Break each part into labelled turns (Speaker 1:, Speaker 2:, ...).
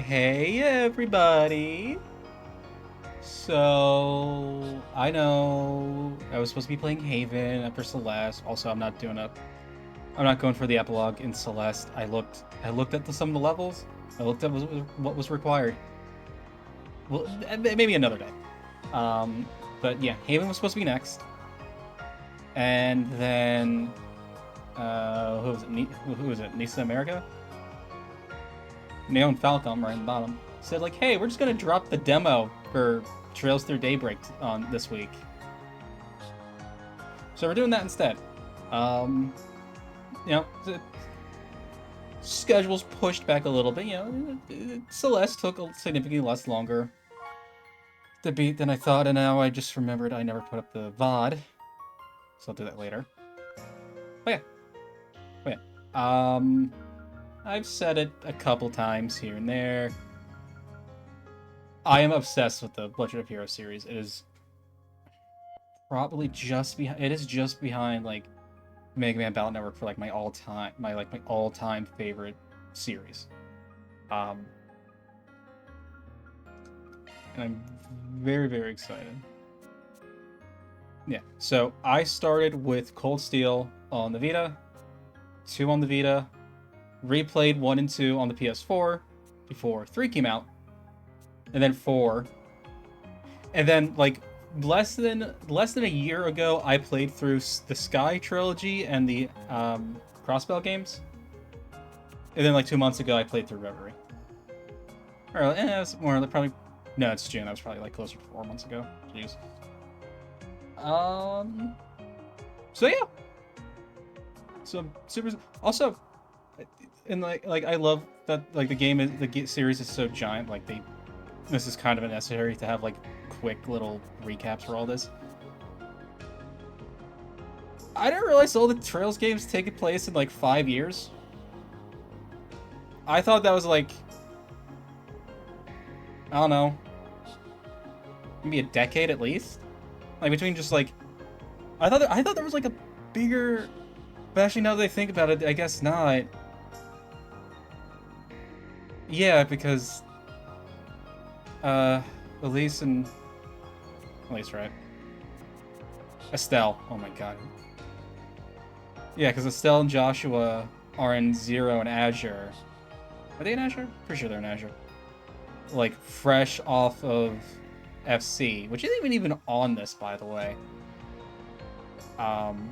Speaker 1: Hey everybody! So I know I was supposed to be playing Haven after Celeste. Also, I'm not going for the epilogue in Celeste. I looked at some of the levels. I looked at what was required. Well, maybe another day. Um, but yeah, Haven was supposed to be next, and then who was it? Who was it? Nisa America? Neon Falcom right in the bottom said like, "Hey, we're just gonna drop the demo for Trails Through Daybreak on this week." So we're doing that instead. Um, the schedule's pushed back a little bit. Celeste took significantly less longer to beat than I thought, and now I just remembered I never put up the VOD, so I'll do that later. But yeah, but yeah. I've said it a couple times here and there. I am obsessed with the Legend of Heroes series. It is probably just behind. It is just behind like Mega Man Battle Network for like my all-time favorite series. Um, and I'm very very excited. Yeah. So I started with Cold Steel on the Vita, 2 on the Vita, replayed 1 and 2 on the PS4 before 3 came out, and then 4, and then like less than a year ago, I played through the Sky trilogy and the Crossbell games, and then like 2 months ago, I played through Reverie. Or it's more like probably no, it's June. That was probably like closer to 4 months ago. Jeez. So yeah. So super. Also, and like I love that like the series is so giant. Like this is kind of necessary to have like quick little recaps for all this. I didn't realize all the Trails games take place in like 5 years. I thought that was like, I don't know, maybe a decade at least. Like between just like, I thought there was like a bigger, but actually now that I think about it, I guess not. Yeah, because Elise, right? Estelle. Oh my god. Yeah, because Estelle and Joshua are in Zero and Azure. Are they in Azure? Pretty sure they're in Azure. Like fresh off of FC, which isn't even on this, by the way. And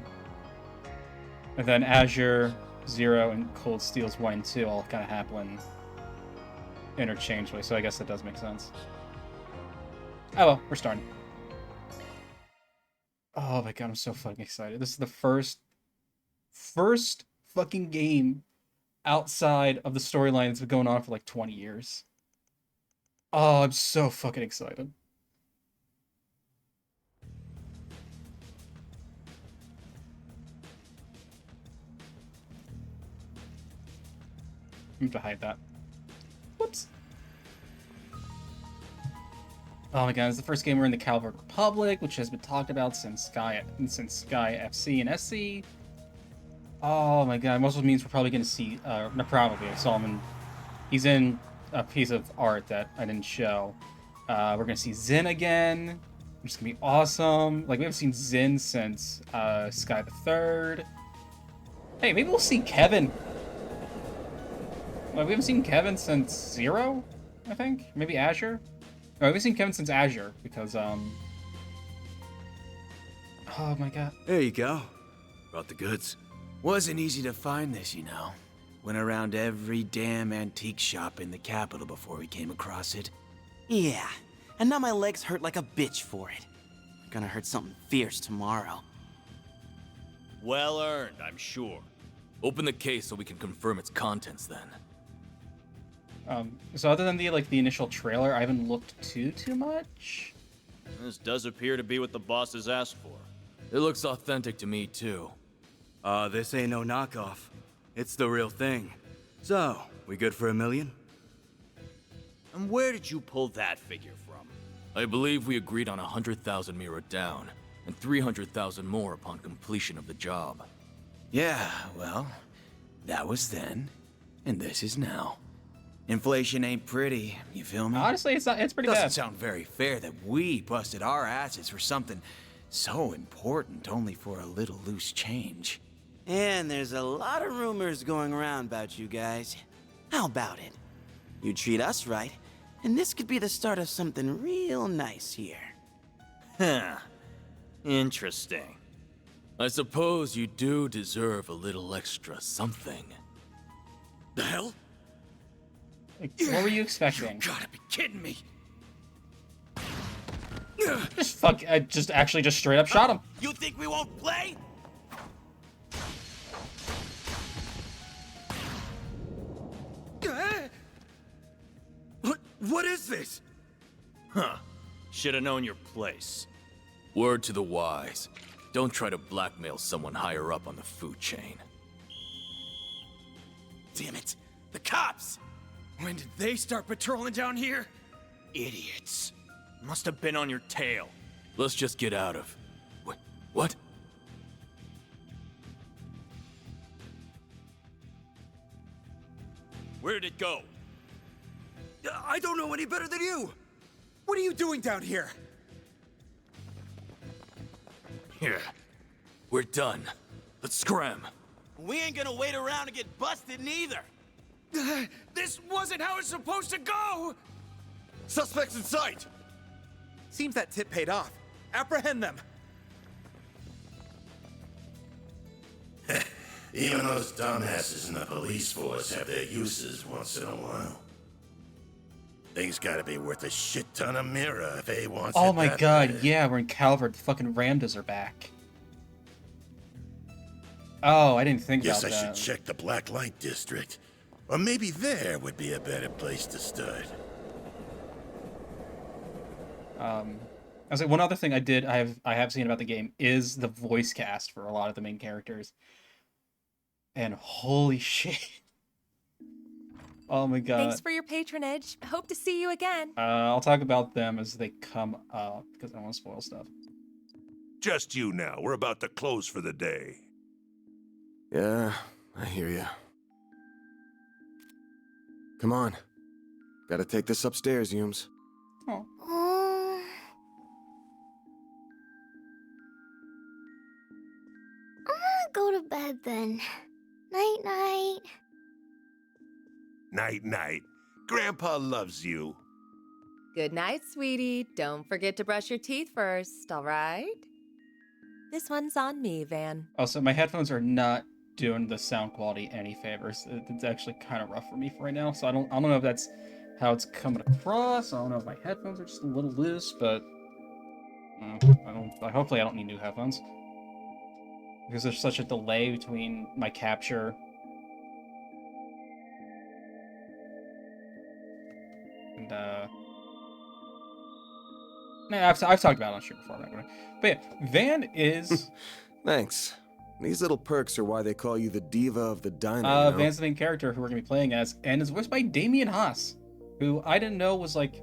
Speaker 1: then Azure, Zero, and Cold Steel's 1 and 2 all kind of happen interchangeably, so I guess that does make sense. Oh well, we're starting. Oh my god, I'm so fucking excited. This is the first fucking game outside of the storyline that's been going on for like 20 years. Oh, I'm so fucking excited. I'm gonna hide that. Whoops. Oh my god, it's the first game we're in the Calvert Republic, which has been talked about since Sky FC and SC. Oh my god, most of it means we're probably gonna see no, probably I saw him in he's in a piece of art that I didn't show. We're gonna see Zin again, which is gonna be awesome. Like we haven't seen Zin since Sky the Third. Hey, maybe we'll see Kevin. Like, we haven't seen Kevin since Zero, I think. Maybe Azure. No, we haven't seen Kevin since Azure because oh my god.
Speaker 2: There you go. Brought the goods. Wasn't easy to find this, you know. Went around every damn antique shop in the capital before we came across it.
Speaker 3: Yeah, and now my legs hurt like a bitch for it. Gonna hurt something fierce tomorrow.
Speaker 4: Well earned, I'm sure. Open the case so we can confirm its contents then.
Speaker 1: So other than the initial trailer, I haven't looked too much.
Speaker 4: This does appear to be what the bosses asked for.
Speaker 5: It looks authentic to me, too.
Speaker 2: This ain't no knockoff. It's the real thing. So, we good for $1 million?
Speaker 4: And where did you pull that figure from?
Speaker 5: I believe we agreed on 100,000 Mira down, and 300,000 more upon completion of the job.
Speaker 2: Yeah, well, that was then, and this is now. Inflation ain't pretty, you feel me?
Speaker 1: Honestly, it's pretty
Speaker 2: Doesn't
Speaker 1: bad.
Speaker 2: sound very fair that we busted our asses for something so important only for a little loose change.
Speaker 3: And there's a lot of rumors going around about you guys. How about it? You treat us right, and this could be the start of something real nice here.
Speaker 4: Huh. Interesting.
Speaker 5: I suppose you do deserve a little extra something.
Speaker 2: The hell?
Speaker 1: Like, what were you expecting?
Speaker 2: Gotta be kidding me.
Speaker 1: I just straight up shot him.
Speaker 3: You think we won't play?
Speaker 2: What is this?
Speaker 4: Huh. Should have known your place.
Speaker 5: Word to the wise. Don't try to blackmail someone higher up on the food chain.
Speaker 2: Damn it. The cops! When did they start patrolling down here? Idiots.
Speaker 4: Must have been on your tail.
Speaker 5: Let's just get out of... What?
Speaker 4: Where did it go?
Speaker 2: I don't know any better than you! What are you doing down here?
Speaker 5: Here. We're done. Let's scram.
Speaker 3: We ain't gonna wait around to get busted neither.
Speaker 2: This wasn't how it's supposed to go!
Speaker 6: Suspects in sight! Seems that tip paid off. Apprehend them!
Speaker 7: Even those dumbasses in the police force have their uses once in a while. Thing's gotta be worth a shit ton of mirror if A wants it.
Speaker 1: Oh my
Speaker 7: that
Speaker 1: god,
Speaker 7: bad.
Speaker 1: yeah, we're in Calvert. The fucking Ramdas are back. Oh, I didn't think
Speaker 7: Guess
Speaker 1: about
Speaker 7: I
Speaker 1: that.
Speaker 7: should check the Black Light District. Or maybe there would be a better place to start.
Speaker 1: I was like, one other thing I have seen about the game is the voice cast for a lot of the main characters. And holy shit. Oh my god.
Speaker 8: Thanks for your patronage. Hope to see you again.
Speaker 1: I'll talk about them as they come up, because I don't want to spoil stuff.
Speaker 9: Just you now. We're about to close for the day.
Speaker 6: Yeah, I hear ya. Come on. Gotta take this upstairs, Yums.
Speaker 1: Oh.
Speaker 10: I'm gonna go to bed then. Night-night.
Speaker 9: Night-night. Grandpa loves you.
Speaker 8: Good night, sweetie. Don't forget to brush your teeth first, all right? This one's on me, Van.
Speaker 1: Also, my headphones are not doing the sound quality any favors. It's actually kind of rough for me for right now, so I don't know if that's how it's coming across. I don't know if my headphones are just a little loose, but hopefully I don't need new headphones. Because there's such a delay between my capture and I've talked about it on stream before, but yeah, Van is
Speaker 6: Thanks. These little perks are why they call you the diva of the diner, you know?
Speaker 1: Van's the main character who we're gonna be playing as, and is voiced by Damian Haas, who I didn't know was like,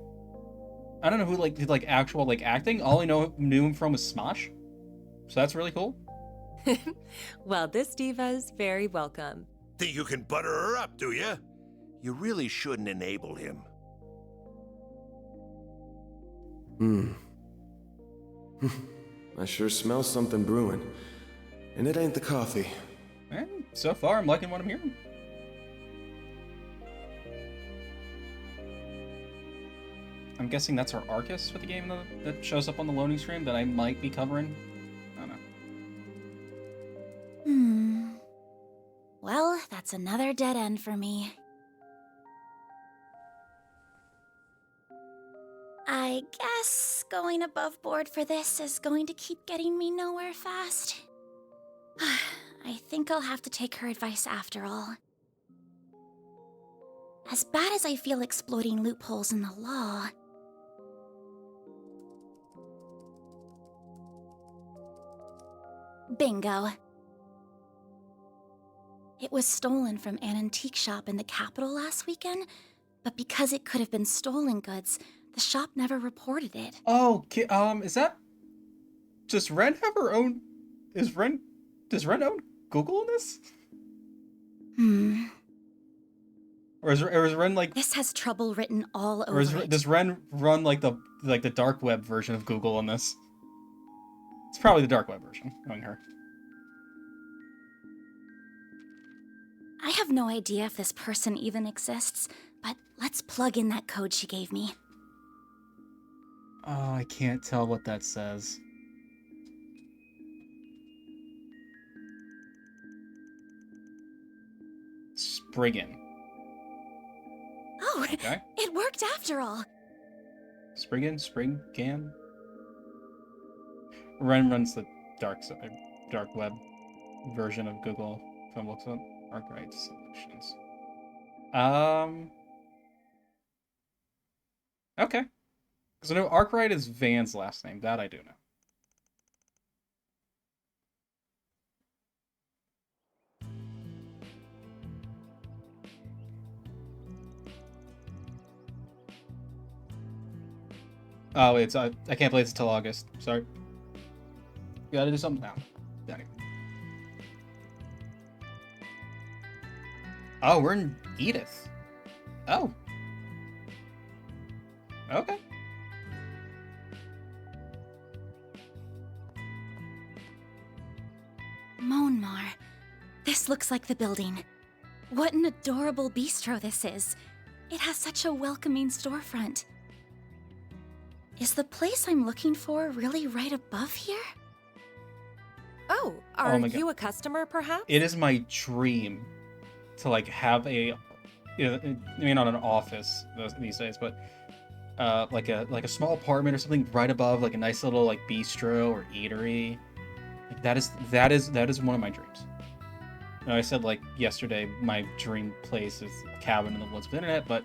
Speaker 1: I don't know who like did like actual like acting. All I knew him from was Smosh, so that's really cool.
Speaker 8: Well, this diva's very welcome.
Speaker 9: Think you can butter her up, do you? You really shouldn't enable him.
Speaker 6: I sure smell something brewing. And it ain't the coffee.
Speaker 1: And so far, I'm liking what I'm hearing. I'm guessing that's our Arcus for the game that shows up on the loading screen that I might be covering. I don't know.
Speaker 10: Well, that's another dead end for me. I guess going above board for this is going to keep getting me nowhere fast. I think I'll have to take her advice after all. As bad as I feel exploiting loopholes in the law... Bingo. It was stolen from an antique shop in the capital last weekend, but because it could have been stolen goods, the shop never reported it.
Speaker 1: Oh, is that... Does Ren have her own... Does Ren own Google in this? Or is Ren like?
Speaker 10: This has trouble written all
Speaker 1: Or
Speaker 10: over it.
Speaker 1: does Ren run like the dark web version of Google on this? It's probably the dark web version, knowing her.
Speaker 10: I have no idea if this person even exists, but let's plug in that code she gave me.
Speaker 1: Oh, I can't tell what that says. Spriggan.
Speaker 10: Oh,
Speaker 1: Okay.
Speaker 10: it worked after all.
Speaker 1: Spriggan? Ren runs the dark web version of Google. If I'm looking at Arkwright Solutions. Okay. Because I know Arkwright is Van's last name. That I do know. Oh, it's I can't play this until August. Sorry. Gotta do something now. Anyway. Oh, we're in Edith. Oh. Okay.
Speaker 10: Monmar. This looks like the building. What an adorable bistro this is. It has such a welcoming storefront. Is the place I'm looking for really right above here?
Speaker 8: Oh, are
Speaker 1: my God.
Speaker 8: you a customer, perhaps?
Speaker 1: It is my dream to like have a, maybe not an office these days, but like a small apartment or something right above, like a nice little like bistro or eatery. Like that is one of my dreams. And I said like yesterday, my dream place is a cabin in the woods with internet, but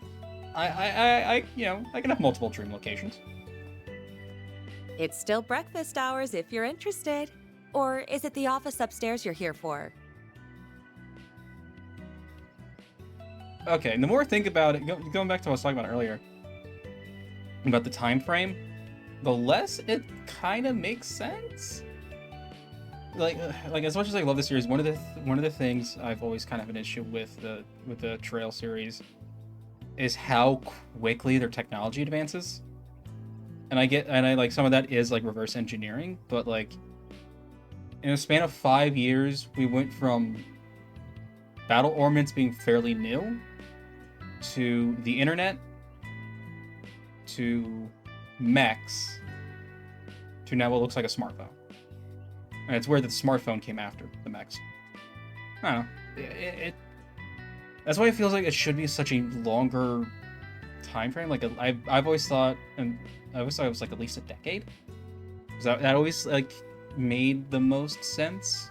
Speaker 1: I I can have multiple dream locations.
Speaker 8: It's still breakfast hours if you're interested. Or is it the office upstairs you're here for?
Speaker 1: Okay, and the more I think about it, going back to what I was talking about earlier, about the time frame, the less it kind of makes sense. Like as much as I love the series, one of the things I've always kind of an issue with the Trail series is how quickly their technology advances. And I like some of that is like reverse engineering, but like in a span of 5 years, we went from battle ornaments being fairly new to the internet to mechs to now what looks like a smartphone. And it's where the smartphone came after the mechs. I don't know. That's why it feels like it should be such a longer time frame. Like I've always thought, and I always thought it was like at least a decade. That always like made the most sense.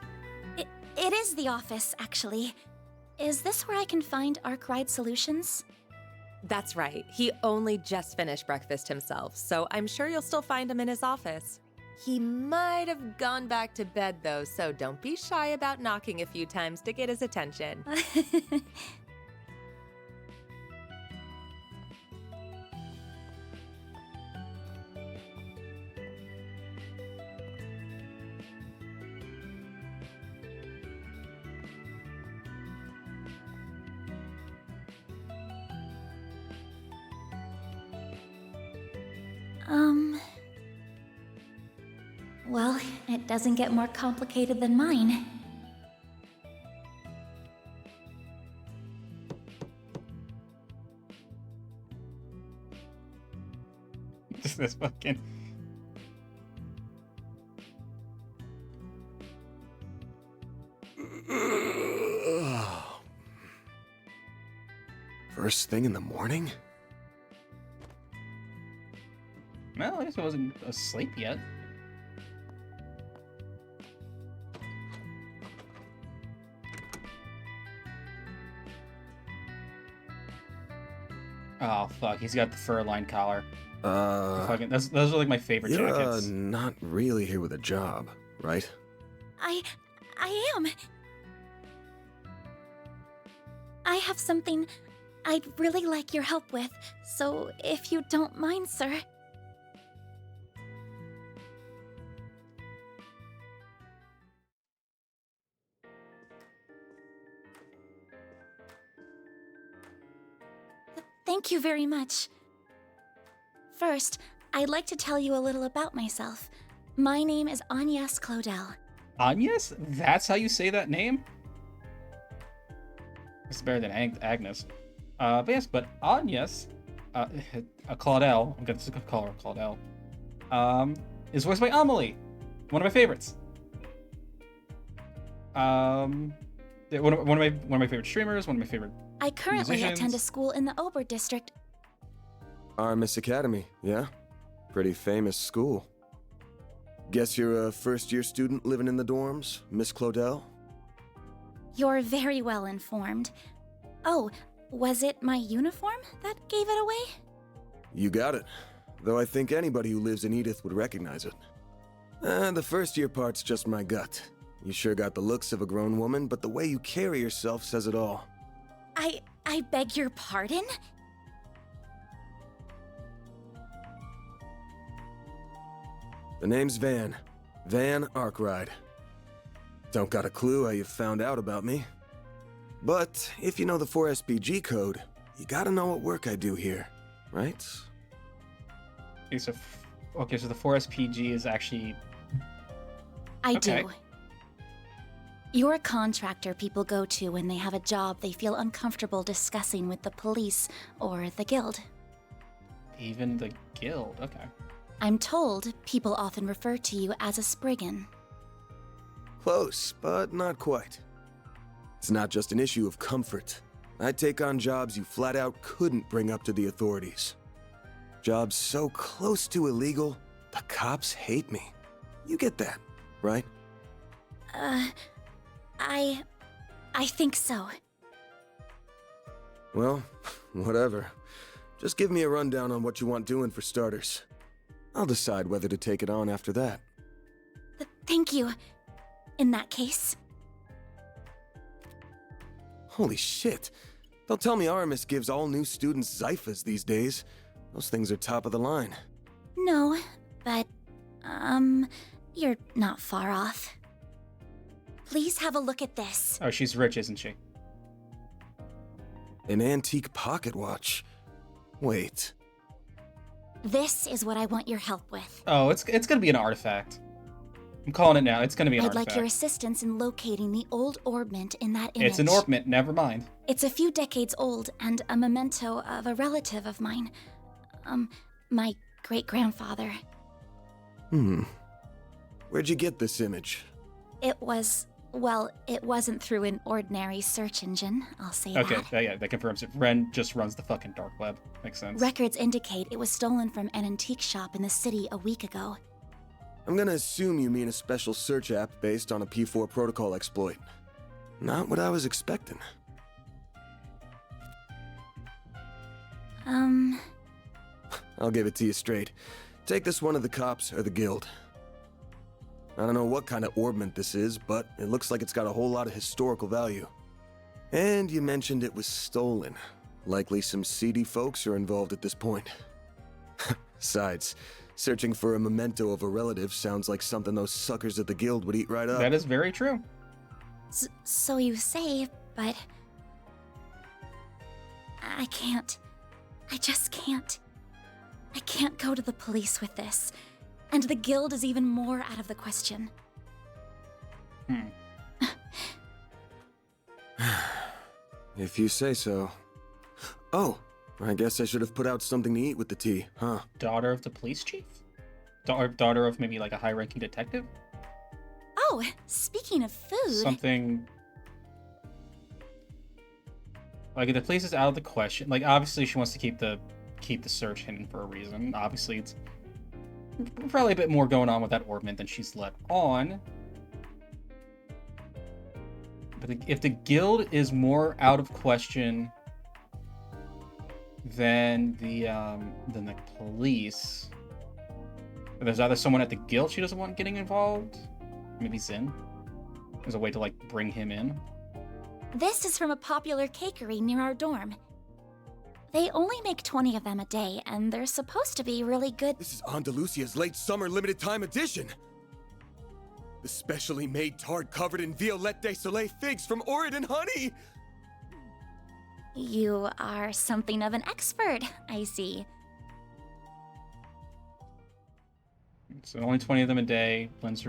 Speaker 10: It is the office, actually. Is this where I can find Arkwright Solutions?
Speaker 8: That's right. He only just finished breakfast himself, so I'm sure you'll still find him in his office. He might have gone back to bed, though, so don't be shy about knocking a few times to get his attention.
Speaker 10: Well, it doesn't get more complicated than mine.
Speaker 1: Just this fucking.
Speaker 9: First thing in the morning?
Speaker 1: Well, I guess I wasn't asleep yet. Oh fuck, he's got the fur-lined collar. Those are like my favorite jackets.
Speaker 9: You're not really here with a job, right?
Speaker 10: I am. I have something I'd really like your help with, so if you don't mind, sir. Thank you very much. First, I'd like to tell you a little about myself. My name is Agnes Claudel.
Speaker 1: Agnes? That's how you say that name? It's better than Agnes. But yes, but Agnes, Claudel, I'm gonna call her Claudel, is voiced by Amelie, one of my favorites. One of my favorite streamers, one of my favorite
Speaker 10: I currently
Speaker 1: musicians.
Speaker 10: attend a school in the Ober district.
Speaker 11: Armis Academy, yeah? Pretty famous school. Guess you're a first-year student living in the dorms, Miss Claudel?
Speaker 10: You're very well informed. Oh, was it my uniform that gave it away?
Speaker 11: You got it. Though I think anybody who lives in Edith would recognize it. The first-year part's just my gut. You sure got the looks of a grown woman, but the way you carry yourself says it all.
Speaker 10: I beg your pardon?
Speaker 11: The name's Van. Van Arkwright. Don't got a clue how you found out about me. But if you know the 4SPG code, you gotta know what work I do here, right?
Speaker 1: Okay, so the 4SPG is actually...
Speaker 10: I
Speaker 1: Okay.
Speaker 10: do. You're a contractor people go to when they have a job they feel uncomfortable discussing with the police or the guild.
Speaker 1: Even the guild, okay.
Speaker 10: I'm told people often refer to you as a Spriggan.
Speaker 11: Close, but not quite. It's not just an issue of comfort. I take on jobs you flat out couldn't bring up to the authorities. Jobs so close to illegal, the cops hate me. You get that, right?
Speaker 10: I think so.
Speaker 11: Well, whatever. Just give me a rundown on what you want doing for starters. I'll decide whether to take it on after that.
Speaker 10: Thank you. In that case.
Speaker 11: Holy shit. Don't tell me Aramis gives all new students Zyphas these days. Those things are top of the line.
Speaker 10: No, but, you're not far off. Please have a look at this.
Speaker 1: Oh, she's rich, isn't she?
Speaker 11: An antique pocket watch. Wait.
Speaker 10: This is what I want your help with.
Speaker 1: Oh, it's gonna be an artifact. I'm calling it now. It's gonna be an
Speaker 10: I'd
Speaker 1: artifact.
Speaker 10: like your assistance in locating the old orbment in that image.
Speaker 1: It's an orbment, never mind.
Speaker 10: It's a few decades old and a memento of a relative of mine. My great-grandfather.
Speaker 11: Where'd you get this image?
Speaker 10: It wasn't through an ordinary search engine, I'll say
Speaker 1: Okay,
Speaker 10: that.
Speaker 1: yeah, that confirms it. Ren just runs the fucking dark web. Makes sense.
Speaker 10: Records indicate it was stolen from an antique shop in the city a week ago.
Speaker 11: I'm gonna assume you mean a special search app based on a P4 protocol exploit. Not what I was expecting. I'll give it to you straight. Take this one to the cops or the guild. I don't know what kind of orbment this is, but it looks like it's got a whole lot of historical value. And you mentioned it was stolen. Likely some seedy folks are involved at this point. Besides, searching for a memento of a relative sounds like something those suckers at the guild would eat right up.
Speaker 1: That is very true.
Speaker 10: So you say, but... I can't. I just can't. I can't go to the police with this. And the guild is even more out of the question.
Speaker 11: If you say so. Oh, I guess I should have put out something to eat with the tea, huh?
Speaker 1: Daughter of the police chief? Daughter of maybe like a high-ranking detective?
Speaker 10: Oh, speaking of food...
Speaker 1: Something... Like, if the police is out of the question, like, obviously she wants to keep the search hidden for a reason. Obviously, it's probably a bit more going on with that orbment than she's let on. But if the guild is more out of question than the police, there's either someone at the guild she doesn't want getting involved, maybe Zin, as a way to like bring him in.
Speaker 10: This is from a popular cakery near our dorm. They only make 20 of them a day, and they're supposed to be really good.
Speaker 11: This is Andalusia's late summer limited time edition. The specially made tart covered in Violette de Soleil figs from Oregon honey.
Speaker 10: You are something of an expert, I see.
Speaker 1: So only 20 of them a day lends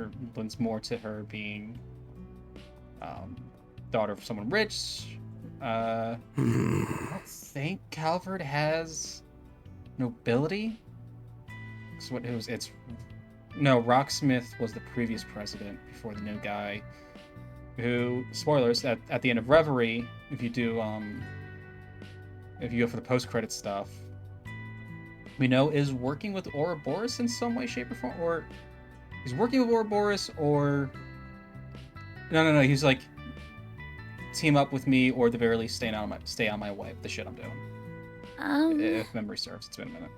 Speaker 1: more to her being daughter of someone rich. I don't think Calvert has nobility. So no, Rocksmith was the previous president before the new guy. Who, spoilers, at the end of Reverie, if you go for the post-credit stuff, we know is working with Ouroboros in some way, shape, or form, or he's working with Ouroboros, or no, he's like team up with me, or at the very least stay on my way with the shit I'm doing. If memory serves, it's been a minute.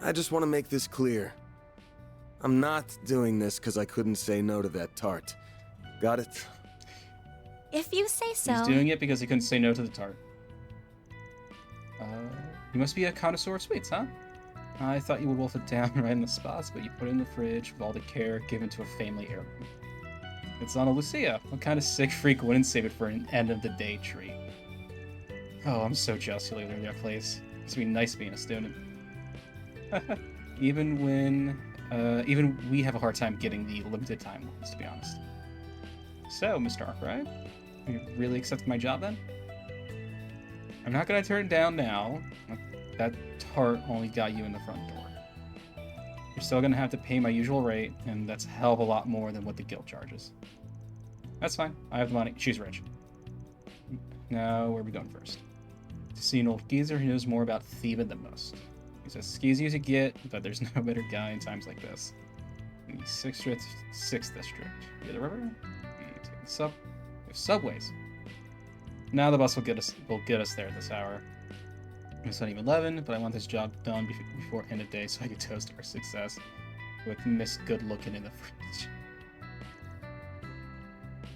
Speaker 11: I just want to make this clear. I'm not doing this because I couldn't say no to that tart. Got it?
Speaker 10: If you say so.
Speaker 1: He's doing it because he couldn't say no to the tart. You must be a connoisseur of sweets, huh? I thought you would wolf it down right in the spots, but you put it in the fridge with all the care given to a family heirloom. It's Ana Lucia. What kind of sick freak wouldn't save it for an end-of-the-day treat? Oh, I'm so jealous you live in that place. It's gonna be nice being a student. Even we have a hard time getting the limited time ones, to be honest. So, Mr. Arkwright, are you really accepting my job then? I'm not gonna turn it down now. That tart only got you in the front door. You're still gonna have to pay my usual rate, and that's a hell of a lot more than what the guild charges. That's fine. I have the money. She's rich. Now, where are we going first? To see an old geezer who knows more about thieving than most. He's as skeezy as you get, but there's no better guy in times like this. In the 6th district. Near the river? We take the subways. Now the bus will get us there this hour. It's not even 11, but I want this job done before end of day so I can toast our success with Miss Good Looking in the fridge.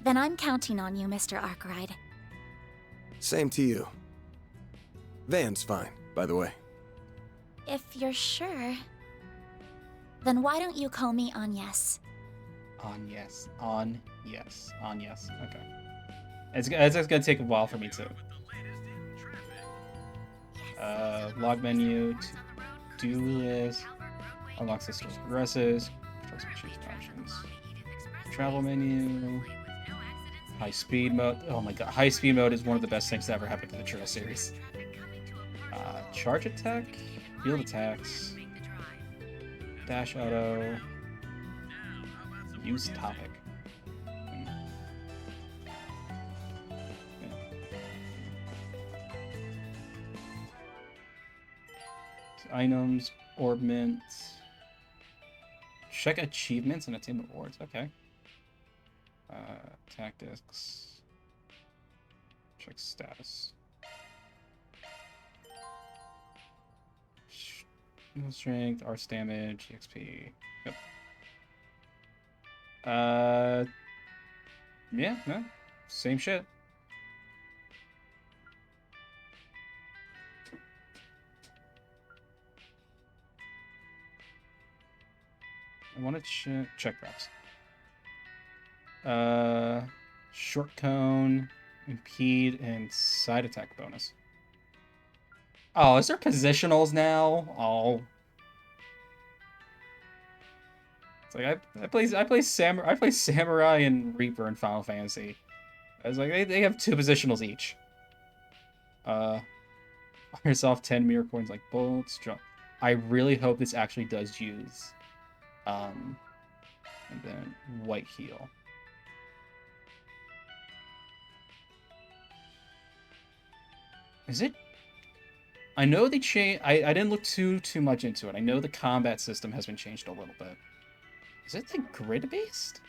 Speaker 10: Then I'm counting on you, Mr. Arkwright.
Speaker 11: Same to you. Van's fine, by the way.
Speaker 10: If you're sure, then why don't you call me Agnes?
Speaker 1: Agnes. Okay. It's gonna take a while for me too. Log menu, to-do list, unlocks the store's progresses, choose options. Travel menu, high speed mode. Oh my god, high speed mode is one of the best things to ever happen to the Trail series. Charge attack, field attacks, dash auto, use topic. Items, orbments, check achievements and attain rewards. Okay. Tactics. Check status. Strength, arts damage, EXP. Yep. Yeah, no. Same shit. I want to check reps. Short cone, impede, and side attack bonus. Oh, is there positionals now? Oh. It's like I play Samurai and Reaper in Final Fantasy. I was like they have 2 positionals each. Fires off 10 mirror coins like bolts. I really hope this actually does use and then white heal. Is it? I know they changed. I didn't look too much into it. I know the combat system has been changed a little bit. Is it like grid based?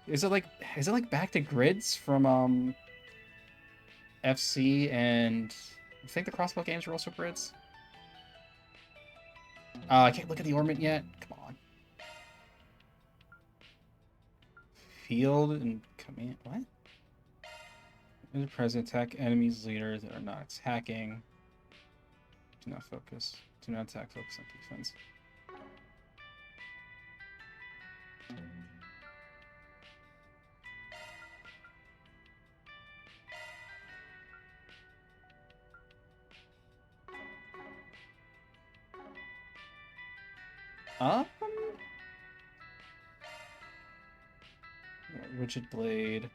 Speaker 1: Is it like back to grids from FC and I think the crossbow games were also grids? I can't look at the ornament yet. Come on. Field and command. What? The present attack enemies leaders that are not attacking. Do not focus. Do not attack. Focus on defense. Yeah, rigid blade.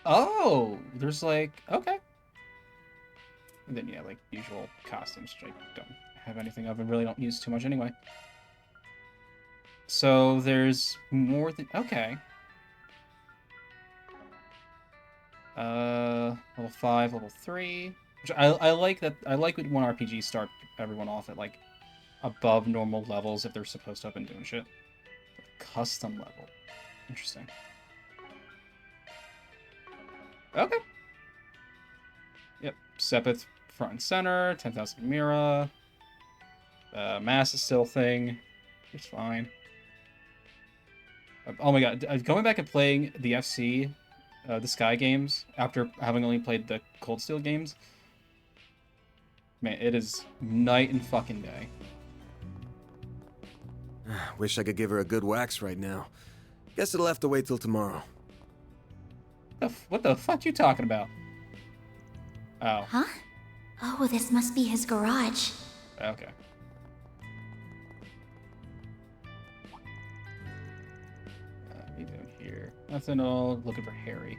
Speaker 1: Oh, there's like, okay. And then, yeah, like usual costumes, which I don't have anything of and really don't use too much anyway. So there's more than, okay. Level 5, level 3. Which I like that, I like when RPGs start everyone off at like above normal levels if they're supposed to have been doing shit. Custom level. Interesting. Okay. Yep. Sepith front and center, 10,000 Mira. Mass is still a thing. It's fine. Oh my god. Going back and playing the FC, the Sky games, after having only played the Cold Steel games, man, it is night and fucking day.
Speaker 11: Wish I could give her a good wax right now. Guess it'll have to wait till tomorrow.
Speaker 1: What the fuck you talking about? Oh.
Speaker 10: Huh? Oh, this must be his garage.
Speaker 1: Okay. What are you doing here? Nothing at all. Looking for Harry.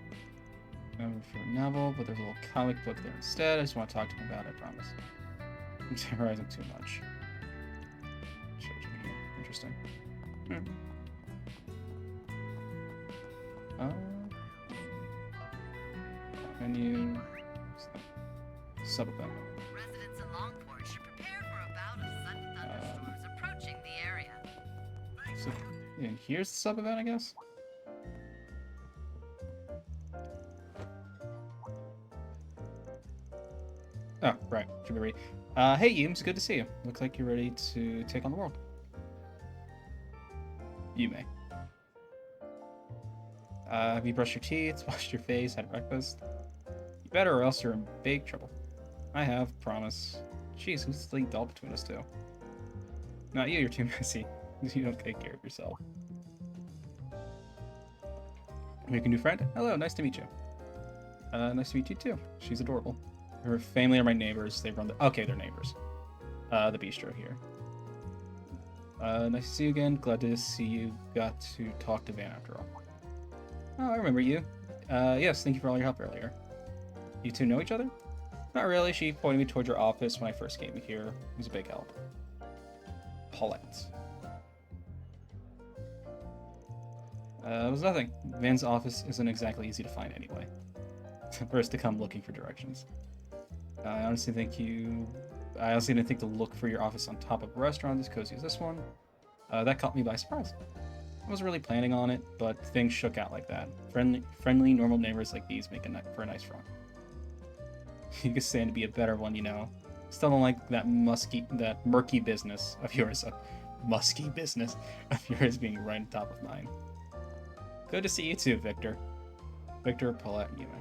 Speaker 1: Looking for a novel, but there's a little comic book there instead. I just want to talk to him about it, I promise. I'm terrorizing too much. Interesting. Menu. Sub event.
Speaker 12: Residents in Longport should prepare for a bout of sudden thunderstorms approaching the area.
Speaker 1: So, and here's the sub event, I guess. Oh, right. Should be ready. Hey, Eames, good to see you. Looks like you're ready to take on the world. You may. Have you brushed your teeth, washed your face, had breakfast? You better, or else you're in big trouble. I have, promise. Jeez, who's linked all between us two? Not you, you're too messy. You don't take care of yourself. Make a new friend? Hello, nice to meet you. Nice to meet you too. She's adorable. Her family are my neighbors. They run the... Okay, they're neighbors. The bistro here. Nice to see you again. Glad to see you got to talk to Van after all. Oh, I remember you. Yes, thank you for all your help earlier. You two know each other? Not really. She pointed me towards your office when I first came here. It was a big help. Paulette. It was nothing. Van's office isn't exactly easy to find anyway. First to come looking for directions. I honestly didn't think to look for your office on top of a restaurant as cozy as this one. That caught me by surprise. I wasn't really planning on it, but things shook out like that. Friendly, normal neighbors like these make for a nice front. You could stand to be a better one, you know. Still don't like that murky business of yours, musky business of yours being right on top of mine. Good to see you too, Victor. Victor, Paulette, and Yuma.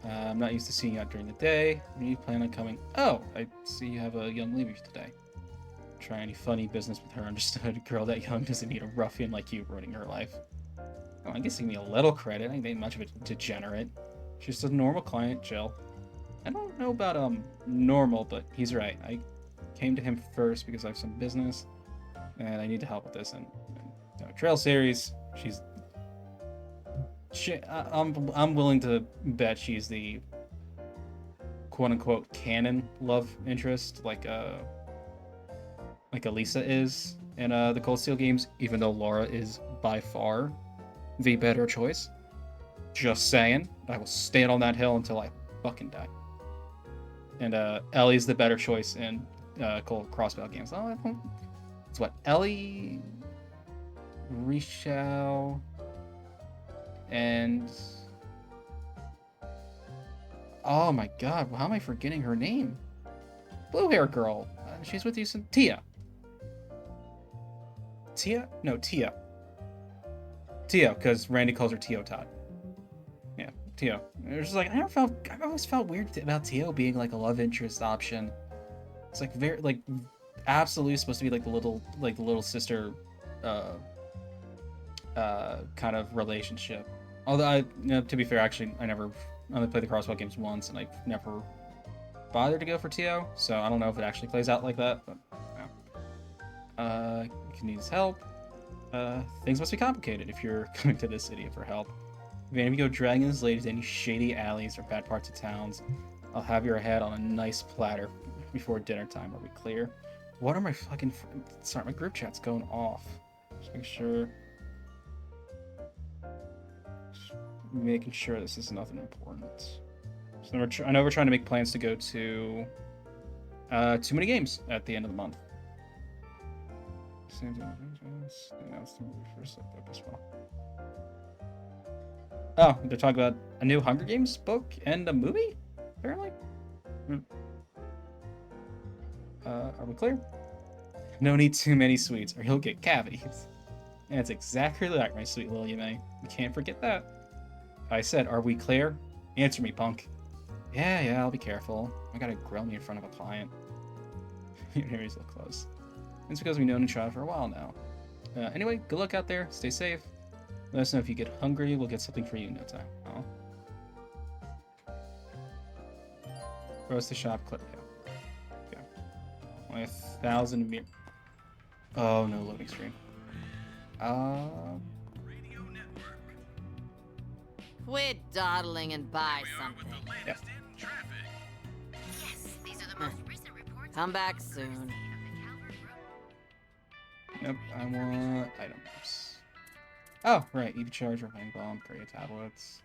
Speaker 1: I'm not used to seeing you out during the day. When you plan on coming? Oh, I see you have a young lady today. Try any funny business with her. Understood. A girl that young doesn't need a ruffian like you ruining her life. Oh, I guess give me a little credit. I ain't much of a degenerate. She's just a normal client, Jill. I don't know about normal, but he's right. I came to him first because I have some business, and I need to help with this. And Trail series, I'm willing to bet she's the quote-unquote canon love interest, like Elisa is in the Cold Steel games, even though Laura is by far the better choice. Just saying. I will stand on that hill until I fucking die. And Ellie's the better choice in Cold Crossbow games. Oh, it's what? Ellie, Richelle, and... Oh my god, how am I forgetting her name? Blue hair girl. She's with you since... Tia. Tia? No, Tia. Tio, because Randy calls her Tio Todd. Yeah, Tio. It was just like, I always felt weird about Tio being like a love interest option. It's like very, like, absolutely supposed to be like the little sister, kind of relationship. Although to be fair, actually, I only played the Crossbow games once, and I never bothered to go for TO, so I don't know if it actually plays out like that, but yeah. You need his help. Things must be complicated if you're coming to this city for help. If any of you go dragging this lady to any shady alleys or bad parts of towns, I'll have your head on a nice platter before dinner time. Are we clear? What are my fucking... Sorry, my group chat's going off. Just making sure this is nothing important. So I know we're trying to make plans to go to too many games at the end of the month. Oh, they're talking about a new Hunger Games book and a movie, apparently. Are we clear? No need too many sweets, or you'll get cavities. And it's exactly like my sweet Lily May. You can't forget that. I said, are we clear? Answer me, punk. Yeah, I'll be careful. I gotta grill me in front of a client. Your ears look close. It's because we've known each other for a while now. Anyway, good luck out there. Stay safe. Let us know if you get hungry. We'll get something for you in no time. Roast the shop clip. Yeah. Only 1,000 mir. Oh, no loading screen.
Speaker 12: Quit dawdling and buy something.
Speaker 1: Yeah.
Speaker 12: Yes, these are the most recent reports. Come back soon.
Speaker 1: Nope, I want items. Oh, right. EV charger, hang bomb, create tablets.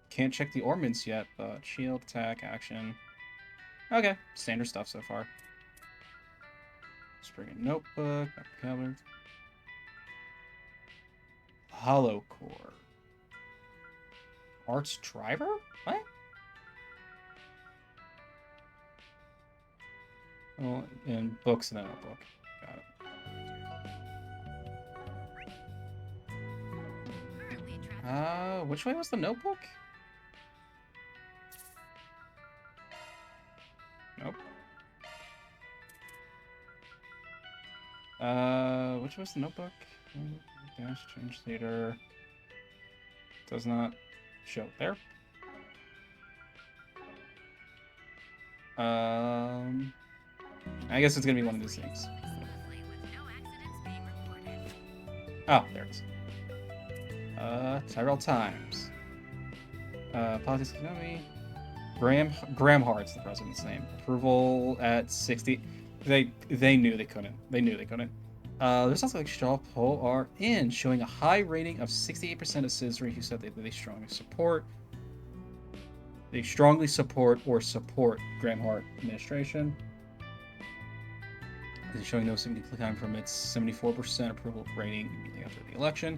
Speaker 1: Can't check the ornaments yet, but shield, attack, action. Okay, standard stuff so far. Let's bring a notebook, covered. Hollow core. Arts driver? What? Oh, and books in the notebook. Got it. Which way was the notebook? Nope. Which was the notebook? Dash change leader. Does not show there. I guess it's gonna be one of these things. Oh, there it is. Tyrell Times. Politics economy. Graham Hart's the president's name. Approval at 60. They knew they couldn't. They knew they couldn't. There's also like Shaw Poll are in, showing a high rating of 68% of citizens who said they strongly support. They strongly support Graham Hart administration. It's showing no significant decline from its 74% approval rating immediately after the election.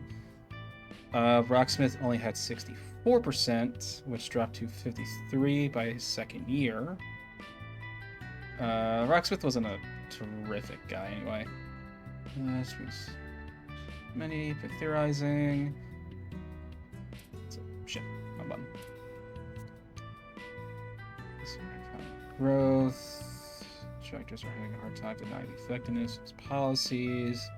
Speaker 1: Rocksmith only had 64%, which dropped to 53 by his second year. Rocksmith wasn't a terrific guy anyway. Many theorizing. So, shit, my button. Growth. Directors are having a hard time denying the effectiveness of its policies.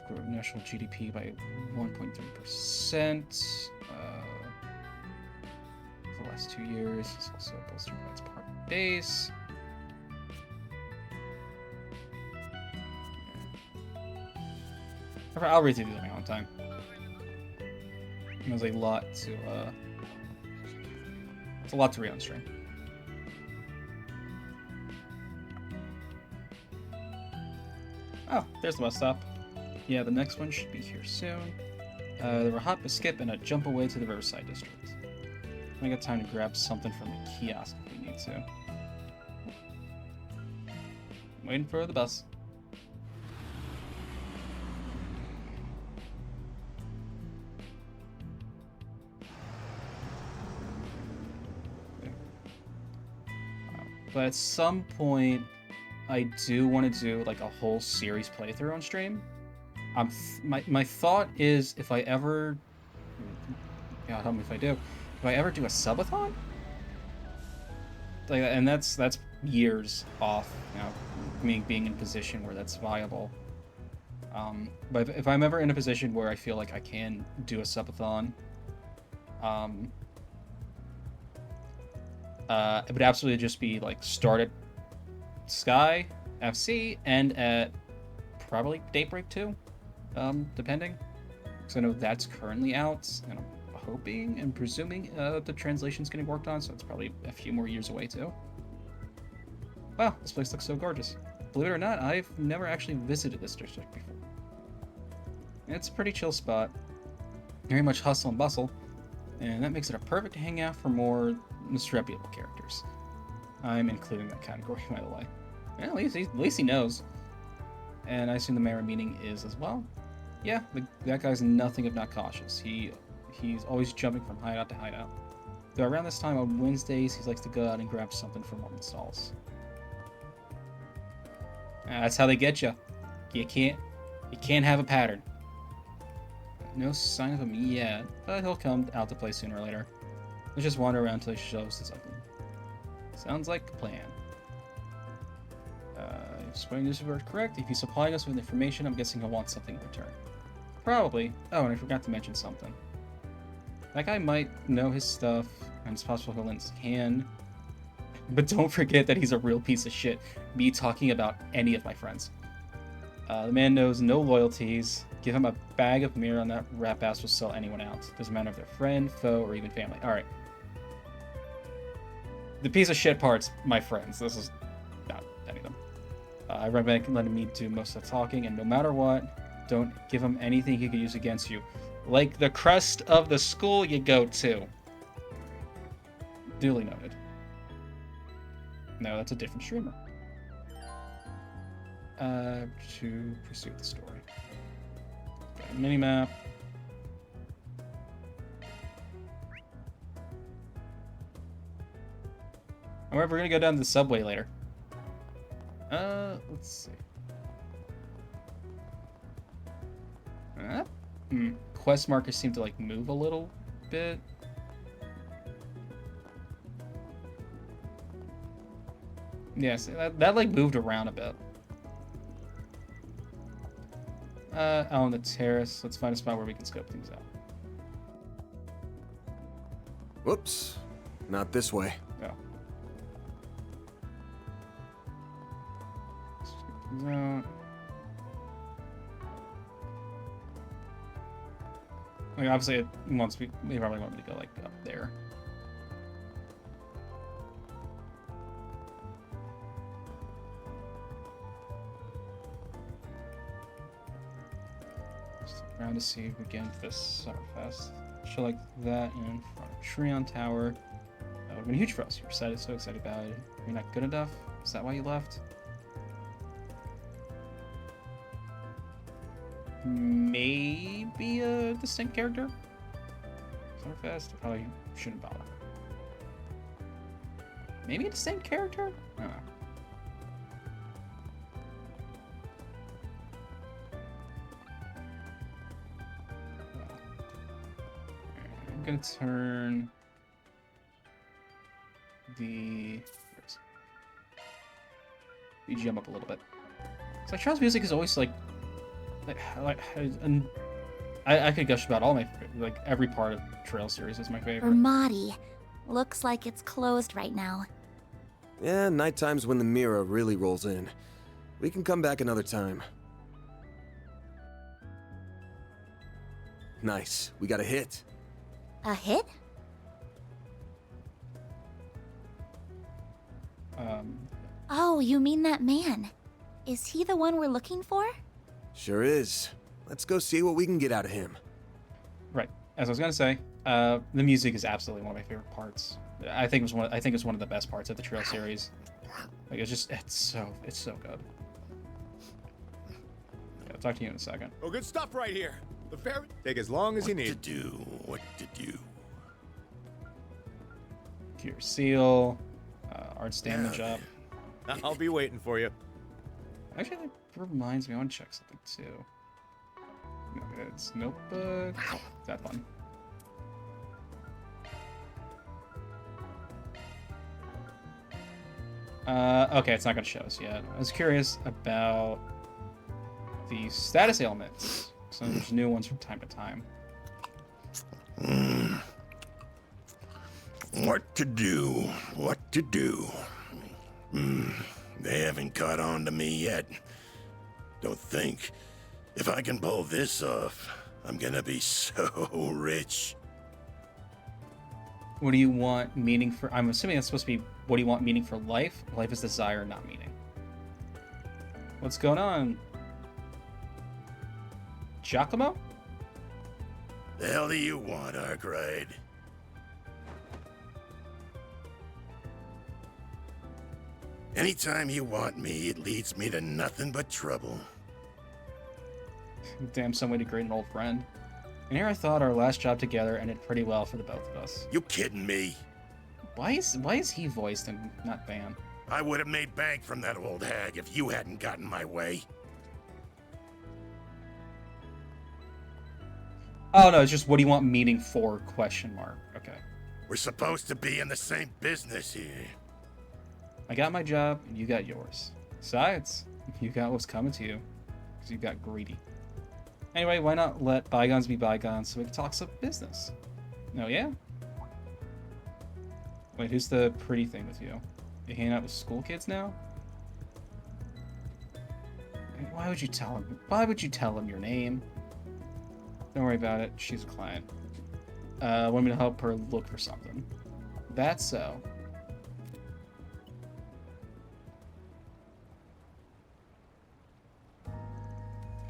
Speaker 1: Grow national GDP by 1.3%. The last 2 years. It's also bolstered by its party base. I'll read through these on time. There's a lot to it's a lot to read on stream. Oh, there's the bus stop. Yeah, the next one should be here soon. There were a hop, a skip, and a jump away to the Riverside District. I got time to grab something from the kiosk if we need to. I'm waiting for the bus. But at some point, I do want to do like a whole series playthrough on stream. My thought is if I ever, God help me if I do, if I ever do a subathon, like, and that's years off, you know, me being in a position where that's viable. But if I'm ever in a position where I feel like I can do a subathon, it would absolutely just be like start at Sky FC and at probably Daybreak 2, depending. Because I know that's currently out, and I'm hoping and presuming the translation's getting worked on, so it's probably a few more years away too. Wow, this place looks so gorgeous. Believe it or not, I've never actually visited this district before. It's a pretty chill spot. Very much hustle and bustle, and that makes it a perfect hangout for more disreputable characters. I'm including that category, by the way. Well, at least he knows. And I assume the mayor meeting is as well. Yeah, that guy's nothing if not cautious. He's always jumping from hideout to hideout. Though around this time on Wednesdays, he likes to go out and grab something from Mormon stalls. That's how they get you. You can't have a pattern. No sign of him yet, but he'll come out to play sooner or later. Let's just wander around until he shows us something. Sounds like a plan. If Spring News is correct, if he's supplying us with information, I'm guessing he'll want something in return. Probably. Oh, and I forgot to mention something. That guy might know his stuff, and it's possible he'll lend his hand. But don't forget that he's a real piece of shit, me talking about any of my friends. The man knows no loyalties. Give him a bag of mirror and that rap ass will sell anyone out. Doesn't matter if they're friend, foe, or even family. Alright. The piece of shit part's my friends. This is not any of them. I recommend letting me do most of the talking, and no matter what, don't give him anything he could use against you. Like the crest of the school you go to. Duly noted. No, that's a different streamer. To pursue the story. Got a minimap. However, we're gonna go down to the subway later. Let's see. Quest markers seem to like move a little bit. Yes, that like moved around a bit. Out on the terrace. Let's find a spot where we can scope things out.
Speaker 11: Whoops. Not this way.
Speaker 1: No. Scope things out. Like obviously, they probably want me to go like up there. Around to see if we get into this Summerfest. Show like that in front of Treon Tower. That would have been huge for us. You're so excited about it. You're not good enough? Is that why you left? Maybe a distinct character? Summerfest? I probably shouldn't bother. Maybe a distinct character? I don't know. I'm gonna turn the BGM up a little bit. So like Charles' music is always and I could gush about all my like every part of Trail series is my favorite.
Speaker 10: Ramadi. Looks like it's closed right now.
Speaker 11: Yeah, nighttime's when the mirror really rolls in. We can come back another time. Nice. We got a hit.
Speaker 10: A hit? Oh, you mean that man. Is he the one we're looking for?
Speaker 11: Sure is. Let's go see what we can get out of him.
Speaker 1: Right. As I was gonna say, the music is absolutely one of my favorite parts. I think it's one of the best parts of the Trail series. Like it's so good. Yeah, I'll talk to you in a second.
Speaker 6: Oh, good stuff right here. The ferry. Take as long as you need.
Speaker 7: What to do?
Speaker 1: Cure Seal, Art's damage up.
Speaker 6: I'll be waiting for you.
Speaker 1: Actually, that reminds me, I want to check something too. No, it's notebook. That one. Okay, it's not going to show us yet. I was curious about the status ailments. So there's new ones from time to time.
Speaker 7: What to do? What to do? They haven't caught on to me yet. Don't think. If I can pull this off, I'm gonna be so rich.
Speaker 1: What do you want meaning for? I'm assuming that's supposed to be, what do you want meaning for life? Life is desire, not meaning. What's going on? Giacomo?
Speaker 7: The hell do you want, Arkwright? Anytime you want me, it leads me to nothing but trouble.
Speaker 1: Damn, some way to greet an old friend. And here I thought our last job together ended pretty well for the both of us.
Speaker 7: You kidding me?
Speaker 1: Why is he voiced and not Van?
Speaker 7: I would have made bank from that old hag if you hadn't gotten my way.
Speaker 1: Oh no, it's just what do you want meaning for? Question mark. Okay.
Speaker 7: We're supposed to be in the same business here.
Speaker 1: I got my job and you got yours. Besides, you got what's coming to you because you got greedy. Anyway, why not let bygones be bygones so we can talk some business? Oh yeah? Wait, who's the pretty thing with you? You hanging out with school kids now? Why would you tell him? Why would you tell him your name? Don't worry about it. She's a client. Want me to help her look for something. That's so.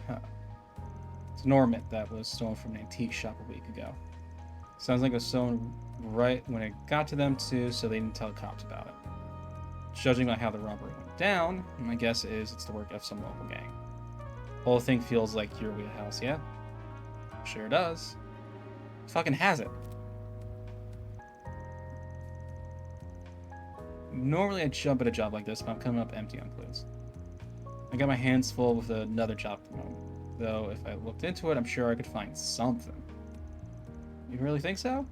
Speaker 1: Huh. It's an ornament that was stolen from an antique shop a week ago. Sounds like it was stolen right when it got to them too, so they didn't tell the cops about it. Judging by how the robbery went down, my guess is it's the work of some local gang. Whole thing feels like your wheelhouse, yeah? Sure does. Fucking has it. Normally I'd jump at a job like this, but I'm coming up empty on clues. I got my hands full with another job at the moment. Though if I looked into it, I'm sure I could find something. You really think so?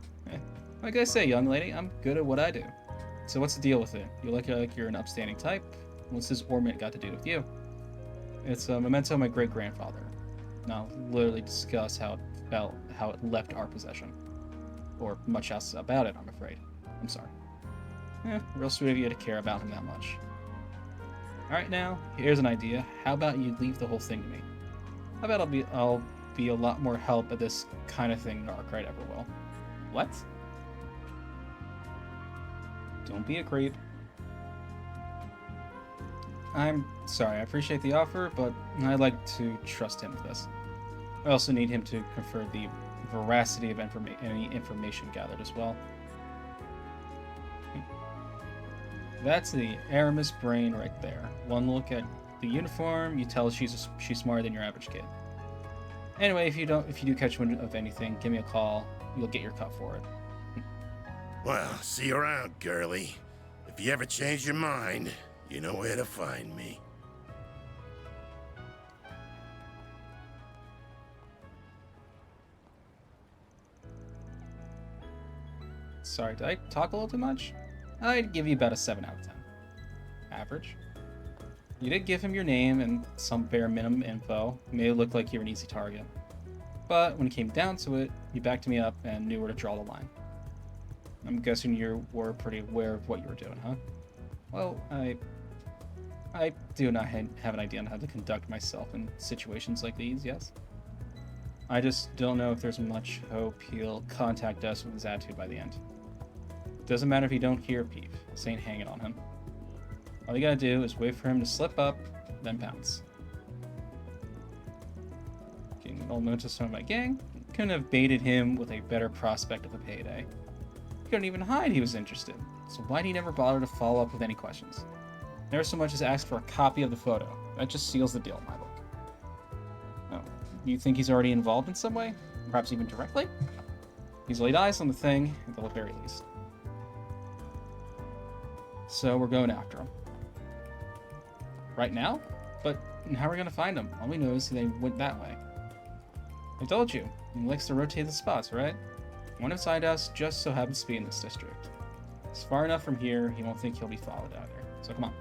Speaker 1: Like I say, young lady, I'm good at what I do. So what's the deal with it? You look like you're an upstanding type. What's this ornament got to do with you? It's a memento of my great-grandfather. Now, literally discuss how it felt, how it left our possession. Or much else about it, I'm afraid. I'm sorry. Real sweet of you to care about him that much. Alright now, here's an idea. How about you leave the whole thing to me? How about I'll be a lot more help at this kind of thing than Arkwright ever will. What? Don't be a creep. I'm sorry, I appreciate the offer, but I'd like to trust him with this. I also need him to confer the veracity of any information gathered as well. That's the Aramis brain right there. One look at the uniform, you tell she's smarter than your average kid. Anyway, if you do catch wind of anything, give me a call. You'll get your cut for it.
Speaker 7: Well, see you around, girlie. If you ever change your mind, you know where to find me.
Speaker 1: Sorry, did I talk a little too much? I'd give you about a 7 out of 10. Average. You did give him your name and some bare minimum info. It may look like you're an easy target. But when it came down to it, you backed me up and knew where to draw the line. I'm guessing you were pretty aware of what you were doing, huh? Well, I do not have an idea on how to conduct myself in situations like these, yes? I just don't know if there's much hope he'll contact us with his attitude by the end. Doesn't matter if you don't hear a peep. This ain't hanging on him. All you gotta do is wait for him to slip up, then pounce. Getting an old notice from my gang, couldn't have baited him with a better prospect of a payday. He couldn't even hide he was interested, so why'd he never bother to follow up with any questions? Never so much as ask for a copy of the photo. That just seals the deal in my book. Oh, you think he's already involved in some way? Perhaps even directly? He's laid eyes on the thing, at the very least. So we're going after him. Right now? But how are we going to find him? All we know is they went that way. I told you, he likes to rotate the spots, right? One of his hideouts just so happens to be in this district. It's far enough from here, he won't think he'll be followed out there. So come on.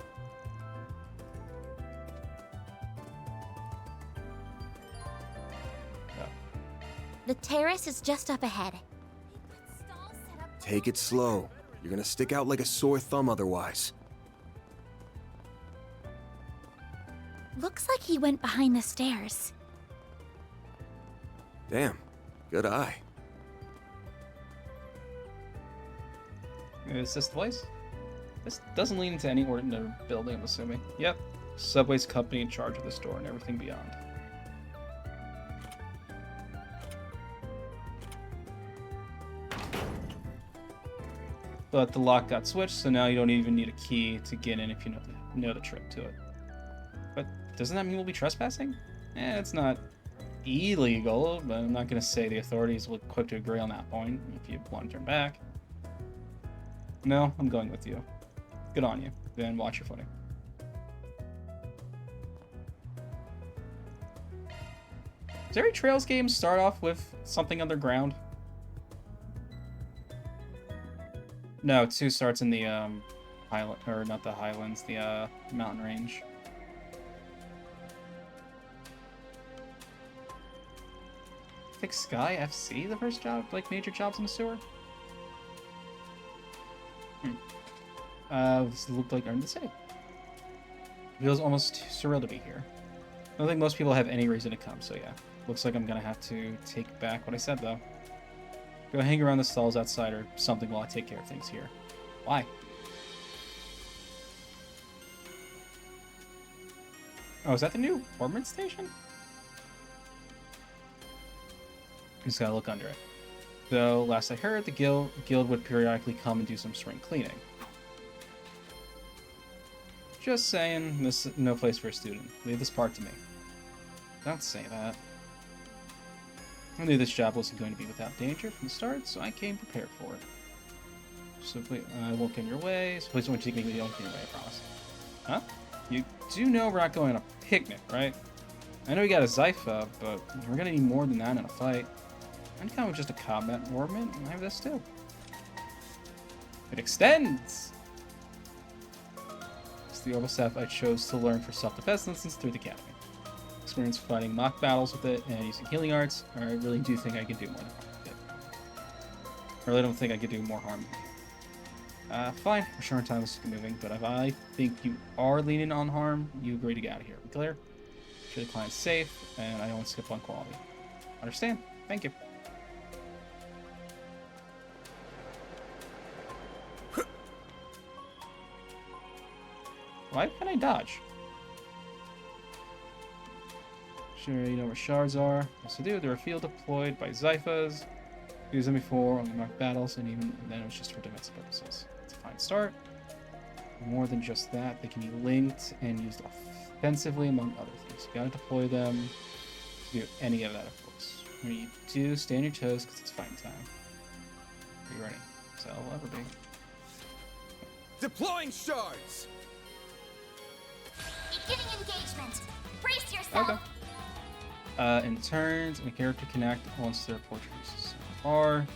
Speaker 10: The terrace is just up ahead.
Speaker 11: Take it slow. You're gonna stick out like a sore thumb otherwise.
Speaker 10: Looks like he went behind the stairs.
Speaker 11: Damn, good eye.
Speaker 1: Is this the place? This doesn't lead into any ordinary building, I'm assuming. Yep. Subway's company in charge of the store and everything beyond. But the lock got switched, so now you don't even need a key to get in if you know the trick to it. But doesn't that mean we'll be trespassing? It's not illegal, but I'm not going to say the authorities will quick to agree on that point if you want to turn back. No, I'm going with you. Good on you. Then watch your footing. Does every Trails game start off with something underground? No, 2 starts in the highland, or not the highlands, the mountain range. I think Sky FC the first job, like major jobs in the sewer. This looked like Earn the City. Feels almost surreal to be here. I don't think most people have any reason to come, so yeah. Looks like I'm gonna have to take back what I said, though. Go hang around the stalls outside or something while I take care of things here. Why? Oh, is that the new ordnance station? Just gotta look under it. Though, last I heard, the guild would periodically come and do some spring cleaning. Just saying, this is no place for a student. Leave this part to me. Don't say that. I knew this job wasn't going to be without danger from the start, so I came prepared for it. So please, I won't get in your way, so please don't take me with you. Don't get in your way, I promise. Huh? You do know we're not going on a picnic, right? I know you got a Zypha, but we're gonna need more than that in a fight. I'm kind of just a combat ornament, and I have this too. It extends! It's the orbital staff I chose to learn for self-defense lessons through the academy. Experience fighting mock battles with it and using healing arts, or I really do think I can do more than harm with it. I really don't think I could do more harm. Fine, we're sure in time this is moving, but if I think you are leaning on harm, you agree to get out of here. Clear? Sure the client's safe, and I don't want to skip on quality. Understand? Thank you. Why can I dodge? Sure, you know where shards are. Yes, I do. They're a field deployed by Zyphas. Used them before on the mock battles, and even then it was just for defensive purposes. It's a fine start. More than just that, they can be linked and used offensively, among other things. You gotta deploy them to do any of that, of course. When you do, stay on your toes, because it's fighting time. Are you ready? So I'll ever be.
Speaker 6: Deploying shards!
Speaker 10: Beginning engagement. Brace yourself.
Speaker 1: Okay. In turns, a character can act once their portrait uses R.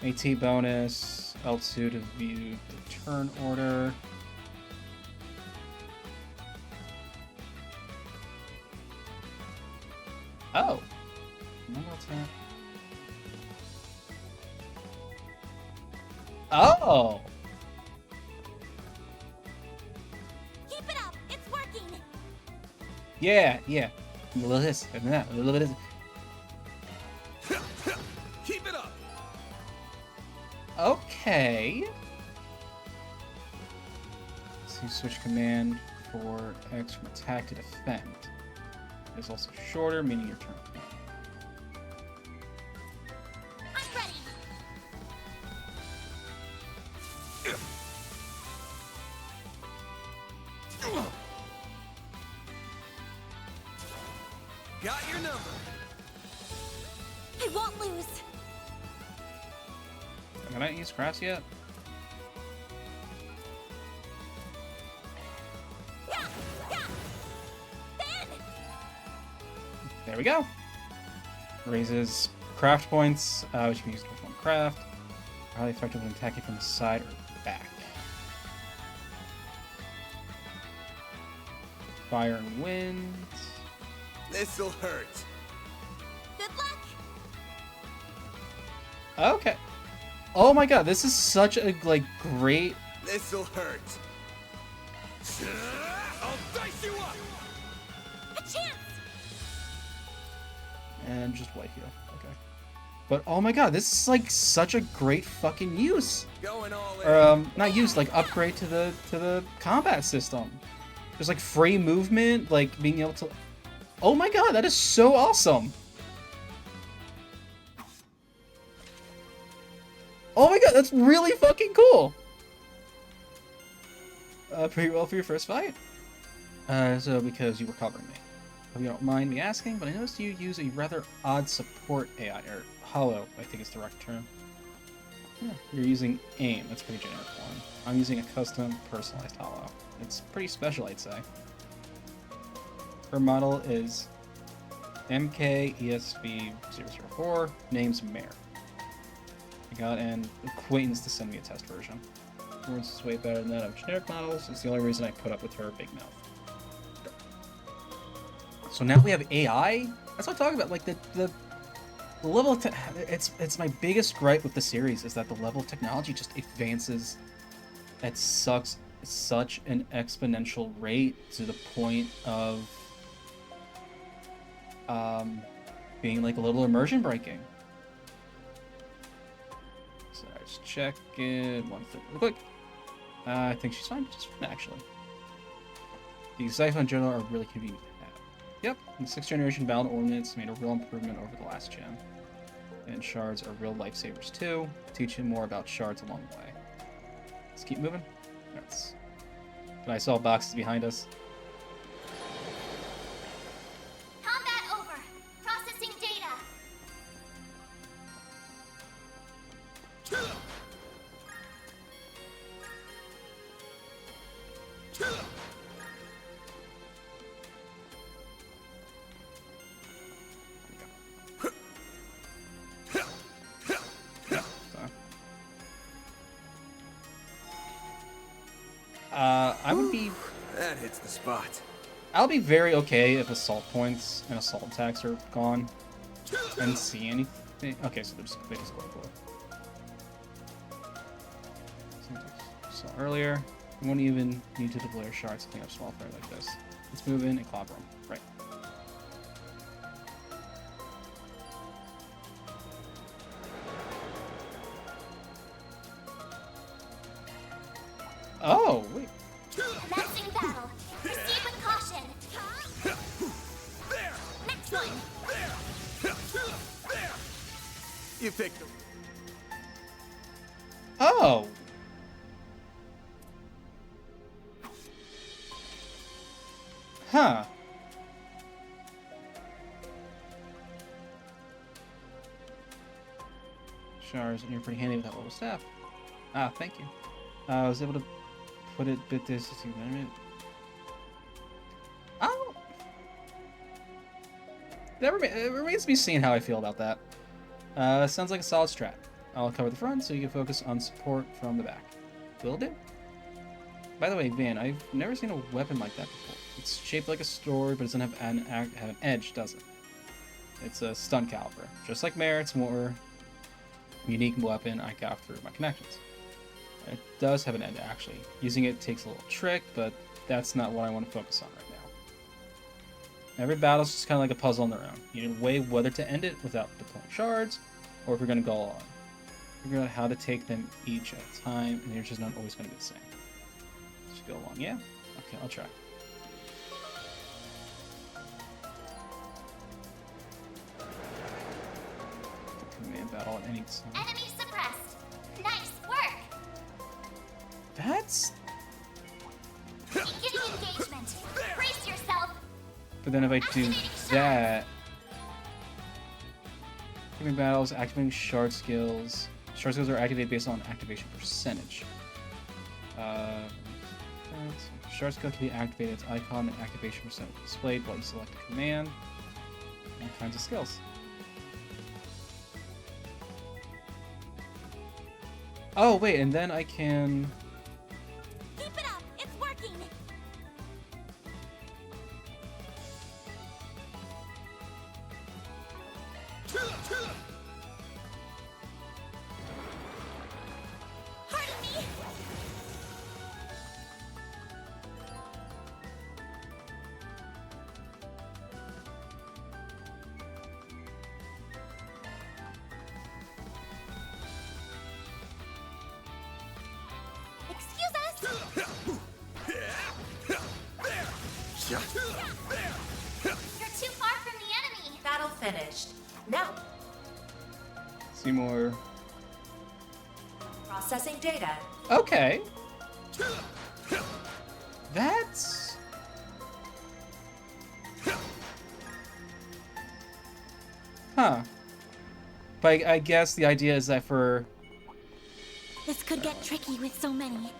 Speaker 1: AT bonus, L2 to view the turn order. Oh. Normal attack. Oh.
Speaker 10: Keep it up. It's working.
Speaker 1: Yeah. A little this and that. A little bit of this.
Speaker 6: Keep it up.
Speaker 1: Okay. So you switch command for X from attack to defend. It's also shorter, meaning your turn.
Speaker 10: I'm ready.
Speaker 6: Got your number.
Speaker 10: I won't lose.
Speaker 1: Have I not used crafts yet? There we go. Raises craft points, which can be used to perform craft. Highly effective when attacking from the side or back. Fire and wind.
Speaker 6: This'll hurt.
Speaker 10: Good luck.
Speaker 1: Okay. Oh my god, this is such a, like, great...
Speaker 11: This'll hurt.
Speaker 6: I'll dice you up!
Speaker 10: A chance!
Speaker 1: And just white heal. Okay. But oh my god, this is like such a great fucking use.
Speaker 11: Going all in.
Speaker 1: Or not use, like upgrade to the combat system. There's like free movement, like being able to. Oh my god, that is so awesome. Oh my god, that's really fucking cool. Pretty well for your first fight. So because you were covering me. Hope you don't mind me asking, but I noticed you use a rather odd support AI, or hollow, I think is the correct term. Yeah, you're using AIM, that's pretty generic one. I'm using a custom, personalized hollow. It's pretty special, I'd say. Her model is MKESV004, name's Mare. I got an acquaintance to send me a test version. Performance is way better than that of generic models, it's the only reason I put up with her big mouth. So now we have AI? That's what I'm talking about, like the level of it's my biggest gripe with the series is that the level of technology just advances at such an exponential rate to the point of being like a little immersion breaking. So I just check in one thing real quick. I think she's fine, just fine actually. The Zyphon in general are really convenient to have. Yep, the 6th generation Valid Ordnance made a real improvement over the last gen. And shards are real lifesavers too. Teach you more about shards along the way. Let's keep moving. That's. And I saw boxes behind us.
Speaker 10: Combat over. Processing data.
Speaker 1: I would be.
Speaker 11: That hits the spot.
Speaker 1: I'll be very okay if assault points and assault attacks are gone. I didn't see anything. Okay, so they're just completely scorable. So earlier, you won't even need to deploy your shards to clean up small fire like this. Let's move in and clobber them. Right. Oh, wait.
Speaker 10: Commencing battle. Proceed with caution.
Speaker 6: There!
Speaker 10: Next one.
Speaker 6: There!
Speaker 11: You picked them.
Speaker 1: Oh! Huh. Shards, and you're pretty handy with that little staff. Ah, thank you. I was able to put it bit this to minute. Oh! It remains to be seen how I feel about that. Sounds like a solid strat. I'll cover the front so you can focus on support from the back. Will do. By the way, Van, I've never seen a weapon like that before. It's shaped like a sword, but it doesn't have an edge, does it? It's a stun caliber. Just like Mare, it's more unique weapon I got through my connections. It does have an end, actually. Using it takes a little trick, but that's not what I want to focus on right now. Every battle's just kind of like a puzzle on their own. You need to weigh whether to end it without deploying shards, or if you're going to go all on. Figure out how to take them each at a time, and they're just not always going to be the same. Just go along, yeah? Okay, I'll try. Command battle at any time.
Speaker 10: Enemy suppressed. Nice work.
Speaker 1: That's...
Speaker 10: Beginning engagement. Brace yourself.
Speaker 1: But then if I do that... Command battles, activating shard skills. Shard skills are activated based on activation percentage. Shard skill can be activated its icon and activation percentage displayed while you select a command. All kinds of skills. Oh wait, and then I can...
Speaker 10: Keep it up. It's working. You're too far from the enemy.
Speaker 8: Battle finished. Now,
Speaker 1: See more.
Speaker 8: processing data.
Speaker 1: Okay. That's... Huh. But I guess the idea is that for...
Speaker 10: This could get tricky with so many.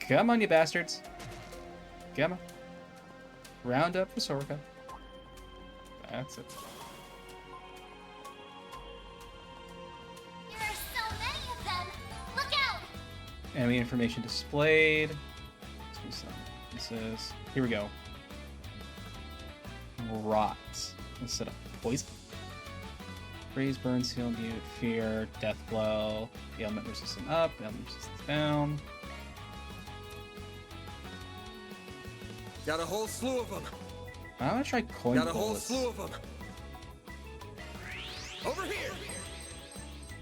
Speaker 1: Come on, you bastards. Come on. Round up for Sorka. That's it.
Speaker 10: There are so many of them. Look out!
Speaker 1: Enemy information displayed. Let's do some. This is... Here we go. Rot. Instead of poison. Freeze, burn, seal, mute, fear, death blow. The element resistance up, element resistance down.
Speaker 11: Got a whole slew of them.
Speaker 1: I'm gonna try coin
Speaker 11: Got a whole
Speaker 1: bullets.
Speaker 11: slew of them. Over here.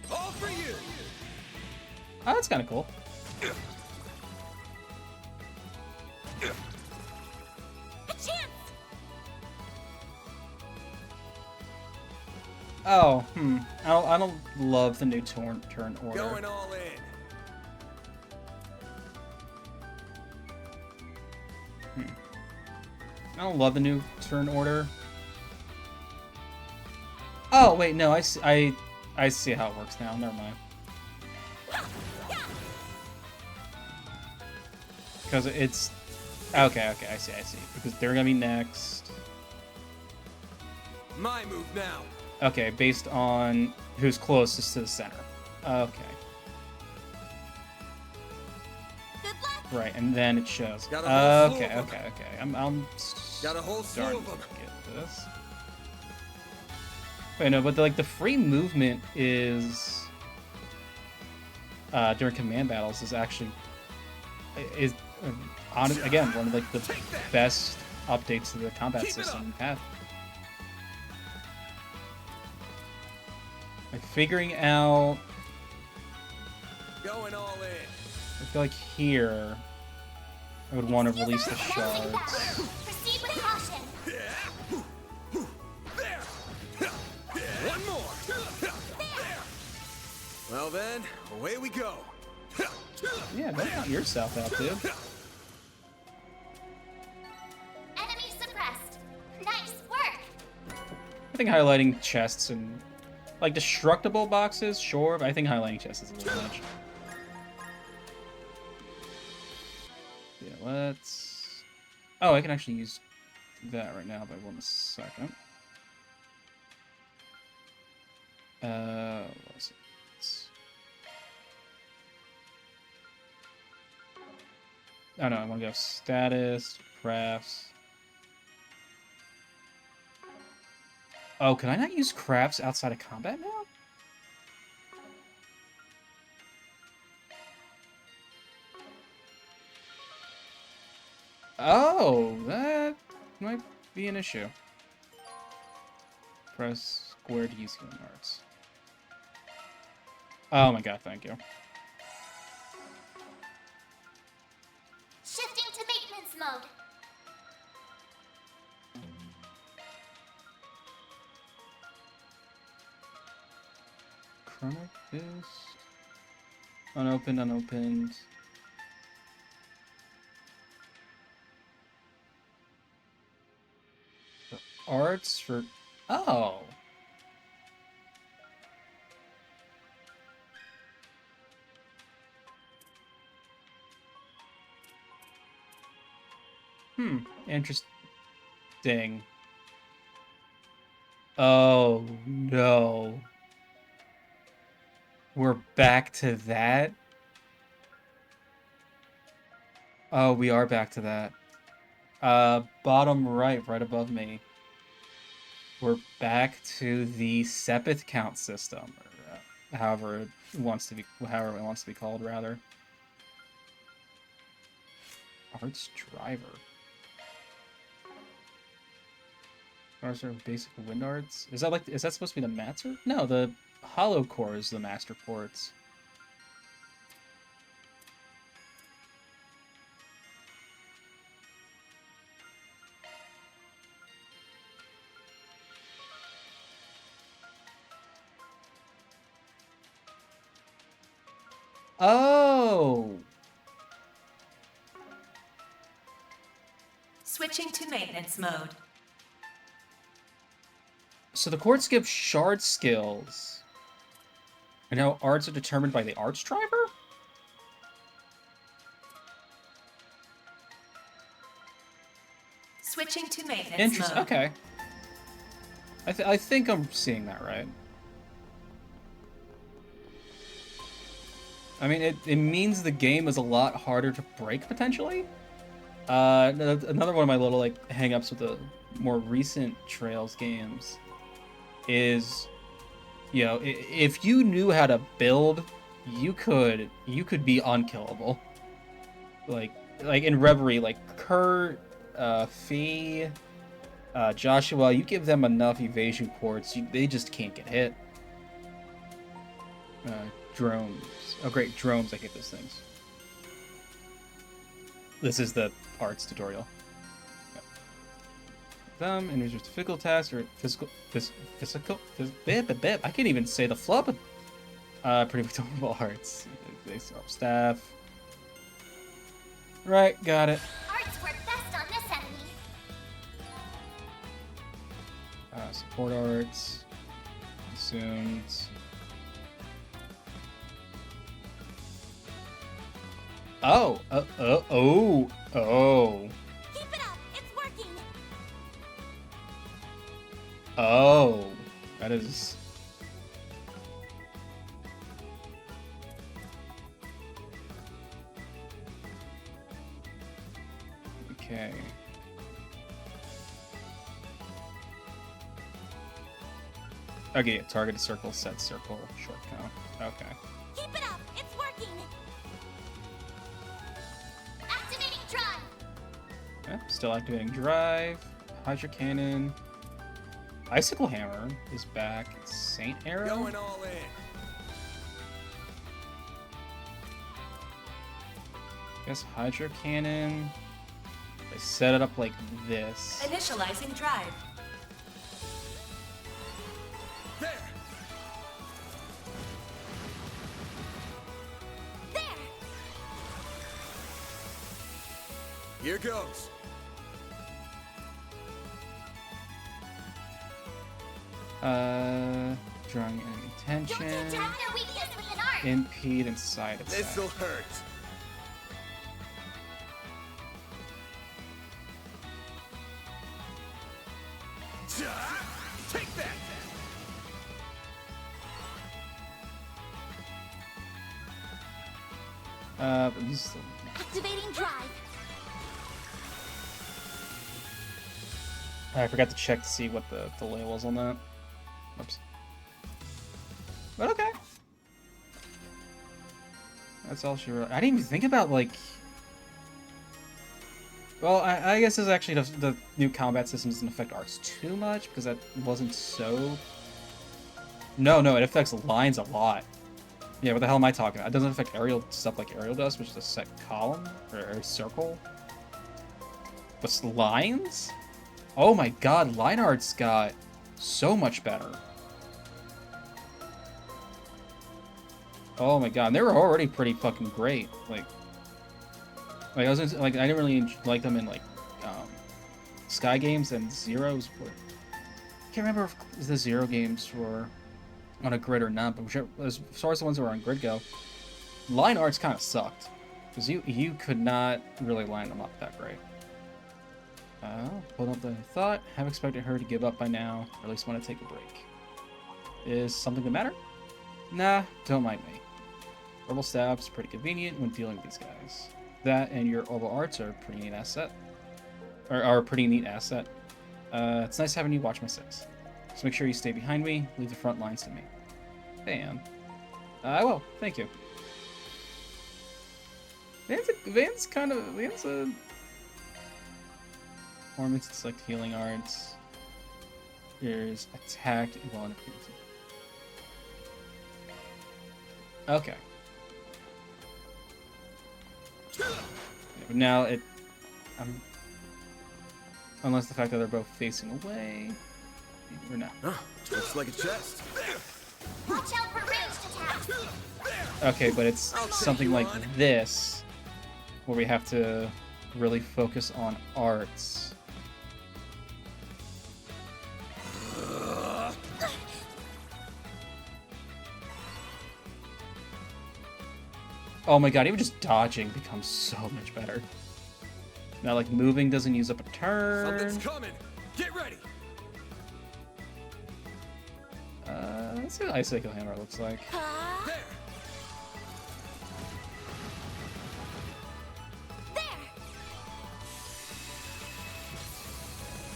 Speaker 11: All for you.
Speaker 1: Oh, that's kind of cool.
Speaker 10: A chance!
Speaker 1: Oh, I don't love the new turn order.
Speaker 11: Going all in.
Speaker 1: I don't love the new turn order. Oh wait, no, I see how it works now. Never mind. Because it's okay. I see. Because they're gonna be next.
Speaker 11: My move now.
Speaker 1: Okay, based on who's closest to the center. Okay.
Speaker 10: Good luck!
Speaker 1: Right, and then it shows.
Speaker 11: Got a whole slew
Speaker 1: Okay.
Speaker 11: of them.
Speaker 1: I'm
Speaker 11: Got a whole slew
Speaker 1: starting
Speaker 11: of them.
Speaker 1: to get this. Wait, no, but the free movement is during command battles is actually again one of like the best updates to the combat system we have. Like figuring out.
Speaker 11: Going all in.
Speaker 1: I feel like here I would want to release the shards.
Speaker 10: Proceed with caution.
Speaker 11: One more. Well then, away we go.
Speaker 1: Yeah, don't count yourself out, dude.
Speaker 10: Enemy suppressed. Nice work.
Speaker 1: I think highlighting chests and like destructible boxes, sure, but I think highlighting chests is a little much. Yeah, let's... Oh, I can actually use that right now, but 1 second. Let's see. Oh no, I want to go status, crafts. Oh, can I not use crafts outside of combat now? Oh, that might be an issue. Press square to use healing arts. Oh my god, thank you.
Speaker 10: Shifting to maintenance mode.
Speaker 1: Chromic Fist. Unopened. For arts for... Oh! Interesting. Oh, no. We're back to that? Oh, we are back to that. Bottom right above me. We're back to the Sepith count system, or however it wants to be called, rather. Arts driver. Arts are basic wind arts. Is that supposed to be the master? No, the hollow core is the master ports. Oh!
Speaker 8: Switching to maintenance mode.
Speaker 1: So the quartz gives shard skills. And how arts are determined by the arts driver?
Speaker 8: Switching to maintenance
Speaker 1: Interesting.
Speaker 8: mode.
Speaker 1: Okay. I think I'm seeing that right. I mean, it means the game is a lot harder to break, potentially. Another one of my little, like, hang-ups with the more recent Trails games is, you know, if you knew how to build, you could be unkillable. Like in Reverie, like, Kurt, Fee, Joshua, you give them enough evasion quartz, they just can't get hit. Drones. Oh great, drones, I hate those things. This is the arts tutorial. Yep. Them, and there's just physical tasks, or I can't even say the flub. Predictable arts. They staff. Right, got it.
Speaker 10: Arts work best on this enemy.
Speaker 1: Support arts. Consumed. Oh. Oh.
Speaker 10: Keep it up. It's working.
Speaker 1: Oh. That is... Okay. Okay, target a circle, set circle, short count. Okay.
Speaker 10: Keep it up. It's working. Activating drive.
Speaker 1: Yeah, still activating drive. Hydra cannon. Icicle hammer is back. Saint arrow.
Speaker 11: Going all in.
Speaker 1: Guess Hydra cannon. I set it up like this.
Speaker 8: Initializing drive.
Speaker 11: There.
Speaker 10: There.
Speaker 11: Here goes.
Speaker 1: Drawing enemy attention.
Speaker 10: You'll do down no weakness with an art.
Speaker 1: Impede and side attack.
Speaker 11: This'll hurt.
Speaker 6: Take that!
Speaker 10: Activating drive.
Speaker 1: I forgot to check to see what the delay was on that. Oops. But okay. That's all she wrote. I didn't even think about, like... Well, I guess this actually the new combat system doesn't affect arts too much, because that wasn't so... No, it affects lines a lot. Yeah, what the hell am I talking about? It doesn't affect aerial stuff like aerial does, which is a set column, or circle. But lines? Oh my god, line arts got so much better. Oh my god, and they were already pretty fucking great. Like I didn't really like them in like Sky games and Zeros. Were, I can't remember if the Zero games were on a grid or not, but whichever, as far as the ones that were on grid go, line arts kind of sucked because you could not really line them up that great. Hold up, I thought. Have expected her to give up by now, or at least want to take a break. Is something the matter? Nah, don't mind me. Herbal stab's pretty convenient when dealing with these guys. That and your herbal arts are a pretty neat asset. Or are a pretty neat asset. It's nice having you watch my six. So make sure you stay behind me, leave the front lines to me. Bam. I will, thank you. Van's a... Performance, select healing arts. Here's attack and vulnerability. Okay. Yeah, but now unless the fact that they're both facing away, or not.
Speaker 11: Looks like a chest.
Speaker 10: Watch out for ranged attacks.
Speaker 1: Okay, but it's something like this, where we have to really focus on arts. Oh my god, even just dodging becomes so much better. Now, like, moving doesn't use up a turn.
Speaker 6: Something's coming. Get ready.
Speaker 1: Let's see what Icicle Hammer looks like.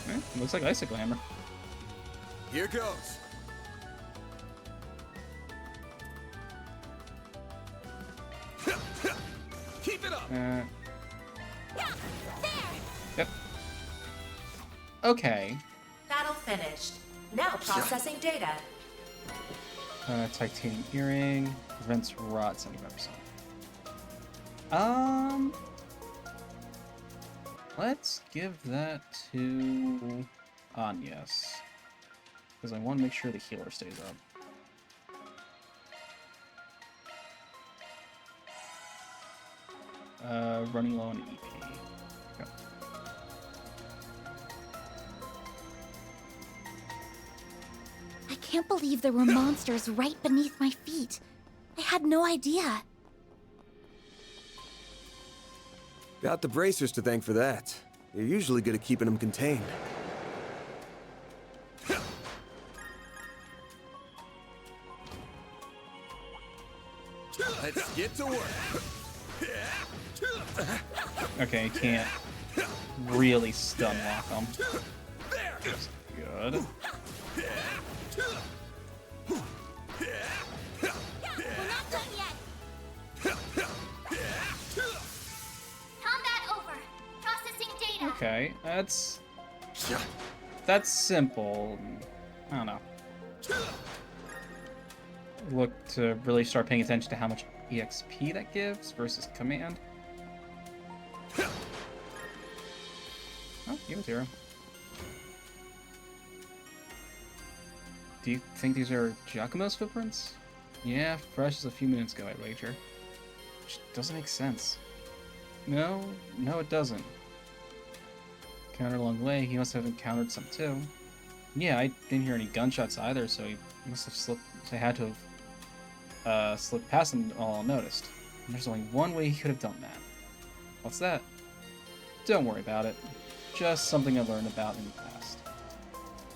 Speaker 10: There.
Speaker 1: Looks like Icicle Hammer.
Speaker 6: Here goes. Keep it up.
Speaker 1: Yep. Okay.
Speaker 8: Battle finished. Now processing data.
Speaker 1: Titanium earring prevents rot 75%. Let's give that to Agnes, because I want to make sure the healer stays up. Running low on EP. Okay.
Speaker 10: I can't believe there were monsters right beneath my feet. I had no idea.
Speaker 11: Got the bracers to thank for that. You're usually good at keeping them contained.
Speaker 6: Let's get to work.
Speaker 1: Okay, you can't really stun lock them. That's good.
Speaker 10: We're not done yet. Combat over. Processing data.
Speaker 1: Okay, that's simple. I don't know. Look to really start paying attention to how much EXP that gives versus command. Oh, give it to her. Do you think these are Giacomo's footprints? Yeah, fresh as a few minutes ago, I'd wager. Which doesn't make sense. No, it doesn't. Countered along the way, he must have encountered some too. Yeah, I didn't hear any gunshots either, so he must have slipped. So I had to have slipped past them all unnoticed. And there's only one way he could have done that. What's that? Don't worry about it. Just something I learned about in the past.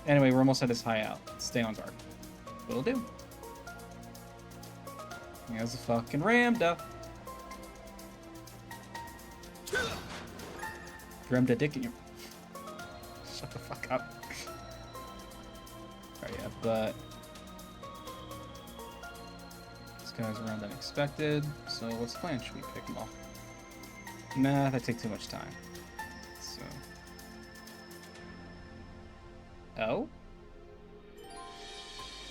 Speaker 1: Anyway, we're almost at his hideout. Stay on guard. Will do. He has a fucking rammed. Rammed a dick in you. Shut the fuck up. Alright, yeah, but this guy's around unexpected, so what's the plan? Should we pick him off? Nah, that'd take too much time. So. Oh?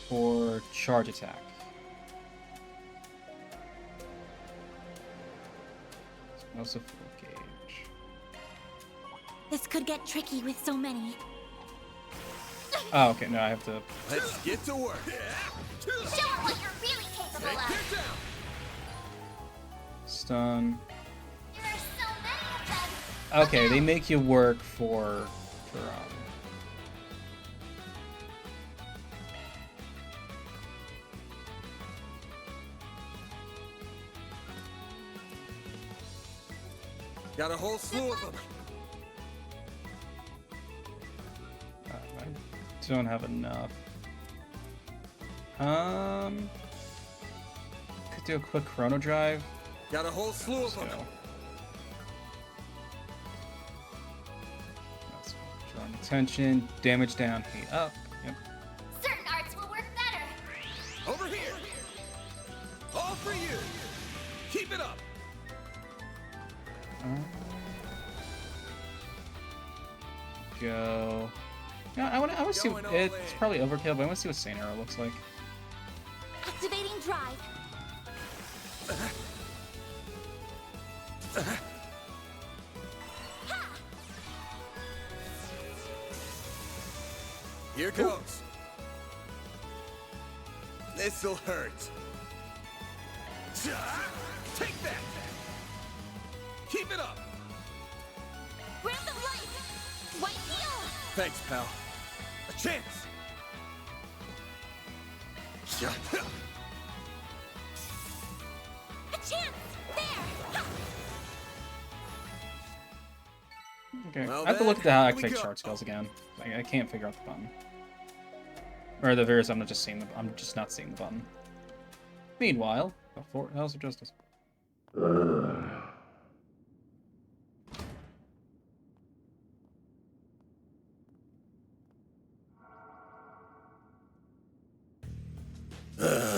Speaker 1: For charge attack. Also full gauge.
Speaker 10: This could get tricky with so many.
Speaker 1: Oh, okay, no, I have to.
Speaker 6: Let's get to work.
Speaker 10: Show them what you're really capable of.
Speaker 1: Stun.
Speaker 10: There are so many of them.
Speaker 1: Okay, they make you work for
Speaker 6: Got a whole slew of them.
Speaker 1: I don't have enough. Could do a quick chrono drive.
Speaker 6: Got a whole slew of them.
Speaker 1: That's drawing attention. Damage down, heat up. Yep.
Speaker 10: Certain arts will work better.
Speaker 6: Over here. All for you. Keep it up.
Speaker 1: Go. Yeah, I want to see. It's probably overkill, but I want to see what Saint Arrow looks like.
Speaker 10: Activating drive.
Speaker 6: Here goes. This'll hurt. Take that! Keep it up!
Speaker 10: Grab the light! White heel!
Speaker 11: Thanks, pal.
Speaker 6: A chance!
Speaker 10: A chance! There!
Speaker 1: Okay.
Speaker 11: Well
Speaker 1: I have to look at how I
Speaker 11: then, here we
Speaker 1: fix
Speaker 11: go.
Speaker 1: chart skills again. I can't figure out the button. Or at the very least, I'm just not seeing the button. Meanwhile, for House of Justice.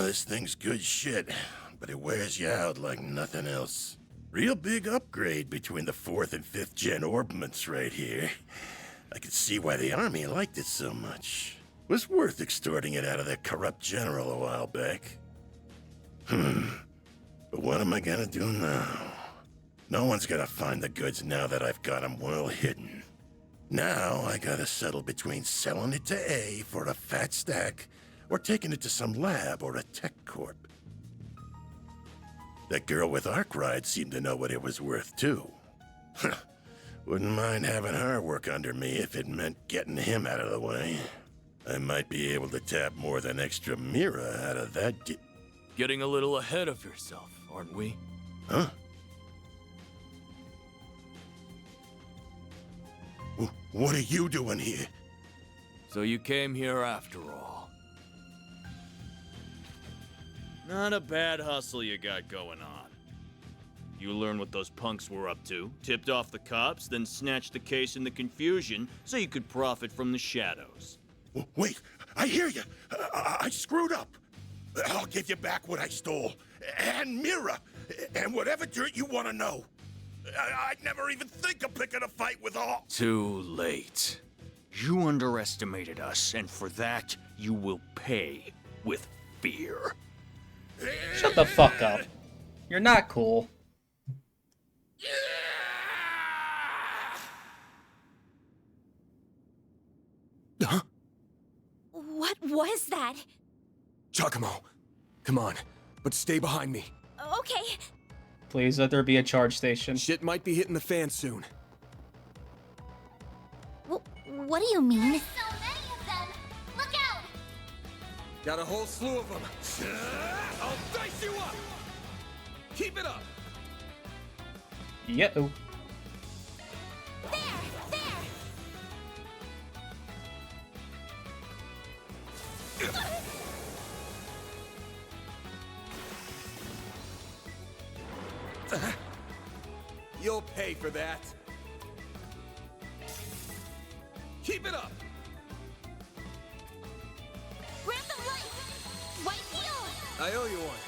Speaker 7: This thing's good shit, but it wears you out like nothing else. Real big upgrade between the 4th and 5th gen orbments right here. I could see why the army liked it so much. Was worth extorting it out of that corrupt general a while back. But what am I gonna do now? No one's gonna find the goods now that I've got them well hidden. Now I gotta settle between selling it to A for a fat stack or taking it to some lab or a tech corp. That girl with Arkwright seemed to know what it was worth too. Wouldn't mind having her work under me if it meant getting him out of the way. I might be able to tap more than extra Mira out of that
Speaker 5: Getting a little ahead of yourself, aren't we?
Speaker 7: Huh? What are you doing here?
Speaker 5: So you came here after all.
Speaker 4: Not a bad hustle you got going on. You learned what those punks were up to, tipped off the cops, then snatched the case in the confusion so you could profit from the shadows.
Speaker 7: Wait, I hear you. I screwed up. I'll give you back what I stole. And Mira. And whatever dirt you want to know. I'd never even think of picking a fight with all...
Speaker 5: Too late. You underestimated us, and for that, you will pay with fear.
Speaker 1: Shut the fuck up. You're not cool.
Speaker 11: Huh?
Speaker 10: What was that?
Speaker 11: Giacomo, come on, but stay behind me.
Speaker 10: Okay.
Speaker 1: Please let there be a charge station.
Speaker 11: Shit might be hitting the fan soon.
Speaker 10: What do you mean?
Speaker 12: So many of them! Look out!
Speaker 11: Got a whole slew of them.
Speaker 6: I'll dice you up! Keep it up!
Speaker 1: Yeah.
Speaker 10: There!
Speaker 11: You'll pay for that.
Speaker 6: Keep it up!
Speaker 10: Grab the light! White heel!
Speaker 11: I owe you one.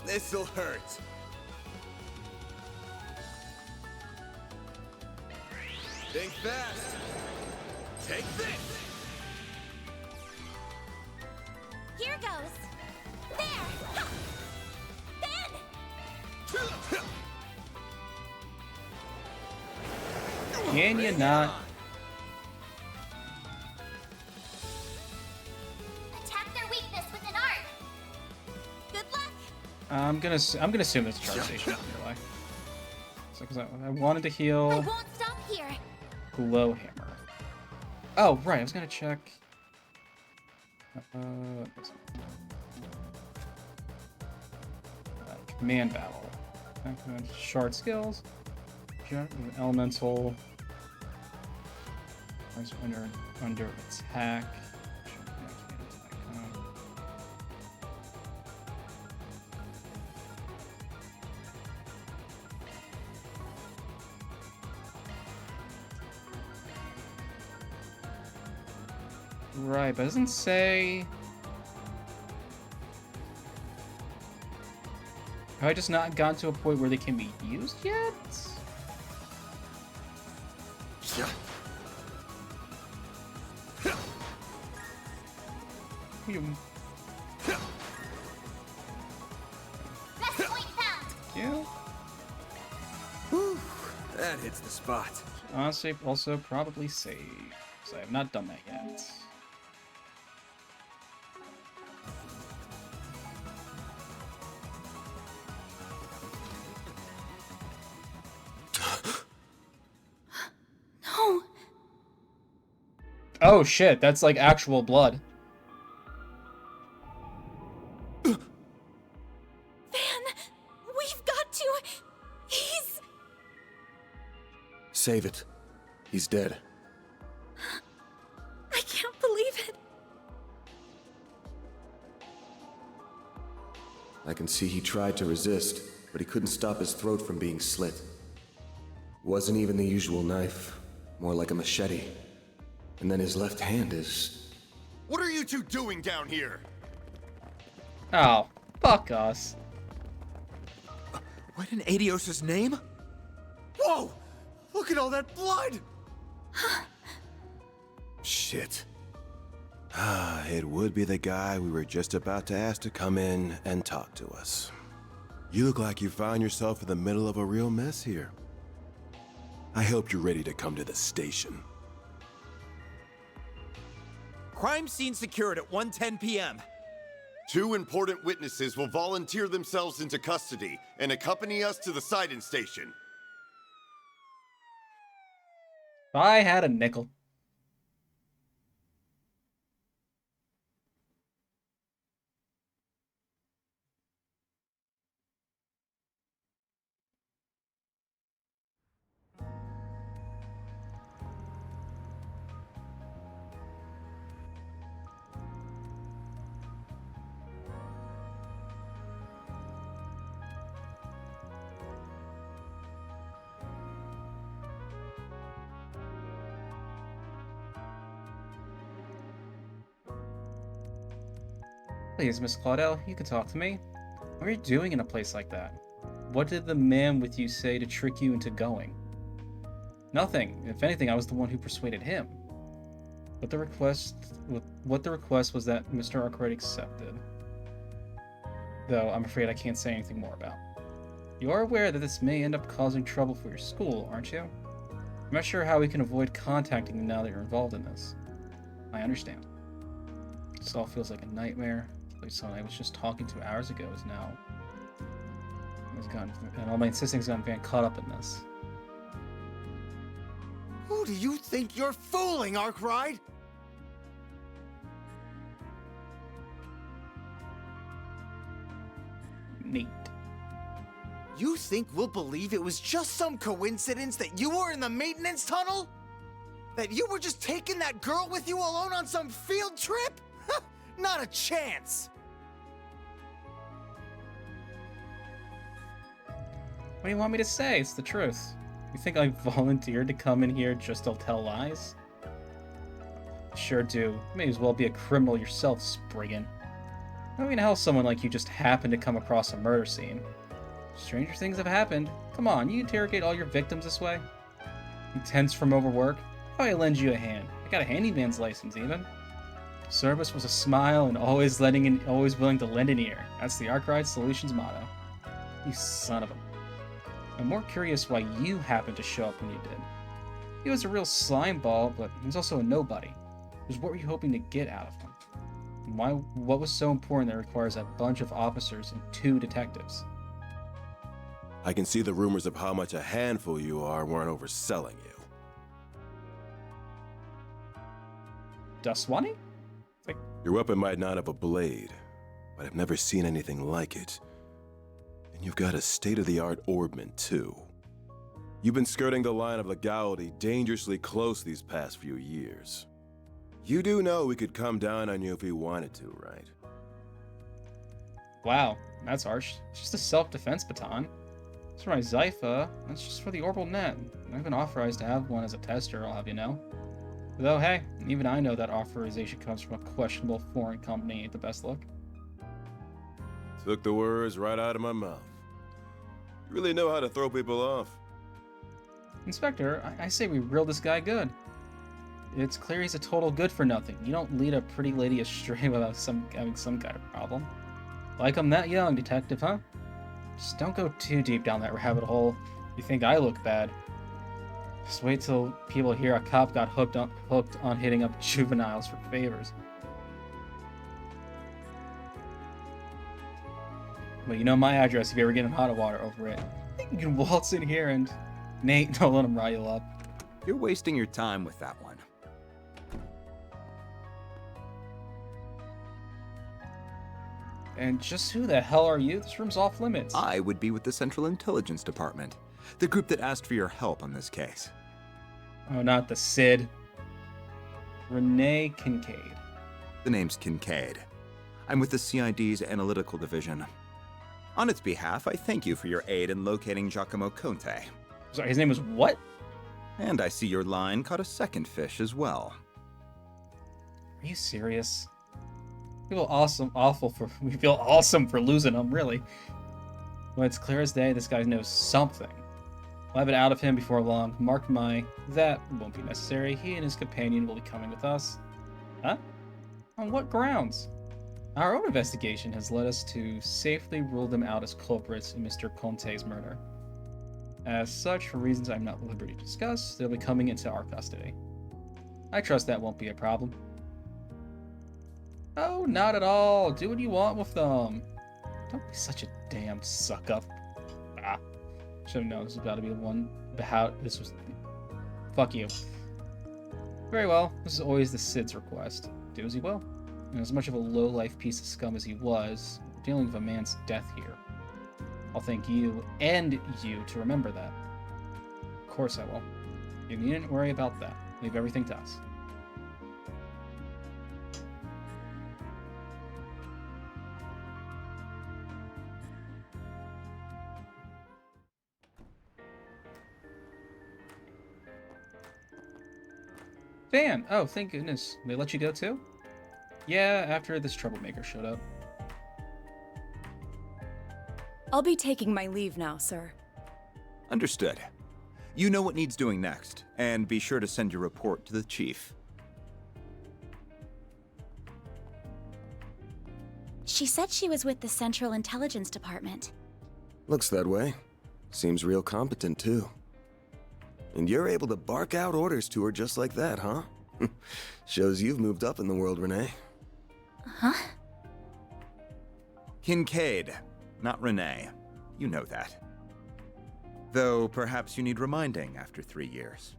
Speaker 11: This'll hurt. Think fast.
Speaker 6: Take this!
Speaker 10: Here goes! There! Ha! Ben!
Speaker 1: Can you not?
Speaker 12: Attack their weakness with an art!
Speaker 10: Good luck!
Speaker 1: I'm gonna assume there's a charge station nearby. So, because I wanted to
Speaker 10: I
Speaker 1: heal
Speaker 10: won't stop here!
Speaker 1: Glow Hammer. Oh, right, I was gonna check. Command battle. Shard skills. Elemental. Under attack. Right, but it doesn't say. Have I just not gotten to a point where they can be used yet?
Speaker 12: Best point found!
Speaker 1: Yeah.
Speaker 11: Whew, that hits the spot.
Speaker 1: Honestly, also probably save. So I have not done that yet. Oh shit, that's like actual blood.
Speaker 10: Van, we've got to. He's.
Speaker 11: Save it. He's dead.
Speaker 10: I can't believe it.
Speaker 11: I can see he tried to resist, but he couldn't stop his throat from being slit. Wasn't even the usual knife, more like a machete. And then his left hand is...
Speaker 9: What are you two doing down here?
Speaker 1: Oh, fuck us.
Speaker 6: What in Adios' name? Whoa! Look at all that blood!
Speaker 11: Shit.
Speaker 9: It would be the guy we were just about to ask to come in and talk to us. You look like you found yourself in the middle of a real mess here. I hope you're ready to come to the station.
Speaker 6: Crime scene secured at 1:10 p.m.
Speaker 9: 2 important witnesses will volunteer themselves into custody and accompany us to the sighting station.
Speaker 1: If I had a nickel. Please, Miss Claudel, you can talk to me. What are you doing in a place like that? What did the man with you say to trick you into going? Nothing. If anything, I was the one who persuaded him. What the request was that Mr. Arkwright accepted. Though I'm afraid I can't say anything more about. You are aware that this may end up causing trouble for your school, aren't you? I'm not sure how we can avoid contacting you now that you're involved in this. I understand. This all feels like a nightmare. Like someone I was just talking to hours ago is now... and all my insisting's gotten Van caught up in this.
Speaker 6: Who do you think you're fooling, Arkwright?
Speaker 1: Neat.
Speaker 6: You think we'll believe it was just some coincidence that you were in the maintenance tunnel? That you were just taking that girl with you alone on some field trip? Not a chance!
Speaker 1: What do you want me to say? It's the truth. You think I volunteered to come in here just to tell lies? Sure do. You may as well be a criminal yourself, Spriggan. I mean, how someone like you just happened to come across a murder scene? Stranger things have happened. Come on, you interrogate all your victims this way? You tense from overwork? How I lend you a hand? I got a handyman's license, even. Service was a smile and always willing to lend an ear. That's the Arkwright Solutions motto. You son of a... I'm more curious why you happened to show up when you did. He was a real slime ball, but he was also a nobody. Just what were you hoping to get out of him? And what was so important that requires a bunch of officers and 2 detectives?
Speaker 9: I can see the rumors of how much a handful you are weren't overselling you.
Speaker 1: Daswani?
Speaker 9: Your weapon might not have a blade, but I've never seen anything like it. And you've got a state-of-the-art orbment, too. You've been skirting the line of legality dangerously close these past few years. You do know we could come down on you if we wanted to, right?
Speaker 1: Wow, that's harsh. It's just a self-defense baton. It's for my Zypha. That's just for the orbital net. I've been authorized to have one as a tester, I'll have you know. Though, hey, even I know that authorization comes from a questionable foreign company ain't the best look.
Speaker 9: Took the words right out of my mouth. You really know how to throw people off.
Speaker 1: Inspector, I say we reel this guy good. It's clear he's a total good-for-nothing. You don't lead a pretty lady astray without having some kind of problem. Like I'm that young, detective, huh? Just don't go too deep down that rabbit hole. You think I look bad. Just wait till people hear a cop got hooked on hitting up juveniles for favors. But you know my address if you ever get in hot water over it. You can waltz in here and... Nate, don't let him rile up.
Speaker 13: You're wasting your time with that one.
Speaker 1: And just who the hell are you? This room's off limits.
Speaker 13: I would be with the Central Intelligence Department, the group that asked for your help on this case.
Speaker 1: Oh, not the Cid. Renee Kincaid.
Speaker 13: The name's Kincaid. I'm with the CID's Analytical Division. On its behalf, I thank you for your aid in locating Giacomo Conte.
Speaker 1: Sorry, his name was what?
Speaker 13: And I see your line caught a second fish as well.
Speaker 1: Are you serious? We feel awesome for losing him, really. Well, it's clear as day this guy knows something. We'll have it out of him before long. Mark my... That won't be necessary. He and his companion will be coming with us. Huh? On what grounds? Our own investigation has led us to safely rule them out as culprits in Mr. Conte's murder. As such, for reasons I'm not at liberty to discuss, they'll be coming into our custody. I trust that won't be a problem. Oh, not at all. Do what you want with them. Don't be such a damn suck-up. Ah. Should have known this was about to be the one. How this was. Fuck you. Very well. This is always the Cid's request. Do as he will. And as much of a low-life piece of scum as he was, dealing with a man's death here. I'll thank you and you to remember that. Of course I will. You needn't worry about that. Leave everything to us. Dan! Oh, thank goodness. They let you go too? Yeah, after this troublemaker showed up.
Speaker 14: I'll be taking my leave now, sir.
Speaker 13: Understood. You know what needs doing next, and be sure to send your report to the chief.
Speaker 10: She said she was with the Central Intelligence Department.
Speaker 11: Looks that way. Seems real competent, too. And you're able to bark out orders to her just like that, huh? Shows you've moved up in the world, Renee.
Speaker 10: Huh?
Speaker 13: Kincaid, not Renee. You know that. Though perhaps you need reminding after 3 years.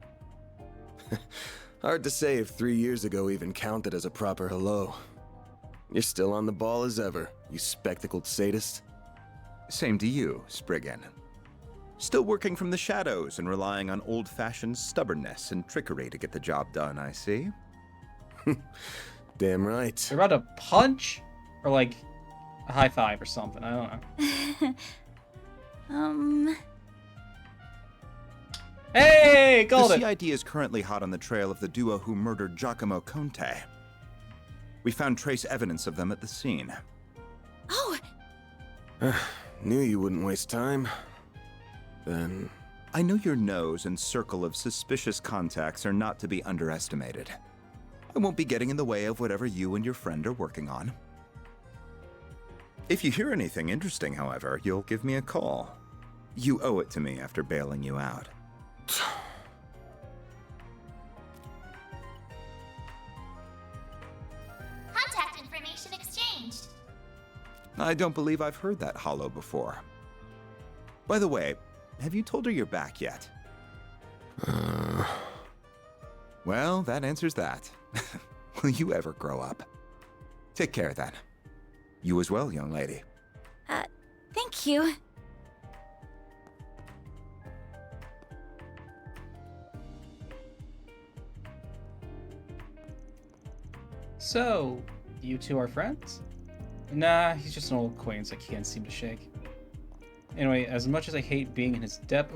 Speaker 11: Hard to say if 3 years ago even counted as a proper hello. You're still on the ball as ever, you spectacled sadist.
Speaker 13: Same to you, Spriggan. Still working from the shadows and relying on old-fashioned stubbornness and trickery to get the job done, I see.
Speaker 11: Damn right.
Speaker 1: They're about to punch? Or like, a high five or something, I don't know. Hey, called
Speaker 13: the
Speaker 1: it!
Speaker 13: CID is currently hot on the trail of the duo who murdered Giacomo Conte. We found trace evidence of them at the scene.
Speaker 10: Oh!
Speaker 11: Knew you wouldn't waste time. Then...
Speaker 13: I know your nose and circle of suspicious contacts are not to be underestimated. I won't be getting in the way of whatever you and your friend are working on. If you hear anything interesting, however, you'll give me a call. You owe it to me after bailing you out.
Speaker 15: Contact information exchanged.
Speaker 13: I don't believe I've heard that hollow before. By the way, have you told her you're back yet? Well, that answers that. Will you ever grow up? Take care, then. You as well, young lady.
Speaker 10: Thank you.
Speaker 1: So, you two are friends? Nah, he's just an old acquaintance I can't seem to shake. Anyway, as much as I hate being in his debt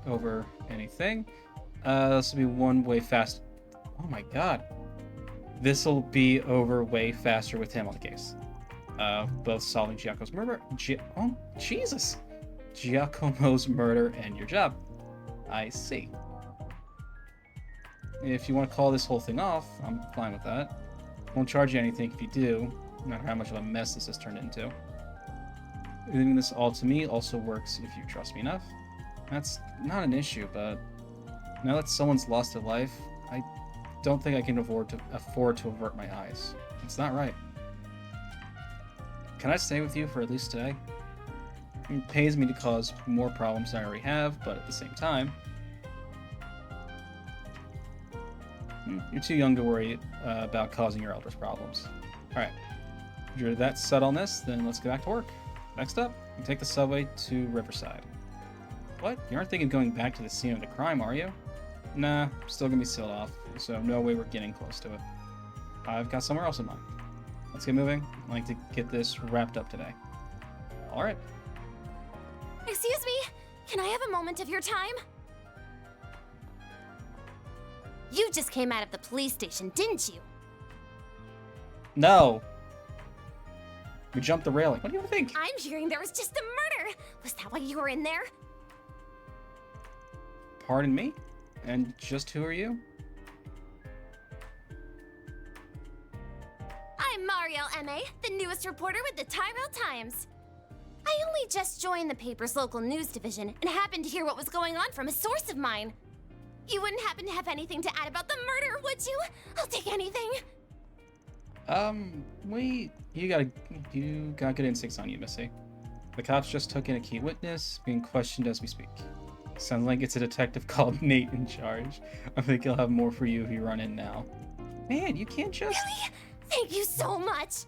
Speaker 1: over anything, this will be one way fast. Oh my god. This will be over way faster with him on the case. Both solving Giacomo's murder. Oh, Jesus! Giacomo's murder and your job. I see. If you want to call this whole thing off, I'm fine with that. Won't charge you anything if you do, no matter how much of a mess this has turned into. Leaving this all to me also works if you trust me enough. That's not an issue, but now that someone's lost their life, I don't think I can afford to avert my eyes. It's not right. Can I stay with you for at least today? It pays me to cause more problems than I already have, but at the same time... You're too young to worry about causing your elders problems. Alright. If you're that set on this, then let's get back to work. Next up, you take the subway to Riverside. What? You aren't thinking of going back to the scene of the crime, are you? Nah, still gonna be sealed off, so no way we're getting close to it. I've got somewhere else in mind. Let's get moving. I'd like to get this wrapped up today. Alright.
Speaker 15: Excuse me, can I have a moment of your time? You just came out of the police station, didn't you?
Speaker 1: No! We jumped the railing. What do you think?
Speaker 15: I'm hearing there was just a murder. Was that why you were in there?
Speaker 1: Pardon me? And just who are you?
Speaker 15: I'm Marielle M.A., the newest reporter with the Tyrell Times. I only just joined the paper's local news division and happened to hear what was going on from a source of mine. You wouldn't happen to have anything to add about the murder, would you? I'll take anything.
Speaker 1: You got good instincts on you, Missy. The cops just took in a key witness, being questioned as we speak. Sounds like it's a detective called Nate in charge. I think he'll have more for you if you run in now. Man, you can't just...
Speaker 15: Really? Thank you so much.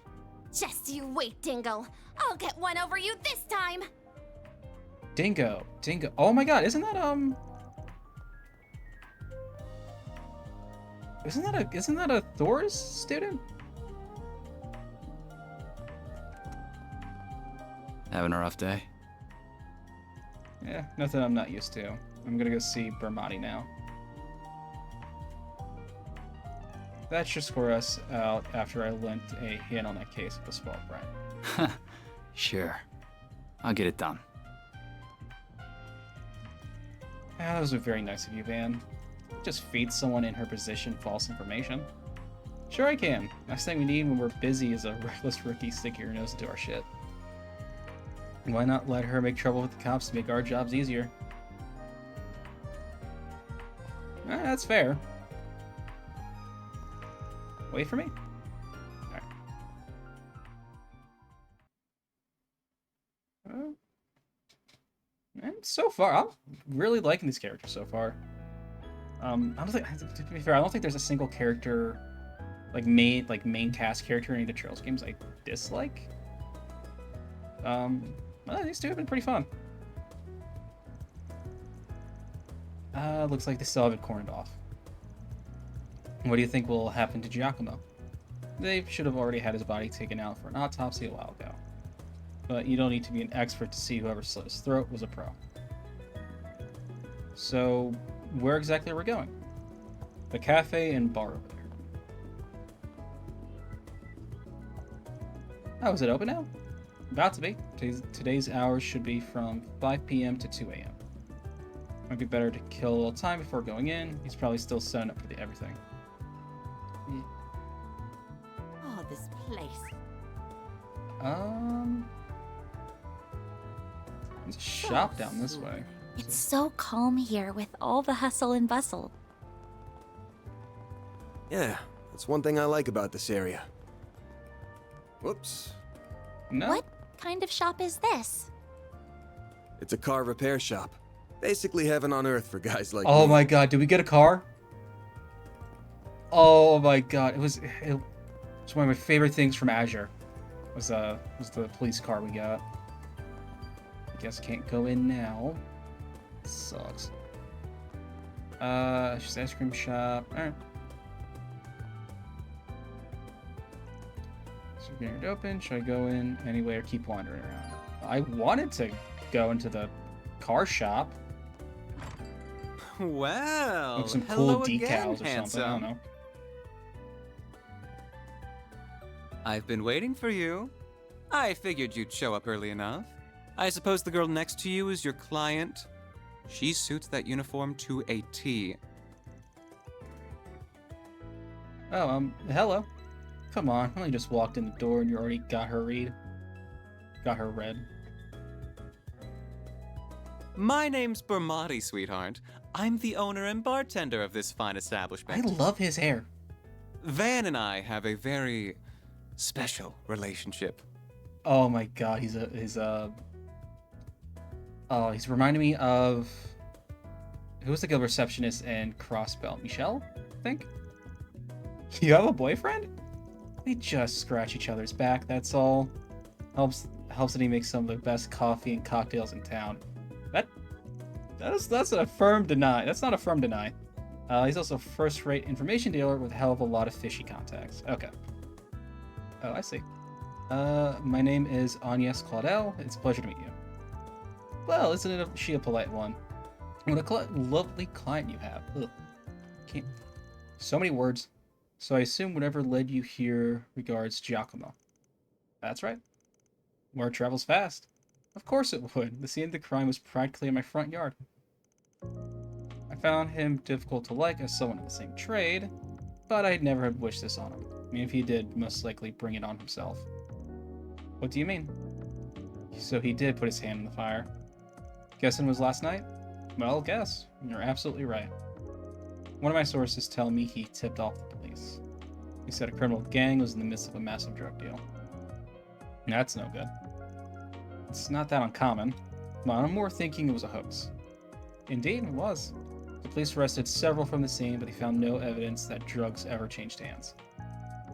Speaker 15: Just you wait, Dingo. I'll get one over you this time.
Speaker 1: Dingo. Oh my god, isn't that a Thor's student?
Speaker 16: Having a rough day?
Speaker 1: Yeah, nothing I'm not used to. I'm gonna go see Bermati now. That should score us out after I lent a hand on that case with the spoiled brat.
Speaker 16: Sure. I'll get it done.
Speaker 1: That was very nice of you, Van. Just feed someone in her position false information. Sure I can. Next thing we need when we're busy is a reckless rookie sticking your nose into our shit. Why not let her make trouble with the cops to make our jobs easier? That's fair. Wait for me. Alright. And so far, I'm really liking these characters so far. I don't think, to be fair, I don't think there's a single character, main cast character in any of the Trails games I dislike. Well, these two have been pretty fun. Looks like they still have it cornered off. What do you think will happen to Giacomo? They should have already had his body taken out for an autopsy a while ago. But you don't need to be an expert to see whoever slit his throat was a pro. So, where exactly are we going? The cafe and bar over there. Oh, is it open now? About to be. Today's hours should be from 5 p.m. to 2 a.m. Might be better to kill a little time before going in. He's probably still setting up for everything. Yeah.
Speaker 15: Oh, this place.
Speaker 1: There's a shop down this way.
Speaker 10: It's so calm here with all the hustle and bustle.
Speaker 11: Yeah, that's one thing I like about this area. Whoops.
Speaker 1: No?
Speaker 10: What kind of shop is this?
Speaker 11: It's a car repair shop. Basically heaven on earth for guys like me.
Speaker 1: Oh my god, did we get a car? Oh my god, it was one of my favorite things from Azure. Was the police car we got. I guess can't go in now. Sucks. Just ice cream shop. Alright. So we're getting it open. Should I go in anyway or keep wandering around? I wanted to go into the car shop.
Speaker 17: Well,
Speaker 1: Like some
Speaker 17: hello
Speaker 1: cool
Speaker 17: again,
Speaker 1: decals or
Speaker 17: handsome.
Speaker 1: something. I don't know.
Speaker 17: I've been waiting for you. I figured you'd show up early enough. I suppose the girl next to you is your client? She suits that uniform to a T.
Speaker 1: Oh, hello. Come on, I only just walked in the door and you already got her read.
Speaker 17: My name's Bermati, sweetheart. I'm the owner and bartender of this fine establishment.
Speaker 1: I love his hair.
Speaker 17: Van and I have a very special relationship.
Speaker 1: Oh my god, he's reminding me of who was the good receptionist in Crossbell? Michelle, I think. You have a boyfriend? They just scratch each other's back, that's all. Helps that he makes some of the best coffee and cocktails in town. That's a firm deny. That's not a firm deny. He's also a first-rate information dealer with a hell of a lot of fishy contacts. Okay. Oh, I see. My name is Agnes Claudel. It's a pleasure to meet you. Well, isn't she a polite one? What a lovely client you have. Ugh. Can't... So many words. So I assume whatever led you here regards Giacomo. That's right. Word travels fast. Of course it would. The scene of the crime was practically in my front yard. I found him difficult to like as someone in the same trade, but I'd never have wished this on him. I mean, if he did, most likely bring it on himself. What do you mean? So he did put his hand in the fire. Guessing it was last night? Well, guess. You're absolutely right. One of my sources tell me he tipped off the police. He said a criminal gang was in the midst of a massive drug deal. That's no good. It's not that uncommon, but I'm more thinking it was a hoax. Indeed, it was. The police arrested several from the scene, but they found no evidence that drugs ever changed hands.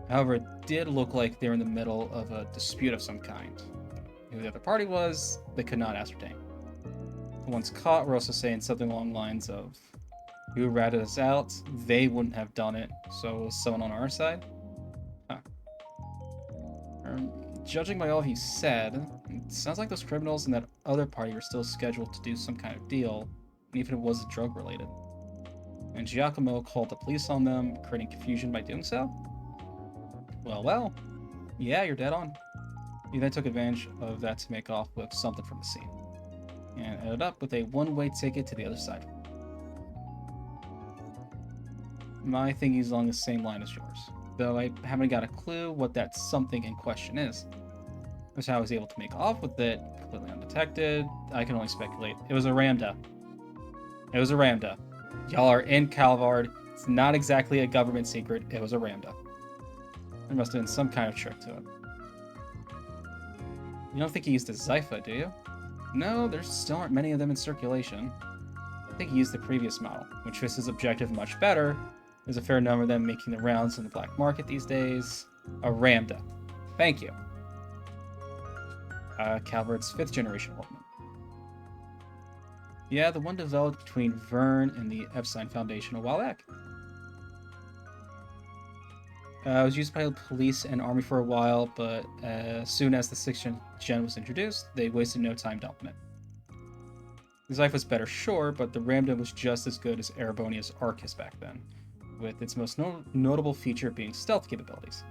Speaker 1: However, it did look like they were in the middle of a dispute of some kind. Who the other party was, they could not ascertain. The ones caught were also saying something along the lines of, "You ratted us out, they wouldn't have done it, so it was someone on our side?" Huh. Judging by all he said, it sounds like those criminals and that other party were still scheduled to do some kind of deal, even if it was drug related. And Giacomo called the police on them, creating confusion by doing so? Well, yeah, you're dead on. He then took advantage of that to make off with something from the scene, and ended up with a one-way ticket to the other side. My thinking is along the same line as yours, though I haven't got a clue what that something in question is. That's how I was able to make off with it, completely undetected. I can only speculate. It was a Ramda. It was a Ramda. Y'all are in Calvard. It's not exactly a government secret. It was a Ramda. There must have been some kind of trick to it. You don't think he used a Zypha, do you? No, there still aren't many of them in circulation. I think he used the previous model, which fits his objective much better. There's a fair number of them making the rounds in the black market these days. A Ramda. Thank you. Calvert's 5th generation Ornament. Yeah, the one developed between Vern and the Epstein Foundation a while back. It was used by the police and army for a while, but as soon as the 6th gen was introduced, they wasted no time dumping it. The Zypha was better, sure, but the Ramda was just as good as Erebonia's Arcus back then, with its most notable feature being stealth capabilities.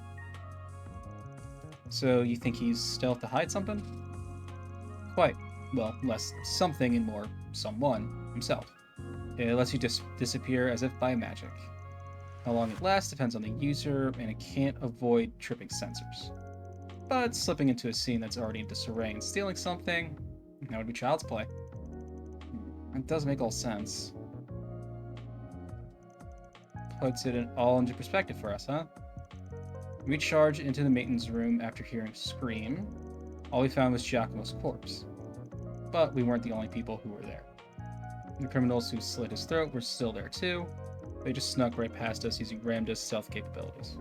Speaker 1: So you think he's stealth to hide something? Quite. Well, less something and more someone himself. It lets you disappear as if by magic. How long it lasts depends on the user, and it can't avoid tripping sensors. But slipping into a scene that's already in disarray and stealing something, that would be child's play. It does make all sense. Puts it all into perspective for us, huh? We charged into the maintenance room after hearing a scream. All we found was Giacomo's corpse. But we weren't the only people who were there. The criminals who slit his throat were still there too. They just snuck right past us using Ramda's stealth capabilities.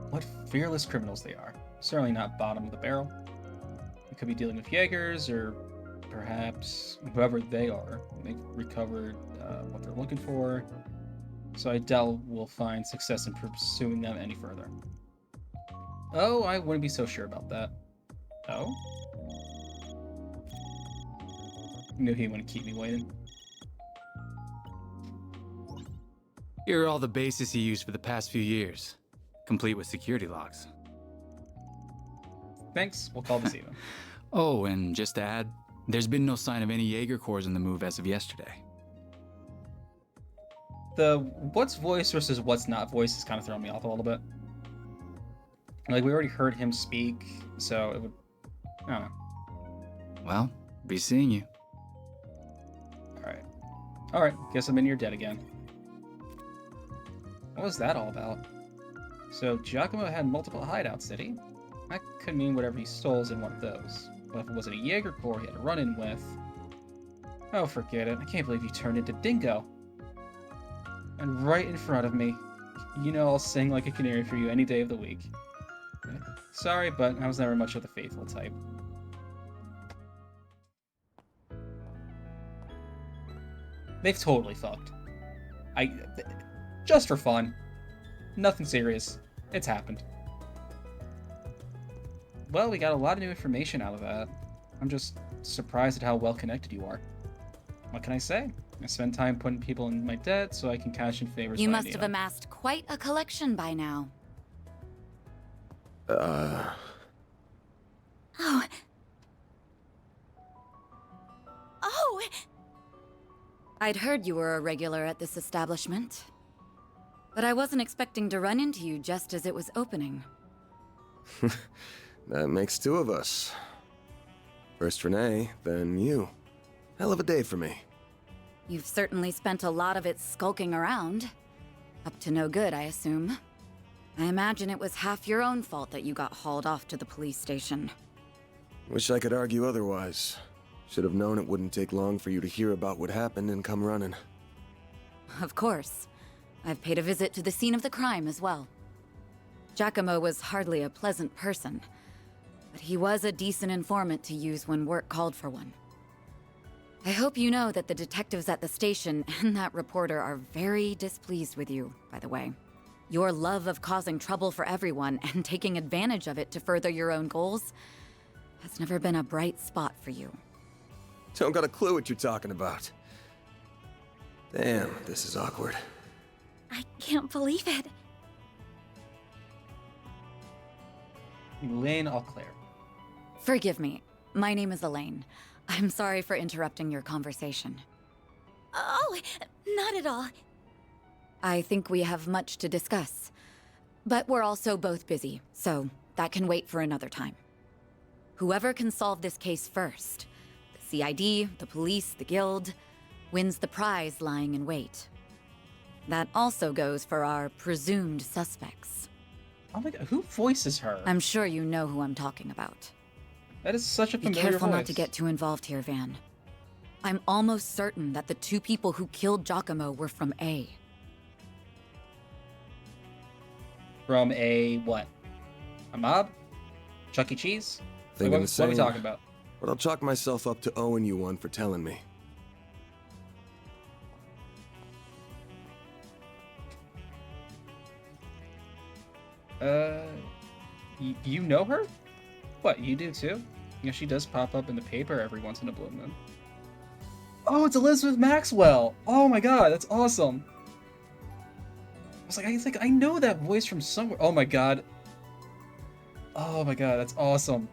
Speaker 1: What fearless criminals they are. Certainly not bottom of the barrel. We could be dealing with Jaegers, or perhaps whoever they are. They've recovered what they're looking for, so I doubt we'll find success in pursuing them any further. Oh, I wouldn't be so sure about that. Oh? Knew he wouldn't keep me waiting.
Speaker 16: Here are all the bases he used for the past few years, complete with security logs.
Speaker 1: Thanks, we'll call this even.
Speaker 16: Oh, and just to add, there's been no sign of any Jaeger corps in the move as of yesterday.
Speaker 1: The what's voice versus what's not voice is kind of throwing me off a little bit. Like, we already heard him speak, so it would... I don't know.
Speaker 16: Well, be seeing you.
Speaker 1: Alright, guess I'm in your debt again. What was that all about? So, Giacomo had multiple hideouts, did he? That could mean whatever he stole is in one of those. But if it wasn't a Jaeger Corps he had to run in with... Oh, forget it. I can't believe you turned into Dingo. and right in front of me. You know I'll sing like a canary for you any day of the week. Sorry, but I was never much of the faithful type. They've totally fucked. Just for fun. Nothing serious. It's happened. Well, we got a lot of new information out of that. I'm just surprised at how well connected you are. What can I say? I spend time putting people in my debt so I can cash in favors.
Speaker 18: You must have amassed quite a collection by now.
Speaker 10: Oh. Oh!
Speaker 18: I'd heard you were a regular at this establishment, but I wasn't expecting to run into you just as it was opening.
Speaker 11: That makes two of us. First Renee, then you. Hell of a day for me.
Speaker 18: You've certainly spent a lot of it skulking around. Up to no good, I assume. I imagine it was half your own fault that you got hauled off to the police station.
Speaker 11: Wish I could argue otherwise. Should have known it wouldn't take long for you to hear about what happened and come running.
Speaker 18: Of course. I've paid a visit to the scene of the crime as well. Giacomo was hardly a pleasant person, but he was a decent informant to use when work called for one. I hope you know that the detectives at the station and that reporter are very displeased with you, by the way. Your love of causing trouble for everyone and taking advantage of it to further your own goals has never been a bright spot for you.
Speaker 11: Don't got a clue what you're talking about. Damn, this is awkward.
Speaker 10: I can't believe it.
Speaker 1: Elaine Auclair.
Speaker 18: Forgive me. My name is Elaine. I'm sorry for interrupting your conversation.
Speaker 10: Oh, not at all.
Speaker 18: I think we have much to discuss. But we're also both busy, so that can wait for another time. Whoever can solve this case first, the CID, the police, the guild, wins the prize lying in wait. That also goes for our presumed suspects.
Speaker 1: Oh my god, who voices her?
Speaker 18: I'm sure you know who I'm talking about.
Speaker 1: That is such a
Speaker 18: Be
Speaker 1: familiar
Speaker 18: careful
Speaker 1: voice.
Speaker 18: not to get too involved here, Van. I'm almost certain that the two people who killed Giacomo were from A.
Speaker 1: From a what? A mob? Chuck E. Cheese?
Speaker 11: Thinking
Speaker 1: What
Speaker 11: the
Speaker 1: are
Speaker 11: same.
Speaker 1: we talking about?
Speaker 11: But I'll chalk myself up to owing you one for telling me.
Speaker 1: You know her? What, you do too? Yeah, she does pop up in the paper every once in a blue moon. Oh, it's Elizabeth Maxwell! Oh my god, that's awesome! I was like, I think I know that voice from somewhere. Oh my god. Oh my god, that's awesome.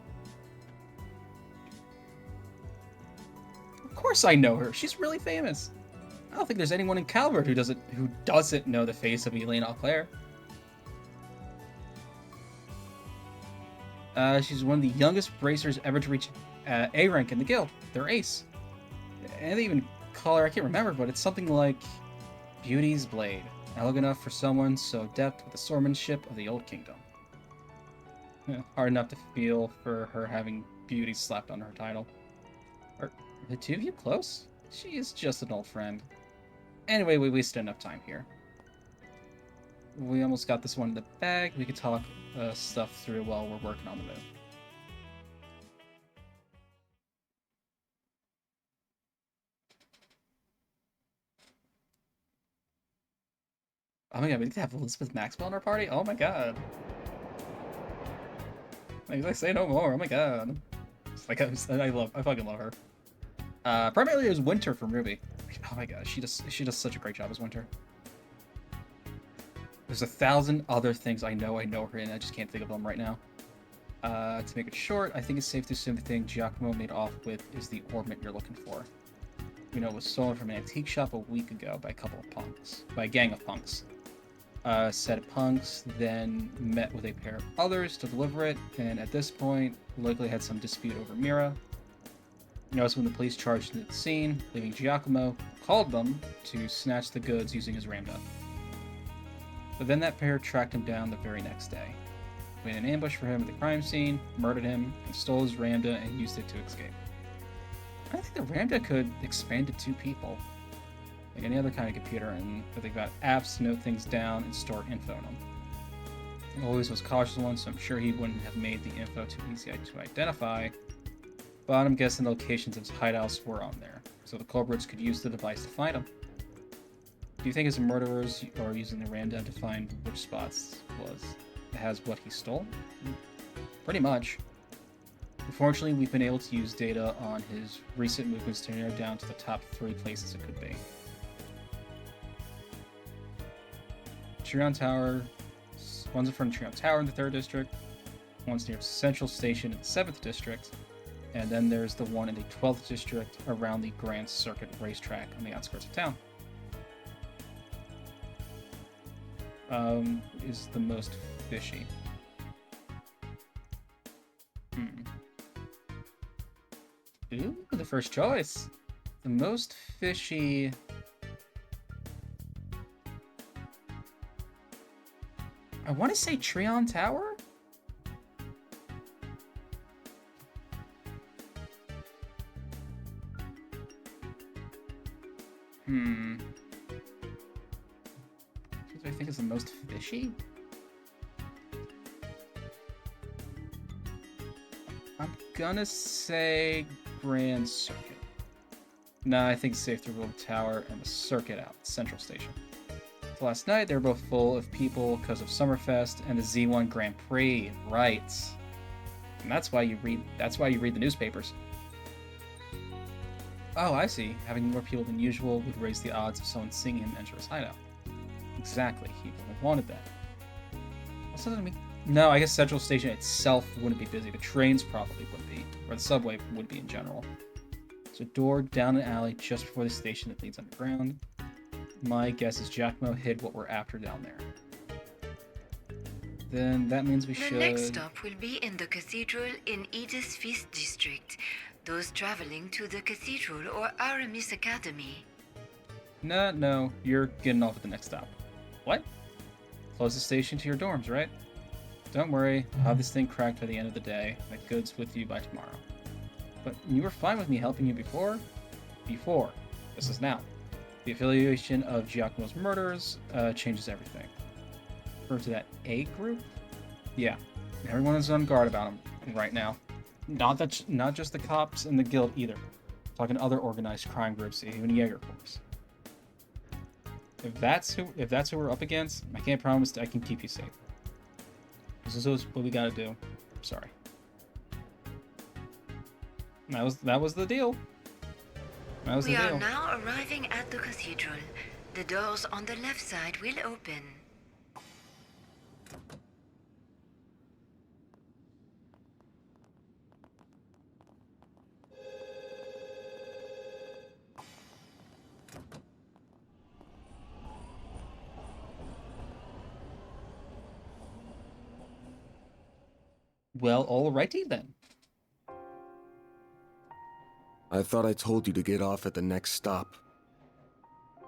Speaker 1: Of course I know her. She's really famous. I don't think there's anyone in Calvert who doesn't know the face of Elaine Auclair. She's one of the youngest racers ever to reach A rank in the guild. They're ace. And they even call her, I can't remember, but it's something like Beauty's Blade. Elegant enough for someone so adept with the swordsmanship of the Old Kingdom. Yeah, hard enough to feel for her having Beauty slapped on her title. Are the two of you close? She is just an old friend. Anyway, we wasted enough time here. We almost got this one in the bag. We could talk stuff through while we're working on the move. Oh my god, we need to have Elizabeth Maxwell in our party? Oh my god. Like, I say no more. Oh my god. It's like I fucking love her. Primarily it was Winter from Ruby. Oh my god, she does such a great job as Winter. There's 1,000 other things I know her in, I just can't think of them right now. To make it short, I think it's safe to assume the thing Giacomo made off with is the ornament you're looking for. You know, it was stolen from an antique shop a week ago by a gang of punks. A set of punks then met with a pair of others to deliver it, and at this point, likely had some dispute over Mira. Notice when the police charged into the scene, leaving Giacomo, called them to snatch the goods using his ramda. But then that pair tracked him down the very next day, made an ambush for him at the crime scene, murdered him, and stole his ramda and used it to escape. I think the ramda could expand to 2 people. like any other kind of computer, and they've got apps to note things down and store info on them. He always was cautious one, so I'm sure he wouldn't have made the info too easy to identify, but I'm guessing the locations of his hideouts were on there, so the culprits could use the device to find him. Do you think his murderers are using the random to find which spots has what he stole? Pretty much. Unfortunately, we've been able to use data on his recent movements to narrow down to the top 3 places it could be. Trion Tower. One's in front of Trion Tower in the 3rd District, one's near Central Station in the 7th District, and then there's the one in the 12th District around the Grand Circuit racetrack on the outskirts of town. Is the most fishy. Ooh, the first choice. The most fishy... I want to say Trion Tower? What do I think is the most fishy? I'm gonna say Grand Circuit. Nah, I think it's safe to rule the tower and the circuit out, Central Station. So last night, they were both full of people because of Summerfest and the Z1 Grand Prix, right? And that's why you read the newspapers. Oh, I see. Having more people than usual would raise the odds of someone seeing him enter his hideout. Exactly, he would have wanted that. What's that mean? No, I guess Central Station itself wouldn't be busy. The trains probably would be, or the subway would be in general. There's a door down an alley just before the station that leads underground. My guess is Giacomo hid what we're after down there. Then that means we should...
Speaker 19: The next stop will be in the cathedral in Edith's 5th District. Those traveling to the cathedral or Aramis Academy.
Speaker 1: No, you're getting off at the next stop. What? Close the station to your dorms, right? Don't worry, I'll have this thing cracked by the end of the day. My goods with you by tomorrow. But you were fine with me helping you before? Before. This is now. The affiliation of Giacomo's murders changes everything. Refer to that A group? Yeah, everyone is on guard about him right now. Not just the cops and the guild either. Talking to other organized crime groups, even Jaeger Corps. If that's who we're up against, I can't promise that I can keep you safe. This is what we gotta do. Sorry. That was the deal. That was the
Speaker 19: We
Speaker 1: deal.
Speaker 19: are now arriving at the cathedral. The doors on the left side will open.
Speaker 1: Well, alrighty then.
Speaker 11: I thought I told you to get off at the next stop.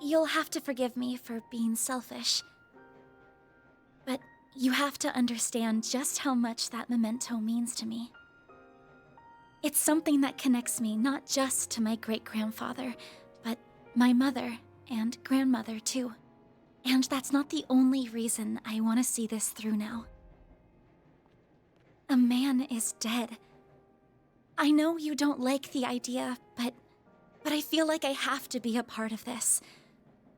Speaker 10: You'll have to forgive me for being selfish. But you have to understand just how much that memento means to me. It's something that connects me not just to my great-grandfather, but my mother and grandmother too. And that's not the only reason I want to see this through now. A man is dead. I know you don't like the idea, but I feel like I have to be a part of this.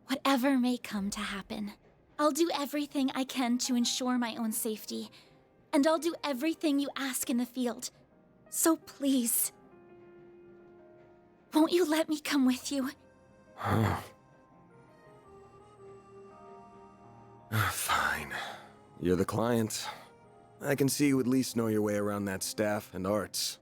Speaker 10: Whatever may come to happen, I'll do everything I can to ensure my own safety, and I'll do everything you ask in the field. So please, won't you let me come with you?
Speaker 11: Fine. You're the client. I can see you at least know your way around that staff and arts.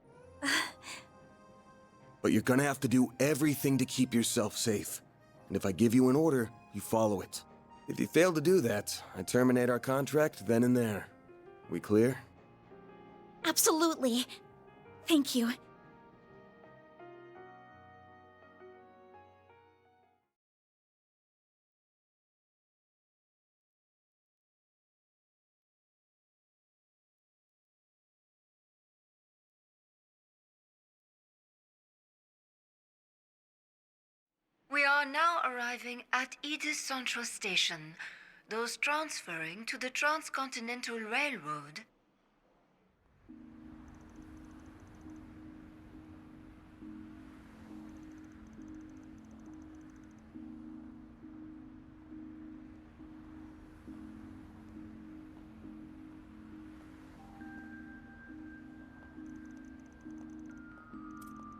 Speaker 11: But you're gonna have to do everything to keep yourself safe. And if I give you an order, you follow it. If you fail to do that, I terminate our contract then and there. We clear?
Speaker 10: Absolutely. Thank you.
Speaker 19: We are now arriving at Edith Central Station. Those transferring to the Transcontinental Railroad.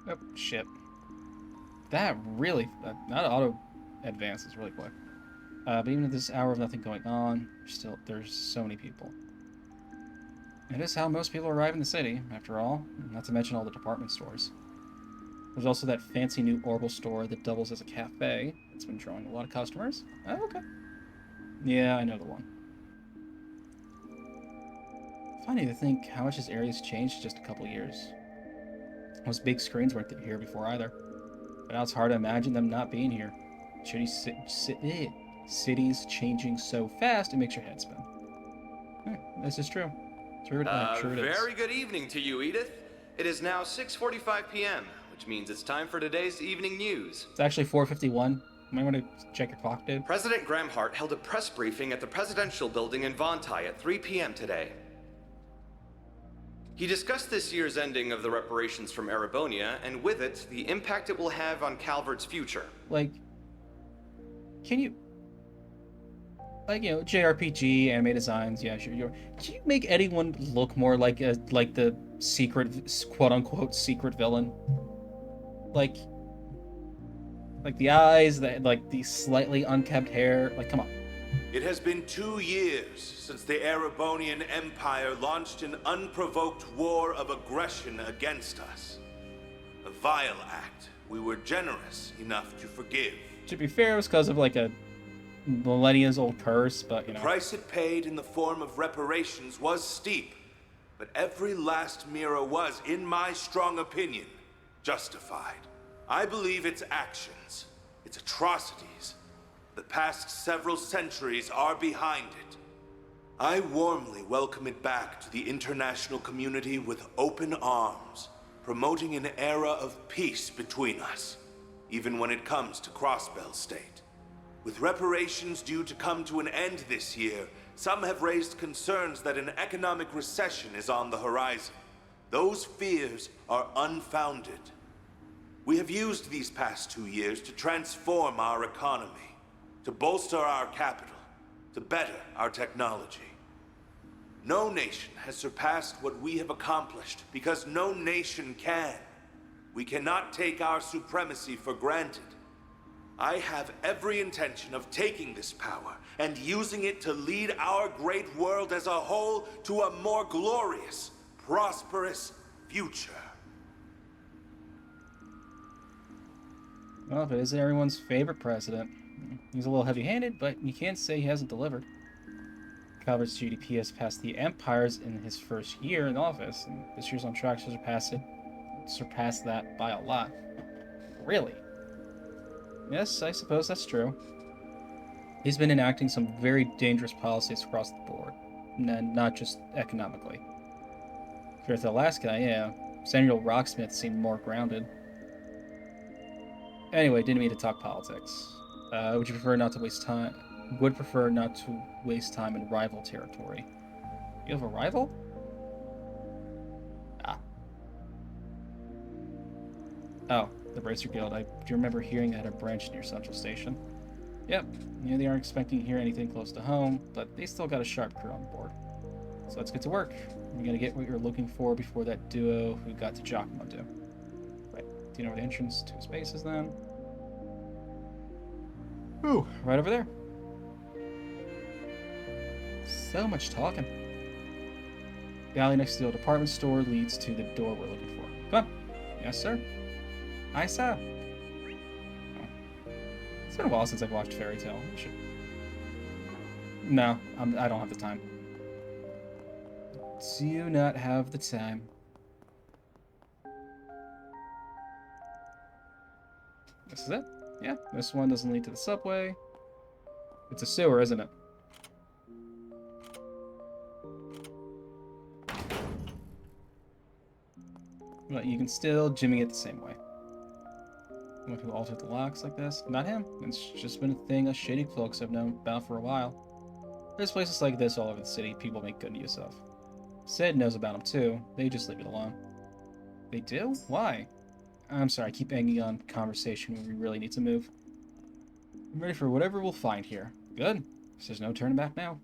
Speaker 1: Oh, shit. That really... That auto advances really quick. But even at this hour of nothing going on, there's so many people. It is how most people arrive in the city, after all, not to mention all the department stores. There's also that fancy new Orbital store that doubles as a cafe. It's been drawing a lot of customers. Oh, okay. Yeah, I know the one. Funny to think how much this area's changed in just a couple years. Those big screens weren't here before either. But now it's hard to imagine them not being here. Cities changing so fast, it makes your head spin. This is true. Sure it is.
Speaker 20: Very good evening to you, Edith. It is now 6:45 p.m., which means it's time for today's evening news.
Speaker 1: It's actually 4:51. You might want to check your clock, dude.
Speaker 20: President Graham Hart held a press briefing at the Presidential Building in Vontai at 3 p.m. today. He discussed this year's ending of the reparations from Erebonia, and with it, the impact it will have on Calvert's future.
Speaker 1: Like, can you... Like, you know, JRPG, anime designs, yeah, sure. Can you make anyone look more like the secret, quote-unquote, secret villain? Like the eyes, like the slightly unkempt hair, like, come on.
Speaker 21: It has been 2 years since the Erebonian Empire launched an unprovoked war of aggression against us. A vile act we were generous enough to forgive.
Speaker 1: To be fair, it was because of, like, a millennia-old curse, but, you know.
Speaker 21: The price it paid in the form of reparations was steep, but every last mirror was, in my strong opinion, justified. I believe its actions, its atrocities, the past several centuries are behind it. I warmly welcome it back to the international community with open arms, promoting an era of peace between us, even when it comes to Crossbell State. With reparations due to come to an end this year, some have raised concerns that an economic recession is on the horizon. Those fears are unfounded. We have used these past 2 years to transform our economy, to bolster our capital, to better our technology. No nation has surpassed what we have accomplished because no nation can. We cannot take our supremacy for granted. I have every intention of taking this power and using it to lead our great world as a whole to a more glorious, prosperous future.
Speaker 1: Well, if it isn't everyone's favorite president, he's a little heavy-handed, but you can't say he hasn't delivered. Calvert's GDP has passed the Empire's in his first year in office, and this year's on track to surpass that by a lot. Really? Yes, I suppose that's true. He's been enacting some very dangerous policies across the board, not just economically. Compared to the last guy, yeah, Samuel Rocksmith seemed more grounded. Anyway, didn't mean to talk politics. Would prefer not to waste time in rival territory. You have a rival? Ah. Oh, the Bracer Guild. I do remember hearing that a branch near Central Station. Yep, they aren't expecting to hear anything close to home, but they still got a sharp crew on board. So let's get to work. You're gonna get what you're looking for before that duo who got to Giacomo do. Right, do you know where the entrance to his base is then? Ooh, right over there. So much talking. The alley next to the department store leads to the door we're looking for. Come on. Yes, sir. Aye, sir. Oh. It's been a while since I've watched Fairy Tail. No, I don't have the time. Do not have the time. This is it? Yeah, this one doesn't lead to the subway. It's a sewer, isn't it? But you can still jimmy it the same way. When people alter the locks like this? Not him. It's just been a thing us shady cloaks have known about for a while. There's places like this all over the city people make good use of. Sid knows about them too. They just leave it alone. They do? Why? I'm sorry, I keep hanging on conversation when we really need to move. I'm ready for whatever we'll find here. Good. There's no turning back now.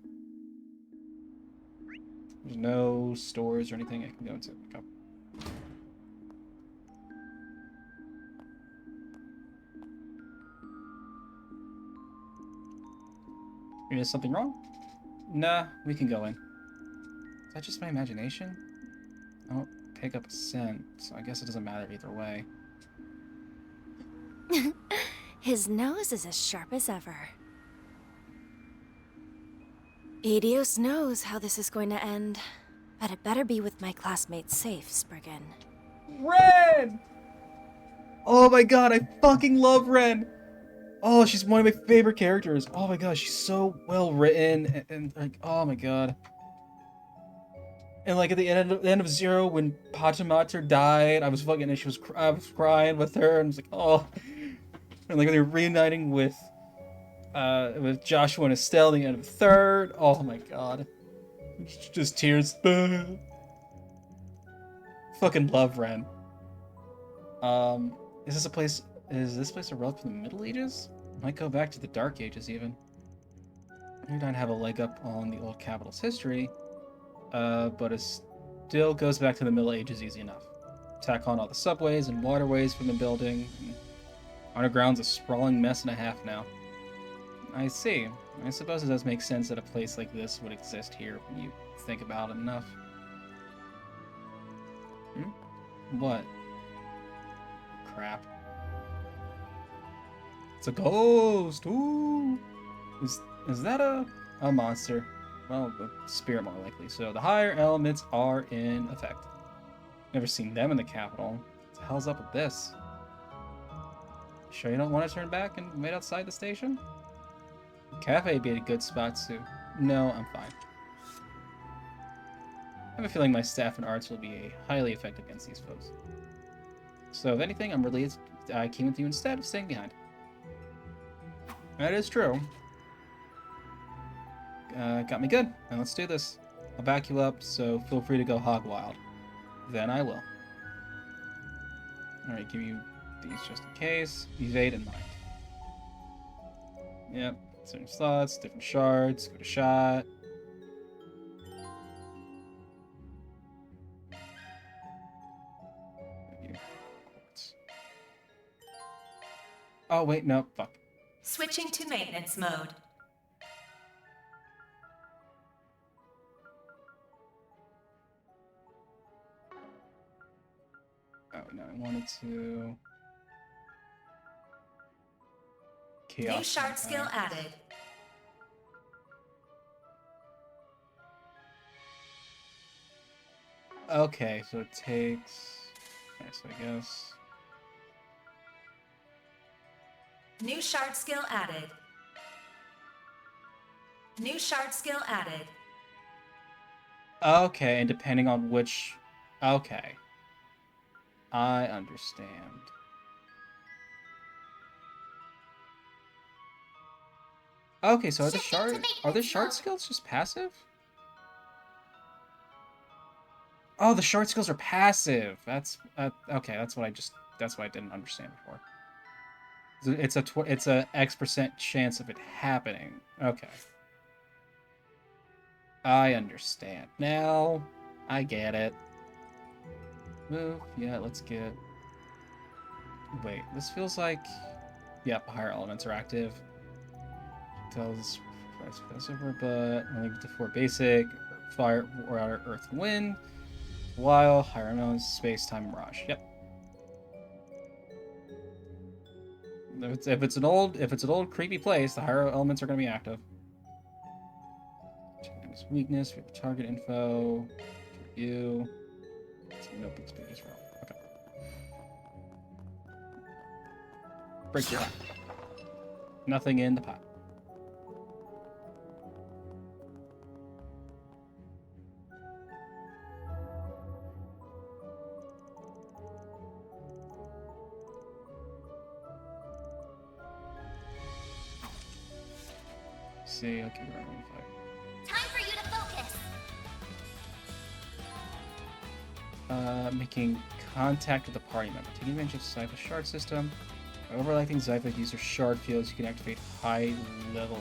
Speaker 1: There's no stores or anything I can go into. Okay. Is something wrong? Nah, we can go in. Is that just my imagination? I don't pick up a scent, so I guess it doesn't matter either way.
Speaker 3: His nose is as sharp as ever. Adios knows how this is going to end, but it better be with my classmates safe, Spriggan.
Speaker 1: Ren! Oh my god, I fucking love Ren! Oh, she's one of my favorite characters. Oh my god, she's so well written and like, oh my god. And like at the end of Zero, when Pachamater died, I was fucking, and I was crying with her, and I was like, oh. And like when they were reuniting with Joshua and Estelle at the end of the third, oh my god. Just tears. Fucking love Ren. Is this place a relic from the Middle Ages? Might go back to the Dark Ages even. You don't have a leg up on the old capital's history, but it still goes back to the Middle Ages easy enough. Tack on all the subways and waterways from the building. Underground's a sprawling mess and a half now. I see. I suppose it does make sense that a place like this would exist here when you think about it enough. What? Crap. It's a ghost! Ooh! Is that a monster? Well, a spirit more likely. So the higher elements are in effect. Never seen them in the capital. What the hell's up with this? Sure you don't want to turn back and wait outside the station? Cafe would be a good spot too. No, I'm fine. I have a feeling my staff and arts will be highly effective against these foes. So if anything, I'm relieved I came with you instead of staying behind. That is true. Got me good. Now let's do this. I'll back you up, so feel free to go hog wild. Then I will. Alright, give you these just in case. Evade in mind. Yep. Certain slots, different shards, go to shot. Oh wait, no, fuck.
Speaker 8: Switching to maintenance mode.
Speaker 1: Oh no, I wanted to. Chaos.
Speaker 8: New shard skill added.
Speaker 1: Okay, so it takes. Okay, so I guess.
Speaker 8: New shard skill added. New shard skill added.
Speaker 1: Okay, and depending on which. Okay. I understand. Okay, so are the shard skills just passive? Oh, the shard skills are passive. That's okay. That's what I didn't understand before. It's a X% chance of it happening. Okay. I understand. Now, I get it. Move. Yeah, let's get. Wait, this feels like. Yep, higher elements are active. Tells price over, but only to 4 basic, fire, water, earth, and wind. While higher elements, space, time, and mirage. Yep. If it's an old creepy place, the higher elements are going to be active. Weakness, we have target info, review. Notebook speed as well. Okay. Break it. Nothing in the pot. see. Okay, we're on fight.
Speaker 15: Time for you to focus.
Speaker 1: Making contact with the party member. Taking advantage of Zypha's shard system. By overlapping Zypha's user shard fields, you can activate high level.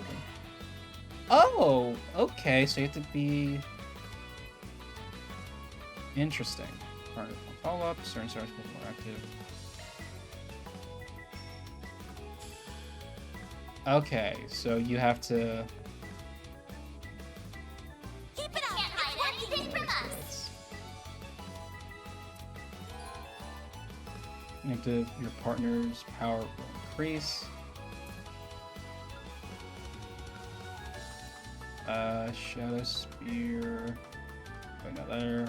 Speaker 1: Oh, okay. So you have to be interesting. Part of follow up. Certain shards will be more active. Okay, so you have to.
Speaker 15: Keep it up. Can't hide anything from us.
Speaker 1: Active, your partner's power will increase. Shadow Spear. Oh, no,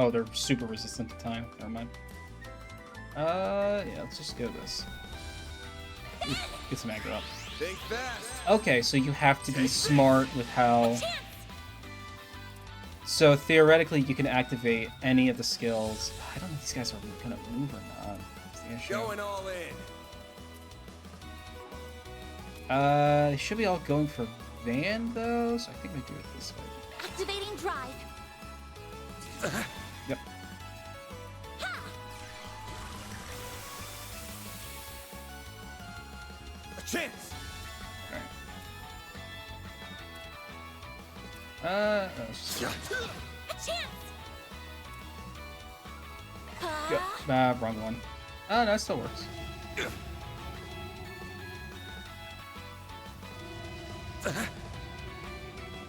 Speaker 1: they're super resistant to time. Never mind. Yeah, let's just go this. Ooh, get some aggro up.
Speaker 11: Think fast.
Speaker 1: Okay, so you have to be smart with how. So theoretically, you can activate any of the skills. I don't know if these guys are gonna move or not. That's the issue.
Speaker 11: Going all in.
Speaker 1: They should be all going for Van though, so I think we do it this way.
Speaker 15: Activating drive.
Speaker 1: Yep.
Speaker 11: A chance.
Speaker 1: Alright. Let's just...
Speaker 15: A chance.
Speaker 1: Go. Wrong one. Oh, no, it still works.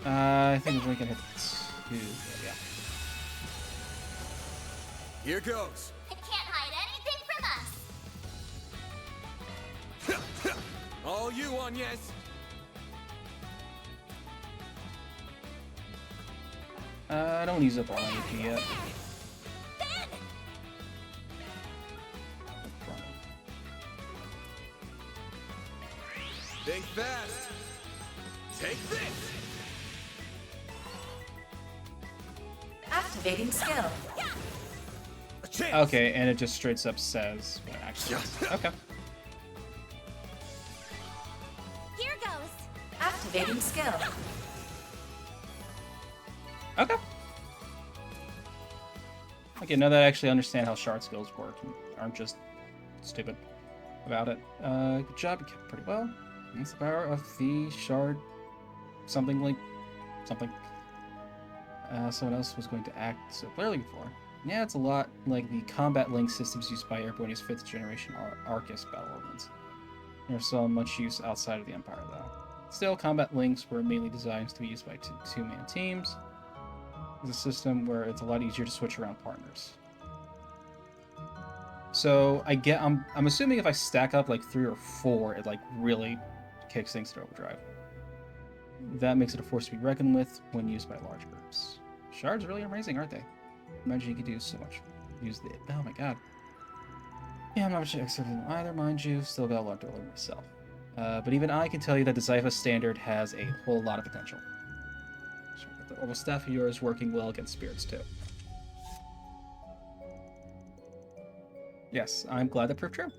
Speaker 1: I think we can hit 2, but yeah.
Speaker 11: Here goes.
Speaker 15: It can't hide anything from us.
Speaker 11: All you on, yes.
Speaker 1: I don't use up all my AP yet.
Speaker 11: Think fast. Take this.
Speaker 8: Activating skill.
Speaker 1: Okay, and it just straight up says what it actually is. Okay.
Speaker 15: Here goes.
Speaker 8: Activating skill.
Speaker 1: Okay. Okay, now that I actually understand how shard skills work and aren't just stupid about it. Good job, you kept pretty well. That's the power of the shard something like something. Someone else was going to act so clearly before. Yeah, it's a lot like the combat link systems used by Airborne's 5th generation Arcus battle ordnance. Never saw much use outside of the Empire, though. Still, combat links were mainly designed to be used by two-man teams. It's a system where it's a lot easier to switch around partners. So I'm assuming if I stack up like 3 or 4, it like really kicks things to overdrive. That makes it a force to be reckoned with when used by large groups. Shards are really amazing, aren't they? Imagine you could do so much. Use the... Oh my god. Yeah, I'm not much expert in either, mind you. Still got a lot to learn myself. But even I can tell you that the Zypha standard has a whole lot of potential. So the orbital staff of yours working well against spirits too. Yes, I'm glad that proved true.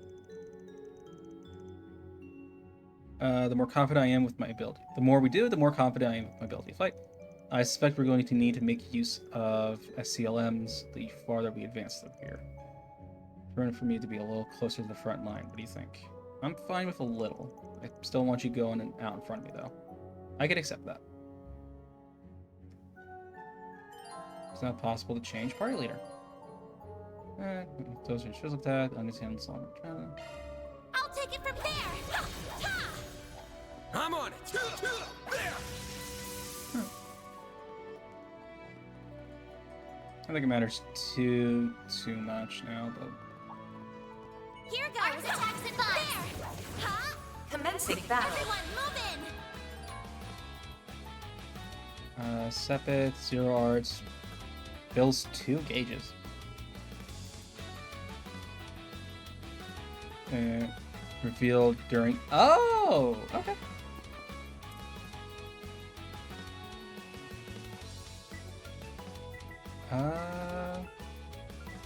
Speaker 1: The more confident I am with my ability. The more we do, the more confident I am with my ability to fight. I suspect we're going to need to make use of SCLMs the farther we advance them here. Turn for me to be a little closer to the front line. What do you think? I'm fine with a little. I still want you going out in front of me, though. I can accept that. It's not possible to change party leader. Those are just like that. Understand the song.
Speaker 15: I'll take it from there.
Speaker 11: I'm on it. There.
Speaker 1: I think it matters too much now, but
Speaker 15: Here goes. Attacks advised. There. Huh?
Speaker 8: Commencing battle.
Speaker 15: Everyone, move in.
Speaker 1: Sepit, 0 arts, builds 2 gauges. Revealed during. Oh, okay.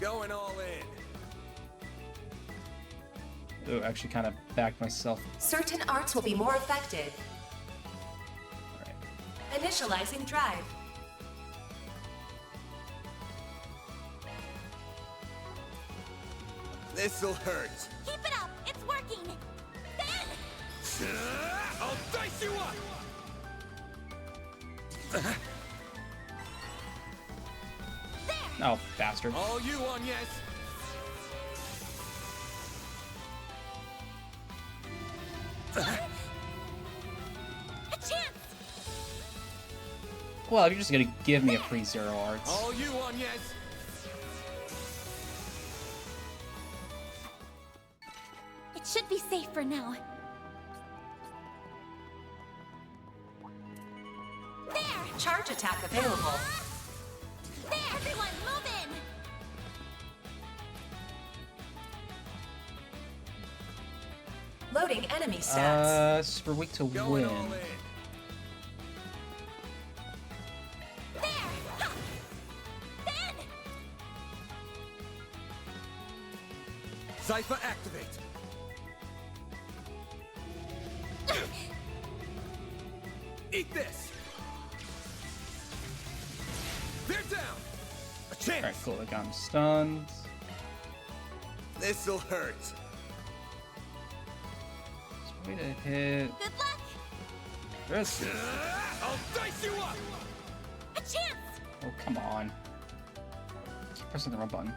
Speaker 11: Going all in.
Speaker 1: Ooh, actually kind of backed myself.
Speaker 8: Certain arts will be more effective. Initializing drive.
Speaker 11: This'll hurt.
Speaker 15: Keep it up! It's working! Ben!
Speaker 11: I'll dice you up!
Speaker 1: Oh, bastard.
Speaker 11: All you on, yes.
Speaker 15: A chance!
Speaker 1: Well, if you're just gonna give me a free zero arts.
Speaker 11: All you on, yes.
Speaker 15: It should be safe for now. There!
Speaker 8: Charge attack available.
Speaker 15: There! Everyone, move in!
Speaker 8: Loading enemy stats.
Speaker 1: Super weak to
Speaker 11: Going
Speaker 1: win.
Speaker 11: all in.
Speaker 15: There! Ha! Ben!
Speaker 11: Cypher activate. Eat this. They're down. A chance.
Speaker 1: Alright, cool. I got him stunned.
Speaker 11: This'll hurt.
Speaker 1: Way to hit.
Speaker 15: Good luck!
Speaker 1: This.
Speaker 11: I'll dice you up.
Speaker 15: A chance!
Speaker 1: Oh, come on. Keep pressing the wrong button.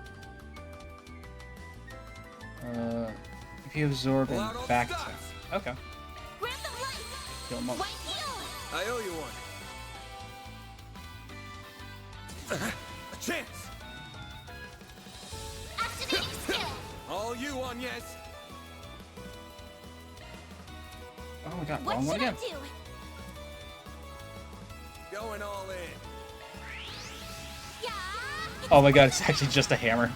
Speaker 1: If you absorb
Speaker 11: Pull
Speaker 1: and
Speaker 11: out all the
Speaker 1: back
Speaker 11: stops.
Speaker 1: attack. Okay.
Speaker 15: Grab the light!
Speaker 1: Kill him up.
Speaker 15: White heal!
Speaker 11: I owe you one. A chance.
Speaker 15: Activating skill!
Speaker 11: All you on, yes.
Speaker 1: Oh my god,
Speaker 15: What
Speaker 1: wrong one
Speaker 15: should I
Speaker 1: again.
Speaker 15: do?
Speaker 11: Going all in.
Speaker 15: Yeah!
Speaker 1: Oh my god, it's actually just a hammer.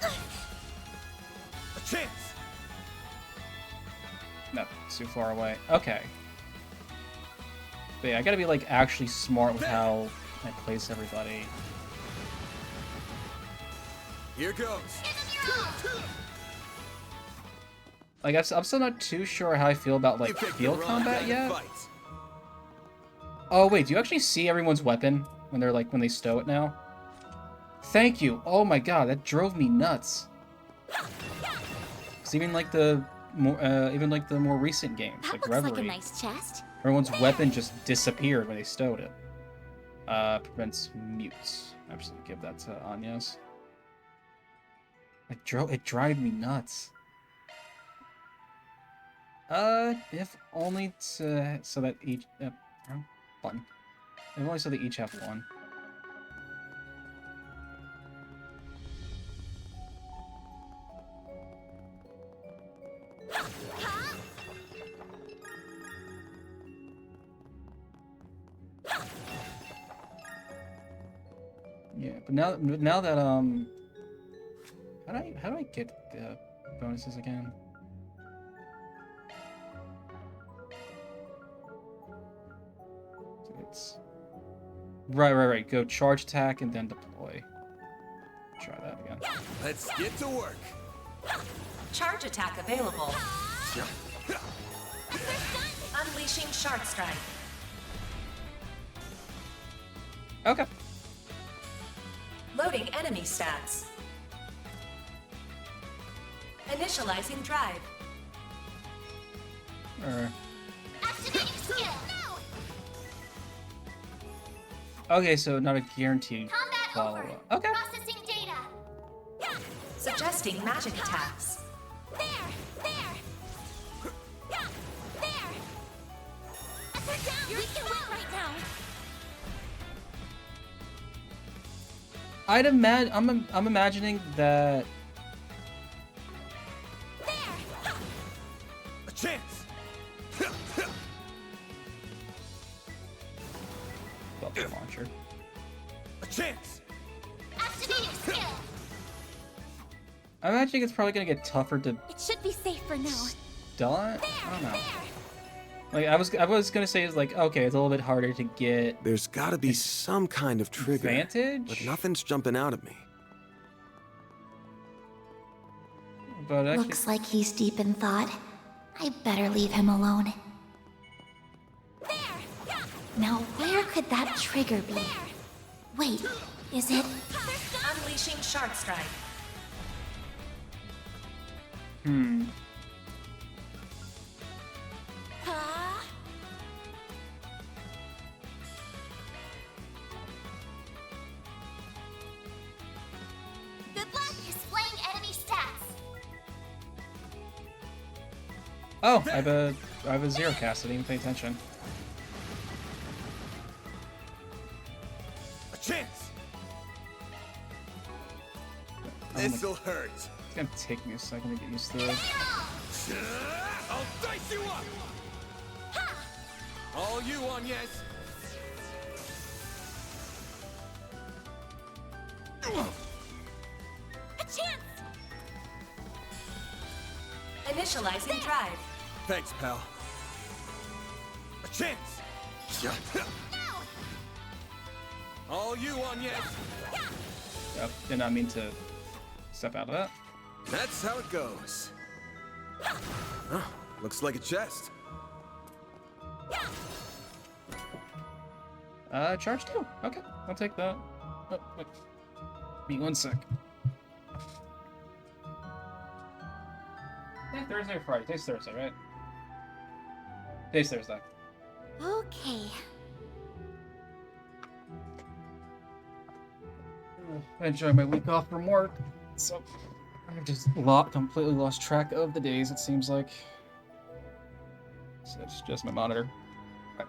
Speaker 11: A chance.
Speaker 1: No, it's too far away. Okay. But yeah, I gotta be like actually smart with how I place everybody.
Speaker 11: Here goes.
Speaker 1: Like, I'm still not too sure how I feel about like
Speaker 11: You picked the
Speaker 1: field
Speaker 11: wrong
Speaker 1: combat
Speaker 11: kind of
Speaker 1: yet.
Speaker 11: fight.
Speaker 1: Oh wait, do you actually see everyone's weapon when when they stow it now? Thank you. Oh my god, that drove me nuts. 'Cause even like the more recent games,
Speaker 15: That
Speaker 1: like
Speaker 15: looks
Speaker 1: Reverie,
Speaker 15: like a nice chest.
Speaker 1: everyone's weapon just disappeared when they stowed it. Prevents mutes. I'm just gonna give that to Anya's. It drive me nuts. If only to so that each button. If only so they each have one. Yeah, but now that how do I get the bonuses again? So it's right. Go charge attack and then deploy. Try that again.
Speaker 11: Let's get to work.
Speaker 8: Charge attack available. Unleashing Shard Strike.
Speaker 1: Okay.
Speaker 8: Loading enemy stats. Initializing drive.
Speaker 15: Activating skill!
Speaker 1: Okay, so not a guaranteed
Speaker 15: Combat
Speaker 1: follow
Speaker 15: over.
Speaker 1: up. Okay.
Speaker 15: Processing data. Yeah.
Speaker 8: Suggesting magic attacks.
Speaker 15: There. Yeah. There. They're down. We can win right now.
Speaker 1: I'm imagining that.
Speaker 11: A chance.
Speaker 1: Bubble launcher.
Speaker 11: A chance.
Speaker 15: Activating skill.
Speaker 1: I'm imagining it's probably gonna get tougher to
Speaker 15: It should be safe for now.
Speaker 1: stun. I don't know. Like I was gonna say is like okay, it's a little bit harder to get.
Speaker 11: There's gotta be some kind of trigger.
Speaker 1: Advantage?
Speaker 11: But nothing's jumping out at me.
Speaker 1: But actually,
Speaker 2: Looks like he's deep in thought.
Speaker 10: I better leave him alone. Now where could that trigger be? Wait, is it?
Speaker 12: Unleashing Shard Strike.
Speaker 15: Good luck displaying enemy stats.
Speaker 1: Oh, I have a zero cast. I didn't even pay attention.
Speaker 11: A chance! This'll hurt.
Speaker 1: It's gonna take me a second to get used to it.
Speaker 11: I'll dice you up! All you on, yes?
Speaker 15: A chance.
Speaker 12: Initializing drive.
Speaker 11: Thanks, pal. A chance! All you on, yes?
Speaker 1: Yep, did not mean to step out of that.
Speaker 11: That's how it goes. Huh, looks like a chest.
Speaker 1: Charge 2. Okay, I'll take that. Oh, wait. Give me 1 sec. Thursday or Friday? Today's Thursday, right? Today's Thursday.
Speaker 15: Okay.
Speaker 1: I enjoy my week off from work, so I've just completely lost track of the days, it seems like. So it's just my monitor. Right.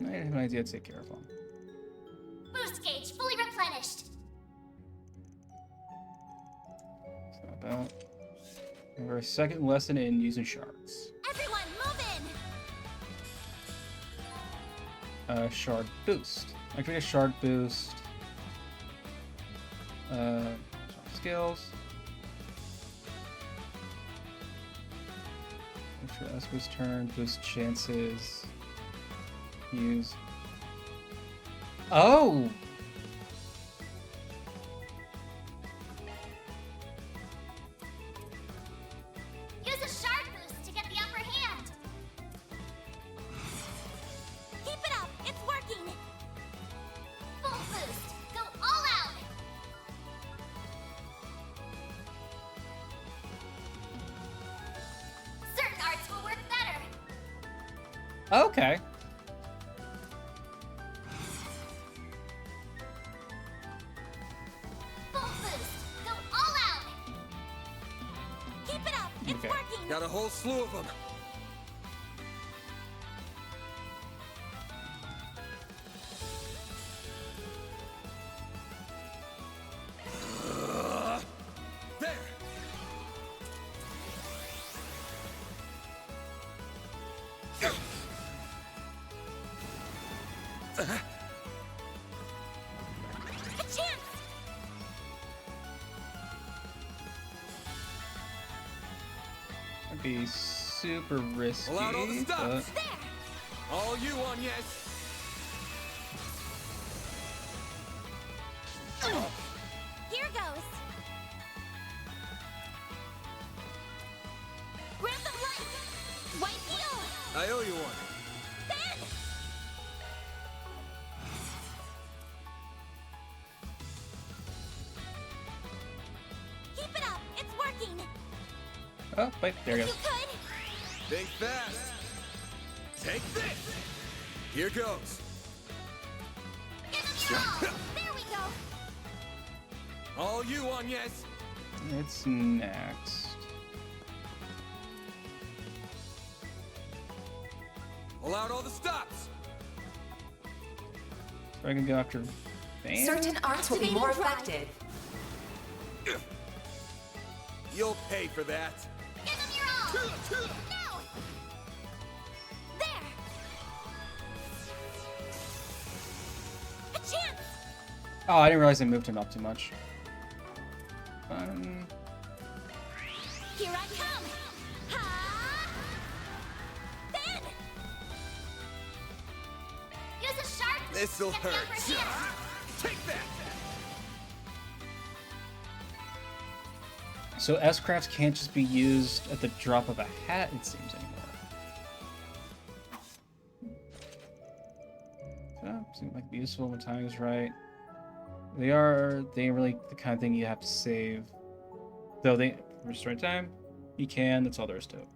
Speaker 1: I have an idea to take care of them.
Speaker 15: Boost gauge fully replenished.
Speaker 1: So about our second lesson in using shards.
Speaker 15: Everyone, move in.
Speaker 1: Shard boost. Activate a shard boost. Skills. After Esper's turn, boost chances. Use. Oh!
Speaker 15: Use a shard boost to get the upper hand. Keep it up. It's working. Full boost. Go all out. Certain arts will work better.
Speaker 1: Okay.
Speaker 15: Full boost. Go all out. Keep it up. It's
Speaker 1: Okay.
Speaker 15: working.
Speaker 11: Got a whole slew of them. There!
Speaker 15: A chance.
Speaker 1: That'd be super risky,
Speaker 11: Pull out all the
Speaker 1: but
Speaker 11: stops. All you on, yes?
Speaker 15: Here goes. Breath of life. White heal.
Speaker 11: I owe you one.
Speaker 15: Then. Keep it up. It's working.
Speaker 1: oh wait, there it
Speaker 15: You
Speaker 1: goes.
Speaker 15: could.
Speaker 11: Think fast. Take this. Here goes.
Speaker 15: Give them your all. There we go.
Speaker 11: All you on, yes?
Speaker 1: It's next.
Speaker 11: Pull out all the stops.
Speaker 1: So I can go after Van?
Speaker 12: Certain arts will be more
Speaker 15: Activating
Speaker 12: effective.
Speaker 11: You'll pay for that.
Speaker 15: Give them your all. Now. There. A chance.
Speaker 1: Oh, I didn't realize I moved him up too much.
Speaker 15: Here I come. Ha! Then. Use a shard boost
Speaker 11: This'll
Speaker 15: to get the
Speaker 11: hurt.
Speaker 15: upper hand.
Speaker 1: So S-crafts can't just be used at the drop of a hat, it seems, anymore. So, seems like useful when time is right. They ain't really the kind of thing you have to save. Though they restore time, you can, that's all there is to it.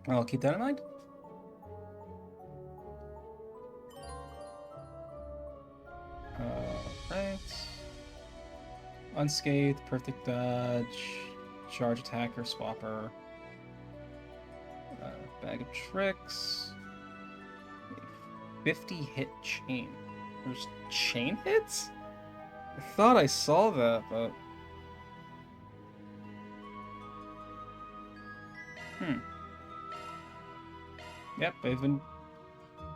Speaker 1: I'll keep that in mind. Right. Unscathed, perfect dodge, charge attacker, swapper, bag of tricks, 50 hit chain. There's chain hits? I thought I saw that, but... Yep, they've been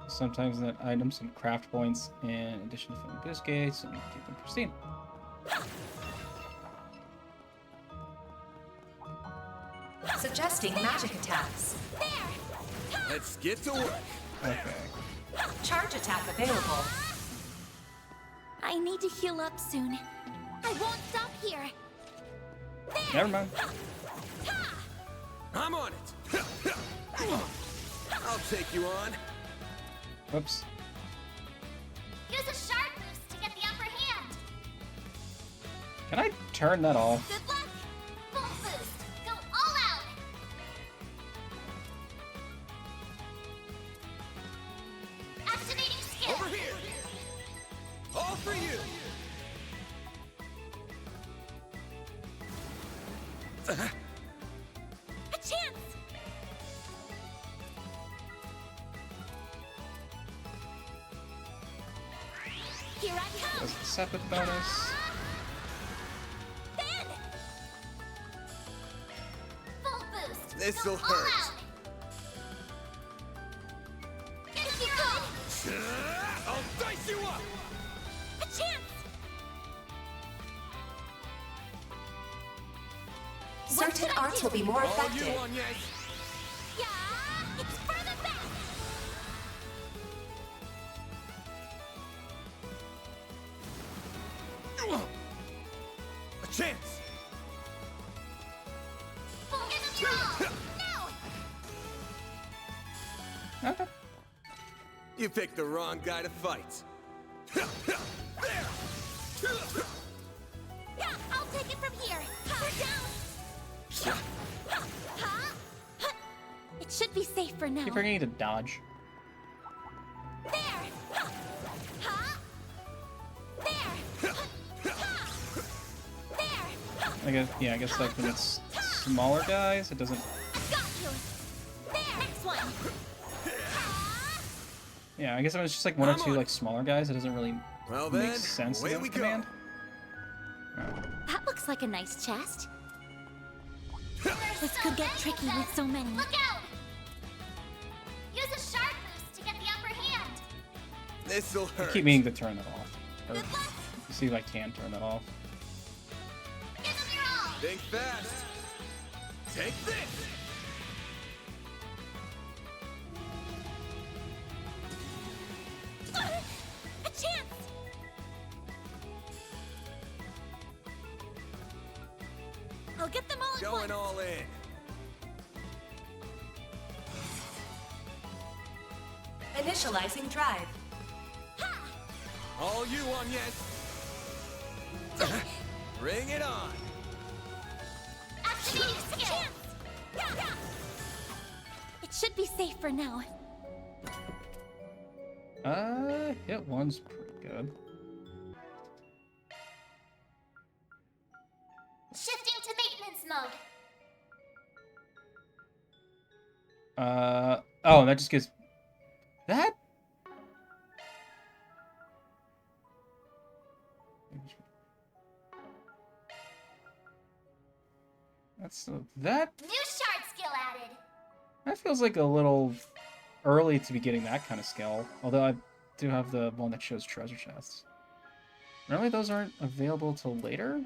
Speaker 1: sometimes net items and craft points in addition to filling boost gates and keep them pristine.
Speaker 8: Suggesting magic attacks.
Speaker 11: Let's get to work.
Speaker 1: Okay.
Speaker 8: Charge attack available.
Speaker 10: I need to heal up soon.
Speaker 15: I won't stop here.
Speaker 1: Never mind.
Speaker 11: I'm on it. I'll take you on.
Speaker 1: Whoops.
Speaker 15: Use a sharp boost to get the upper hand.
Speaker 1: Can I turn that off?
Speaker 15: Good luck. Full boost. Go all out. Activating skill.
Speaker 11: Over here. All for you.
Speaker 15: A chance. Here I come.
Speaker 1: That's the separate bonus.
Speaker 15: Then. Full boost.
Speaker 11: This'll
Speaker 15: Go all
Speaker 11: hurt.
Speaker 15: out. If you could.
Speaker 11: I'll dice you up.
Speaker 15: A chance.
Speaker 8: Certain arts will be more
Speaker 11: All
Speaker 8: effective.
Speaker 11: you on, yes.
Speaker 15: Yeah. It's further back.
Speaker 11: A chance.
Speaker 15: Full control. No.
Speaker 1: Okay.
Speaker 11: You picked the wrong guy to fight.
Speaker 15: Yeah, I'll take it from here. We're down.
Speaker 10: It should be safe for now.
Speaker 1: Keep forgetting to dodge.
Speaker 15: There. There. There.
Speaker 1: I guess, yeah, I guess like when it's smaller guys, it doesn't.
Speaker 15: Got you. There. Next one.
Speaker 1: Yeah, I guess if it's just like one or two like smaller guys, it doesn't really
Speaker 11: Well
Speaker 1: make
Speaker 11: then,
Speaker 1: sense to
Speaker 11: away
Speaker 1: them
Speaker 11: we
Speaker 1: with command.
Speaker 10: That looks like a nice chest. This could get tricky with so many.
Speaker 15: Look out. Use a sharp boost to get the upper hand.
Speaker 11: This'll
Speaker 1: I
Speaker 11: hurt.
Speaker 1: keep meaning to turn that off. Or see if I can turn that off.
Speaker 15: Give them your all.
Speaker 11: Think fast. Take this.
Speaker 15: A chance. I'll get them all at
Speaker 11: Going
Speaker 15: once.
Speaker 11: all in.
Speaker 8: Initializing drive.
Speaker 11: All you on, yes. Bring it on.
Speaker 15: Activating skill.
Speaker 10: It should be safe for now.
Speaker 1: Hit one's pretty good.
Speaker 15: Shifting to maintenance mode.
Speaker 1: Oh, that just gives that. That's that.
Speaker 15: New shard skill added.
Speaker 1: That feels like a little early to be getting that kind of skill. Although I do have the one that shows treasure chests. Normally those aren't available till later.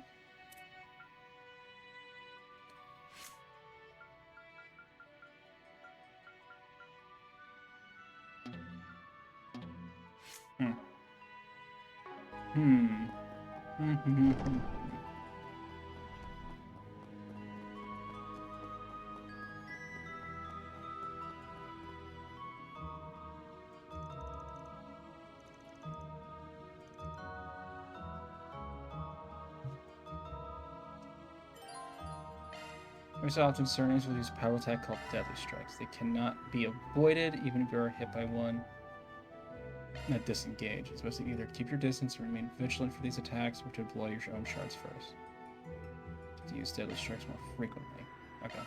Speaker 1: There's often certain enemies will use a power attack called Deadly Strikes. They cannot be avoided even if you are hit by one. Not disengage. It's supposed to either keep your distance or remain vigilant for these attacks, or to deploy your own shards first. To use Deadly Strikes more frequently. Okay.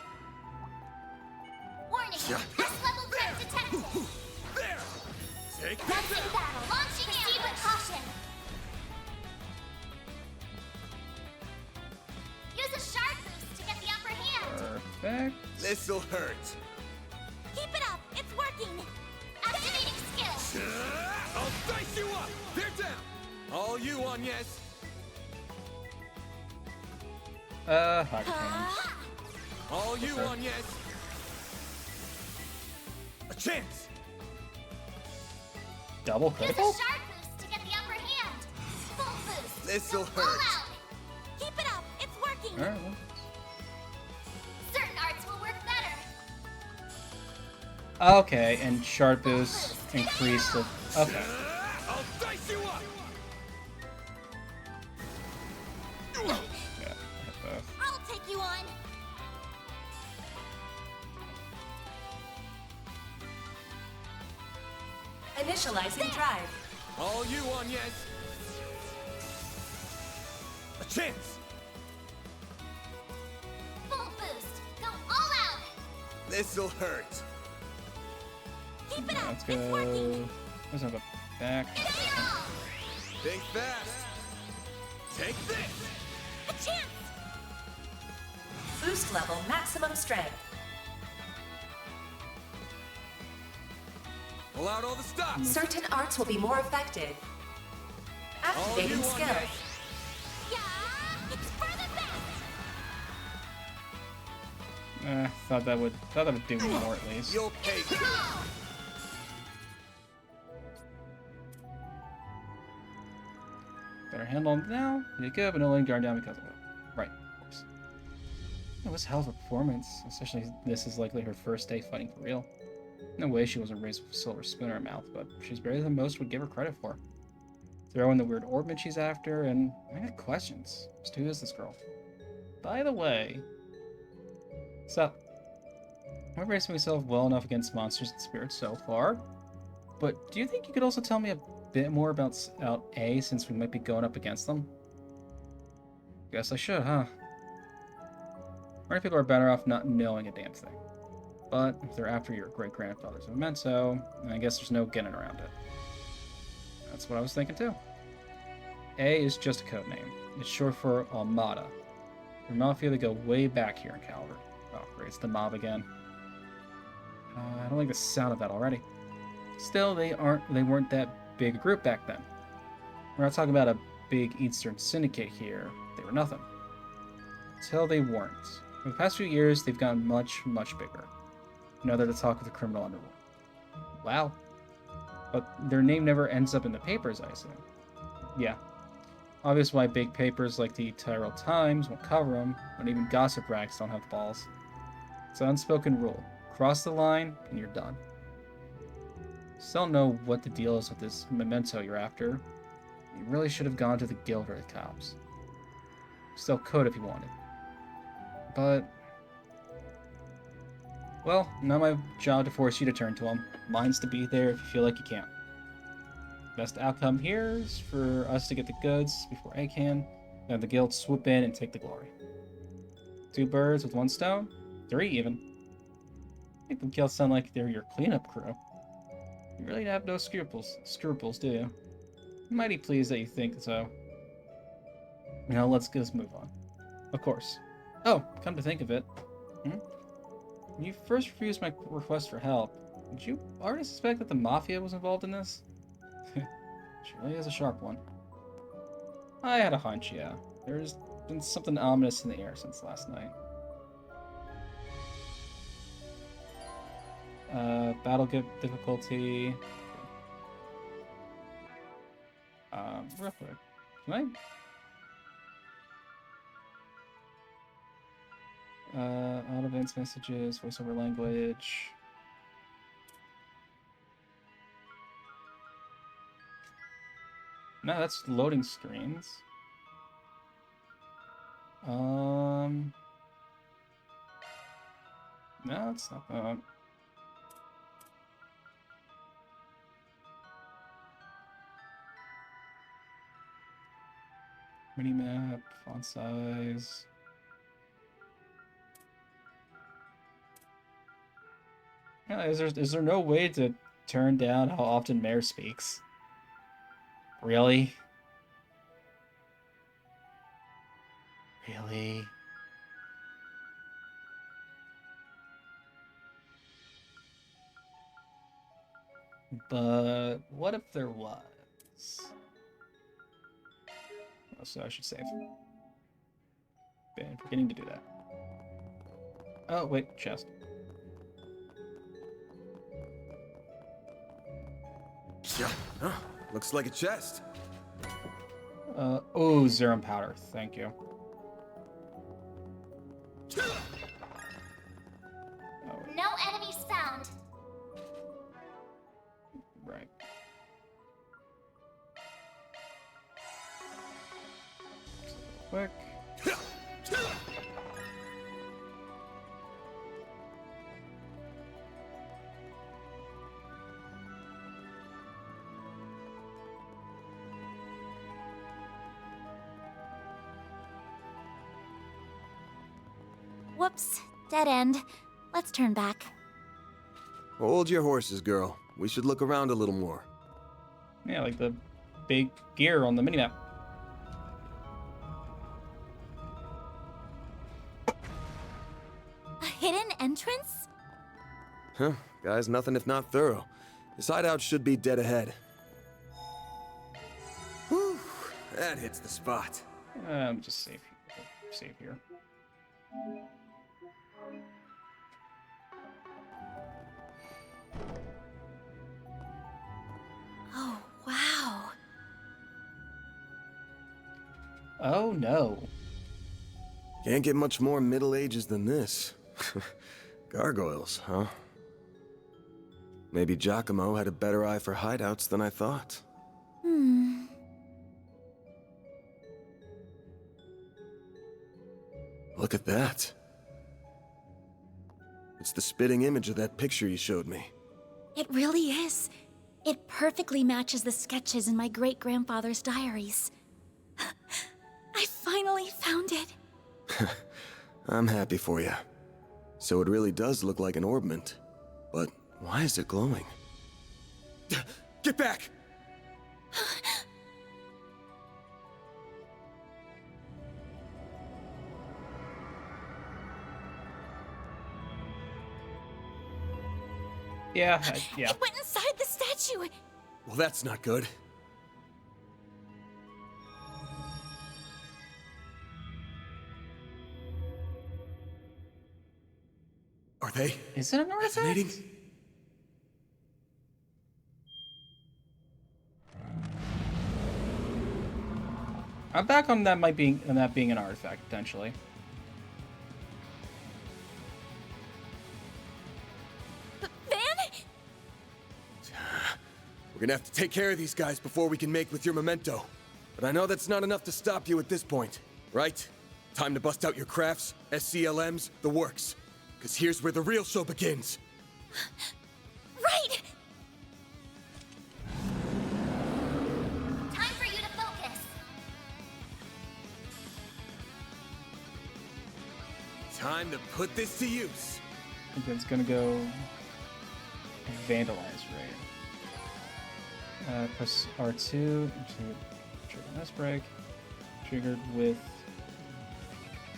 Speaker 15: Warning! S-level threat detected!
Speaker 7: There! Take
Speaker 15: That's in battle! Launching proceed with caution! Use a shard boost to get the upper hand!
Speaker 1: Perfect.
Speaker 11: This'll hurt.
Speaker 15: Keep it up! It's working! Activating skill!
Speaker 11: I'll dice you up! They're down! All you on, yes?
Speaker 1: Hard hand.
Speaker 11: All you
Speaker 1: Okay.
Speaker 11: on, yes? A chance!
Speaker 1: Double
Speaker 15: Use a
Speaker 1: critical?
Speaker 15: shard boost to get the upper hand! Full boost!
Speaker 11: This'll
Speaker 15: All
Speaker 11: hurt.
Speaker 15: out! Keep it up! It's working!
Speaker 1: Alright, well.
Speaker 15: Certain arts will work better!
Speaker 1: Okay, and shard boost increase the. Okay.
Speaker 11: I'll dice you up!
Speaker 1: Yeah, hit both.
Speaker 15: I'll take you on!
Speaker 8: Initializing drive.
Speaker 11: All you on, yes? A chance!
Speaker 15: Full boost! Go all out!
Speaker 11: This'll hurt.
Speaker 15: Keep it up!
Speaker 1: Let's go. Let's have a back.
Speaker 11: Think fast. Take this!
Speaker 15: A chance!
Speaker 8: Boost level maximum strength.
Speaker 11: Pull out all the stops.
Speaker 8: Certain arts will be more effective. Activating skill.
Speaker 15: Yeah! It's for the best!
Speaker 1: Thought that would do more at least.
Speaker 11: You'll pay.
Speaker 1: Better handle him now. You good, but no letting guard down because of it. Right, of course. It was a hell of a performance, especially this is likely her first day fighting for real. No way she wasn't raised with a silver spoon in her mouth, but she's better than most would give her credit for. Throw in the weird orbment she's after, and I got questions. Just who is this girl? By the way, so I've raised myself well enough against monsters and spirits so far, but do you think you could also tell me a bit more about A, since we might be going up against them? Guess I should, huh? Many people are better off not knowing a damn thing. But if they're after your great-grandfather's memento, I guess there's no getting around it. That's what I was thinking too. A is just a code name. It's short for Almada. Your mafia, they go way back here in Calvert. Oh, great, it's the mob again. I don't like the sound of that already. Still, they weren't that big a group back then. We're not talking about a big Eastern syndicate here. They were nothing. Until they weren't. For the past few years, they've gotten much, much bigger. Now they're the talk of the criminal underworld. Wow. But their name never ends up in the papers, I assume. Yeah. Obvious why big papers like the Tyrell Times won't cover them, when even gossip rags don't have the balls. It's an unspoken rule. Cross the line, and you're done. Still don't know what the deal is with this memento you're after. You really should have gone to the guild or the cops. Still could if you wanted. But well, not my job to force you to turn to them. Mine's to be there if you feel like you can't. Best outcome here is for us to get the goods before A can, and the guild swoop in and take the glory. 2 birds with 1 stone? 3 even. Make the guild sound like they're your cleanup crew. You really have no scruples, do you? I'm mighty pleased that you think so. Now let's move on. Of course. Oh, come to think of it. When you first refused my request for help, did you already suspect that the Mafia was involved in this? She really is a sharp one. I had a hunch, yeah. There's been something ominous in the air since last night. Battle difficulty. Real quick. Can I? Auto events, messages, voiceover language. No, that's loading screens. No, it's not that. Minimap, font size. Yeah, is there no way to turn down how often Mare speaks? Really? Really? But what if there was? Oh, so I should save. Been forgetting to do that. Oh, wait, chest.
Speaker 11: Yeah. Huh. Looks like a chest.
Speaker 1: Oh, Zerum powder. Thank you.
Speaker 15: No enemies found.
Speaker 1: Right. Quick.
Speaker 10: Whoops. Dead end. Let's turn back.
Speaker 11: Hold your horses, girl. We should look around a little more.
Speaker 1: Yeah, like the big gear on the minimap.
Speaker 10: A hidden entrance?
Speaker 11: Huh. Guy's nothing if not thorough. His hideout should be dead ahead. Whew. That hits the spot.
Speaker 1: Just save here.
Speaker 10: Oh, wow.
Speaker 1: Oh no.
Speaker 11: Can't get much more Middle Ages than this. Gargoyles, huh? Maybe Giacomo had a better eye for hideouts than I thought. Look at that. It's the spitting image of that picture you showed me.
Speaker 10: It really is. It perfectly matches the sketches in my great-grandfather's diaries. I finally found it.
Speaker 11: I'm happy for you. So it really does look like an orbment. But why is it glowing? Get back!
Speaker 1: Yeah.
Speaker 10: It went inside the statue.
Speaker 11: Well, that's not good. Are they?
Speaker 1: Is it an artifact?
Speaker 11: Resonating?
Speaker 1: I'm back on that being an artifact potentially.
Speaker 11: We're gonna have to take care of these guys before we can make with your memento. But I know that's not enough to stop you at this point, right? Time to bust out your crafts, SCLMs, the works. Because here's where the real show begins.
Speaker 10: Right!
Speaker 15: Time for you to focus.
Speaker 11: Time to put this to use.
Speaker 1: I think it's gonna go vandalize, right? Press R2 to trigger this break. Triggered with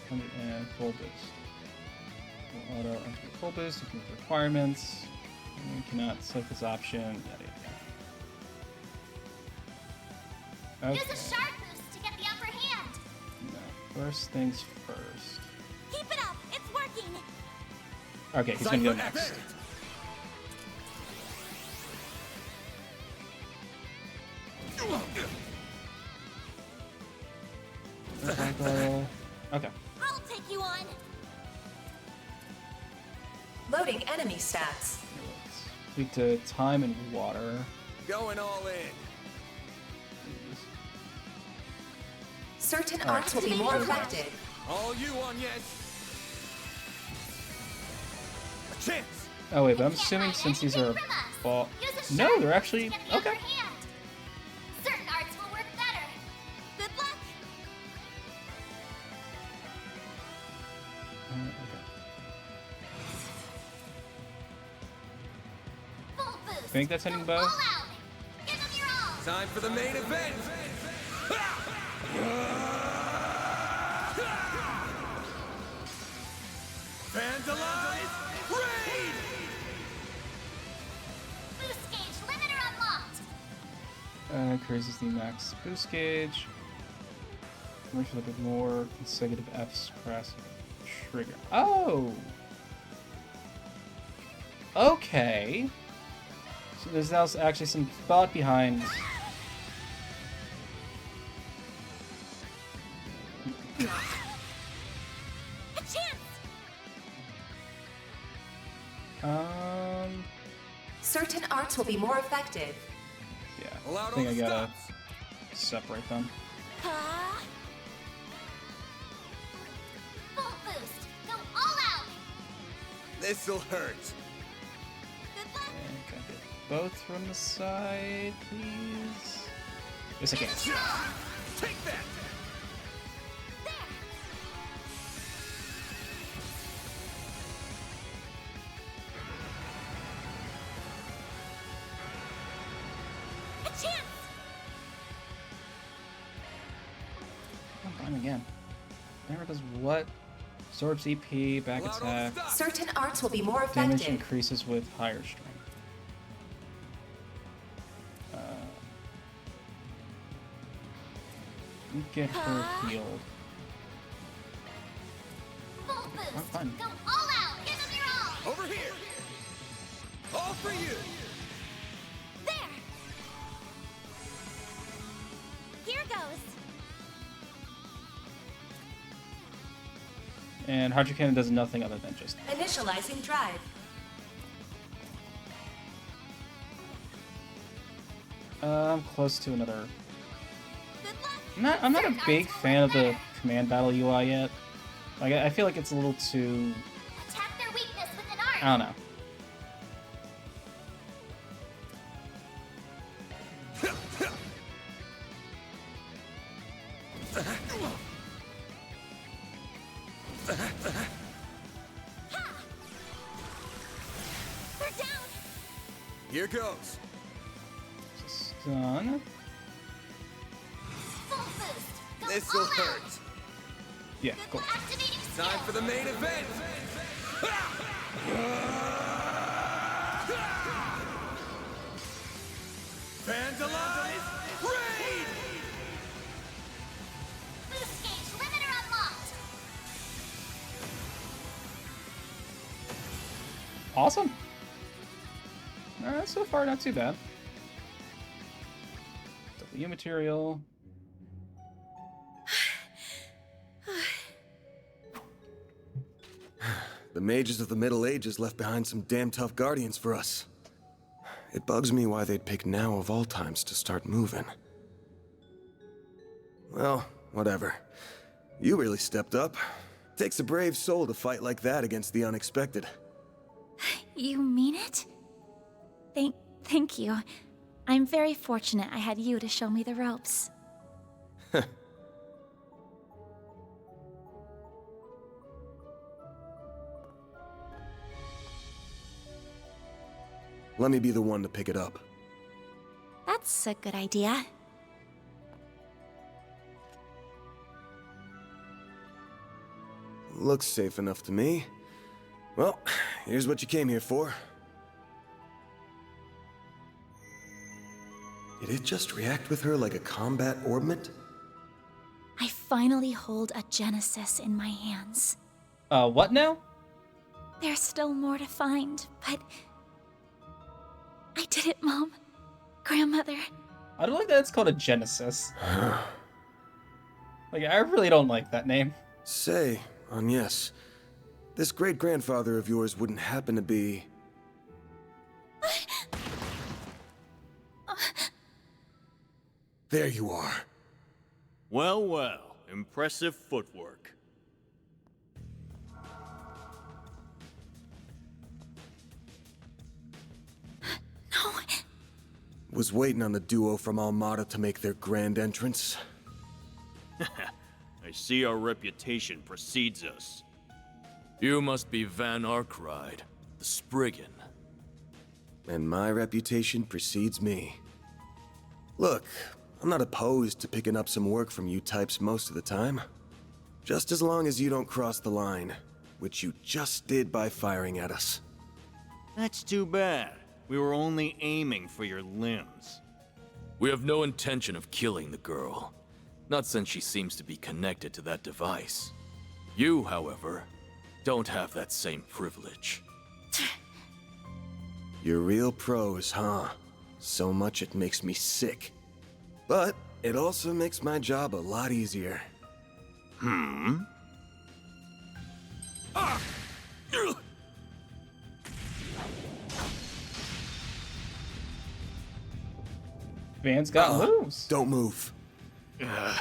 Speaker 1: full boost. Auto enter full boost, include requirements. You cannot select this option. Yada yada. Okay.
Speaker 15: Use a sharp boost to get the upper hand.
Speaker 1: No, first things first.
Speaker 10: Keep it up. It's working.
Speaker 1: Okay, he's gonna go next. Okay.
Speaker 10: I'll take you on.
Speaker 8: Loading enemy stats.
Speaker 1: Speak to time and water.
Speaker 11: Going all in.
Speaker 8: Certain
Speaker 1: All right.
Speaker 8: arts will be more effective.
Speaker 11: All you on, yes.
Speaker 6: chance!
Speaker 1: Oh wait, but I'm assuming since these are ball. No, they're actually okay.
Speaker 15: Certain arts will work better. Good luck. Full boost.
Speaker 1: I think that's hitting bow.
Speaker 15: All out. Give them your all.
Speaker 6: Time for the main event! Vandalize! Raid!
Speaker 15: Boost gauge limiter unlocked.
Speaker 1: Increases the max boost gauge. Makes it a bit more consecutive F's press trigger. Oh! Okay. So there's now actually some thought behind.
Speaker 15: A chance.
Speaker 8: Certain arts will be more effective.
Speaker 1: Yeah. I think I gotta separate them.
Speaker 15: Full boost. Go all out.
Speaker 6: This'll hurt.
Speaker 15: Good luck.
Speaker 1: And can I get both from the side, please? Yes, I can.
Speaker 6: Take that!
Speaker 15: A chance.
Speaker 1: Oh, fine again. Never does what? Absorbs EP, back attack.
Speaker 8: Certain arts will be more
Speaker 1: Damage
Speaker 8: effective.
Speaker 1: increases with higher strength. Get her healed.
Speaker 15: Full
Speaker 1: Oh,
Speaker 15: boost.
Speaker 1: fine.
Speaker 15: Go all out. Give them your all.
Speaker 6: Over here! All for you!
Speaker 15: There. Here goes.
Speaker 1: And Hydro Cannon does nothing other than just.
Speaker 8: Initializing drive.
Speaker 1: I'm close to another. I'm not a big fan of the command battle UI yet. Like I feel like it's a little too.
Speaker 15: Attack their weakness with an art.
Speaker 1: I don't know.
Speaker 15: They're down.
Speaker 6: Here goes.
Speaker 1: Stun.
Speaker 15: Full boost. Go
Speaker 6: This'll
Speaker 15: all out.
Speaker 6: hurt.
Speaker 1: Yeah, cool.
Speaker 15: Activating skill.
Speaker 6: Time for the main event! Vandalize! Raid!
Speaker 15: Boost gauge limiter unlocked.
Speaker 1: Awesome. So far, not too bad. W material.
Speaker 11: The mages of the Middle Ages left behind some damn tough guardians for us. It bugs me why they'd pick now of all times to start moving. Well, whatever. You really stepped up. Takes a brave soul to fight like that against the unexpected.
Speaker 10: You mean it? Thank you. I'm very fortunate I had you to show me the ropes.
Speaker 11: Let me be the one to pick it up.
Speaker 10: That's a good idea.
Speaker 11: Looks safe enough to me. Well, here's what you came here for. Did it just react with her like a combat orbment?
Speaker 10: I finally hold a Genesis in my hands.
Speaker 1: What now?
Speaker 10: There's still more to find, but... I did it, Mom. Grandmother.
Speaker 1: I don't like that it's called a Genesis. Like, I really don't like that name.
Speaker 11: Say, Agnes, this great-grandfather of yours wouldn't happen to be... There you are.
Speaker 4: Well, well. Impressive footwork.
Speaker 11: was waiting on the duo from Almada to make their grand entrance.
Speaker 4: I see our reputation precedes us. You must be Van Arkride, the Spriggan.
Speaker 11: And my reputation precedes me. Look, I'm not opposed to picking up some work from you types most of the time. Just as long as you don't cross the line, which you just did by firing at us.
Speaker 4: That's too bad. We were only aiming for your limbs.
Speaker 2: We have no intention of killing the girl. Not since she seems to be connected to that device. You, however, don't have that same privilege.
Speaker 11: You're real pros, huh? So much it makes me sick. But it also makes my job a lot easier.
Speaker 1: Van's got moves.
Speaker 11: Don't move.
Speaker 4: A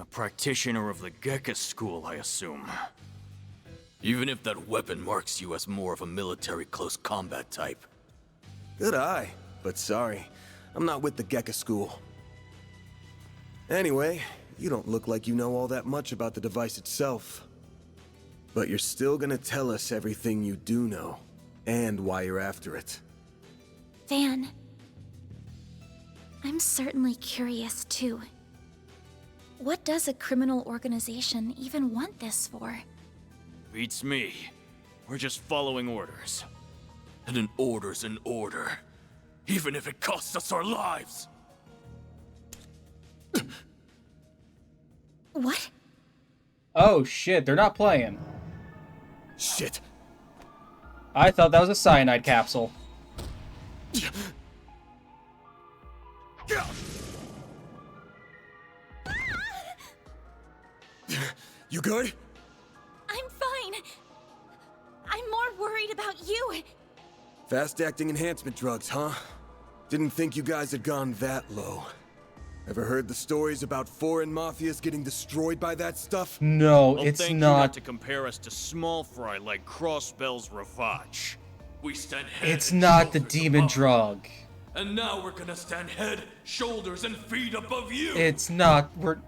Speaker 4: practitioner of the Gekka school, I assume.
Speaker 2: Even if that weapon marks you as more of a military close combat type.
Speaker 11: Good eye, but sorry. I'm not with the Gekka school. Anyway, you don't look like you know all that much about the device itself. But you're still gonna tell us everything you do know, and why you're after it.
Speaker 10: Van, I'm certainly curious too. What does a criminal organization even want this for?
Speaker 4: Beats me. We're just following orders.
Speaker 2: And an order's an order. Even if it costs us our lives!
Speaker 10: What?
Speaker 1: Oh shit, they're not playing.
Speaker 11: Shit.
Speaker 1: I thought that was a cyanide capsule.
Speaker 11: You good?
Speaker 10: I'm fine. I'm more worried about you.
Speaker 11: Fast-acting enhancement drugs, huh? Didn't think you guys had gone that low. Ever heard the stories about foreign mafias getting destroyed by that stuff?
Speaker 1: No,
Speaker 4: Well,
Speaker 1: it's
Speaker 4: thank you
Speaker 1: not.
Speaker 4: not to compare us to small fry like Crossbell's Ravage.
Speaker 2: We stand head
Speaker 1: It's
Speaker 2: and
Speaker 1: not the
Speaker 2: shoulders
Speaker 1: demon
Speaker 2: above.
Speaker 1: drug.
Speaker 2: And now we're gonna stand head, shoulders, and feet above you!
Speaker 1: It's not. We're.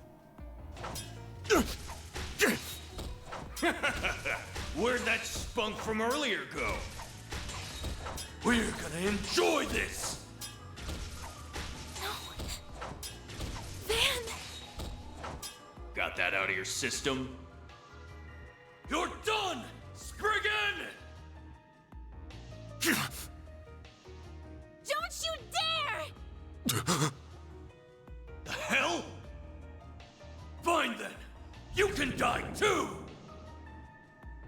Speaker 4: Where'd that spunk from earlier go?
Speaker 2: We're gonna enjoy this!
Speaker 10: Van!
Speaker 4: Got that out of your system?
Speaker 2: You're done, Spriggan!
Speaker 10: Don't you dare!
Speaker 2: The hell? Fine then! You can die too!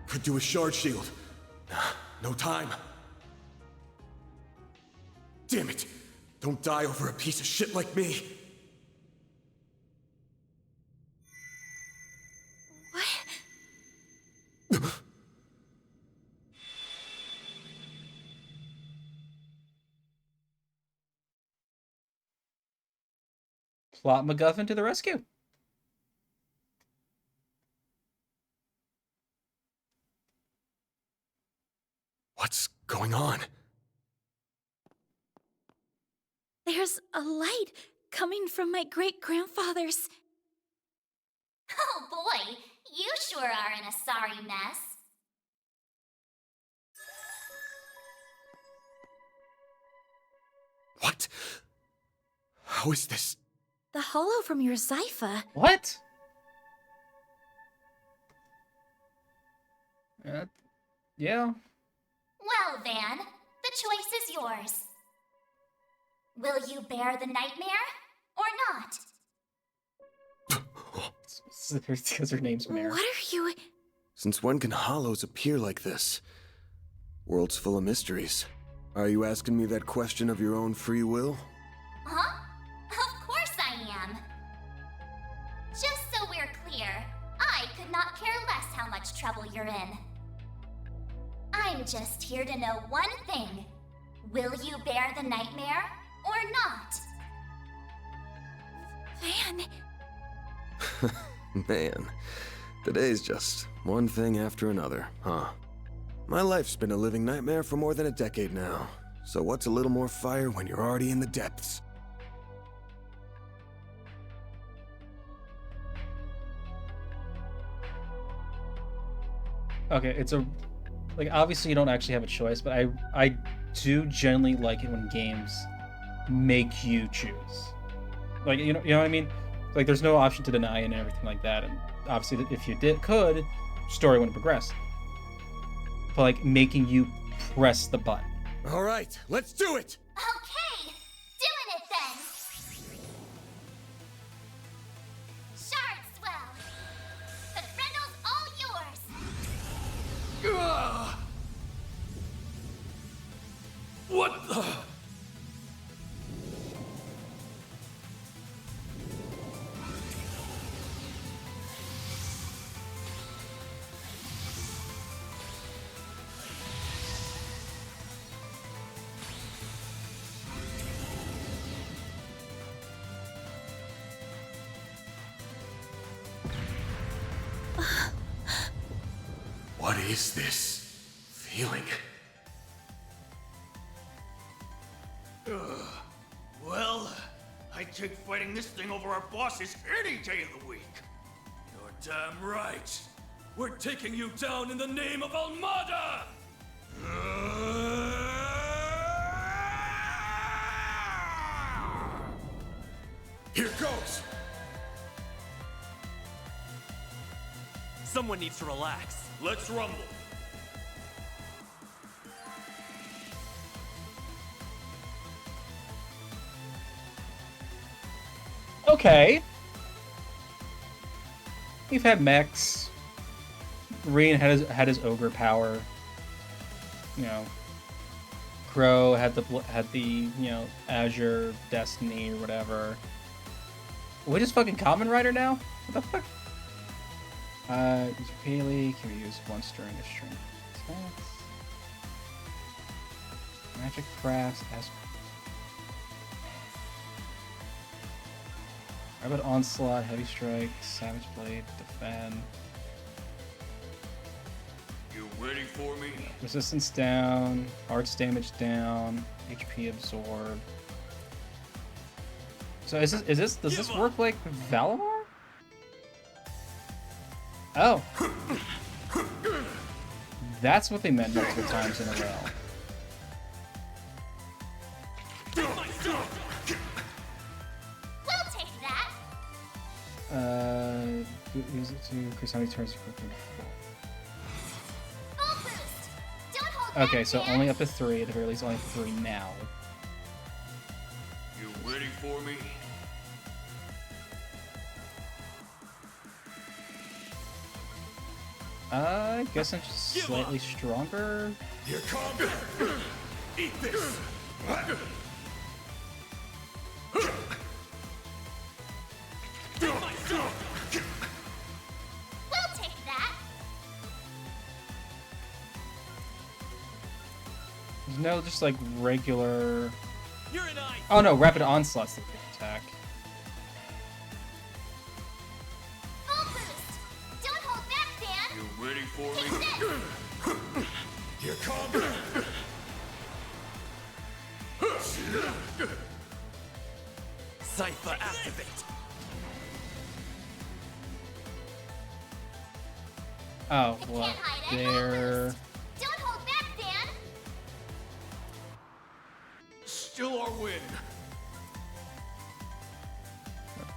Speaker 11: Could do a shard shield. No time. Damn it! Don't die over a piece of shit like me!
Speaker 1: Plot MacGuffin to the rescue.
Speaker 11: What's going on?
Speaker 10: There's a light coming from my great-grandfather's.
Speaker 15: Oh boy, you sure are in a sorry mess.
Speaker 11: What? How is this?
Speaker 10: The hollow from your Zypha.
Speaker 1: What? Yeah.
Speaker 15: Well, Van, the choice is yours. Will you bear the nightmare or not?
Speaker 1: Because her name's Mare.
Speaker 10: What are you...
Speaker 11: Since when can hollows appear like this? World's full of mysteries. Are you asking me that question of your own free will?
Speaker 15: Huh? Of course I am. Just so we're clear, I could not care less how much trouble you're in. I'm just here to know one thing. Will you bear the nightmare or not?
Speaker 10: Van...
Speaker 11: Man, today's just One thing after another, huh? My life's been a living nightmare for more than a decade now. So what's a little more fire when you're already in the depths?
Speaker 1: Okay, it's a like obviously you don't actually have a choice, but I do generally like it when games make you choose. Like you know what I mean? Like there's no option to deny and everything like that, and obviously if you could, story wouldn't progress. But like making you press the button.
Speaker 11: All right, let's do it.
Speaker 15: Okay, doing it then. Shardswell. The Frendle's all yours.
Speaker 2: What the?
Speaker 7: What is this feeling?
Speaker 4: Well, I'd take fighting this thing over our bosses any day of the week.
Speaker 2: You're damn right. We're taking you down in the name of Almada!
Speaker 7: Here goes!
Speaker 4: Someone needs to relax. Let's rumble.
Speaker 1: Okay. We've had mechs. Reen had his ogre power. You know, Crow had the you know Azure Destiny or whatever. We just fucking Common Rider now? What the fuck? Use Paley can be used once during a string of attacks. Magic crafts as. Rapid Onslaught, Heavy Strike, Savage Blade, Defend.
Speaker 2: You ready for me?
Speaker 1: Resistance down, Arts damage down, HP absorb. So does this work like Valimar? Oh. That's what they meant multiple times in a row.
Speaker 15: We'll take that.
Speaker 1: Use it to increase how many turns you quickly
Speaker 15: Full boost. Don't hold
Speaker 1: Okay, so only up to 3, at the very least only 3 now.
Speaker 2: You ready for me?
Speaker 1: I guess I'm just slightly stronger.
Speaker 7: Here comes. Eat this.
Speaker 15: We'll take that.
Speaker 1: There's no just like regular. Oh no, Rapid Onslaught's the big attack.
Speaker 15: Full boost. Don't hold back, Dan.
Speaker 2: You ready for
Speaker 15: Take
Speaker 2: me?
Speaker 15: this.
Speaker 7: Here comes.
Speaker 4: Cypher activate.
Speaker 1: Oh, well, there.
Speaker 15: Don't hold back, Dan.
Speaker 2: Still our win.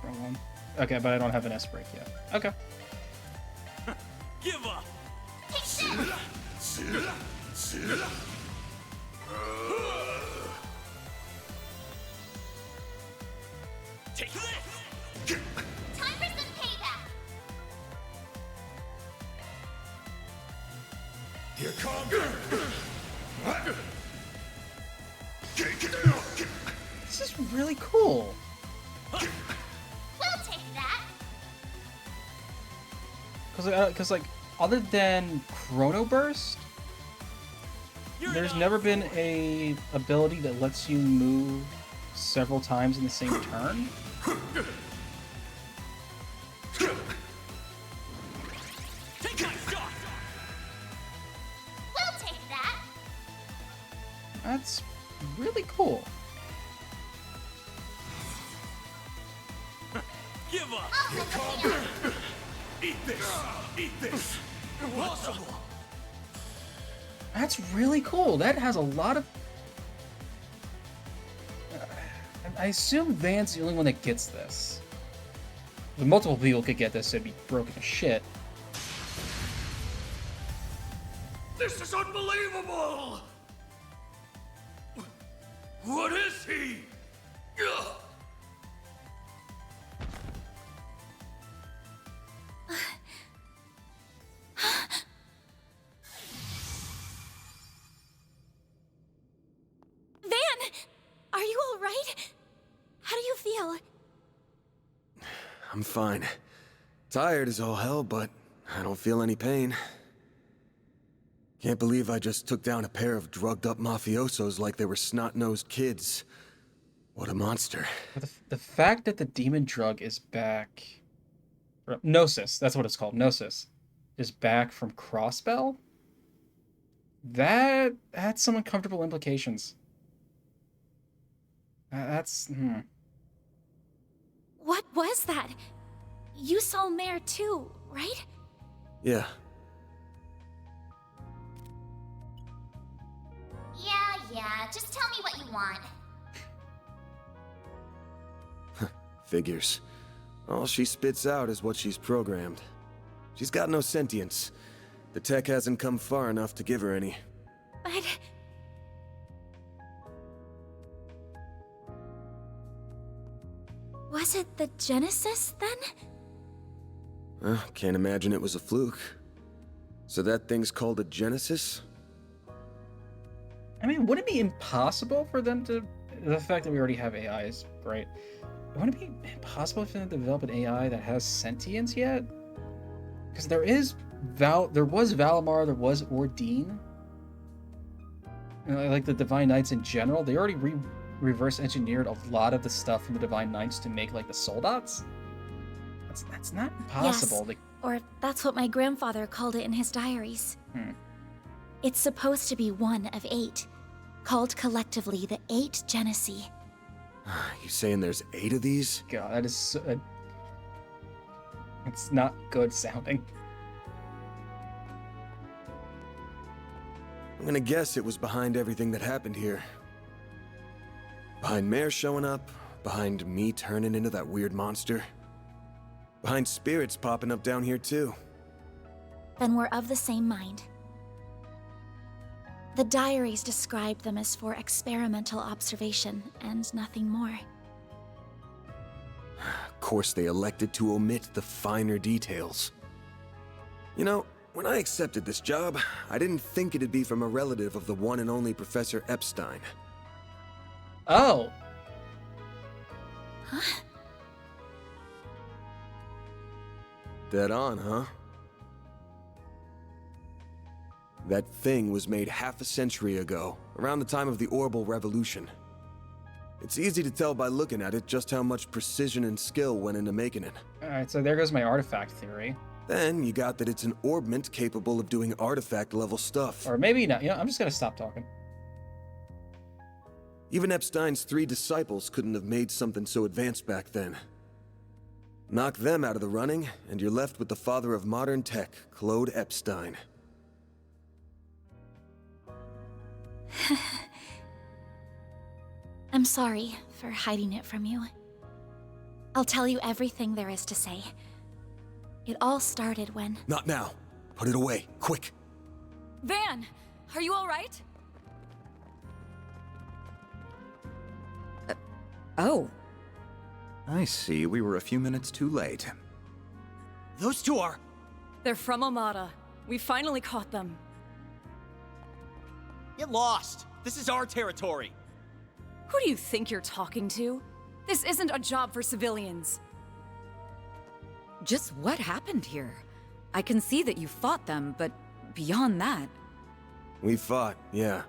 Speaker 1: Wrong one. Okay, but I don't have an S break yet. Okay.
Speaker 4: Give up.
Speaker 15: Take this. Time for some payback.
Speaker 7: Here comes.
Speaker 1: This is really cool.
Speaker 15: We'll take that.
Speaker 1: Cause like other than Chrono Burst, there's never been a ability that lets you move several times in the same turn.
Speaker 4: Take my shot.
Speaker 1: That's really cool.
Speaker 4: Give up!
Speaker 21: Eat this! Eat this!
Speaker 4: Impossible!
Speaker 1: That's really cool. That has a lot of... I assume Van's the only one that gets this. If multiple people could get this, it'd be broken to shit.
Speaker 21: This is unbelievable! What is he? Ugh.
Speaker 10: Van! Are you alright? How do you feel?
Speaker 11: I'm fine. Tired as all hell, but I don't feel any pain. Can't believe I just took down a pair of drugged-up mafiosos like they were snot-nosed kids. What a monster.
Speaker 1: The fact that the demon drug is back... Gnosis, that's what it's called, Gnosis, is back from Crossbell? That had some uncomfortable implications. That's...
Speaker 10: What was that? You saw Mare too, right?
Speaker 11: Yeah.
Speaker 15: Yeah, just tell me what you want.
Speaker 11: Figures. All she spits out is what she's programmed. She's got no sentience. The tech hasn't come far enough to give her any.
Speaker 10: But... Was it the Genesis, then?
Speaker 11: Can't imagine it was a fluke. So that thing's called a Genesis?
Speaker 1: I mean, would it be impossible for them to... The fact that we already have AI is great. Wouldn't it be impossible for them to develop an AI that has sentience yet? Because there was Valimar, there was Ordine. And like the Divine Knights in general, they already reverse engineered a lot of the stuff from the Divine Knights to make like the Soldats. That's not impossible.
Speaker 10: Yes, or that's what my grandfather called it in his diaries. It's supposed to be one of 8, called collectively the 8 Genesee.
Speaker 11: You saying there's 8 of these?
Speaker 1: God, that is so... It's not good sounding.
Speaker 11: I'm gonna guess it was behind everything that happened here. Behind Mare showing up, behind me turning into that weird monster. Behind spirits popping up down here too.
Speaker 10: Then we're of the same mind. The diaries describe them as for experimental observation and nothing more.
Speaker 11: Of course they elected to omit the finer details. You know, when I accepted this job, I didn't think it'd be from a relative of the one and only Professor Epstein.
Speaker 1: Oh.
Speaker 10: Huh?
Speaker 11: Dead on, huh? That thing was made half a century ago, around the time of the Orbital Revolution. It's easy to tell by looking at it just how much precision and skill went into making it.
Speaker 1: Alright, so there goes my artifact theory.
Speaker 11: Then you got that it's an orbment capable of doing artifact-level stuff.
Speaker 1: Or maybe not. You know, I'm just gonna stop talking.
Speaker 11: Even Epstein's 3 disciples couldn't have made something so advanced back then. Knock them out of the running, and you're left with the father of modern tech, Claude Epstein.
Speaker 10: I'm sorry for hiding it from you. I'll tell you everything there is to say. It all started when...
Speaker 11: Not now. Put it away, quick.
Speaker 14: Van, are you all right?
Speaker 13: Oh. I see. We were a few minutes too late.
Speaker 6: Those two are...
Speaker 14: They're from Amada. We finally caught them.
Speaker 6: Get lost! This is our territory!
Speaker 14: Who do you think you're talking to? This isn't a job for civilians.
Speaker 18: Just what happened here? I can see that you fought them, but beyond that...
Speaker 11: We fought, yeah.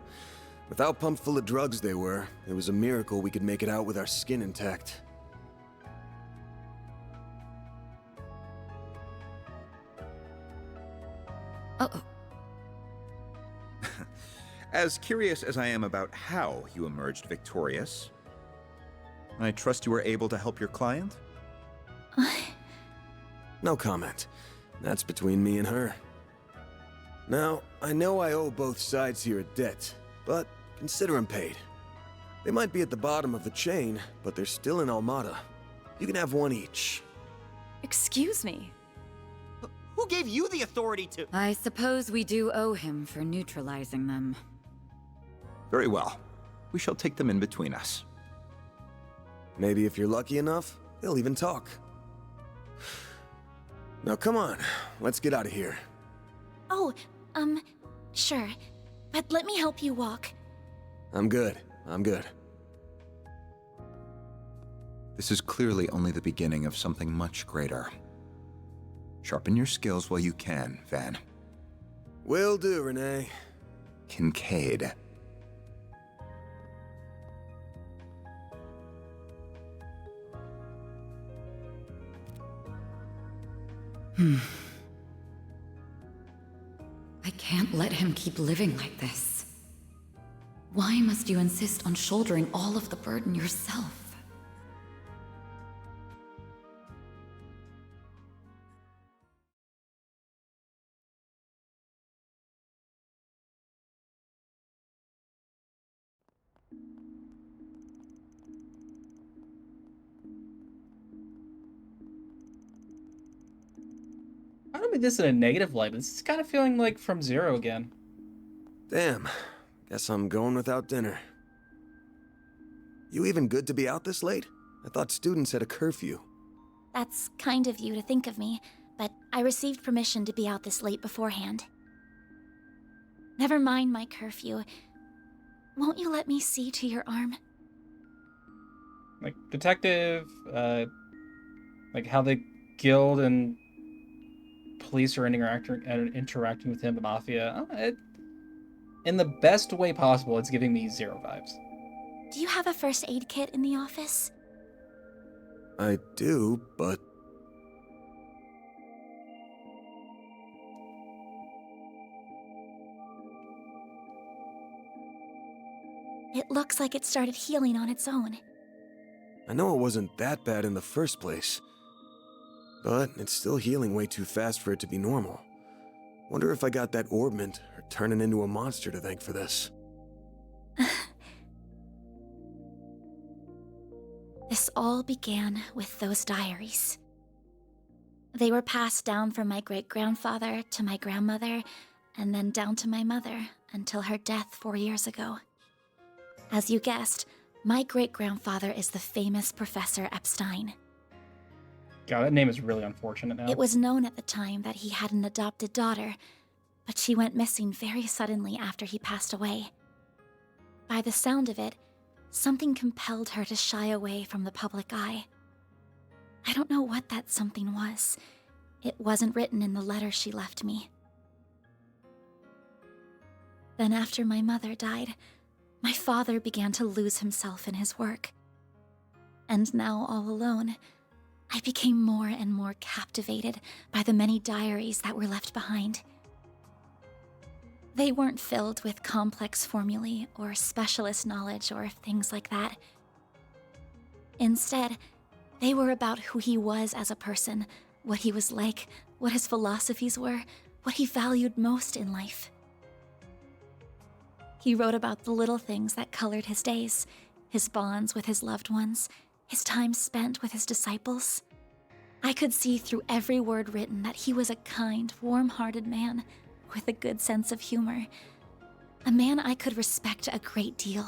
Speaker 11: With how pumped full of drugs they were, it was a miracle we could make it out with our skin intact.
Speaker 18: Uh-oh.
Speaker 13: As curious as I am about how you emerged victorious, I trust you were able to help your client?
Speaker 11: No comment. That's between me and her. Now, I know I owe both sides here a debt, but consider 'em paid. They might be at the bottom of the chain, but they're still in Almada. You can have one each.
Speaker 14: Excuse me.
Speaker 6: Who gave you the authority to—
Speaker 18: I suppose we do owe him for neutralizing them.
Speaker 13: Very well. We shall take them in between us.
Speaker 11: Maybe if you're lucky enough, they'll even talk. Now come on, let's get out of here.
Speaker 10: Oh, sure. But let me help you walk.
Speaker 11: I'm good.
Speaker 13: This is clearly only the beginning of something much greater. Sharpen your skills while you can, Van.
Speaker 11: Will do, Renee.
Speaker 13: Kincaid.
Speaker 18: I can't let him keep living like this. Why must you insist on shouldering all of the burden yourself?
Speaker 1: I don't mean this in a negative light, but this is kind of feeling like From Zero again.
Speaker 11: Damn. Guess I'm going without dinner. You even good to be out this late? I thought students had a curfew.
Speaker 10: That's kind of you to think of me, but I received permission to be out this late beforehand. Never mind my curfew. Won't you let me see to your arm?
Speaker 1: Like, detective, like how the guild and police are interacting with him, the mafia. In the best way possible, it's giving me Zero vibes.
Speaker 10: Do you have a first aid kit in the office?
Speaker 11: I do, but...
Speaker 10: It looks like it started healing on its own.
Speaker 11: I know it wasn't that bad in the first place. But it's still healing way too fast for it to be normal. Wonder if I got that orbment or turning into a monster to thank for this.
Speaker 10: This all began with those diaries. They were passed down from my great-grandfather to my grandmother, and then down to my mother until her death 4 years ago. As you guessed, my great-grandfather is the famous Professor Epstein.
Speaker 1: God, that name is really unfortunate now.
Speaker 10: It was known at the time that he had an adopted daughter, but she went missing very suddenly after he passed away. By the sound of it, something compelled her to shy away from the public eye. I don't know what that something was. It wasn't written in the letter she left me. Then after my mother died, my father began to lose himself in his work. And now all alone, I became more and more captivated by the many diaries that were left behind. They weren't filled with complex formulae or specialist knowledge or things like that. Instead, they were about who he was as a person, what he was like, what his philosophies were, what he valued most in life. He wrote about the little things that colored his days, his bonds with his loved ones, his time spent with his disciples. I could see through every word written that he was a kind, warm-hearted man with a good sense of humor. A man I could respect a great deal.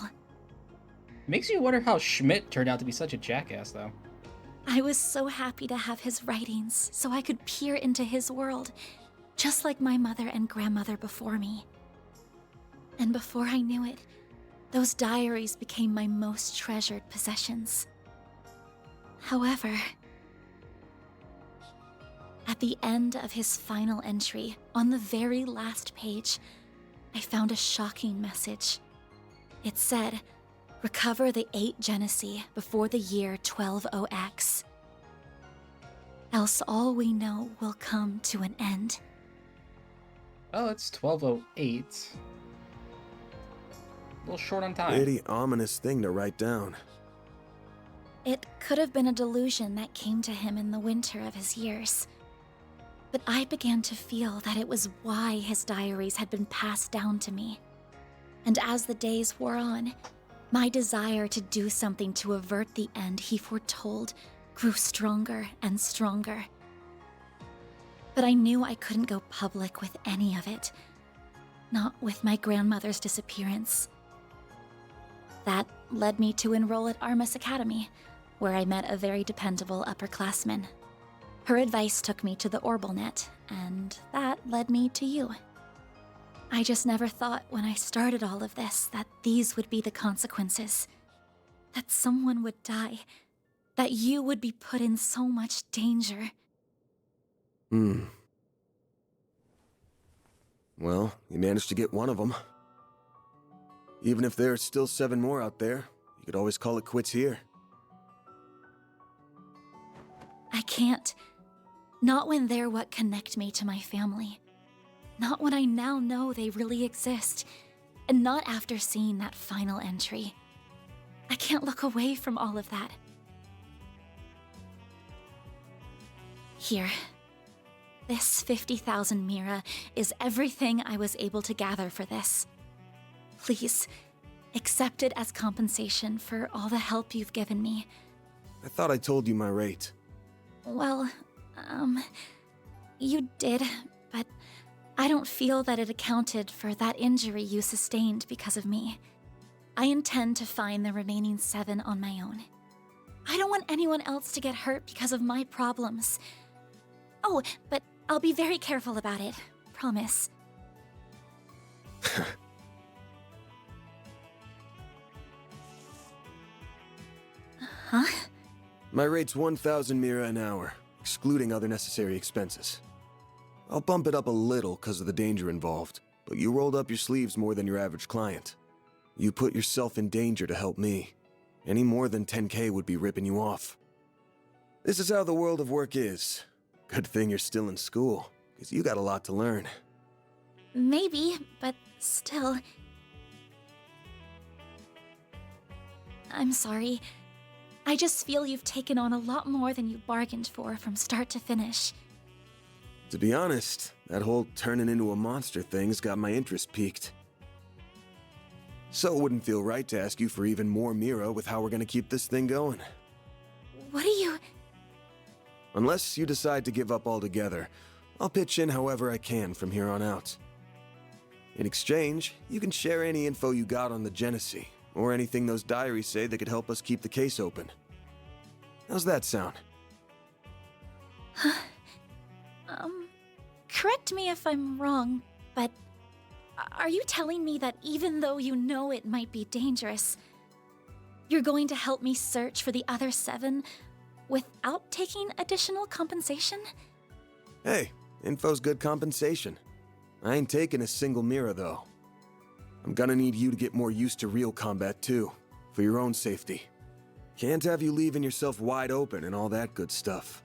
Speaker 1: Makes you wonder how Schmidt turned out to be such a jackass, though.
Speaker 10: I was so happy to have his writings so I could peer into his world, just like my mother and grandmother before me. And before I knew it, those diaries became my most treasured possessions. However, at the end of his final entry, on the very last page, I found a shocking message. It said, "Recover the 8 Genesee before the year 120X. Else all we know will come to an end."
Speaker 1: Oh, it's 1208. little short on time.
Speaker 11: Pretty ominous thing to write down.
Speaker 10: It could have been a delusion that came to him in the winter of his years. But I began to feel that it was why his diaries had been passed down to me. And as the days wore on, my desire to do something to avert the end he foretold grew stronger and stronger. But I knew I couldn't go public with any of it. Not with my grandmother's disappearance. That led me to enroll at Armus Academy, where I met a very dependable upperclassman. Her advice took me to the Orbalnet, and that led me to you. I just never thought when I started all of this that these would be the consequences. That someone would die. That you would be put in so much danger.
Speaker 11: Well, you managed to get one of them. Even if there are still 7 more out there, you could always call it quits here.
Speaker 10: I can't. Not when they're what connect me to my family. Not when I now know they really exist. And not after seeing that final entry. I can't look away from all of that. Here. This 50,000 Mira is everything I was able to gather for this. Please, accept it as compensation for all the help you've given me.
Speaker 11: I thought I told you my rate.
Speaker 10: Well, you did, but I don't feel that it accounted for that injury you sustained because of me. I intend to find the remaining 7 on my own. I don't want anyone else to get hurt because of my problems. Oh, but I'll be very careful about it. Promise. Huh?
Speaker 11: My rate's 1,000 Mira an hour, excluding other necessary expenses. I'll bump it up a little because of the danger involved, but you rolled up your sleeves more than your average client. You put yourself in danger to help me. Any more than 10K would be ripping you off. This is how the world of work is. Good thing you're still in school, because you got a lot to learn.
Speaker 10: Maybe, but still. I'm sorry. I just feel you've taken on a lot more than you bargained for from start to finish.
Speaker 11: To be honest, that whole turning into a monster thing's got my interest piqued. So it wouldn't feel right to ask you for even more Mira with how we're gonna keep this thing going.
Speaker 10: What do you...
Speaker 11: Unless you decide to give up altogether, I'll pitch in however I can from here on out. In exchange, you can share any info you got on the Genesee, or anything those diaries say that could help us keep the case open. How's that sound?
Speaker 10: Correct me if I'm wrong, but are you telling me that even though you know it might be dangerous, you're going to help me search for the other 7 without taking additional compensation?
Speaker 11: Hey, info's good compensation. I ain't taking a single Mira, though. I'm gonna need you to get more used to real combat, too, for your own safety. Can't have you leaving yourself wide open and all that good stuff.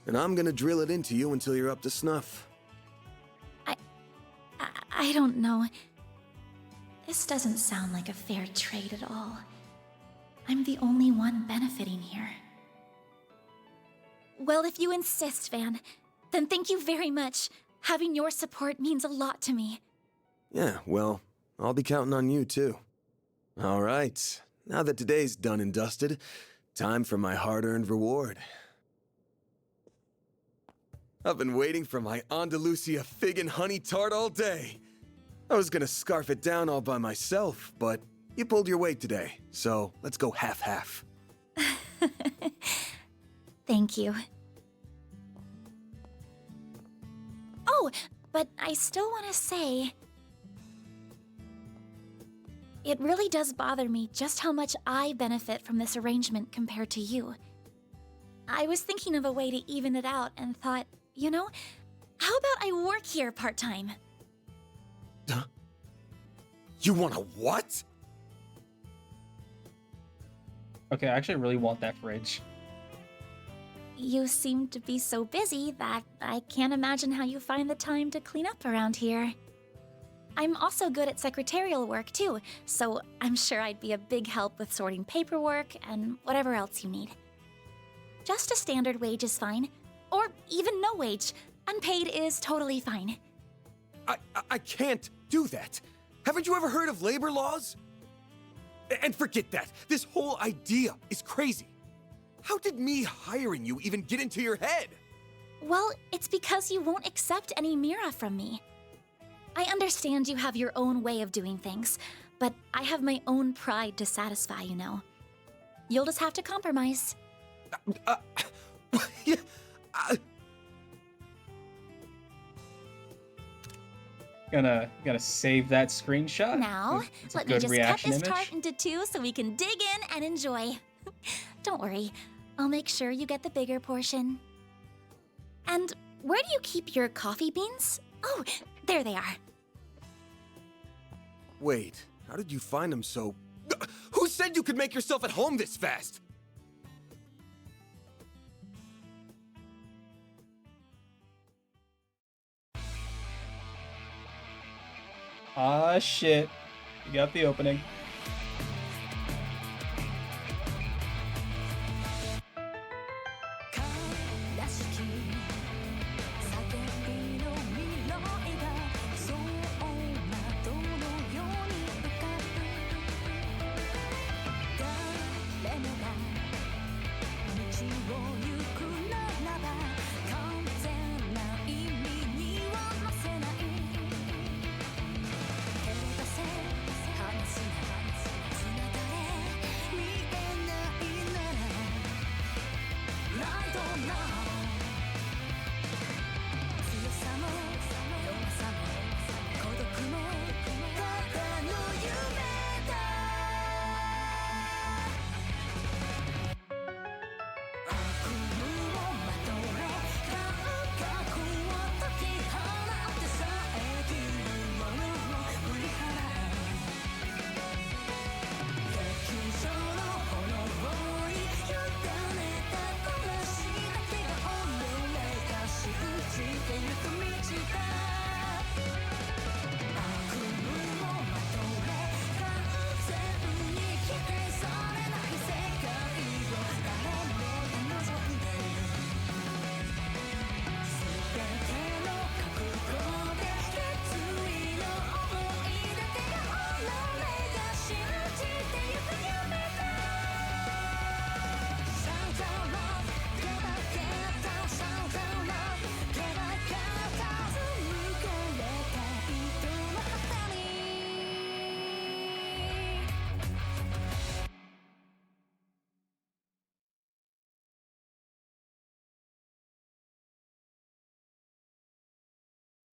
Speaker 11: And I'm gonna drill it into you until you're up to snuff.
Speaker 10: I don't know. This doesn't sound like a fair trade at all. I'm the only one benefiting here. Well, if you insist, Van, then thank you very much. Having your support means a lot to me.
Speaker 11: Yeah, well, I'll be counting on you, too. All right, now that today's done and dusted, time for my hard-earned reward. I've been waiting for my Andalusia fig and honey tart all day. I was gonna scarf it down all by myself, but you pulled your weight today, so let's go half-half.
Speaker 10: Thank you. Oh, but I still want to say... It really does bother me just how much I benefit from this arrangement compared to you. I was thinking of a way to even it out and thought, you know, how about I work here part-time?
Speaker 11: You want a what?
Speaker 1: Okay, I actually really want that fridge.
Speaker 10: You seem to be so busy that I can't imagine how you find the time to clean up around here. I'm also good at secretarial work too, so I'm sure I'd be a big help with sorting paperwork and whatever else you need. Just a standard wage is fine, or even no wage. Unpaid is totally fine.
Speaker 11: I can't do that. Haven't you ever heard of labor laws? And forget that. This whole idea is crazy. How did me hiring you even get into your head?
Speaker 10: Well, it's because you won't accept any Mira from me. I understand you have your own way of doing things, but I have my own pride to satisfy, you know. You'll just have to compromise.
Speaker 1: Gonna save that screenshot.
Speaker 10: Now,
Speaker 1: It's a
Speaker 10: let me
Speaker 1: good
Speaker 10: just cut
Speaker 1: reaction
Speaker 10: this
Speaker 1: image.
Speaker 10: tart into two so we can dig in and enjoy. Don't worry, I'll make sure you get the bigger portion. And where do you keep your coffee beans? Oh, there they are.
Speaker 11: Wait, how did you find them so... Who said you could make yourself at home this fast?
Speaker 1: Ah, shit. You got the opening.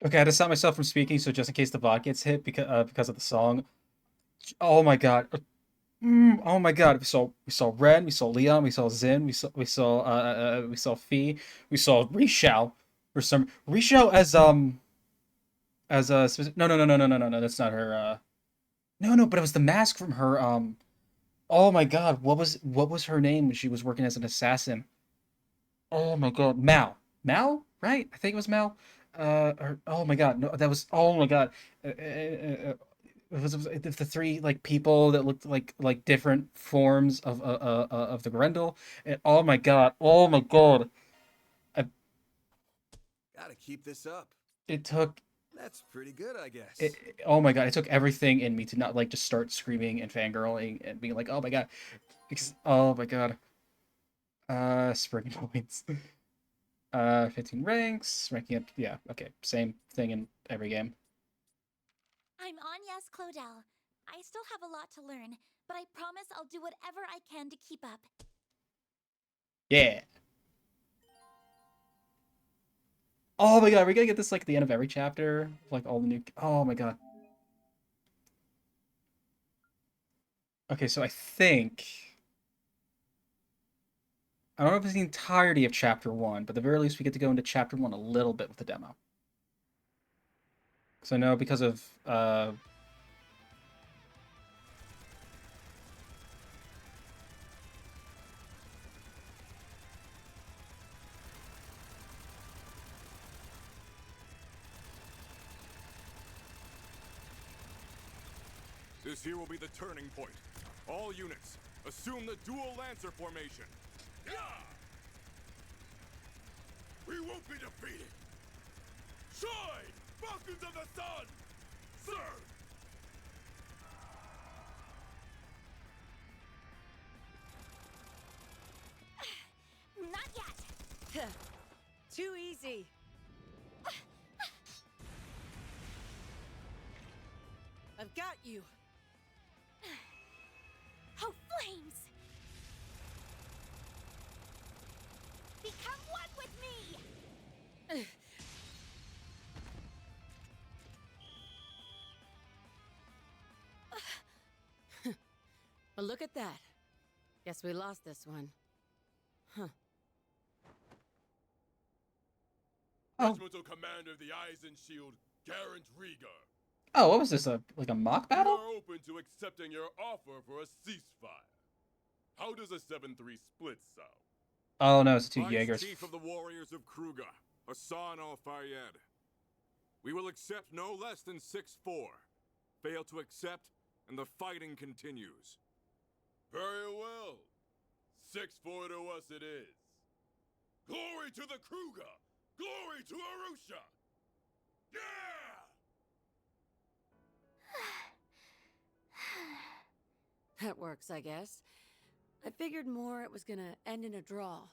Speaker 1: Okay, I had to stop myself from speaking, so just in case the VOD gets hit because of the song. Oh my god. Oh my god. We saw Ren, we saw Leon, we saw Zin, we saw Fee, we saw Rishao for some Rishao as a no, that's not her no, but it was the mask from her oh my god, what was her name when she was working as an assassin? Oh my god, Mal. Mal, right? I think it was Mal. Oh my god, no, that was oh my god. It was the three like people that looked like different forms of the Grendel. And oh my god, oh my god. I,
Speaker 11: Gotta keep this up.
Speaker 1: it took
Speaker 11: That's pretty good, I guess.
Speaker 1: oh my god, it took everything in me to not like just start screaming and fangirling and being like, oh my god, because oh my god. Spring points. 15 ranks, ranking up. Yeah, okay, same thing in every game.
Speaker 10: I'm Anya's Claudel. I still have a lot to learn, but I promise I'll do whatever I can to keep up.
Speaker 1: Yeah. Oh my god, we're gonna get this like at the end of every chapter, like all the new. Oh my god. Okay, so I think I don't know if it's the entirety of chapter 1, but at the very least we get to go into chapter 1 a little bit with the demo. Because I know because of
Speaker 5: This here will be the turning point. All units, assume the dual lancer formation.
Speaker 7: Yeah! We won't be defeated! Shine! Falcons of the Sun! Sir!
Speaker 15: Not yet.
Speaker 22: Too easy. I've got you.
Speaker 15: Oh, flames! Become one with me!
Speaker 22: Well, look at that. Guess we lost this one. Huh.
Speaker 5: Regimental Commander of the Eisen Shield, Garant Rieger.
Speaker 1: Oh, what was this? Like a mock
Speaker 5: We
Speaker 1: battle?
Speaker 5: are open to accepting your offer for a ceasefire. How does a 7-3 split sound?
Speaker 1: Oh no, it's two
Speaker 5: Vice
Speaker 1: Jaegers.
Speaker 5: Chief of the Warriors of Kruger, Hassan Al-Fayyad. We will accept no less than 6-4. Fail to accept, and the fighting continues. Very well. 6-4 to us it is. Glory to the Kruger! Glory to Arusha! Yeah!
Speaker 22: That works, I guess. I figured more it was gonna end in a draw.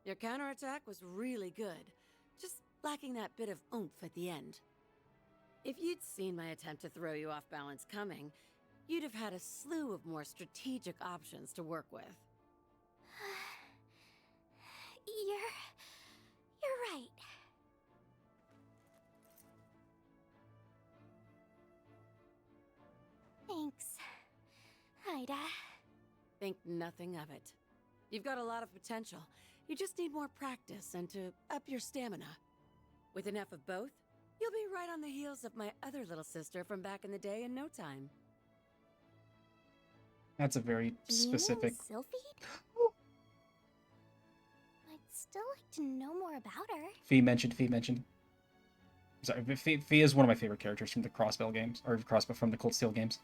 Speaker 22: Your counterattack was really good, just lacking that bit of oomph at the end. If you'd seen my attempt to throw you off balance coming, you'd have had a slew of more strategic options to work with.
Speaker 15: You're right. Thanks, Ida.
Speaker 22: Think nothing of it. You've got a lot of potential. You just need more practice and to up your stamina. With enough of both, you'll be right on the heels of my other little sister from back in the day in no time.
Speaker 1: That's a very specific.
Speaker 15: Sylphie? I'd still like to know more about her.
Speaker 1: Fee mentioned. Sorry, Fee is one of my favorite characters from the Crossbow games, or Crossbow from the Cold Steel games.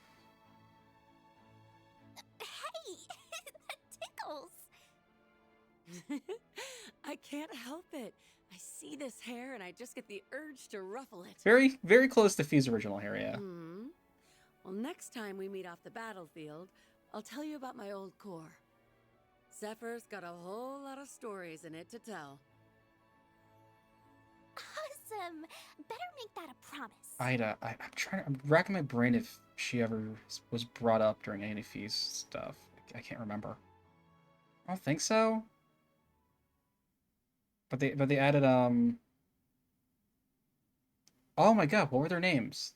Speaker 15: Hey, that tickles.
Speaker 22: I can't help it. I see this hair and I just get the urge to ruffle it.
Speaker 1: Very, very close to Fee's original hair, yeah.
Speaker 22: Hmm. Well, next time we meet off the battlefield, I'll tell you about my old corps. Zephyr's got a whole lot of stories in it to tell.
Speaker 15: Awesome. Better make that a promise.
Speaker 1: Ida, I'm racking my brain if she ever was brought up during any of Fee's stuff. I can't remember. I don't think so. But they added oh my god, what were their names?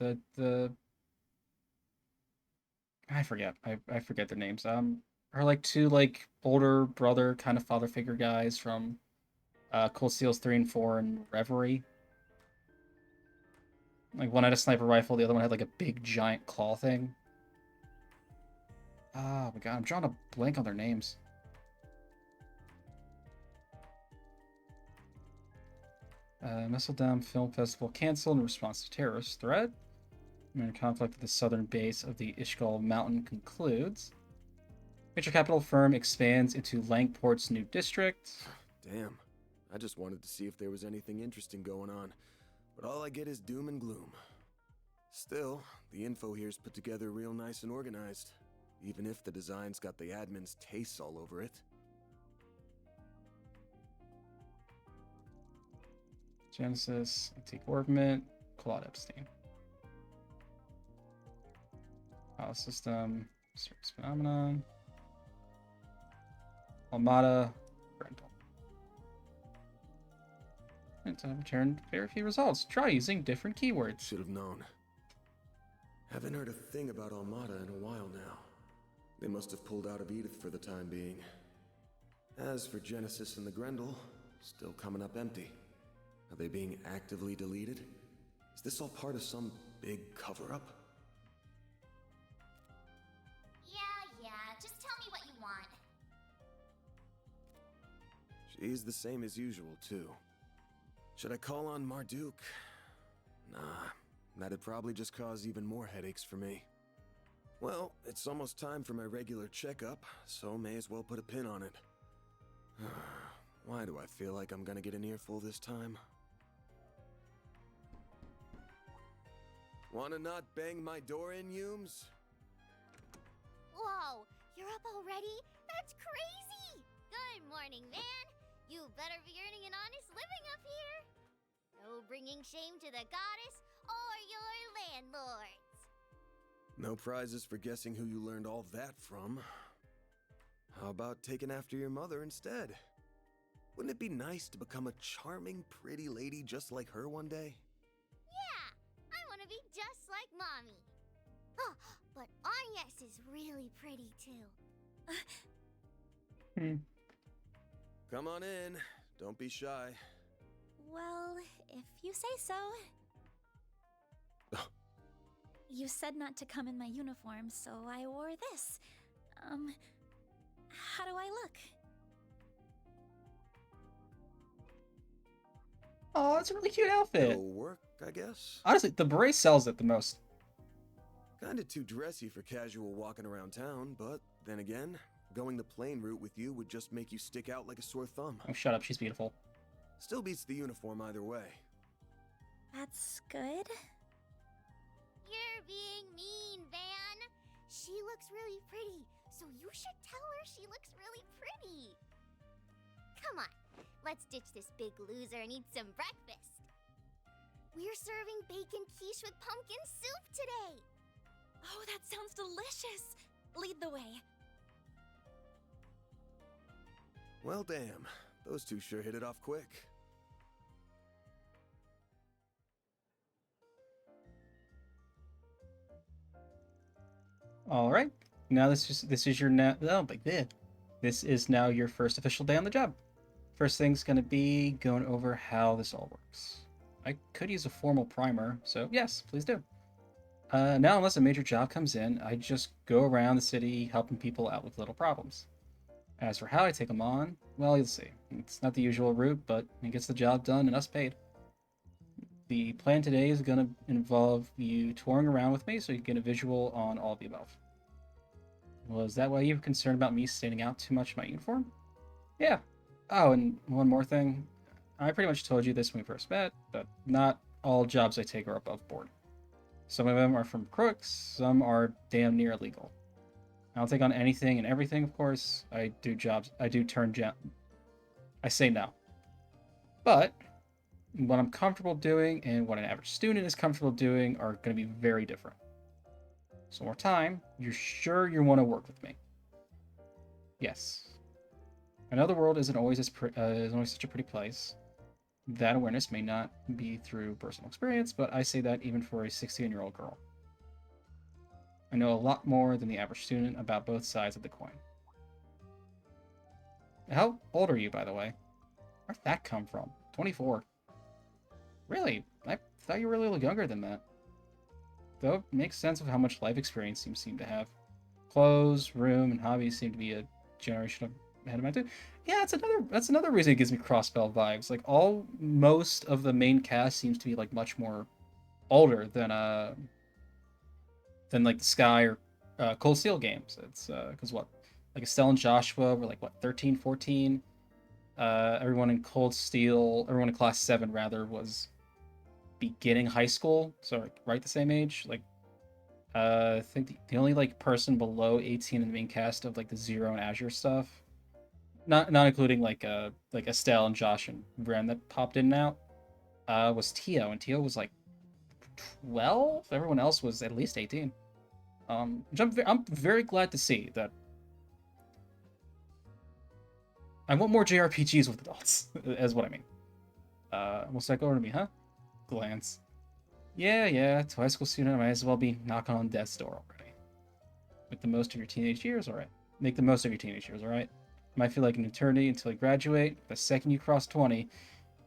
Speaker 1: I forget. I forget their names. Are like two like older brother kind of father figure guys from Cold Steel's 3 and 4 and Reverie. Like one had a sniper rifle, the other one had like a big giant claw thing. Oh my god, I'm drawing a blank on their names. Missile Dam Film Festival canceled in response to terrorist threat. When conflict at the southern base of the Ishgal Mountain concludes. Venture capital firm expands into Langport's new district.
Speaker 11: Damn. I just wanted to see if there was anything interesting going on. But all I get is doom and gloom. Still, the info here's put together real nice and organized. Even if the design's got the admin's tastes all over it.
Speaker 1: Genesis, Antique Orbment, Claude Epstein. Power System, Service Phenomenon, Almada, Rental. And to return very few results. Try using different keywords.
Speaker 11: Should have known. Haven't heard a thing about Almada in a while now. They must have pulled out of Edith for the time being. As for Genesis and the Grendel, still coming up empty. Are they being actively deleted? Is this all part of some big cover-up?
Speaker 15: Yeah, just tell me what you want.
Speaker 11: She's the same as usual, too. Should I call on Marduk? Nah, that'd probably just cause even more headaches for me. Well, it's almost time for my regular checkup, so may as well put a pin on it. Why do I feel like I'm gonna get an earful this time? Wanna not bang my door in, Humes?
Speaker 9: Whoa, you're up already? That's crazy! Good morning, man. You better be earning an honest living up here. No bringing shame to the goddess or your landlords.
Speaker 11: No prizes for guessing who you learned all that from. How about taking after your mother instead? Wouldn't it be nice to become a charming, pretty lady just like her one day?
Speaker 9: Yeah, I want to be just like Mommy. Oh, but Agnes is really pretty too.
Speaker 11: Come on in. Don't be shy.
Speaker 10: Well, if you say so. You said not to come in my uniform, so I wore this. How do I look?
Speaker 1: Oh, it's a really cute outfit.
Speaker 11: It'll work, I guess.
Speaker 1: Honestly, the beret sells it the most.
Speaker 11: Kinda too dressy for casual walking around town, but then again, going the plain route with you would just make you stick out like a sore thumb.
Speaker 1: Oh, shut up. She's beautiful.
Speaker 11: Still beats the uniform either way.
Speaker 10: That's good.
Speaker 9: You're being mean, Van. She looks really pretty, so you should tell her she looks really pretty. Come on, let's ditch this big loser and eat some breakfast. We're serving bacon quiche with pumpkin soup today.
Speaker 10: Oh, that sounds delicious. Lead the way.
Speaker 11: Well, damn. Those two sure hit it off quick.
Speaker 1: All right. Now this is your this is now your first official day on the job. First thing's gonna be going over how this all works. I could use a formal primer, so yes, please do. Now, unless a major job comes in, I just go around the city helping people out with little problems. As for how I take them on, well, you'll see. It's not the usual route, but it gets the job done and us paid. The plan today is going to involve you touring around with me so you can get a visual on all of the above. Was that why you were concerned about me standing out too much in my uniform? Yeah. Oh, and one more thing. I pretty much told you this when we first met, but not all jobs I take are above board. Some of them are from crooks, some are damn near illegal. I'll take on anything and everything, of course. I say no. But what I'm comfortable doing and what an average student is comfortable doing are going to be very different. So more time, you're sure you want to work with me? Yes. I know the world isn't always such a pretty place. That awareness may not be through personal experience, but I say that even for a 16-year-old girl. I know a lot more than the average student about both sides of the coin. How old are you, by the way? Where'd that come from? 24. Really? I thought you were a little younger than that. Though it makes sense of how much life experience you seem to have. Clothes, room, and hobbies seem to be a generation ahead of mine too. Yeah, that's another reason it gives me Crossbell vibes. Like most of the main cast seems to be like much more older than like the Sky or Cold Steel games. It's because what, like Estelle and Joshua were like what 13, 14. Everyone in Cold Steel, everyone in Class 7 rather, was beginning high school, so like right the same age. Like I think the only like person below 18 in the main cast of like the Zero and Azure stuff, not including like Estelle and Josh and Ren that popped in and out, was Tio, and Tio was like 12. Everyone else was at least 18. Which I'm very glad to see that. I want more JRPGs with adults, is what I mean. What's that going to me, huh? Glance. Yeah, to high school student, I might as well be knocking on death's door already. Make the most of your teenage years, alright? Make the most of your teenage years, alright? Might feel like an eternity until you graduate. The second you cross 20,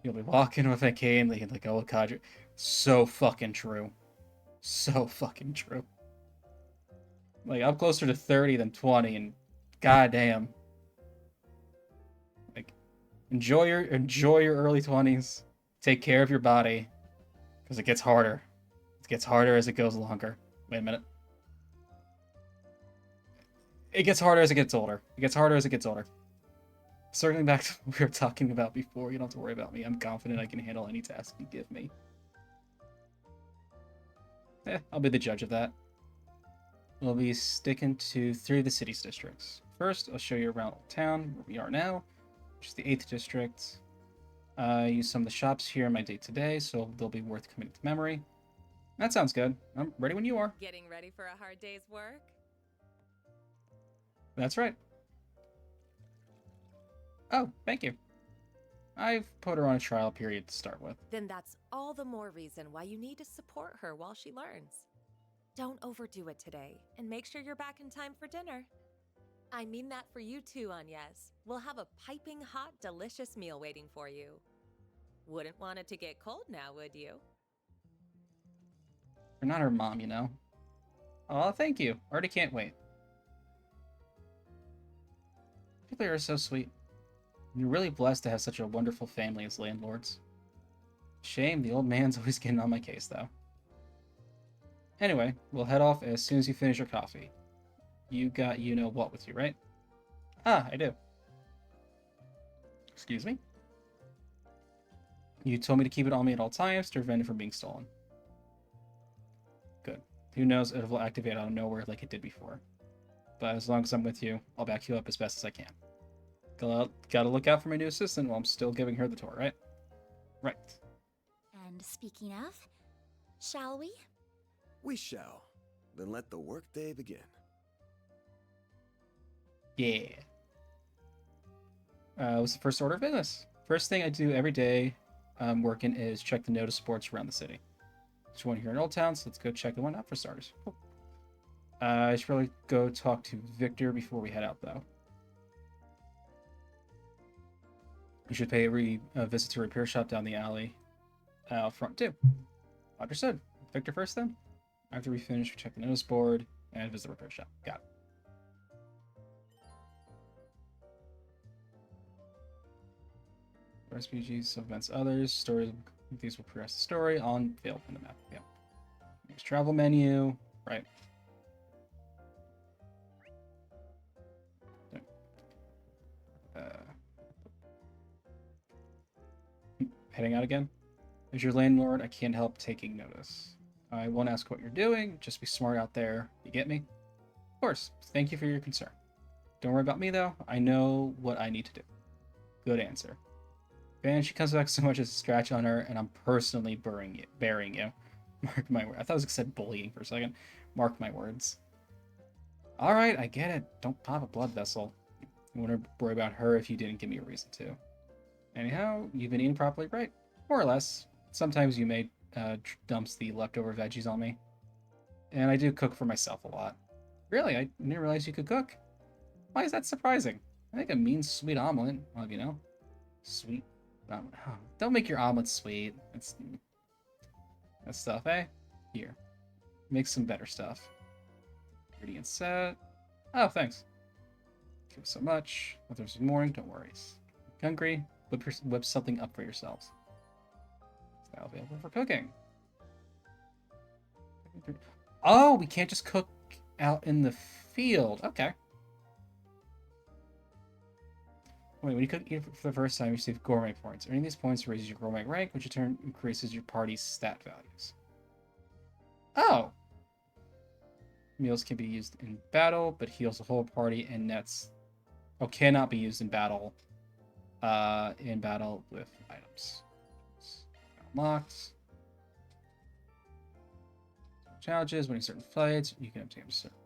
Speaker 1: you'll be walking with a cane like a cadre. So fucking true. So fucking true. Like, I'm closer to 30 than 20, and goddamn. Like, enjoy your early 20s. Take care of your body. Because it gets harder. It gets harder as it goes longer. Wait a minute. It gets harder as it gets older. It gets harder as it gets older. Circling back to what we were talking about before, you don't have to worry about me. I'm confident I can handle any task you give me. I'll be the judge of that. We'll be sticking to 3 of the city's districts. First, I'll show you around Old Town, where we are now, which is the 8th district. I use some of the shops here in my day-to-day, so they'll be worth committing to memory. That sounds good. I'm ready when you are.
Speaker 8: Getting ready for a hard day's work?
Speaker 1: That's right. Oh, thank you. I've put her on a trial period to start with.
Speaker 8: Then that's all the more reason why you need to support her while she learns. Don't overdo it today, and make sure you're back in time for dinner. I mean that for you too, Agnes. We'll have a piping hot, delicious meal waiting for you. Wouldn't want it to get cold now, would you?
Speaker 1: You're not her mom, you know. Aw, thank you. Already can't wait. People here are so sweet. You're really blessed to have such a wonderful family as landlords. Shame the old man's always getting on my case, though. Anyway, we'll head off as soon as you finish your coffee. You got you-know-what with you, right? Ah, I do. Excuse me? You told me to keep it on me at all times to prevent it from being stolen. Good. Who knows if it will activate out of nowhere like it did before. But as long as I'm with you, I'll back you up as best as I can. Gotta look out for my new assistant while I'm still giving her the tour, right? Right.
Speaker 9: And speaking of, shall we?
Speaker 11: We shall. Then let the workday begin.
Speaker 1: Yeah. What's the first order of business? First thing I do every day I'm working is check the notice boards around the city. There's one here in Old Town, so let's go check the one out for starters. Cool. I should probably go talk to Victor before we head out, though. You should pay every visit to a repair shop down the alley out front, too. Understood. Victor first, then? After we finish, we check the notice board and visit the repair shop. Got it. SPGs, sub-events, others. Stories. These will progress the story on field in the map. Yep. There's travel menu. Right. Heading out again. As your landlord, I can't help taking notice. I won't ask what you're doing. Just be smart out there. You get me? Of course. Thank you for your concern. Don't worry about me, though. I know what I need to do. Good answer. And she comes back so much as a scratch on her, and I'm personally burying you. Mark my word. I thought I was said bullying for a second. Mark my words. Alright, I get it. Don't pop a blood vessel. You wouldn't worry about her if you didn't give me a reason to. Anyhow, you've been eating properly, right? More or less. Sometimes you may dumps the leftover veggies on me. And I do cook for myself a lot. Really? I didn't realize you could cook. Why is that surprising? I make a mean sweet omelet. I'll have you know. Sweet. Don't make your omelet sweet. That's stuff, eh? Here. Make some better stuff. Ingredients set. Oh, thanks. Give so much. If there's morning, don't worry. Hungry? Whip something up for yourselves. It's now available for cooking. Oh, we can't just cook out in the field. Okay. Wait, when you cook for the first time, you receive gourmet points. Earning these points raises your gourmet rank, which in turn increases your party's stat values. Oh! Meals can be used in battle, but heals the whole party and nets... Oh, cannot be used in battle. With items. Unlocked. Challenges, winning certain fights, you can obtain certain...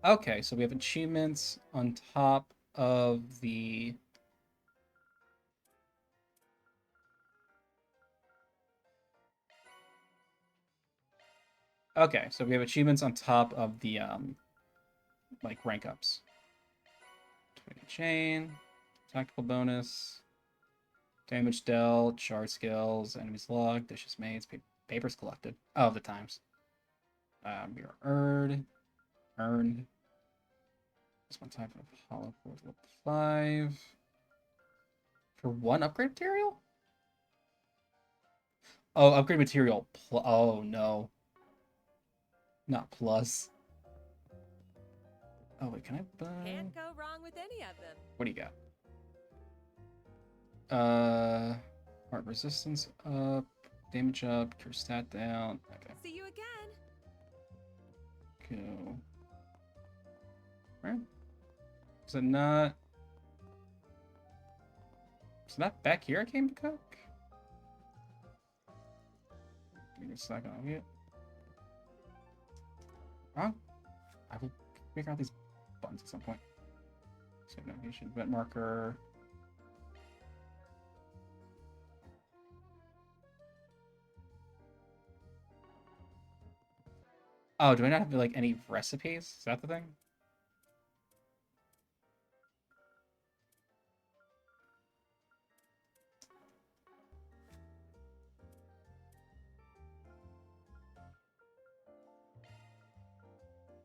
Speaker 1: Okay, so we have achievements on top of the... Okay, so we have achievements on top of the, like, rank ups. Chain, tactical bonus, damage dealt, shard skills, enemies logged, dishes made, papers collected. Oh, the times. Mirror earned. This one type of hollow core level 5. For one upgrade material? Oh, upgrade material. Oh, no. Not plus. Oh wait, can I buy?
Speaker 8: Can't go wrong with any of them.
Speaker 1: What do you got? Heart resistance up, damage up, cure stat down. Okay.
Speaker 8: See you again.
Speaker 1: Go. Where? Is it not? Is it not back here I came to cook? It's not gonna get wrong. I will figure out these buttons at some point. Save navigation, event marker. Oh, do I not have like any recipes? Is that the thing?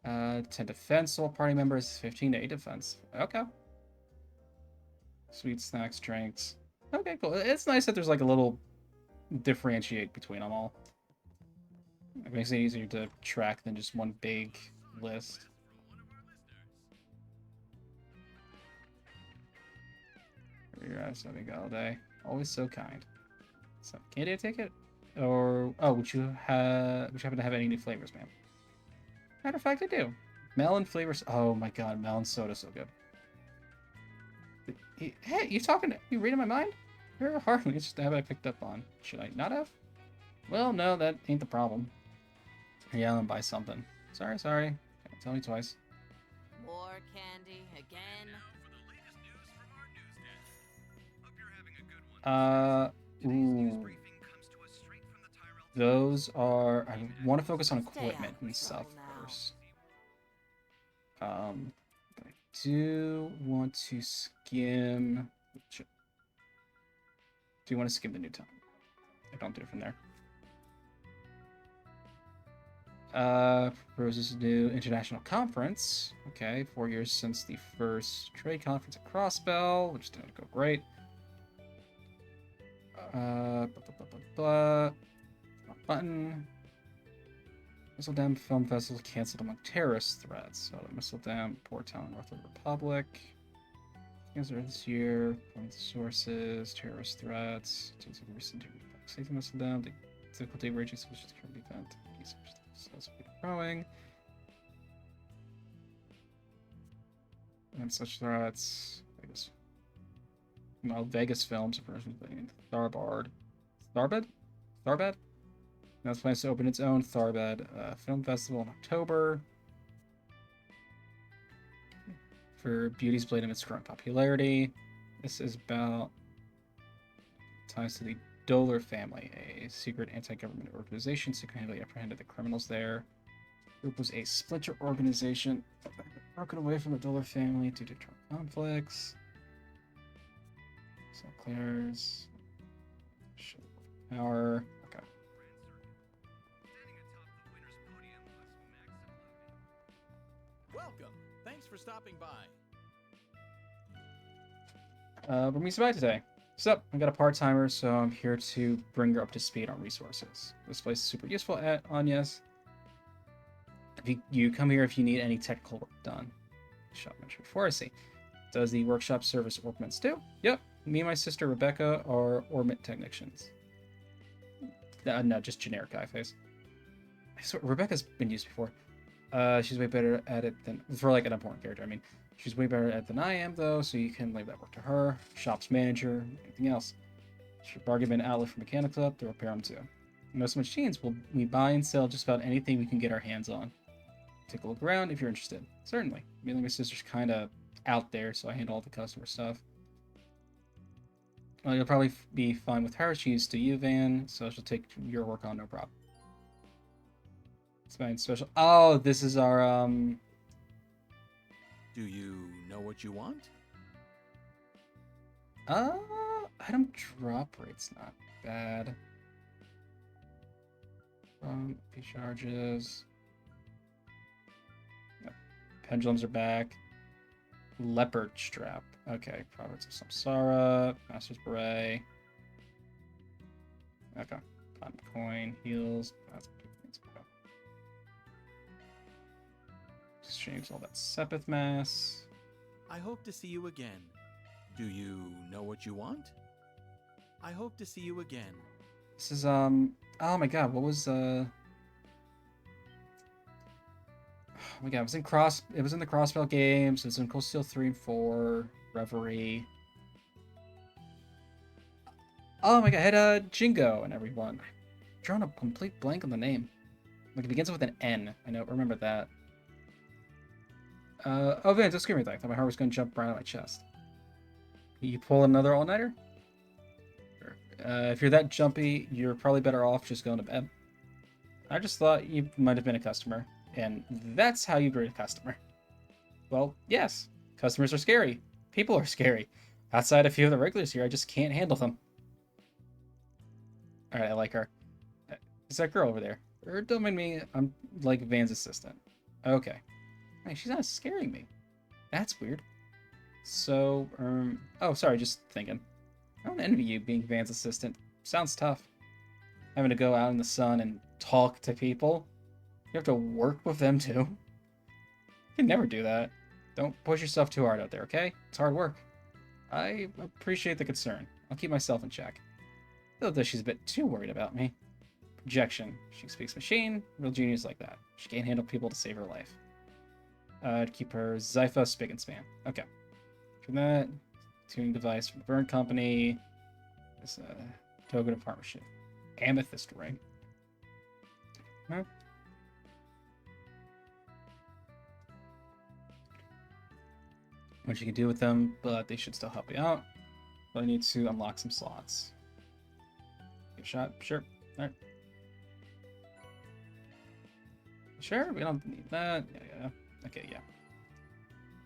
Speaker 1: Uh, 10 defense, all party members, 15 to 8 defense. Okay. Sweet snacks, drinks. Okay, cool. It's nice that there's like a little differentiate between them all. It makes it easier to track than just one big list. Your eyes having all day. Always so kind. So, candy a ticket? Or would you happen to have any new flavors, ma'am? Matter of fact, I do. Melon flavors. Oh my god, melon soda's so good. Hey, you reading my mind? You're hardly it's just a habit I picked up on. Should I not have? Well, no, that ain't the problem. Yeah, I'm gonna buy something. Sorry. Can't tell me twice.
Speaker 12: More candy again.
Speaker 1: Ooh. Those are. I want to focus on equipment and stuff first. But I do want to skim. Do you want to skim the new time? I don't do it from there. Rose's new international conference. Okay, 4 years since the first trade conference at Crossbell, which didn't go great. Button. Missile Dam Film Festival canceled among terrorist threats. So Missile Dam, Port Town, North of the Republic. Cancer this year. From the sources, terrorist threats. Recent safety Missile Dam. The difficulty raging social security event. Growing. And such threats. Vegas. Well, Vegas Films, Tharbad. Tharbad? Now it's plans to open its own Tharbad Film Festival in October. For Beauty's Blade and its growing popularity. This is about ties to the Doller family, a secret anti-government organization single-handedly apprehended the criminals there. The group was a splinter organization broken away from the Doller family due to conflicts. So Claire's power. Okay.
Speaker 16: Welcome. Thanks for stopping by.
Speaker 1: We're meeting somebody today. What's up? I got a part-timer, so I'm here to bring her up to speed on resources. This place is super useful at Anya's. You come here if you need any technical work done. Shop mentioned before, I see. Does the workshop service orbments too? Yep. Me and my sister Rebecca are orbit technicians. No, just generic guy face. So Rebecca's been used before. She's way better at it than for like an important character. I mean, she's way better at it than I am, though, so you can leave that work to her. Shop's manager, anything else. She bargain bin outlet for mechanic club to repair them too. No so much machines. We buy and sell just about anything we can get our hands on. Take a look around if you're interested. Certainly. Me and my sister's kind of out there, so I handle all the customer stuff. Well, you'll probably be fine with her. She's used to you, Van, so she'll take your work on, no problem. It's fine, special. Oh, this is our,
Speaker 16: Do you know what you want?
Speaker 1: item drop rate's not bad. Fee charges. Yep. Pendulums are back. Leopard strap. Okay, Province of Samsara. Master's Beret. Okay. Platinum coin. Heals. That's change all that Sepith mass.
Speaker 16: I hope to see you again. Do you know what you want? I hope to see you again.
Speaker 1: This is oh my god, what was oh my god, it was in the Crossbell games, it was in Cold Steel 3 and 4, Reverie. Oh my god, I had Jingo and everyone. I've drawn a complete blank on the name. Like it begins with an N. I know, remember that. Oh Vance, don't scare me like that. My heart was gonna jump right out of my chest. You pull another all-nighter? If you're that jumpy, you're probably better off just going to bed. I just thought you might have been a customer, and that's how you greet a customer. Well, yes, customers are scary. People are scary. Outside a few of the regulars here, I just can't handle them. Alright, I like her. Is that girl over there? Or don't mind me, I'm like Van's assistant. Okay. Hey, she's not scaring me. That's weird. So, oh, sorry, just thinking. I don't envy you being Van's assistant. Sounds tough. Having to go out in the sun and talk to people. You have to work with them too. You can never do that. Don't push yourself too hard out there, okay? It's hard work. I appreciate the concern. I'll keep myself in check. Though she's a bit too worried about me. Projection. She speaks machine. Real genius like that. She can't handle people to save her life. To keep her Zypha spick and span. Okay. From that, tuning device from the Burn Company. This token of partnership. Amethyst ring. Huh? What you can do with them, but they should still help you out. But I need to unlock some slots. Give a shot? Sure. Alright. Sure, we don't need that. Yeah. Okay, yeah.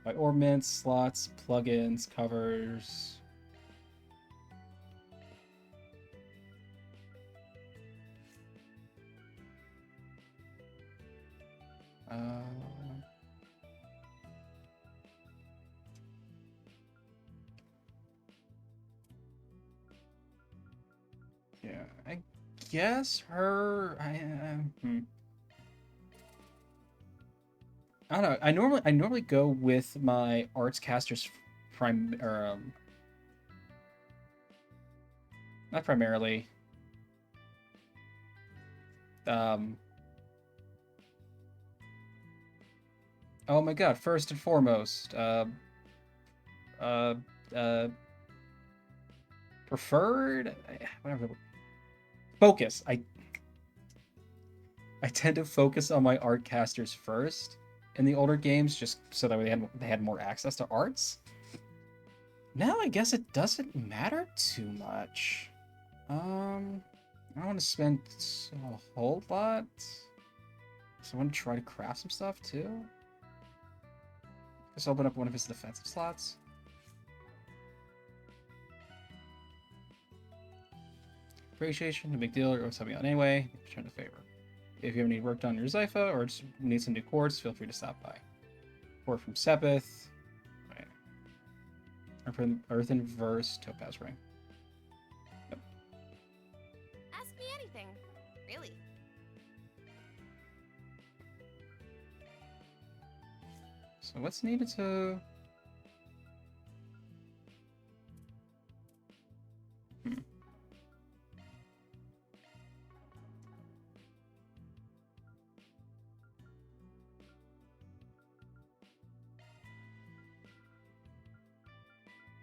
Speaker 1: By ornaments, slots, plugins, covers. Yeah, I guess her. I don't know. I normally go with my arts casters not primarily. Oh my god, first and foremost, preferred, whatever. Focus. I tend to focus on my art casters first in the older games, just so that they had more access to arts. Now I guess it doesn't matter too much. I don't want to spend a whole lot. So I want to try to craft some stuff too. Just open up one of his defensive slots. Appreciation, no big deal. You're always helping out anyway. Return the favor. If you ever need work done on your Zypha or just need some new quartz, feel free to stop by. Port from Sepith. Right. Earthen Verse Topaz Ring. Yep.
Speaker 15: Ask me anything, really.
Speaker 1: So what's needed to...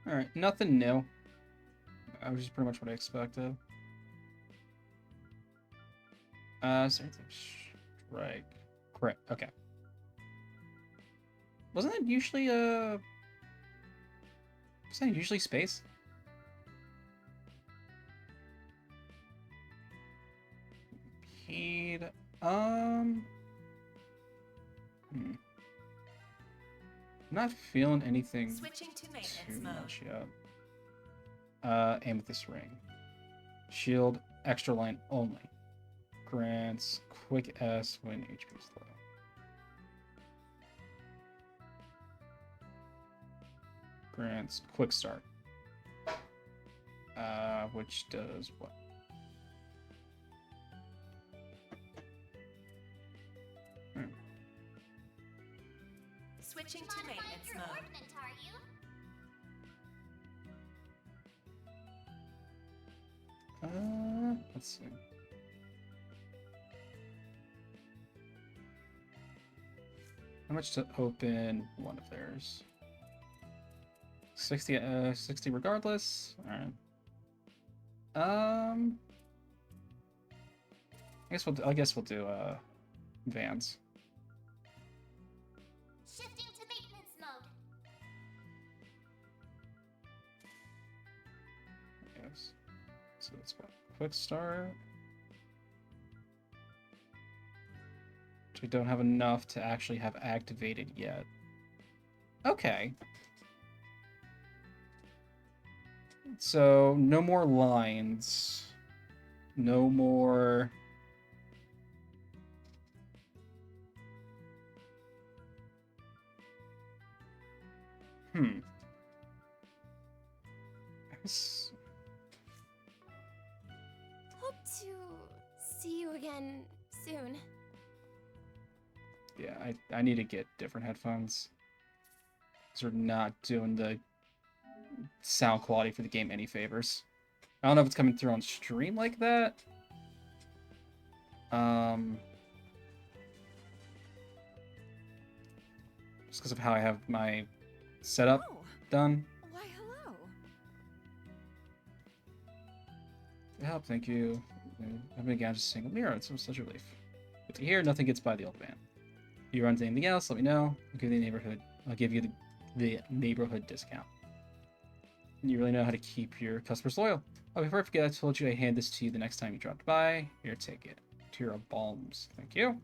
Speaker 1: Alright, nothing new. Which is pretty much what I expected. Strike. Correct, okay. Wasn't it usually, wasn't it usually space? Impede, Not feeling anything
Speaker 8: Switching to
Speaker 1: too
Speaker 8: maintenance mode.
Speaker 1: much yet. Amethyst ring. Shield, extra line only. Grants quick S when HP is low. Grants quick start. Which does what?
Speaker 8: Switching to maintenance mode.
Speaker 9: Ordnance, are you?
Speaker 1: Let's see. How much to open one of theirs? 60, 60 regardless. All right. I guess we'll do Vans.
Speaker 9: Shifting to maintenance mode.
Speaker 1: Yes. So let's go. Quick start. Which we don't have enough to actually have activated yet. Okay. So no more lines. No more.
Speaker 15: Hope to see you again soon.
Speaker 1: Yeah, I need to get different headphones. These are not doing the sound quality for the game any favors. I don't know if it's coming through on stream like that. Just because of how I have my setup done.
Speaker 14: Why, hello.
Speaker 1: For help, thank you. I've been again just single mirror. It's such a relief. Good to hear. Nothing gets by the old man. If you run into anything else, let me know. I'll give you the neighborhood. I'll give you the neighborhood discount. You really know how to keep your customers loyal. Oh, before I forget, I told you I hand this to you the next time you dropped by. Here, take it. Tira Balms. Thank you.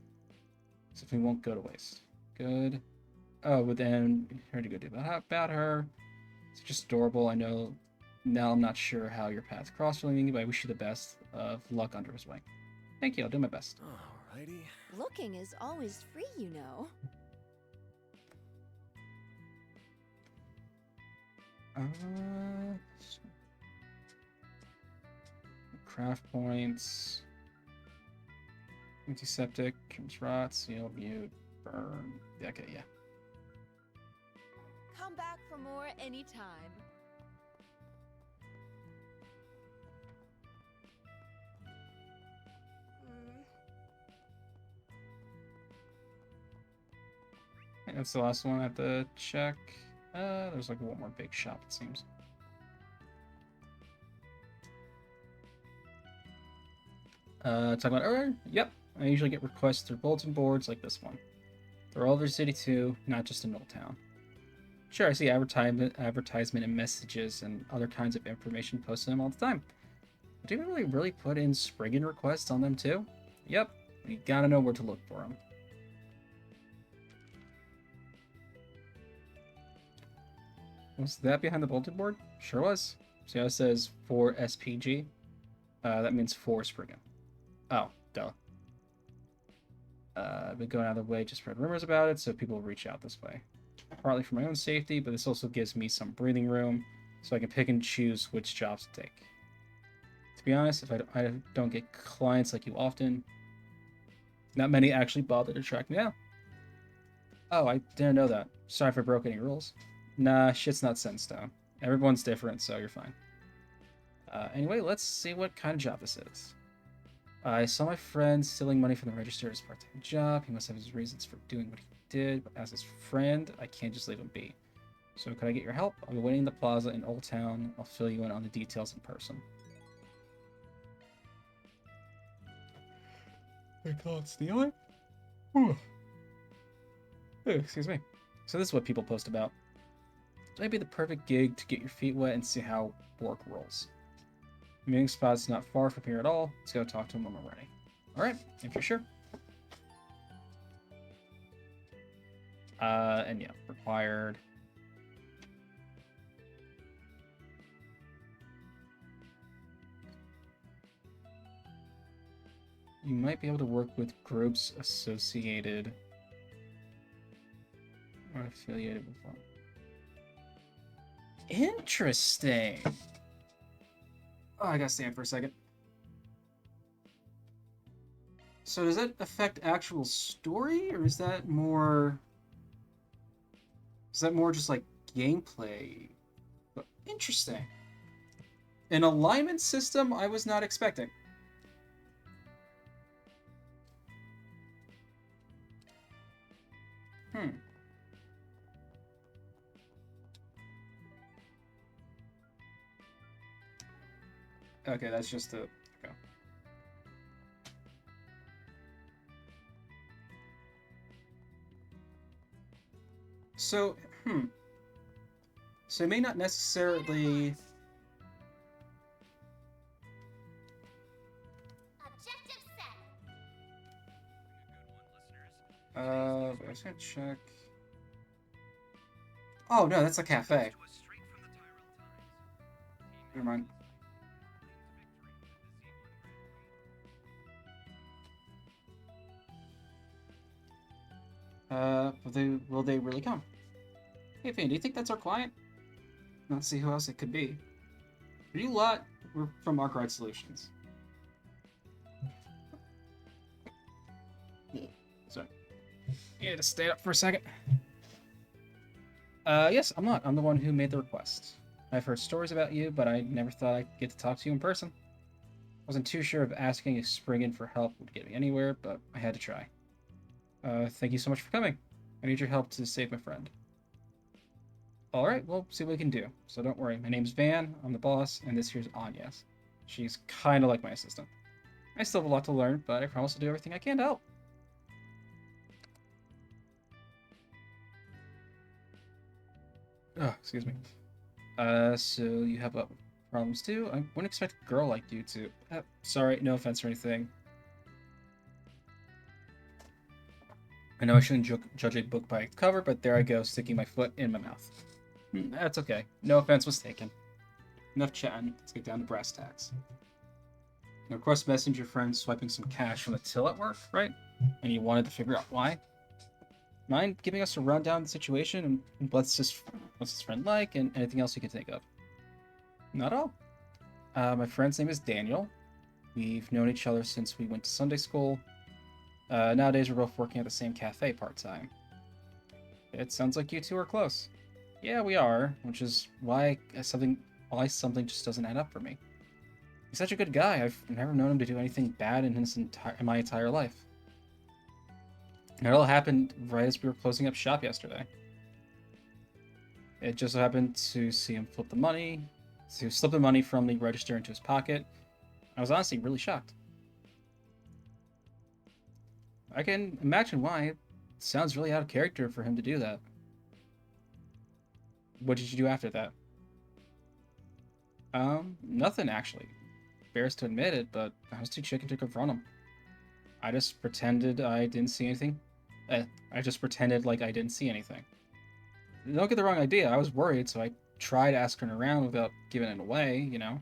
Speaker 1: Something won't go to waste. Good. Oh, but then heard a good deal about her. It's just adorable. I know. Now I'm not sure how your paths cross with me, but I wish you the best of luck under his wing. Thank you. I'll do my best.
Speaker 11: Alrighty.
Speaker 17: Looking is always free, you know.
Speaker 1: Craft points. Antiseptic, comes rot, seal, mute, burn. Yeah, okay, yeah.
Speaker 17: Come back for more anytime.
Speaker 1: And that's the last one I have to check. There's like one more big shop, it seems. Talking about earlier? Yep. I usually get requests through bulletin boards like this one. They're all over the city too, not just in Old Town. Sure, I see advertisement and messages and other kinds of information posted on them all the time. But do you really put in Spriggan requests on them too? Yep. You gotta know where to look for them. Was that behind the bulletin board? Sure was. See how it says for SPG? That means for Spriggan. Oh, duh. I've been going out of the way to spread rumors about it, so people reach out this way. Partly for my own safety, but this also gives me some breathing room, so I can pick and choose which jobs to take. To be honest, if I don't get clients like you often, not many actually bother to track me down. Oh, I didn't know that. Sorry if I broke any rules. Nah, shit's not set in stone. Everyone's different, so you're fine. Anyway, let's see what kind of job this is. I saw my friend stealing money from the register as a part-time job. He must have his reasons for doing what he did, but as his friend, I can't just leave him be. So could I get your help? I'll be waiting in the plaza in Old Town. I'll fill you in on the details in person. I can't steal it? Ooh, excuse me. So this is what people post about. This might be the perfect gig to get your feet wet and see how work rolls. The meeting spot's not far from here at all. Let's go talk to him when we're ready. Alright, if you're sure. And yeah, required. You might be able to work with groups associated or affiliated with one. Interesting. Oh, I gotta stand for a second. So does that affect actual story, or is that more Is that more just like gameplay? But interesting. An alignment system I was not expecting. Okay, that's just a... Okay. So, So it may not necessarily... I was gonna check... Oh, no, that's a cafe. Never mind. Will they really come? Hey, Finn, do you think that's our client? Let's see who else it could be. Are you Lot? We're from Arkwright Solutions. Sorry. You had to stay up for a second. Yes, I'm Lot. I'm the one who made the request. I've heard stories about you, but I never thought I'd get to talk to you in person. Wasn't too sure if asking a Spriggan for help would get me anywhere, but I had to try. Thank you so much for coming. I need your help to save my friend. Alright, we'll see what we can do. So don't worry, my name's Van, I'm the boss, and this here's Anya's. She's kinda like my assistant. I still have a lot to learn, but I promise to do everything I can to help. Oh, excuse me. So you have problems too? I wouldn't expect a girl like you to... sorry, no offense or anything. I know I shouldn't judge a book by its cover, but there I go, sticking my foot in my mouth. That's okay. No offense was taken. Enough chatting. Let's get down to brass tacks. Now, of course, messaged your friend swiping some cash from the till at work, right? And you wanted to figure out why? Mind giving us a rundown of the situation and what's his friend like and anything else you can think of? Not at all. My friend's name is Daniel. We've known each other since we went to Sunday school. Nowadays, we're both working at the same cafe part-time. It sounds like you two are close. Yeah, we are, which is why something just doesn't add up for me. He's such a good guy. I've never known him to do anything bad in my entire life. And it all happened right as we were closing up shop yesterday. It just so happened to see him slip the money from the register into his pocket. I was honestly really shocked. I can imagine why. It sounds really out of character for him to do that. What did you do after that? Nothing actually. Embarrassed to admit it, but I was too chicken to confront him. I just pretended I didn't see anything. I just pretended like I didn't see anything. Don't get the wrong idea, I was worried, so I tried asking around without giving it away, you know,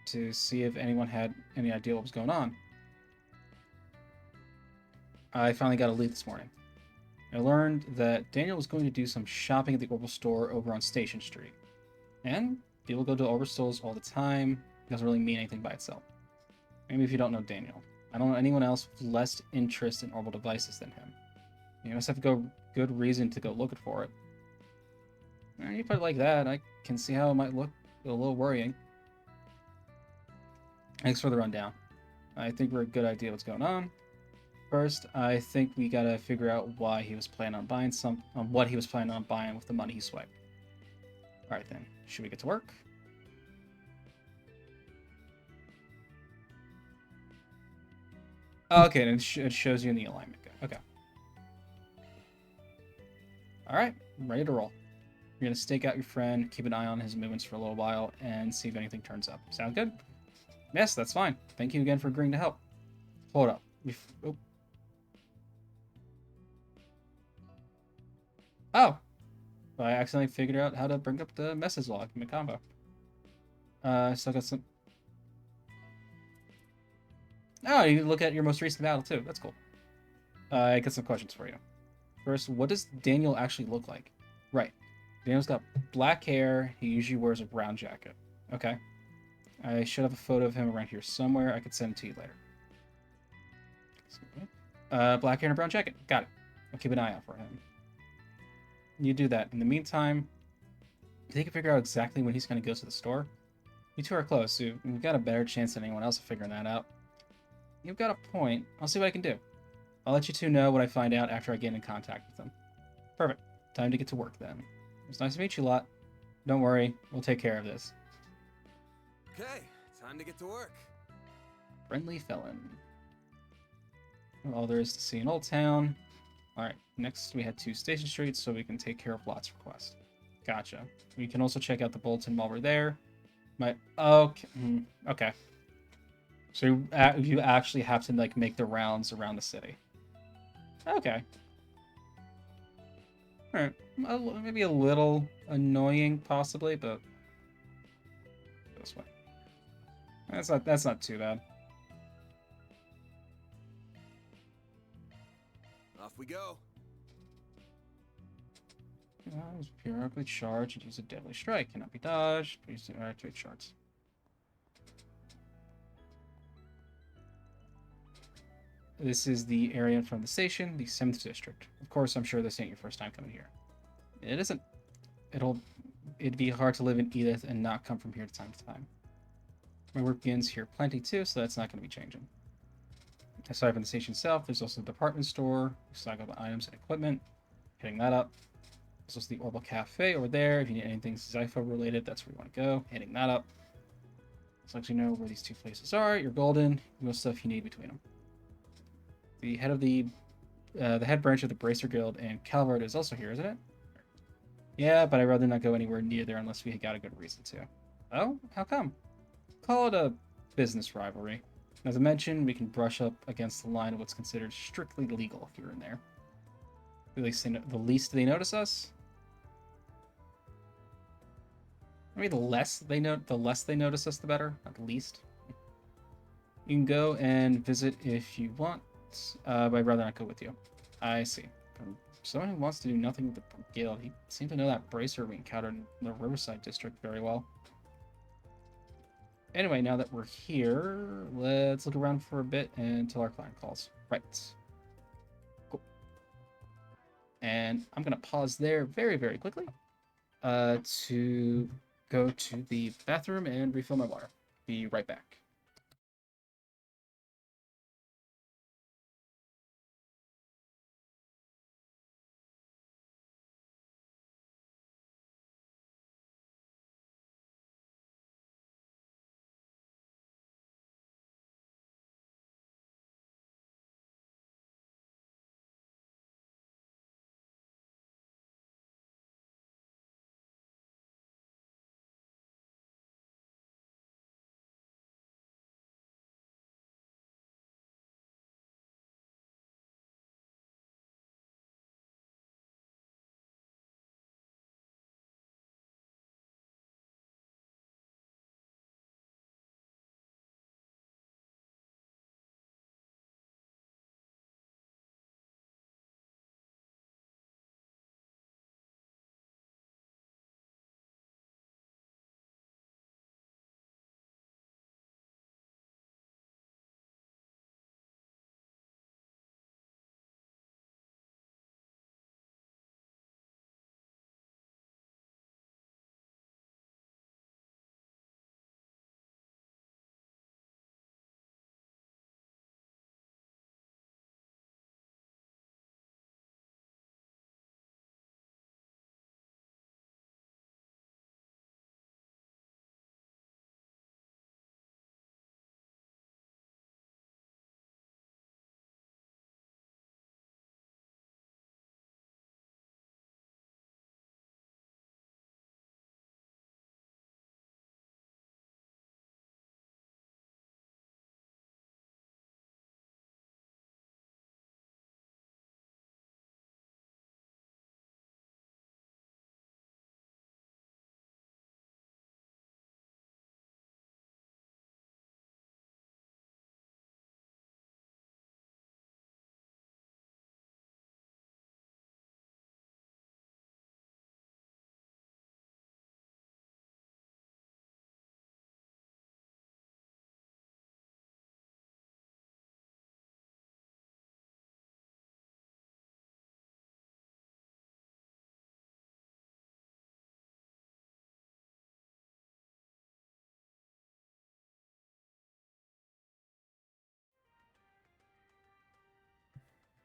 Speaker 1: to see if anyone had any idea what was going on. I finally got a lead this morning. I learned that Daniel was going to do some shopping at the Orbital store over on Station Street. And people go to Orbital stores all the time. It doesn't really mean anything by itself. Maybe if you don't know Daniel. I don't know anyone else with less interest in orbital devices than him. You must have good reason to go looking for it. And you put it like that, I can see how it might look a little worrying. Thanks for the rundown. I think we're a good idea what's going on. First, I think we gotta figure out why he was planning on buying what he was planning on buying with the money he swiped. Alright then, should we get to work? Okay, and it shows you in the alignment. Okay. Alright, I'm ready to roll. You're gonna stake out your friend, keep an eye on his movements for a little while, and see if anything turns up. Sound good? Yes, that's fine. Thank you again for agreeing to help. Hold up. Oh! I accidentally figured out how to bring up the message log in the combo. Still got some... Oh, you can look at your most recent battle too. That's cool. I got some questions for you. First, what does Daniel actually look like? Right. Daniel's got black hair. He usually wears a brown jacket. Okay. I should have a photo of him around here somewhere. I could send it to you later. Black hair and a brown jacket. Got it. I'll keep an eye out for him. you do that. In the meantime, if they can figure out exactly when he's going to go to the store, you two are close, so you've got a better chance than anyone else of figuring that out. You've got a point. I'll see what I can do. I'll let you two know what I find out after I get in contact with them. Perfect. Time to get to work then. It was nice to meet you, lot. Don't worry, we'll take care of this.
Speaker 11: Okay, time to get to work.
Speaker 1: Friendly felon. All there is to see in Old Town. Alright, next we head to Station Street so we can take care of Lot's request. Gotcha. We can also check out the bulletin while we're there. Okay. Okay. So you actually have to like make the rounds around the city. Okay. Alright. Maybe a little annoying, possibly, but this way. That's not too bad.
Speaker 11: Off we go.
Speaker 1: Periodically charge and use a deadly strike. Cannot be dodged. Please activate shards. This is the area in front of the station, the 7th District. Of course, I'm sure this ain't your first time coming here. It isn't. It'd be hard to live in Edith and not come from here to time. My work begins here plenty too, so that's not going to be changing. Aside from the station itself, there's also the department store, stock up on items and equipment. Hitting that up. There's also the Orbital Cafe over there. If you need anything Zypho related, that's where you want to go. Hitting that up. So let you know where these two places are. You're golden. Most stuff you need between them. The head of the head branch of the Bracer Guild and Calvert is also here, isn't it? Yeah, but I'd rather not go anywhere near there unless we got a good reason to. Oh, how come? Call it a business rivalry. As I mentioned, we can brush up against the line of what's considered strictly legal if you're in there. At least the least they notice us. Maybe the less they notice us, the better. At least. You can go and visit if you want, but I'd rather not go with you. I see. From someone who wants to do nothing with the guild, he seemed to know that bracer we encountered in the Riverside District very well. Anyway, now that we're here, let's look around for a bit until our client calls. Right. Cool. And I'm going to pause there very, very quickly to go to the bathroom and refill my water. Be right back.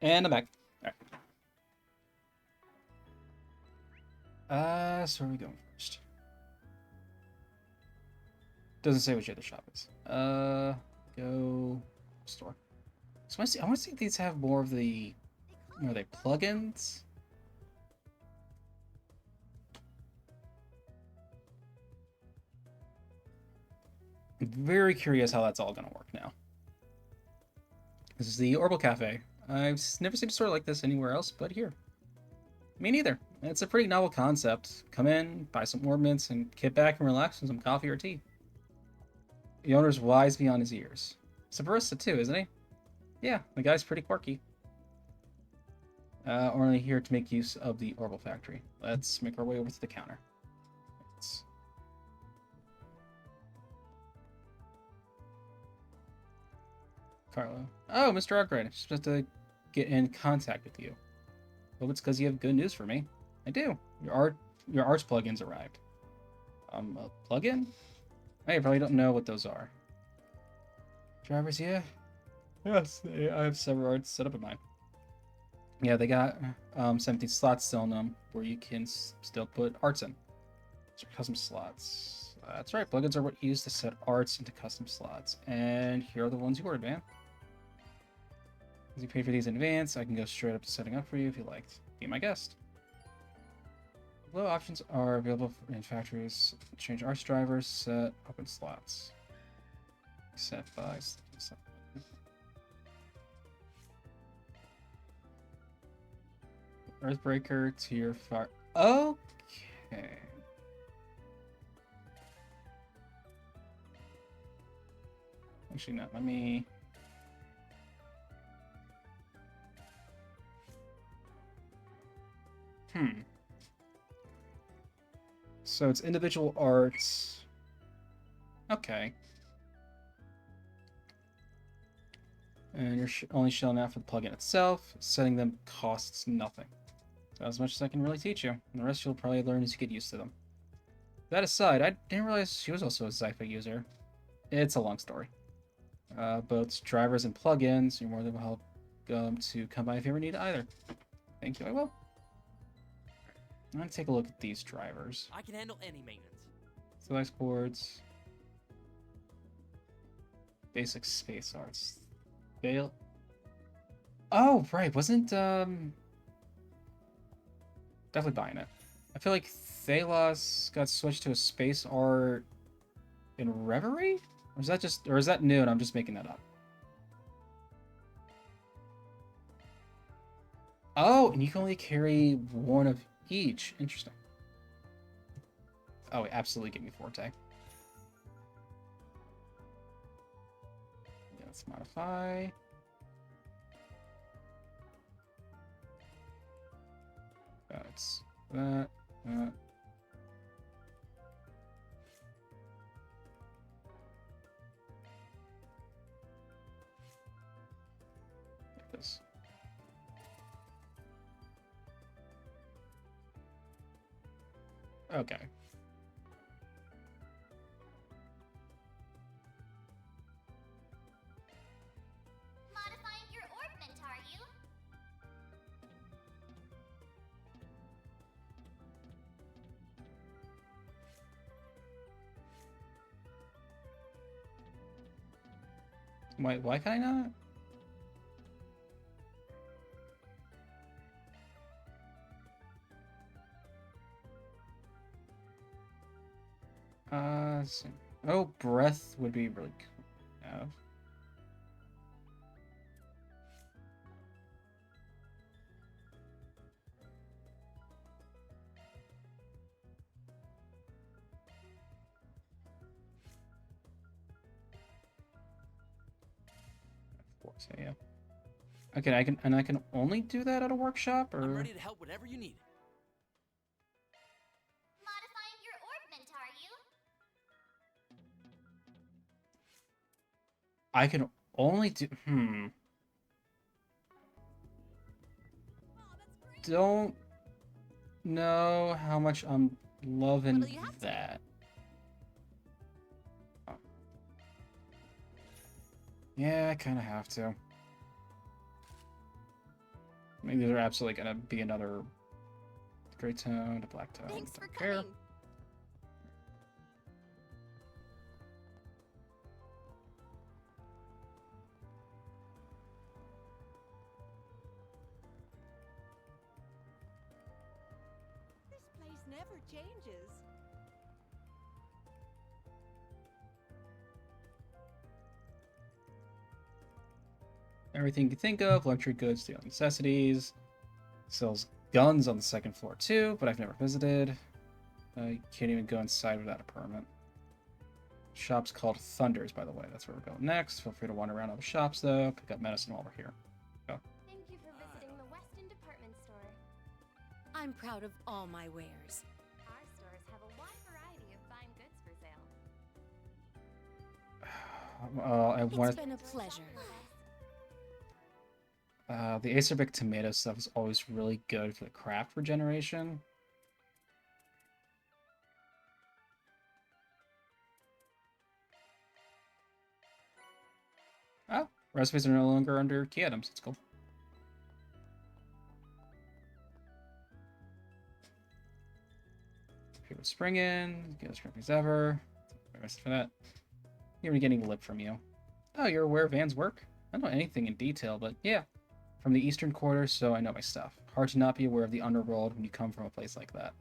Speaker 1: And I'm back. Alright. So where are we going first? Doesn't say which other shop is. Go store. So I want to see if these have more of the, are they plugins? I'm very curious how that's all gonna work now. This is the Orbital Cafe. I've never seen a store like this anywhere else but here. Me neither. It's a pretty novel concept. Come in, buy some ornaments, and get back and relax with some coffee or tea. The owner's wise beyond his years. He's a barista too, isn't he? Yeah, the guy's pretty quirky. Only here to make use of the Orbital Factory. Let's make our way over to the counter. Carlo. Oh, Mr. Arkwright, just supposed to get in contact with you. Well, it's because you have good news for me. I do. Your arts plugins arrived. A plugin? I probably don't know what those are. Drivers, yeah? Yes, I have several arts set up in mine. Yeah, they got 17 slots still in them where you can still put arts in. So custom slots. That's right, plugins are what you use to set arts into custom slots. And here are the ones you ordered, man. As you paid for these in advance, I can go straight up to setting up for you if you liked. Be my guest. Below options are available in factories. Change arts drivers, set open slots. Set by set. Earthbreaker to your fire. Okay. Actually, not. Let me. So it's individual arts. Okay. And you're only shelling out for the plugin itself. Setting them costs nothing. As much as I can really teach you. And the rest you'll probably learn as you get used to them. That aside, I didn't realize she was also a Zypha user. It's a long story. Both drivers and plugins, you're more than welcome to come by if you ever need either. Thank you, I will. I'm gonna take a look at these drivers.
Speaker 19: I can handle any maintenance.
Speaker 1: Select boards. Basic space arts. Fail. Oh, right. Wasn't, definitely buying it. I feel like Thalos got switched to a space art in Reverie? Or is that new and I'm just making that up? Oh, and you can only carry one of each. Interesting. Oh, absolutely give me Forte. Yeah, let's modify. That's that. This. Okay.
Speaker 9: Modifying your orbment, are you?
Speaker 1: Why can I not? Oh, breath would be really cool. Yeah. Of course, yeah. Okay, I can only do that at a workshop, or?
Speaker 19: I'm ready to help whatever you need.
Speaker 9: Modifying your orbment, are you?
Speaker 1: I can only do. Don't know how much I'm loving that. Yeah, I kind of have to. mean, these are absolutely gonna be another gray tone to black tone.
Speaker 15: Thanks for
Speaker 1: Don't care.
Speaker 15: coming.
Speaker 17: This place never changes.
Speaker 1: Everything you think of, luxury goods, daily necessities. Sells guns on the second floor too, but I've never visited. You can't even go inside without a permit. Shop's called Thunders, by the way. That's where we're going next. Feel free to wander around all the shops, though. Pick up medicine while we're here. Go.
Speaker 15: Thank you for visiting the Weston Department Store.
Speaker 22: I'm proud of all my wares.
Speaker 15: Our stores have a wide variety of fine goods for sale.
Speaker 1: I
Speaker 22: It's
Speaker 1: wanted
Speaker 22: been a pleasure.
Speaker 1: the acerbic tomato stuff is always really good for the craft regeneration. Oh, recipes are no longer under key items. That's cool. Here with spring in, get as quick as ever. Rest for that. You're getting lip from you. Oh, you're aware of Van's work? I don't know anything in detail, but yeah. From the Eastern Quarter, so I know my stuff. Hard to not be aware of the underworld when you come from a place like that.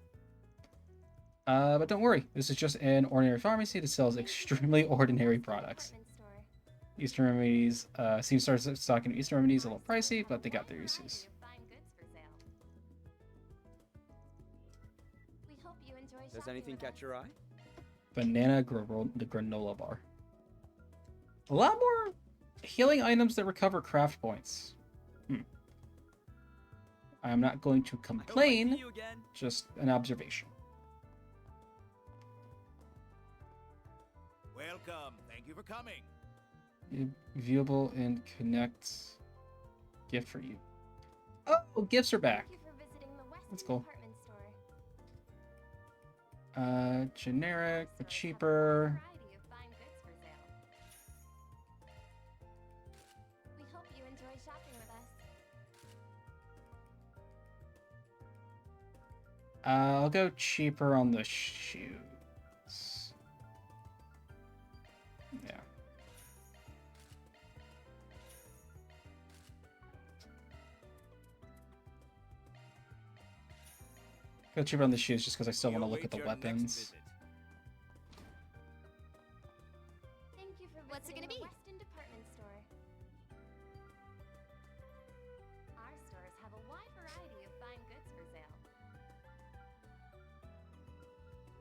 Speaker 1: But don't worry, this is just an ordinary pharmacy that sells extremely ordinary products. Eastern Remedies, seems to start stocking Eastern Remedies a little pricey, but they got their uses.
Speaker 3: Does anything catch your eye?
Speaker 1: Banana the granola bar. A lot more healing items that recover craft points. I'm not going to complain, just an observation.
Speaker 20: Welcome. Thank you for coming.
Speaker 1: Viewable and connect gift for you. Oh, gifts are back. That's cool. Generic, but cheaper.
Speaker 15: We hope you enjoy shopping with us.
Speaker 1: I'll go cheaper on the shoes. Yeah. Go cheaper on the shoes just because I still want to look at the weapons.
Speaker 15: Thank you for What's it gonna be? Weston Department Store. Our stores have a wide variety of fine goods for sale.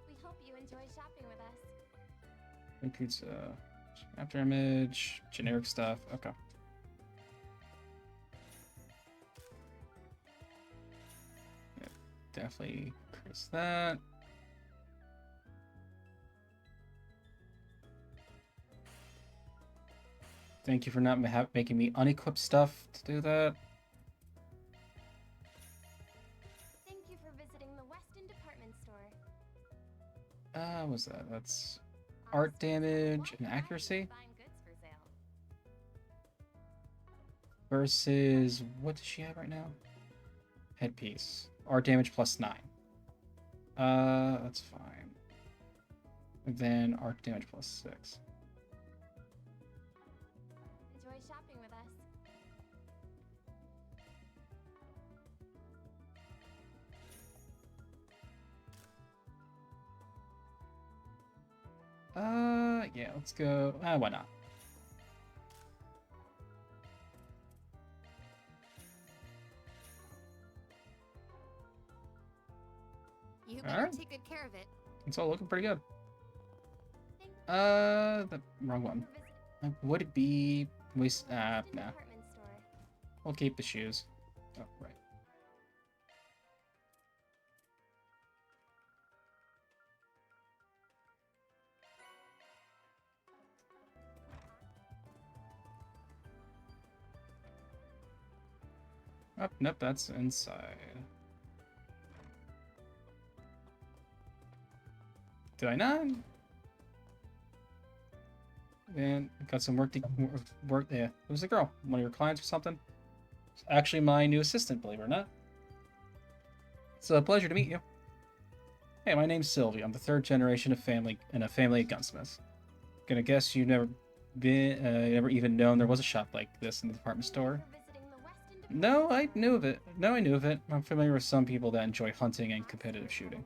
Speaker 15: We hope you enjoy shopping with us.
Speaker 1: Includes after image, generic stuff. Okay. Yeah, definitely increase that. Thank you for not making me unequip stuff to do that.
Speaker 15: Thank you for visiting the Weston Department Store.
Speaker 1: What was that? That's art damage and accuracy.
Speaker 15: Fine goods for sale.
Speaker 1: Versus, what does she have right now? Headpiece. Art damage plus 9. That's fine. And then art damage plus 6.
Speaker 15: Enjoy shopping with us.
Speaker 1: Yeah, let's go. Why not?
Speaker 15: You
Speaker 1: better Alright.
Speaker 15: take good care of it.
Speaker 1: It's all looking pretty good. The wrong one. Would it be waste? Nah. We'll keep the shoes. Oh, right. Oh, nope, that's inside. Did I not? Man, got some work to work there. Who's the girl? One of your clients or something? actually my new assistant, believe it or not. It's a pleasure to meet you. Hey, my name's Sylvie. I'm the third generation of family in a family of gunsmiths. Gonna guess you've never never even known there was a shop like this in the department store. No, I knew of it. No, I knew of it. I'm familiar with some people that enjoy hunting and competitive shooting.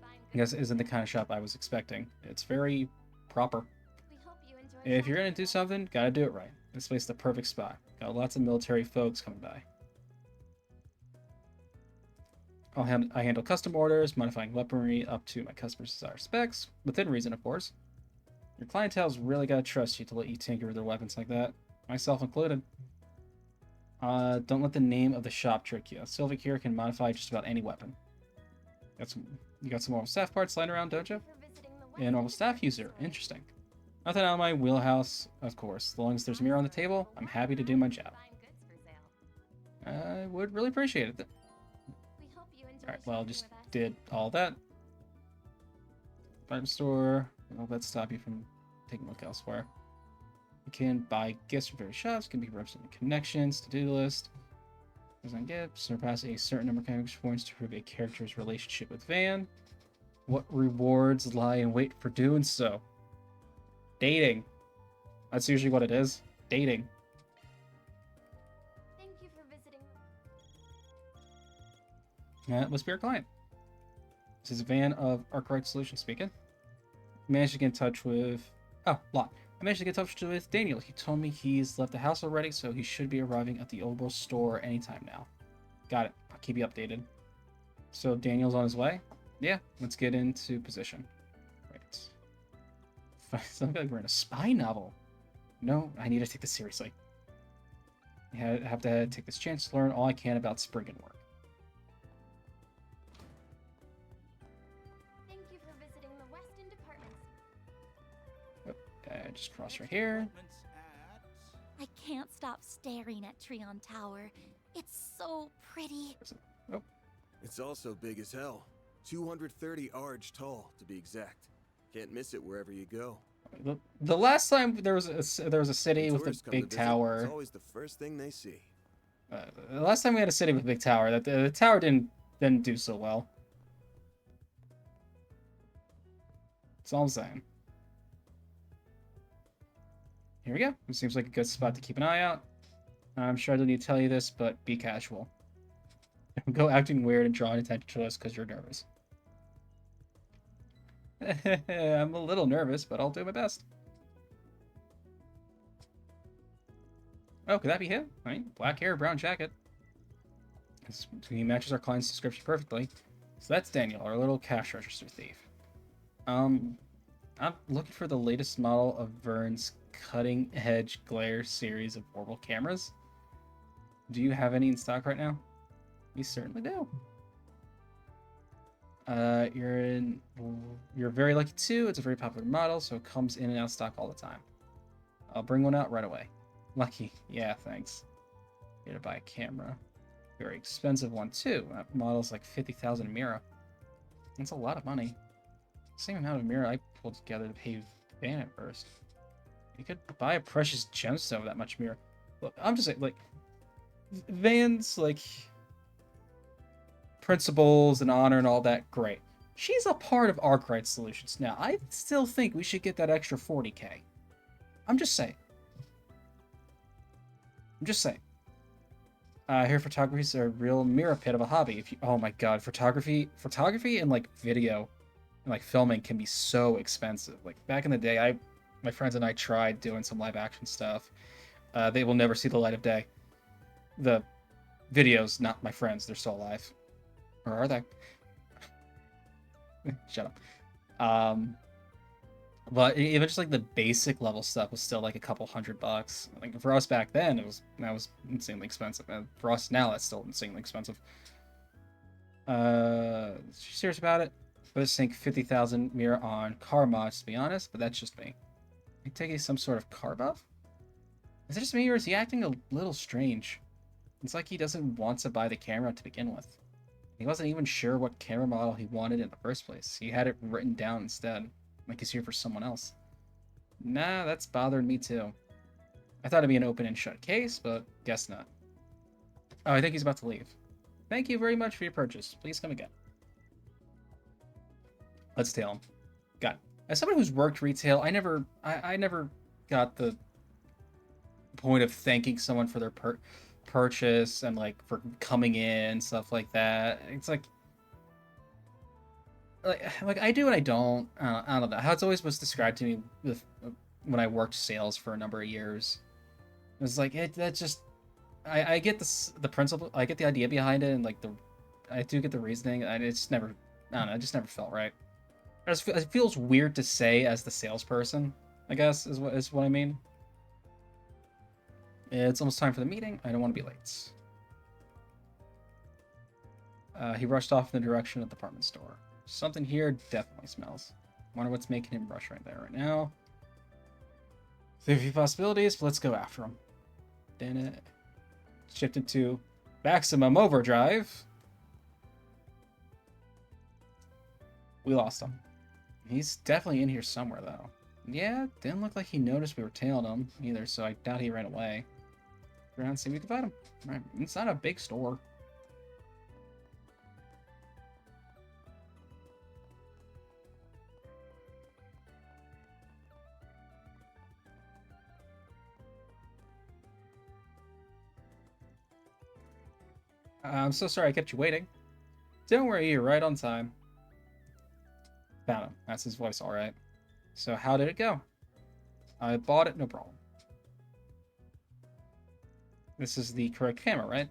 Speaker 1: I guess it isn't the kind of shop I was expecting. It's very proper. If you're gonna do something, gotta do it right. This place is the perfect spot. Got lots of military folks coming by. I handle custom orders, modifying weaponry up to my customers' desired specs, within reason, of course. Your clientele's really gotta trust you to let you tinker with their weapons like that, myself included. Don't let the name of the shop trick you. Sylvie here can modify just about any weapon. You got some normal staff parts lying around, don't you? Yeah, normal staff user. Interesting. Nothing out of my wheelhouse, of course. As long as there's a mirror on the table, I'm happy to do my job. I would really appreciate it. Alright, well, just did all that. Department store. Will that stop you from taking a look elsewhere? You can buy gifts from various shops, can be represented connections, to-do list. Present gifts, surpass a certain number of character points to prove a character's relationship with Van. What rewards lie in wait for doing so? Dating. That's usually what it is. Dating.
Speaker 15: Thank you for visiting.
Speaker 1: That must be our client. This is Van of Arkwright Solutions speaking. Managed to get in touch with... Oh, Lot. I managed to get in touch with Daniel. He told me he's left the house already, so he should be arriving at the Old World store anytime now. Got it. I'll keep you updated. So Daniel's on his way? Yeah, let's get into position. Right. Sounds like we're in a spy novel. No, I need to take this seriously. I have to take this chance to learn all I can about Spriggan work.
Speaker 15: Thank you for visiting the Weston Departments.
Speaker 1: Just cross right here.
Speaker 10: I can't stop staring at Treon Tower. It's so pretty.
Speaker 1: Oh.
Speaker 11: It's also big as hell. 230 arch tall, to be exact. Can't miss it wherever you go.
Speaker 1: The last time there was a city with a big tower.
Speaker 11: It's always the first thing they see.
Speaker 1: The last time we had a city with a big tower, that the tower didn't do so well. That's all I'm saying. Here we go. It seems like a good spot to keep an eye out. I'm sure I don't need to tell you this, but be casual. Don't go acting weird and drawing attention to us because you're nervous. I'm a little nervous, but I'll do my best. Oh, could that be him? Right? Black hair, brown jacket. He matches our client's description perfectly. So that's Daniel, our little cash register thief. I'm looking for the latest model of Vern's cutting-edge glare series of portable cameras. Do you have any in stock right now? We certainly do. You're very lucky too. It's a very popular model, so it comes in and out of stock all the time. I'll bring one out right away. Lucky. Yeah, thanks. Here to buy a camera. Very expensive one too. That model's like 50,000 Mira. That's a lot of money. Same amount of Mira I pulled together to pay Van at first. You could buy a precious gemstone with that much Mira. Look, I'm just saying, like, Van's like principles and honor and all that, great. She's a part of Arkwright Solutions now. I still think we should get that extra 40k. I'm just saying. Here, photography's a real mirror pit of a hobby. Oh my god, photography and like video and like filming can be so expensive. Like back in the day, my friends and I tried doing some live action stuff. They will never see the light of day. The videos, not my friends, they're still alive. Or are they? Shut up. But even just like the basic level stuff was still like a couple $100. Like for us back then, that was insanely expensive. And for us now, that's still insanely expensive. She's serious about it. I just think 50,000 Mira on car mods, to be honest, but that's just me. You taking some sort of car buff? Is it just me, or is he acting a little strange? It's like he doesn't want to buy the camera to begin with. He wasn't even sure what camera model he wanted in the first place. He had it written down instead, like he's here for someone else. Nah, that's bothering me too. I thought it'd be an open and shut case, but guess not. Oh, I think he's about to leave. Thank you very much for your purchase. Please come again. Let's tail him. Got it. As someone who's worked retail, I never got the point of thanking someone for their purchase and like for coming in, stuff like that. It's like I do and I don't. I don't know how it's always was described to me with when I worked sales for a number of years. It was like that just I get the principle, I get the idea behind it, and like I do get the reasoning, and it's never, I don't know, it just never felt right. It feels weird to say as the salesperson, I guess is what I mean. It's almost time for the meeting. I don't want to be late. He rushed off in the direction of the department store. Something here definitely smells. Wonder what's making him rush right there right now. There are a few possibilities, but let's go after him. Then it shifted to maximum overdrive. We lost him. He's definitely in here somewhere, though. Yeah, didn't look like he noticed we were tailing him either, so I doubt he ran away. Go around and see if we can find him. Right. It's not a big store. I'm so sorry I kept you waiting. Don't worry, you're right on time. Found him. That's his voice, alright. So how did it go? I bought it, no problem. This is the correct camera, right?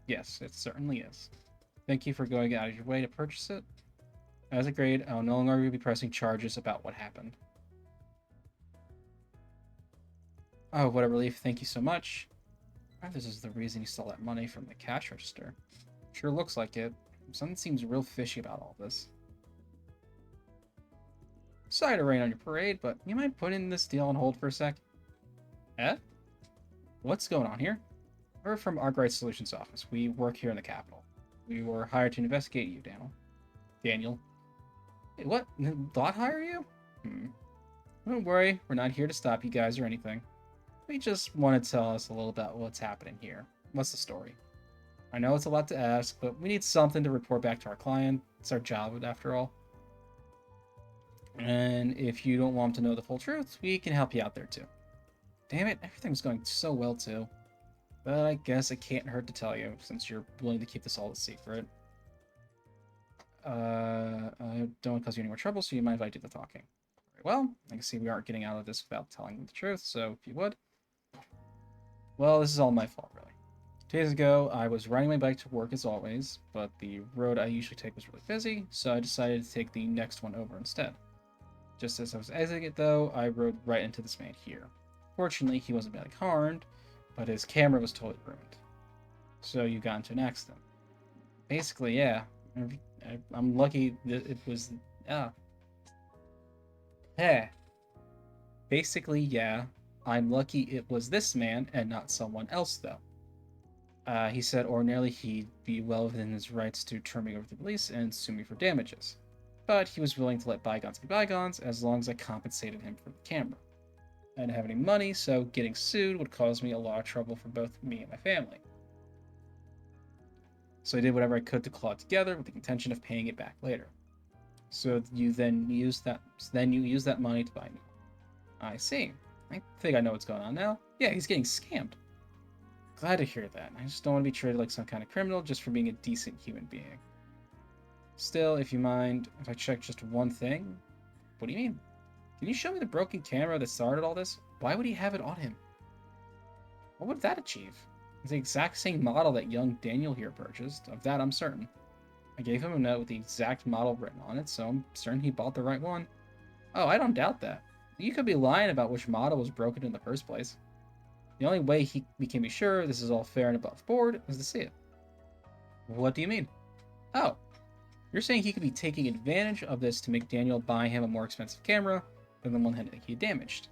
Speaker 1: Yes, it certainly is. Thank you for going out of your way to purchase it. As agreed, I'll no longer be pressing charges about what happened. Oh, what a relief. Thank you so much. Oh, this is the reason you stole that money from the cash register. Sure looks like it. Something seems real fishy about all this. Sorry to rain on your parade, but you mind putting this deal on hold for a sec? Eh? What's going on here? We're from Arkwright Solutions office. We work here in the Capitol. We were hired to investigate you, Daniel. Hey, what? Dot hire you? Don't worry, we're not here to stop you guys or anything. We just want to tell us a little about what's happening here. What's the story? I know it's a lot to ask, but we need something to report back to our client. It's our job, after all. And if you don't want to know the full truth, we can help you out there too. Damn it, everything's going so well too. But I guess it can't hurt to tell you, since you're willing to keep this all a secret. I don't cause you any more trouble, so you mind if I do the talking? Very well, I can see we aren't getting out of this without telling the truth, so if you would. Well, this is all my fault, really. 2 days ago, I was riding my bike to work as always, but the road I usually take was really busy, so I decided to take the next one over instead. Just as I was exiting it, though, I rode right into this man here. Fortunately, he wasn't badly harmed, but his camera was totally ruined. So you got into an accident. Basically, yeah. I'm lucky that it was... Basically, yeah. I'm lucky it was this man and not someone else, though. He said ordinarily he'd be well within his rights to turn me over to the police and sue me for damages. But he was willing to let bygones be bygones as long as I compensated him for the camera. I didn't have any money, so getting sued would cause me a lot of trouble for both me and my family. So I did whatever I could to claw it together with the intention of paying it back later. So you use that money to buy me. I see. I think I know what's going on now. Yeah, he's getting scammed. Glad to hear that. I just don't want to be treated like some kind of criminal just for being a decent human being. Still, if you mind, if I check just one thing? What do you mean? Can you show me the broken camera that started all this? Why would he have it on him? What would that achieve? It's the exact same model that young Daniel here purchased. Of that, I'm certain. I gave him a note with the exact model written on it, so I'm certain he bought the right one. Oh, I don't doubt that. You could be lying about which model was broken in the first place. The only way we can be sure this is all fair and above board is to see it. What do you mean? Oh, you're saying he could be taking advantage of this to make Daniel buy him a more expensive camera than the one that he damaged.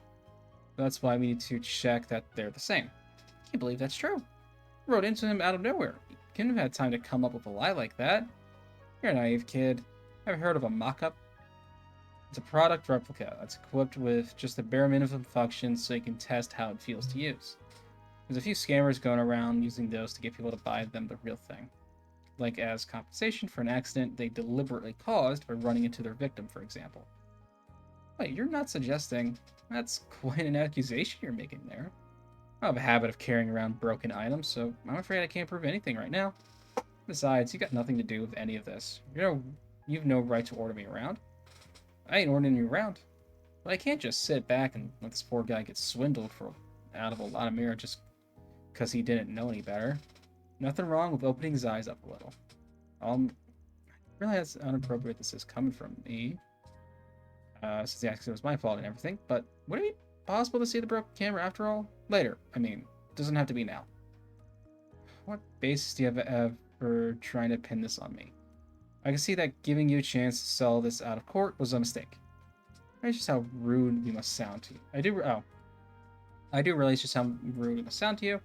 Speaker 1: That's why we need to check that they're the same. I can't believe that's true. I rode into him out of nowhere. You couldn't have had time to come up with a lie like that. You're a naive kid. Ever heard of a mock-up? It's a product replica that's equipped with just the bare minimum functions so you can test how it feels to use. There's a few scammers going around using those to get people to buy them the real thing. Like as compensation for an accident they deliberately caused by running into their victim, for example. Wait, you're not suggesting... That's quite an accusation you're making there. I have a habit of carrying around broken items, so I'm afraid I can't prove anything right now. Besides, you got nothing to do with any of this. You've no right to order me around. I ain't ordering you around. But I can't just sit back and let this poor guy get swindled out of a lot of mirror just because he didn't know any better. Nothing wrong with opening his eyes up a little. I realize how inappropriate this is coming from me. Since the accident was my fault and everything, but would it be possible to see the broken camera after all? Later. I mean, doesn't have to be now. What basis do you have for trying to pin this on me? I can see that giving you a chance to sell this out of court was a mistake. That's just how rude we must sound to you. I do realize just how rude we must sound to you.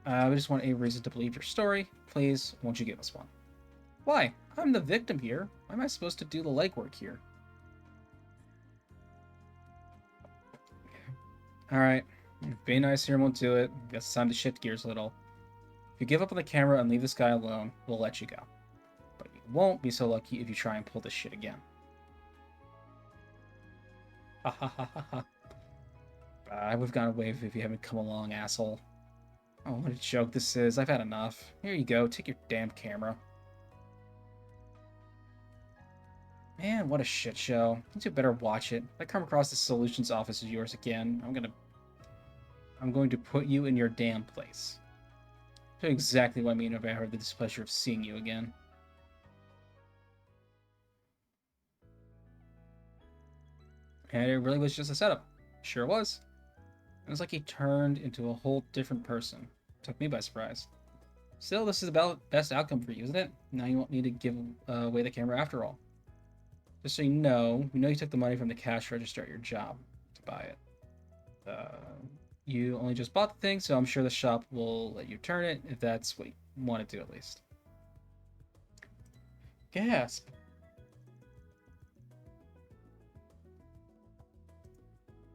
Speaker 1: We just want a reason to believe your story. Please, won't you give us one? Why? I'm the victim here. Why am I supposed to do the legwork here? Alright. Being nice here won't do it. Guess it's time to shift gears a little. If you give up on the camera and leave this guy alone, we'll let you go. But you won't be so lucky if you try and pull this shit again. Ha ha ha ha ha. I would've gone away if you haven't come along, asshole. Oh, what a joke this is. I've had enough. Here you go. Take your damn camera. Man, what a shit show. You better watch it. If I come across the solutions office of yours again, I'm going to put you in your damn place. That's exactly what I mean if I have the displeasure of seeing you again. And it really was just a setup. Sure was. It was like he turned into a whole different person. Took me by surprise. Still, this is the best outcome for you, isn't it? Now you won't need to give away the camera after all. Just so you know you took the money from the cash register at your job to buy it. You only just bought the thing, so I'm sure the shop will let you return it if that's what you want to do at least. Gasp.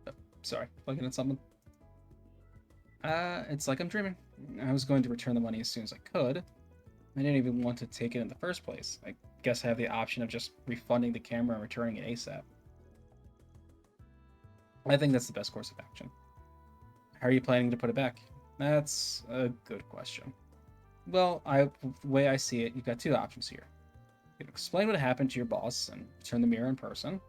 Speaker 1: Oh, sorry, looking at something. It's like I'm dreaming. I was going to return the money as soon as I could. I didn't even want to take it in the first place. I guess I have the option of just refunding the camera and returning it ASAP. I think that's the best course of action. How are you planning to put it back? That's a good question. Well, the way I see it, you've got two options here. You can explain what happened to your boss and return the mirror in person.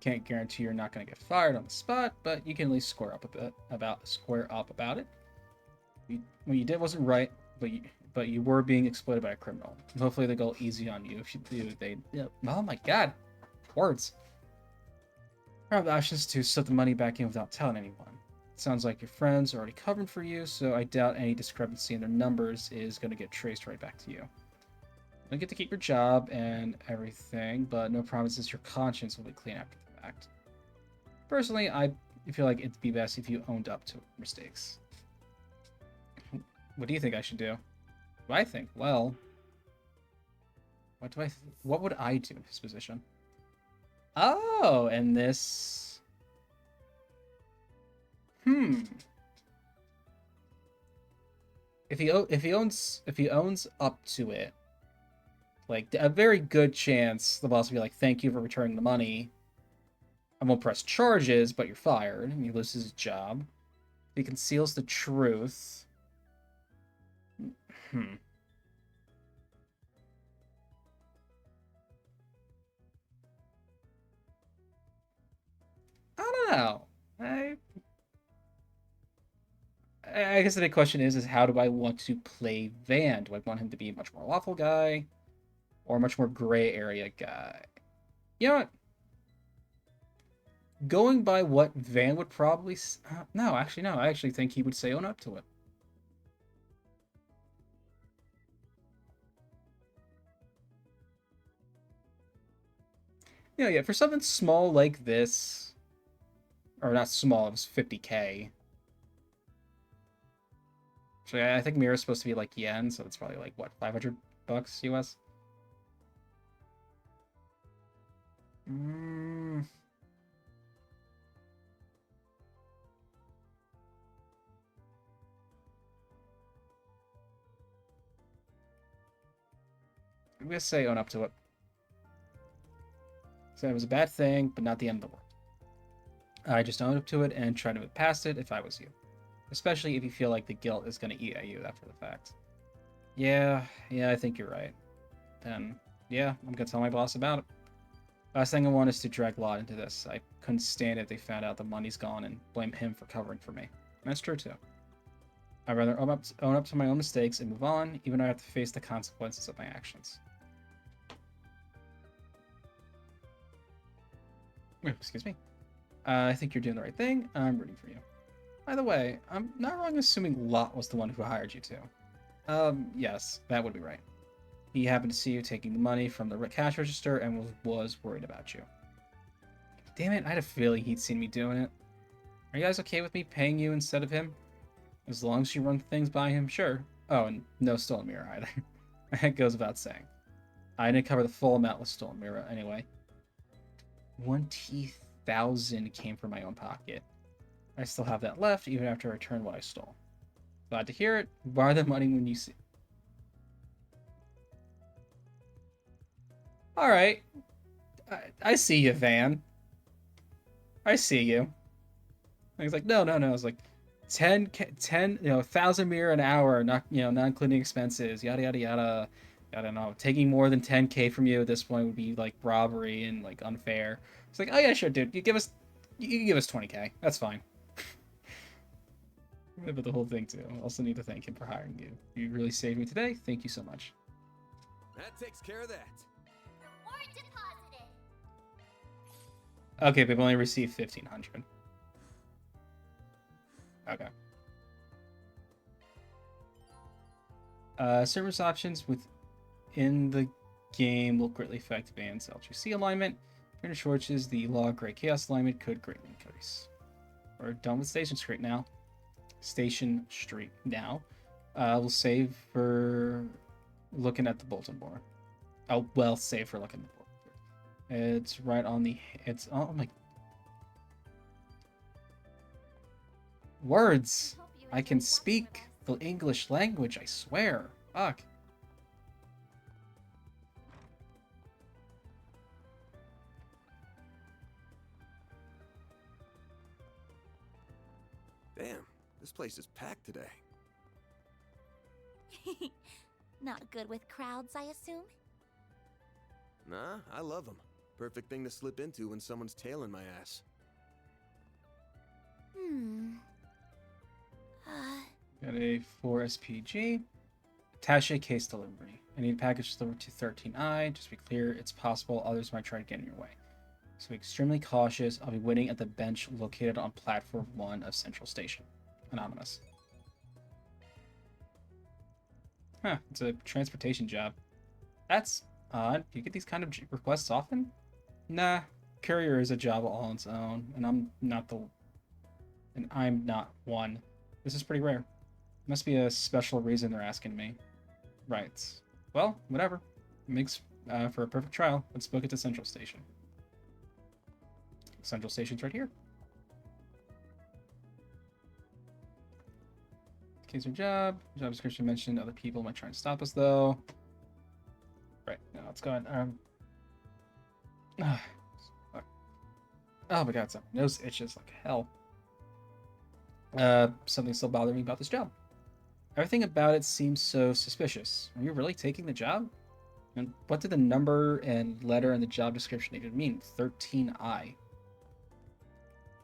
Speaker 1: Can't guarantee you're not going to get fired on the spot, but you can at least square up about it. What you did wasn't right, but you were being exploited by a criminal. Hopefully they go easy on you. If you do, oh my god, words. You have the options to slip the money back in without telling anyone. It sounds like your friends are already covered for you, so I doubt any discrepancy in their numbers is going to get traced right back to you. You get to keep your job and everything, but no promises your conscience will be clean after the fact. Personally, I feel like it'd be best if you owned up to mistakes. What do you think I should do? What do I think? Well, what would I do in his position? Oh, and this... If he owns up to it, like a very good chance the boss will be like, "Thank you for returning the money. I won't press charges, but you're fired." And he loses his job. If he conceals the truth. I don't know. I guess the big question is how do I want to play Van? Do I want him to be a much more lawful guy? Or a much more gray area guy? You know what? Going by what Van would probably... no. I actually think he would say own up to it. Yeah, for something small like this... Or not small, it was 50k. So I think Mira's supposed to be like yen, so it's probably like, what, $500 US? I'm gonna say own up to it. So it was a bad thing, but not the end of the world. I just own up to it and try to move past it if I was you. Especially if you feel like the guilt is gonna eat at you after the fact. Yeah, I think you're right. Then, yeah, I'm gonna tell my boss about it. Last thing I want is to drag Lot into this. I couldn't stand it if they found out the money's gone and blame him for covering for me. And that's true too. I'd rather own up to my own mistakes and move on, even though I have to face the consequences of my actions. Excuse me. I think you're doing the right thing. I'm rooting for you. By the way, I'm not wrong in assuming Lot was the one who hired you too. Yes, that would be right. He happened to see you taking the money from the cash register and was worried about you. Damn it, I had a feeling he'd seen me doing it. Are you guys okay with me paying you instead of him? As long as you run things by him, sure. Oh, and no stolen mirror either. That goes without saying. I didn't cover the full amount with stolen mirror anyway. 20,000 came from my own pocket. I still have that left even after I returned what I stole. Glad to hear it. Borrow the money when you see. Alright. I see you, Van. I see you. And he's like, no. I was like, 10, 1,000 mirror an hour, not including expenses, yada, yada, yada. I don't know. Taking more than 10K from you at this point would be like robbery and like unfair. It's like, oh yeah, sure, dude. You can give us 20K. That's fine. But the whole thing too. I also need to thank him for hiring you. You really saved me today. Thank you so much.
Speaker 16: That takes care of that.
Speaker 9: Reward deposited.
Speaker 1: Okay, we've only received 1,500. Okay. Service options within the game will greatly affect Van's LGC alignment. For shortages, the log gray chaos alignment could greatly increase. We're done with Station Street now. We'll save for looking at the bulletin board. Save for looking at the bulletin board. It's right on the. Oh my. Words. I can speak the English language, I swear. Fuck.
Speaker 11: Damn, this place is packed today.
Speaker 9: Not good with crowds, I assume?
Speaker 11: Nah, I love them. Perfect thing to slip into when someone's tailing my ass.
Speaker 1: Got a 4 SPG. Attaché case delivery. I need a package delivered to 13I. Just to be clear, it's possible others might try to get in your way. So be extremely cautious. I'll be waiting at the bench located on platform 1 of Central Station. Anonymous. Huh, it's a transportation job. That's odd. Do you get these kind of requests often? Nah, courier is a job all on its own, and I'm not one. This is pretty rare. Must be a special reason they're asking me. Right. Well, whatever. Makes for a perfect trial. Let's book it to Central Station. Central Station's right here. Case or job. Job description mentioned other people might try and stop us though. Right, now let's go ahead. Oh my god, my nose itches like hell. Something still bothering me about this job. Everything about it seems so suspicious. Are you really taking the job? And what did the number and letter in the job description even mean? 13I.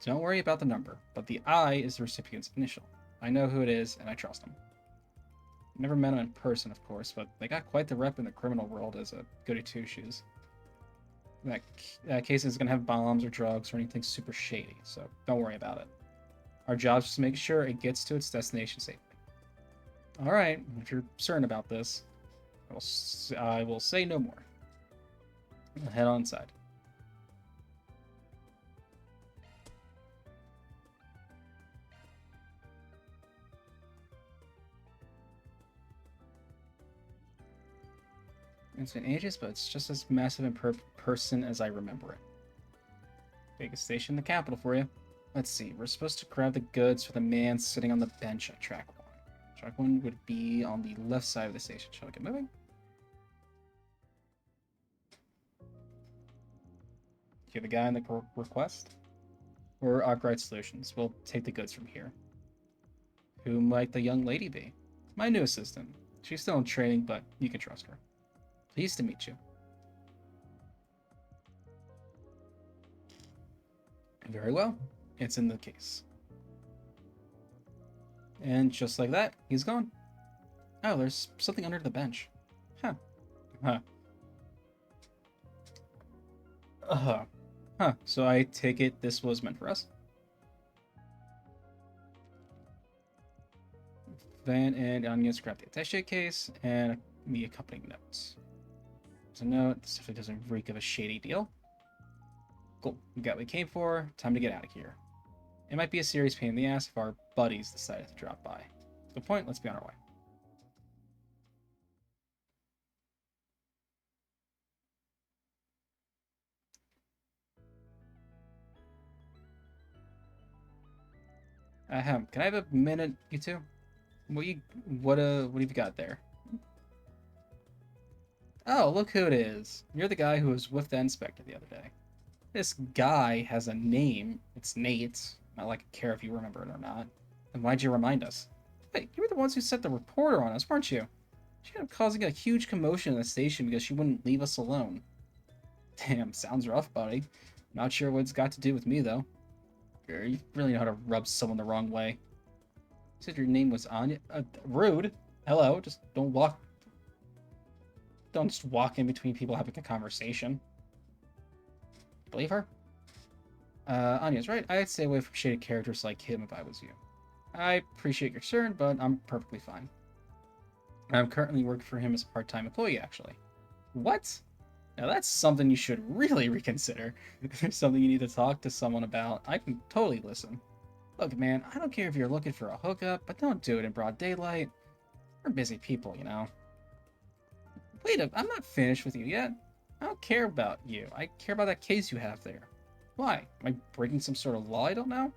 Speaker 1: Don't worry about the number, but the I is the recipient's initial. I know who it is, and I trust him. Never met him in person, of course, but they got quite the rep in the criminal world as a goody two-shoes. That case isn't going to have bombs or drugs or anything super shady, so don't worry about it. Our job's just to make sure it gets to its destination safely. Alright, if you're certain about this, I will say no more. I'll head on inside. It's been ages, but it's just as massive in person as I remember it. Biggest station in the capital for you. Let's see, we're supposed to grab the goods for the man sitting on the bench at track 1. Track 1 would be on the left side of the station. Shall I get moving? You're the guy in the request? We're Arkwright Solutions. We'll take the goods from here. Who might the young lady be? My new assistant. She's still in training, but you can trust her. Pleased to meet you. Very well. It's in the case. And just like that, he's gone. Oh, there's something under the bench. Huh. Huh. Huh. So I take it this was meant for us? Van and Anya's grab the attaché case and the accompanying notes. There's a note. This definitely doesn't reek of a shady deal. Cool. We got what we came for. Time to get out of here. It might be a serious pain in the ass if our buddies decided to drop by. Good point. Let's be on our way. Can I have a minute, you two? What have you got there? Oh, look who it is. You're the guy who was with the inspector the other day. This guy has a name. It's Nate. Not like I care if you remember it or not. Then why'd you remind us? Wait, you were the ones who set the reporter on us, weren't you? She ended up causing a huge commotion in the station because she wouldn't leave us alone. Damn, sounds rough, buddy. Not sure what it's got to do with me, though. You really know how to rub someone the wrong way. You said your name was Anya? Rude. Hello, just don't just walk in between people having a conversation. Believe her? Anya's right. I'd stay away from shaded characters like him if I was you. I appreciate your concern, but I'm perfectly fine. I'm currently working for him as a part-time employee, actually. What? Now that's something you should really reconsider. If there's something you need to talk to someone about, I can totally listen. Look, man, I don't care if you're looking for a hookup, but don't do it in broad daylight. We're busy people, you know. Wait, I'm not finished with you yet. I don't care about you. I care about that case you have there. Why? Am I breaking some sort of law I don't know?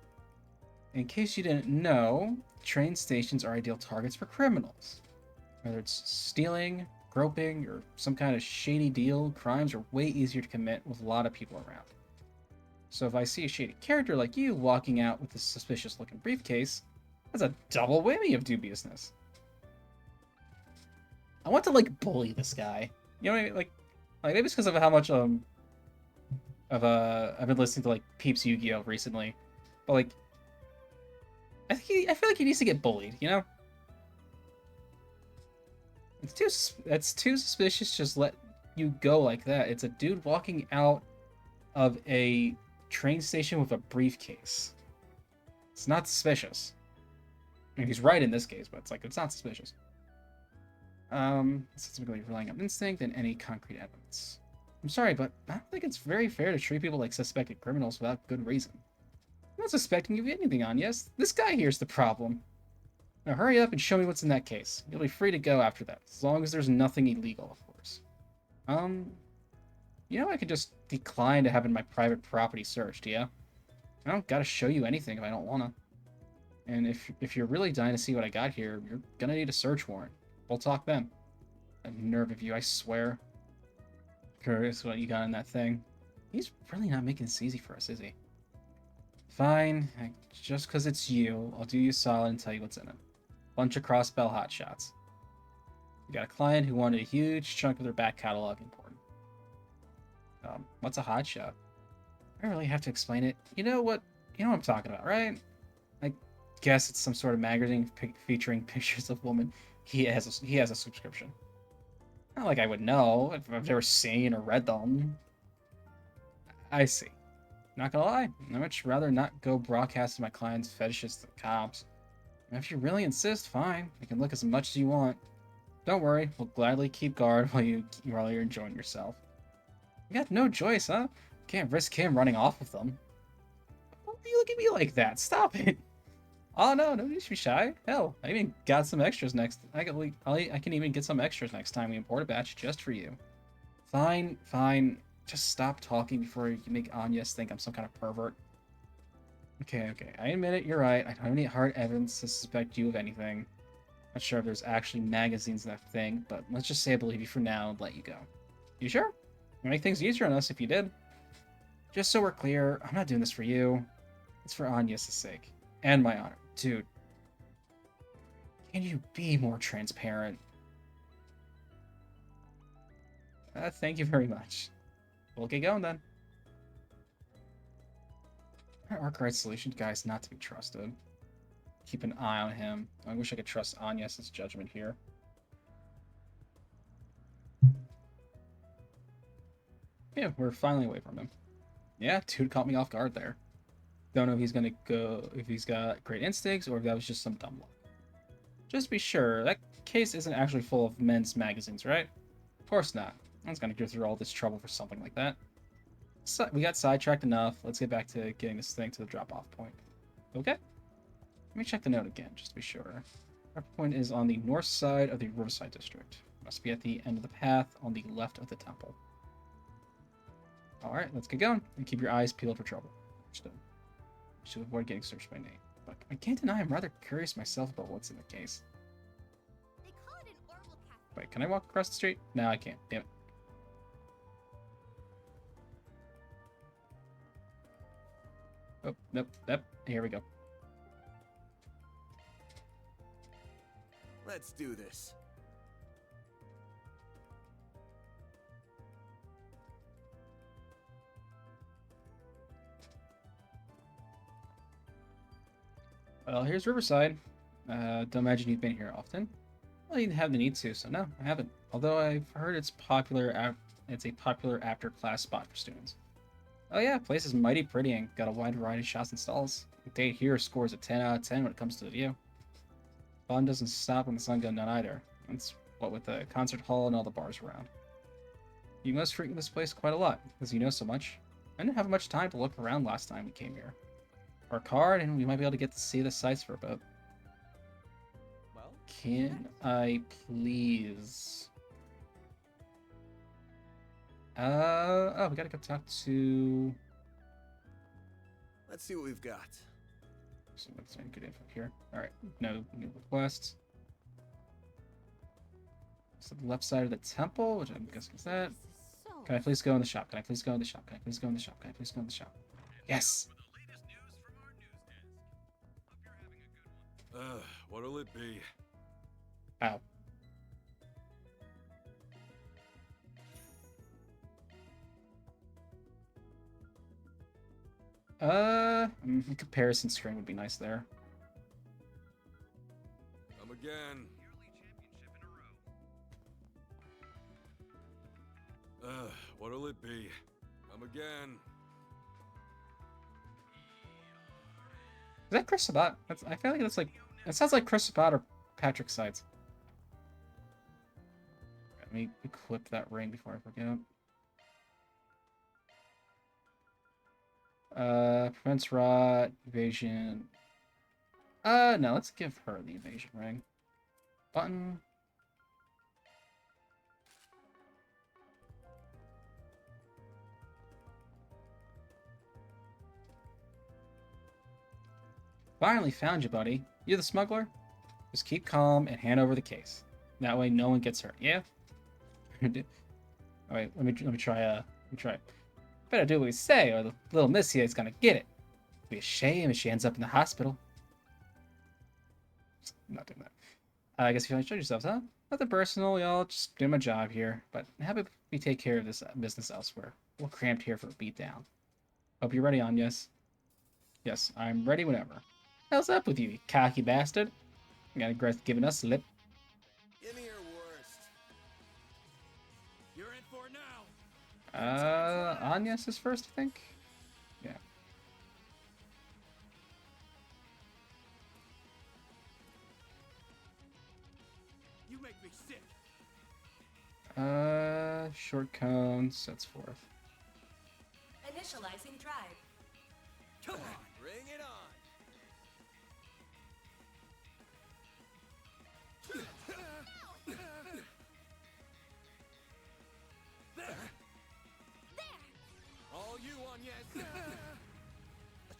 Speaker 1: In case you didn't know, train stations are ideal targets for criminals. Whether it's stealing, groping, or some kind of shady deal, crimes are way easier to commit with a lot of people around. So if I see a shady character like you walking out with a suspicious-looking briefcase, that's a double whammy of dubiousness. I want to, like, bully this guy. You know what I mean? Like maybe it's because of how much, I've been listening to, like, Peeps Yu-Gi-Oh! Recently. But, like, I feel like he needs to get bullied, you know? It's too suspicious just let you go like that. It's a dude walking out of a train station with a briefcase. It's not suspicious. I mean, he's right in this case, but it's not suspicious. Specifically relying on instinct and any concrete evidence. I'm sorry, but I don't think it's very fair to treat people like suspected criminals without good reason. I'm not suspecting you of anything, Agnes. This guy here's the problem. Now hurry up and show me what's in that case. You'll be free to go after that, as long as there's nothing illegal, of course. You know I could just decline to having my private property searched, yeah? I don't gotta show you anything if I don't wanna. And if you're really dying to see what I got here, you're gonna need a search warrant. We'll talk then. A nerve of you, I swear. Curious what you got in that thing. He's really not making this easy for us, is he? Fine. Just because it's you, I'll do you a solid and tell you what's in it. Bunch of cross-bell hotshots. You got a client who wanted a huge chunk of their back catalog imported. What's a hotshot? I don't really have to explain it. You know what I'm talking about, right? I guess it's some sort of magazine featuring pictures of women. He has a subscription. Not like I would know if I've ever seen or read them. I see. Not gonna lie, I'd much rather not go broadcasting my clients' fetishes to the cops. And if you really insist, fine. You can look as much as you want. Don't worry, we'll gladly keep guard while you're enjoying yourself. You got no choice, huh? Can't risk him running off with them. Why do you look at me like that? Stop it! Oh no need to be shy. Hell, I even got some extras next. I can even get some extras next time we import a batch just for you. Fine. Just stop talking before you make Agnes think I'm some kind of pervert. Okay. I admit it, you're right. I don't have any hard evidence to suspect you of anything. Not sure if there's actually magazines in that thing, but let's just say I believe you for now and let you go. You sure? It'd make things easier on us if you did. Just so we're clear, I'm not doing this for you. It's for Anya's sake. And my honor. Dude. Can you be more transparent? Thank you very much. We'll get going then. Our Arkwright's solution guy is not to be trusted. Keep an eye on him. I wish I could trust Anya's judgment here. Yeah, we're finally away from him. Yeah, dude caught me off guard there. Don't know if he's gonna go, if he's got great instincts or if that was just some dumb luck. Just be sure, that case isn't actually full of men's magazines, right? Of course not. I was gonna go through all this trouble for something like that. So, we got sidetracked enough. Let's get back to getting this thing to the drop-off point. Okay? Let me check the note again, just to be sure. Our point is on the north side of the Riverside District. Must be at the end of the path on the left of the temple. Alright, let's get going. And keep your eyes peeled for trouble. Understood. Should avoid getting searched by name. But I can't deny I'm rather curious myself about what's in the case. Wait, can I walk across the street? No, I can't. Damn it. Oh, nope, nope. Here we go.
Speaker 11: Let's do this.
Speaker 1: Well, here's Riverside. Don't imagine you've been here often. Well, you didn't have the need to, so no, I haven't. Although I've heard it's popular. It's a popular after-class spot for students. Oh yeah, place is mighty pretty and got a wide variety of shops and stalls. The date here scores a 10 out of 10 when it comes to the view. Fun doesn't stop when the sun goes down either. That's what with the concert hall and all the bars around. You must frequent this place quite a lot, because you know so much. I didn't have much time to look around last time we came here. Work hard, and we might be able to get to see the sights for a bit.
Speaker 19: Well,
Speaker 1: Can I please... oh, we gotta go talk to...
Speaker 11: Let's see what we've got.
Speaker 1: So let's get info here. Alright, no new requests. So the left side of the temple, which I'm guessing is that. Can I please go in the shop? Can I please go in the shop? Can I please go in the shop? Can I please go in the shop? Yes!
Speaker 5: What'll it be?
Speaker 1: Ow. Comparison screen would be nice there.
Speaker 5: Come again. What'll it be? Come again.
Speaker 1: Is that Chris Sabat? I feel like that's like... It sounds like Chris Sabat or Patrick Sides. Let me equip that ring before I forget. Prevents rot, evasion. No, let's give her the evasion ring. Button. Finally found you, buddy. You're the smuggler? Just keep calm and hand over the case. That way no one gets hurt. Yeah? Alright, let me try. Better do what we say, or the little miss here is gonna get it. It'd be a shame if she ends up in the hospital. I'm not doing that. I guess you want to show yourselves, huh? Nothing personal, y'all. Just doing my job here. But how about we take care of this business elsewhere? We're cramped here for a beatdown. Hope you're ready, Anyas. Yes, I'm ready whenever. How's up with you cocky bastard? You got regret giving us lip.
Speaker 11: Give me your worst.
Speaker 16: You're in for it now.
Speaker 1: Anyas is first, I think? Yeah.
Speaker 16: You make me sick.
Speaker 1: Short cone sets forth.
Speaker 8: Initializing drive.
Speaker 16: Come on, bring it on. All you on, yes. A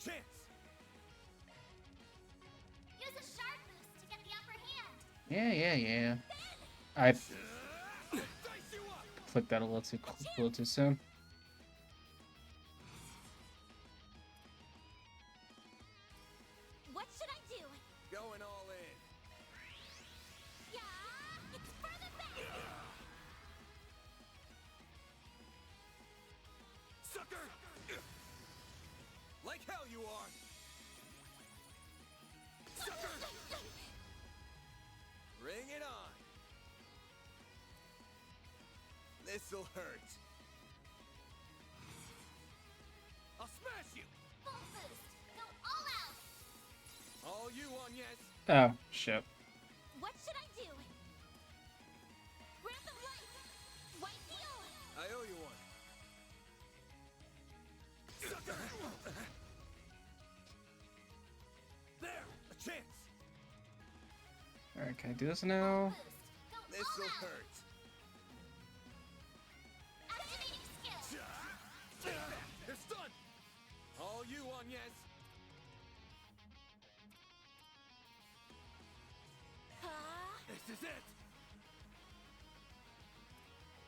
Speaker 16: chance.
Speaker 9: Use a sharp boost to get the upper hand.
Speaker 1: Yeah. I clicked that a little too soon.
Speaker 15: What should I do?
Speaker 11: Going all in.
Speaker 15: Yeah, it's for the best.
Speaker 11: Sucker! Like hell you are! Sucker! Bring it on! This'll hurt. I'll smash you!
Speaker 15: Full boost. Go all out.
Speaker 11: All you on, yes?
Speaker 1: Oh, shit.
Speaker 15: What should I do? Grab the light. White deal.
Speaker 11: I owe you one. Sucker! There! A chance!
Speaker 1: Alright, can I do this now?
Speaker 11: This'll hurt.
Speaker 15: Activating skill.
Speaker 11: They're stunned! All you on, yes? This is it!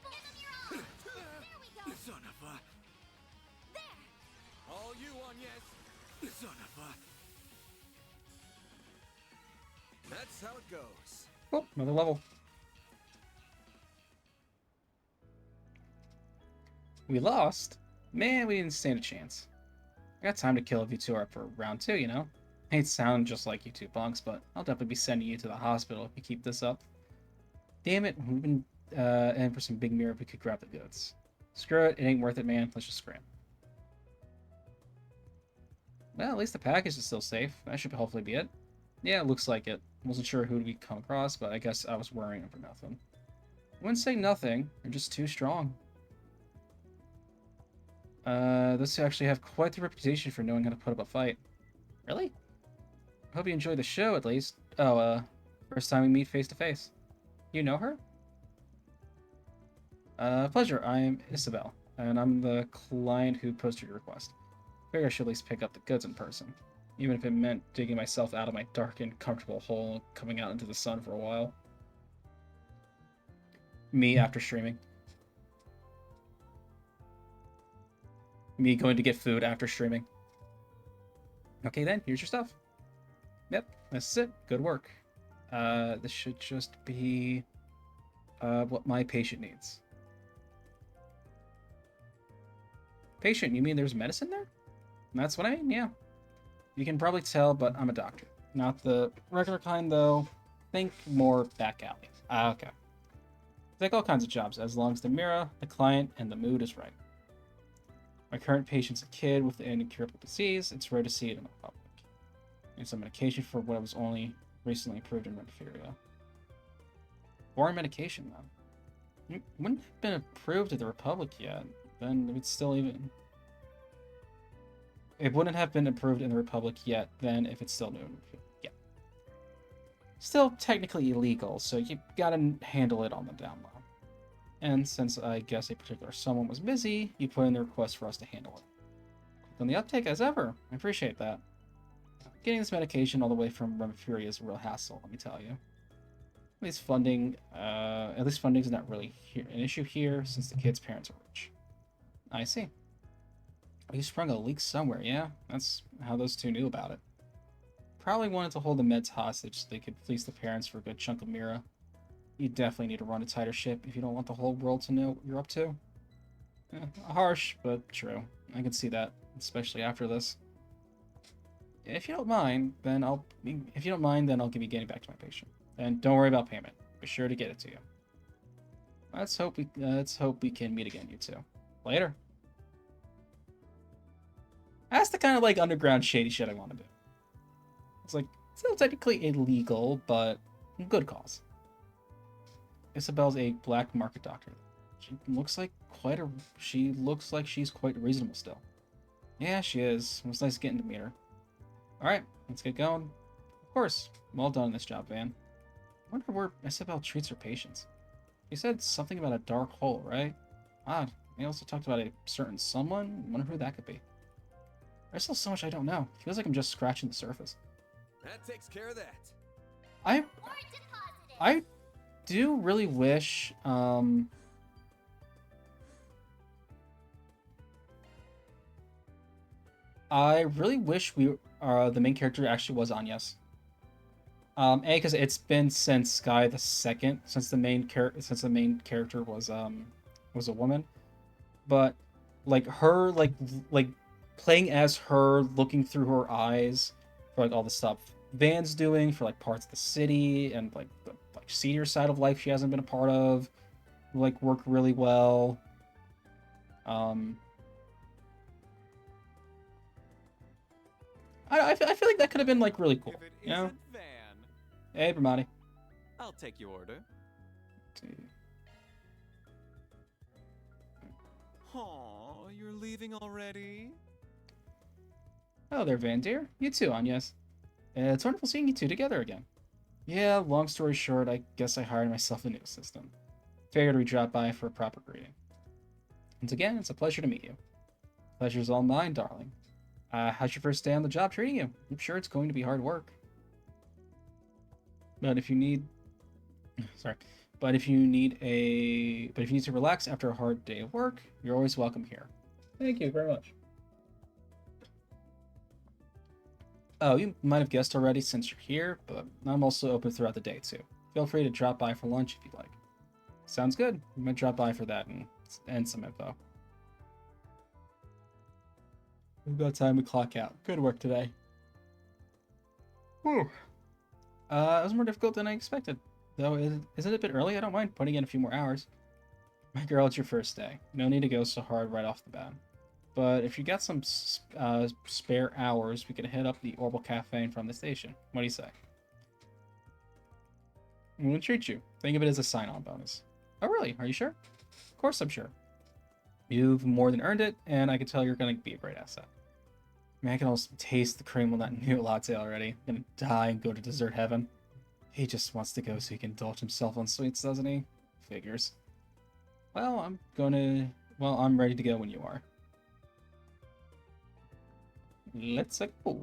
Speaker 15: Give them your all. There we go.
Speaker 11: Son of a...
Speaker 15: There.
Speaker 11: All you on, yes? Son of a... That's how it goes.
Speaker 1: Oh, another level. We lost? Man, we didn't stand a chance. I got time to kill if you two are up for round 2, you know? I hate to sound just like you two bunks, but I'll definitely be sending you to the hospital if you keep this up. Damn it, we've been in for some big mirror if we could grab the goods. Screw it, it ain't worth it, man. Let's just scram. Well, at least the package is still safe. That should hopefully be it. Yeah, it looks like it. Wasn't sure who we come across, but I guess I was worrying for nothing. I wouldn't say nothing. They're just too strong. Those two actually have quite the reputation for knowing how to put up a fight. Really? I hope you enjoyed the show, at least. Oh, first time we meet face to face. You know her? Pleasure. I'm Isabel, and I'm the client who posted your request. Figure I should at least pick up the goods in person, even if it meant digging myself out of my dark and comfortable hole and coming out into the sun for a while. Me after streaming. Me going to get food after streaming. Okay then, here's your stuff. Yep, this is it. Good work. This should just be what my patient needs. Patient, you mean there's medicine there? That's what I mean, yeah. You can probably tell, but I'm a doctor. Not the regular kind, though. Think more back alley. Okay. Take all kinds of jobs, as long as the mirror, the client, and the mood is right. My current patient's a kid with an incurable disease. It's rare to see it in the public. And some medication for what was only recently approved in Renfiria. Foreign medication, though. It wouldn't have been approved in the Republic yet. Then it would still even... It wouldn't have been approved in the Republic yet, then, if it's still new. Yeah. Still technically illegal, so you gotta handle it on the down low. And since I guess a particular someone was busy, you put in the request for us to handle it. Quick on the uptake as ever. I appreciate that. Getting this medication all the way from Renfiria is a real hassle, let me tell you. At least funding is not really an issue here, since the kid's parents are rich. I see. You sprung a leak somewhere, yeah? That's how those two knew about it. Probably wanted to hold the meds hostage so they could fleece the parents for a good chunk of Mira. You definitely need to run a tighter ship if you don't want the whole world to know what you're up to. Harsh, but true. I can see that, especially after this. If you don't mind, then I'll give you getting back to my patient. And don't worry about payment. Be sure to get it to you. Let's hope we can meet again, you two. Later. That's the kind of like underground shady shit I want to do. It's like still technically illegal, but good cause. Isabel's a black market doctor. She looks like she's quite reasonable still. Yeah, she is. It was nice getting to meet her. Alright, let's get going. Of course. Well done on this job, Van. I wonder where Isabel treats her patients. You said something about a dark hole, right? Odd. They also talked about a certain someone. I wonder who that could be. There's still so much I don't know. Feels like I'm just scratching the surface.
Speaker 11: That takes care of that.
Speaker 1: I do really wish, I really wish the main character actually was Anya's. A, because it's been since Sky the Second, since the main character was a woman. But like her, like playing as her, looking through her eyes for like all the stuff Van's doing for like parts of the city and like the like senior side of life she hasn't been a part of, like work really well. I feel like that could have been like really cool.
Speaker 2: If it
Speaker 1: You know?
Speaker 2: isn't Van,
Speaker 1: Hey, Bramati.
Speaker 2: I'll take your order. Aw, you're leaving already?
Speaker 1: Oh, there, Van dear. You too, Agnes. It's wonderful seeing you two together again. Yeah, long story short, I guess I hired myself a new assistant. Figured we'd drop by for a proper greeting. Once again, it's a pleasure to meet you. Pleasure's all mine, darling. How's your first day on the job treating you? I'm sure it's going to be hard work. But if you need... Sorry. But if you need to relax after a hard day of work, you're always welcome here. Thank you very much. Oh, you might have guessed already since you're here, but I'm also open throughout the day too. Feel free to drop by for lunch if you'd like. Sounds good. We might drop by for that and some info. We've got time to clock out. Good work today. Whew. It was more difficult than I expected. Though, isn't it a bit early? I don't mind putting in a few more hours. My girl, it's your first day. No need to go so hard right off the bat. But if you got some spare hours, we could head up the Orbital Cafe in front of the station. What do you say? We'll treat you. Think of it as a sign-on bonus. Oh, really? Are you sure? Of course I'm sure. You've more than earned it, and I can tell you're going to be a great asset. Man, I can almost taste the cream on that new latte already. I'm going to die and go to dessert heaven. He just wants to go so he can indulge himself on sweets, doesn't he? Figures. Well, I'm ready to go when you are. Let's go.